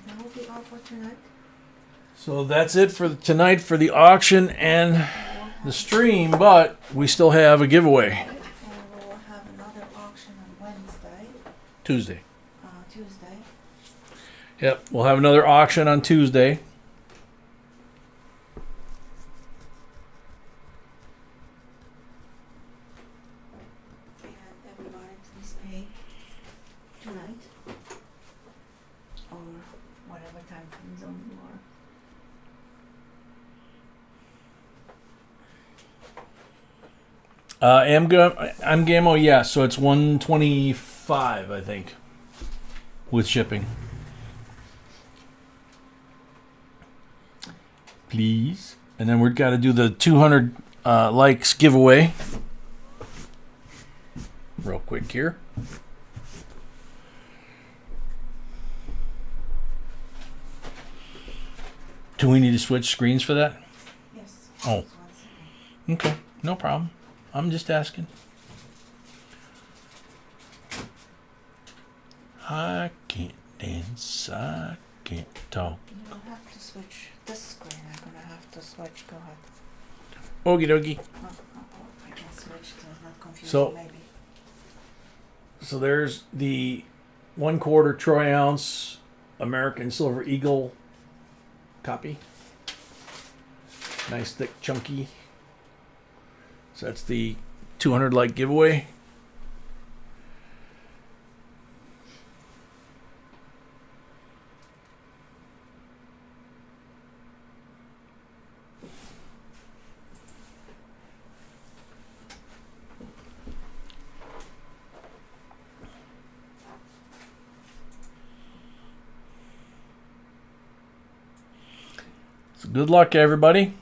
[SPEAKER 2] That will be all for tonight.
[SPEAKER 1] So that's it for tonight for the auction and the stream, but we still have a giveaway.
[SPEAKER 2] And we will have another auction on Wednesday.
[SPEAKER 1] Tuesday.
[SPEAKER 2] Tuesday.
[SPEAKER 1] Yep, we'll have another auction on Tuesday.
[SPEAKER 2] And everybody please pay tonight. Or whatever time zone you are.
[SPEAKER 1] I'm Gammo, yeah, so it's 125, I think, with shipping. Please. And then we've got to do the 200 likes giveaway. Real quick here. Do we need to switch screens for that?
[SPEAKER 2] Yes.
[SPEAKER 1] Oh.
[SPEAKER 2] Just 1 second.
[SPEAKER 1] Okay, no problem. I'm just asking. I can't dance, I can't talk.
[SPEAKER 2] You don't have to switch this screen. I'm gonna have to switch. Go ahead.
[SPEAKER 1] Okie dokie.
[SPEAKER 2] Oh, I can switch. So it's not confusing.
[SPEAKER 1] So-
[SPEAKER 2] Maybe.
[SPEAKER 1] So there's the 1/4 troy ounce American Silver Eagle copy. Nice, thick, chunky. So that's the 200 like giveaway. So good luck, everybody.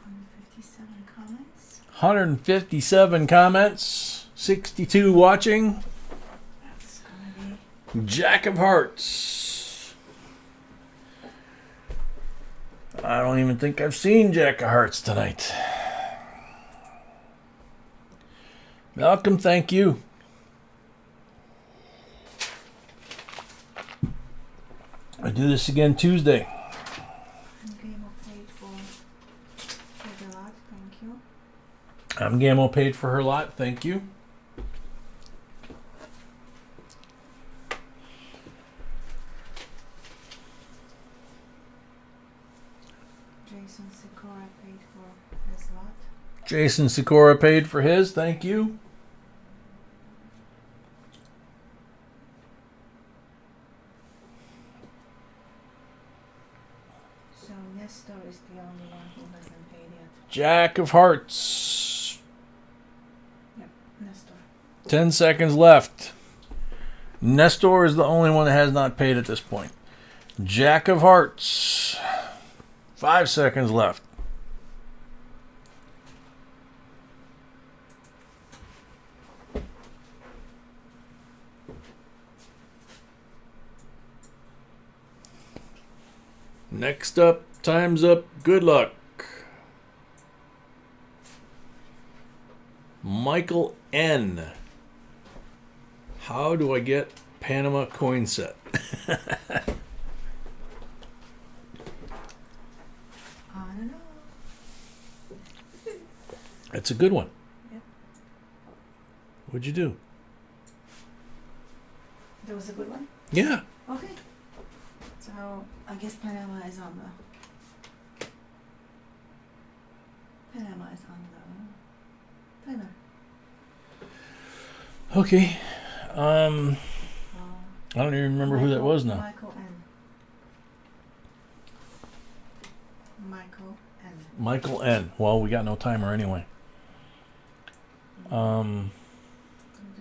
[SPEAKER 2] 157 comments.
[SPEAKER 1] 157 comments, 62 watching.
[SPEAKER 2] That's gonna be.
[SPEAKER 1] Jack of Hearts. I don't even think I've seen Jack of Hearts tonight. Malcolm, thank you. I do this again Tuesday.
[SPEAKER 2] Game of paid for the lot, thank you.
[SPEAKER 1] Gammo paid for her lot, thank you.
[SPEAKER 2] Jason Sikora paid for his lot.
[SPEAKER 1] Jason Sikora paid for his, thank you.
[SPEAKER 2] So Nestor is the only one who hasn't paid yet.
[SPEAKER 1] Jack of Hearts.
[SPEAKER 2] Yep, Nestor.
[SPEAKER 1] 10 seconds left. Nestor is the only one that has not paid at this point. Jack of Hearts. 5 seconds left. Next up, time's up. Good luck. Michael N. How do I get Panama coin set?
[SPEAKER 2] I don't know.
[SPEAKER 1] That's a good one.
[SPEAKER 2] Yep.
[SPEAKER 1] What'd you do?
[SPEAKER 2] That was a good one?
[SPEAKER 1] Yeah.
[SPEAKER 2] Okay. So I guess Panama is on the timer.
[SPEAKER 1] Okay. I don't even remember who that was now.
[SPEAKER 2] Michael N.
[SPEAKER 1] Michael N. Well, we got no timer anyway.
[SPEAKER 2] I'll do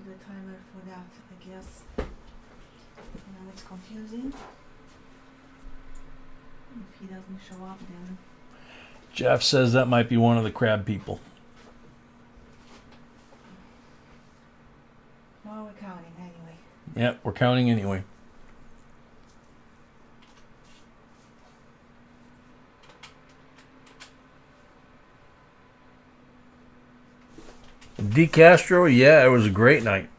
[SPEAKER 2] the timer for that, I guess. Now it's confusing. If he doesn't show up, then
[SPEAKER 1] Jeff says that might be one of the crab people.
[SPEAKER 2] well, we're counting anyway.
[SPEAKER 1] Yep, we're counting anyway. D. Castro, yeah, it was a great night.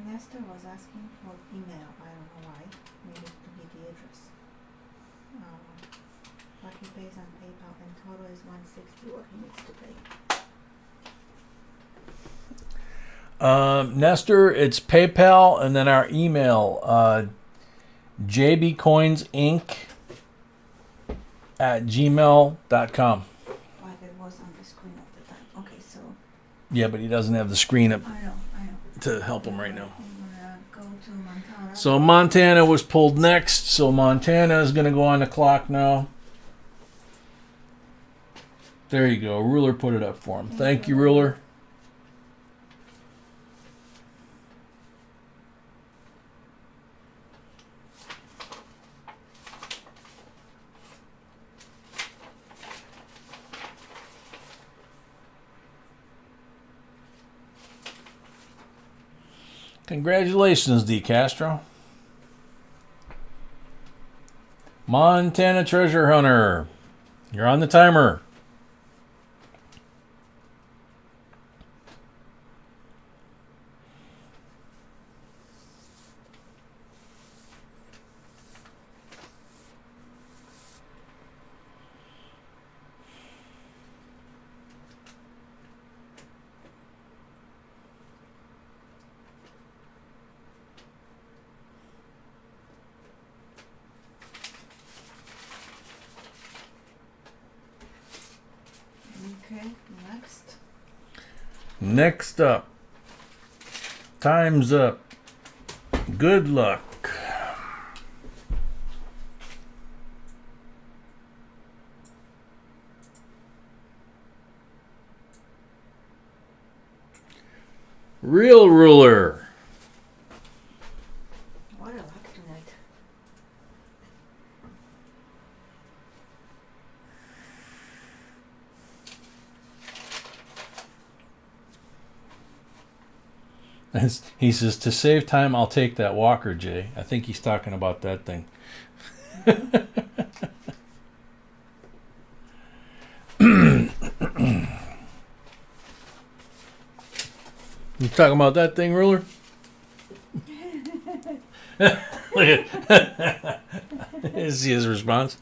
[SPEAKER 2] Nestor was asking for email. I don't know why. Maybe to be the address. What he pays on PayPal and total is $160. What he needs to pay.
[SPEAKER 1] Nestor, it's PayPal and then our email, JBCOINSINC@gmail.com.
[SPEAKER 2] Like it was on the screen at the time. Okay, so
[SPEAKER 1] Yeah, but he doesn't have the screen up
[SPEAKER 2] I know.
[SPEAKER 1] to help him right now.
[SPEAKER 2] I'm gonna go to Montana.
[SPEAKER 1] So Montana was pulled next. So Montana is going to go on the clock now. There you go. Ruler put it up for him. Thank you, Ruler. Congratulations, D. Castro. Montana Treasure Hunter. You're on the timer.
[SPEAKER 2] Okay, next.
[SPEAKER 1] Next up. Time's up. Good luck. Real Ruler.
[SPEAKER 2] What a luck tonight.
[SPEAKER 1] He says, to save time, I'll take that walker, Jay. I think he's talking about that thing. You talking about that thing, Ruler? Look at is his response.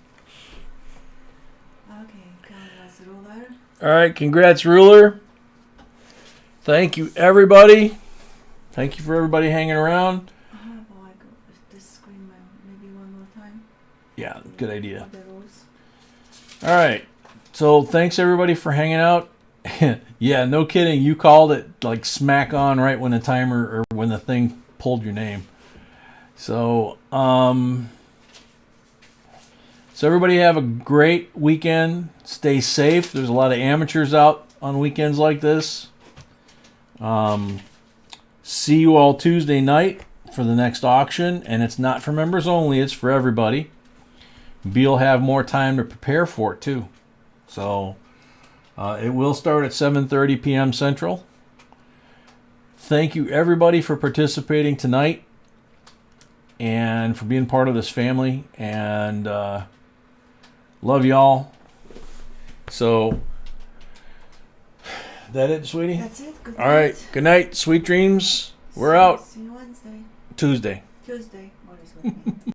[SPEAKER 2] Okay, congrats, ruler.
[SPEAKER 1] All right, congrats, Ruler. Thank you, everybody. Thank you for everybody hanging around.
[SPEAKER 2] How about I go with this screen maybe one more time?
[SPEAKER 1] Yeah, good idea.
[SPEAKER 2] The rules.
[SPEAKER 1] All right, so thanks everybody for hanging out. Yeah, no kidding. You called it like smack on right when the timer or when the thing pulled your name. So, so everybody have a great weekend. Stay safe. There's a lot of amateurs out on weekends like this. See you all Tuesday night for the next auction, and it's not for members only. It's for everybody. Be'll have more time to prepare for it too. So it will start at 7:30 p.m. Central. Thank you everybody for participating tonight and for being part of this family, and love y'all. So that it, sweetie?
[SPEAKER 2] That's it. Good
[SPEAKER 1] All right. Good night. Sweet dreams. We're out.
[SPEAKER 2] See you Wednesday.
[SPEAKER 1] Tuesday.
[SPEAKER 2] Tuesday. What is with me?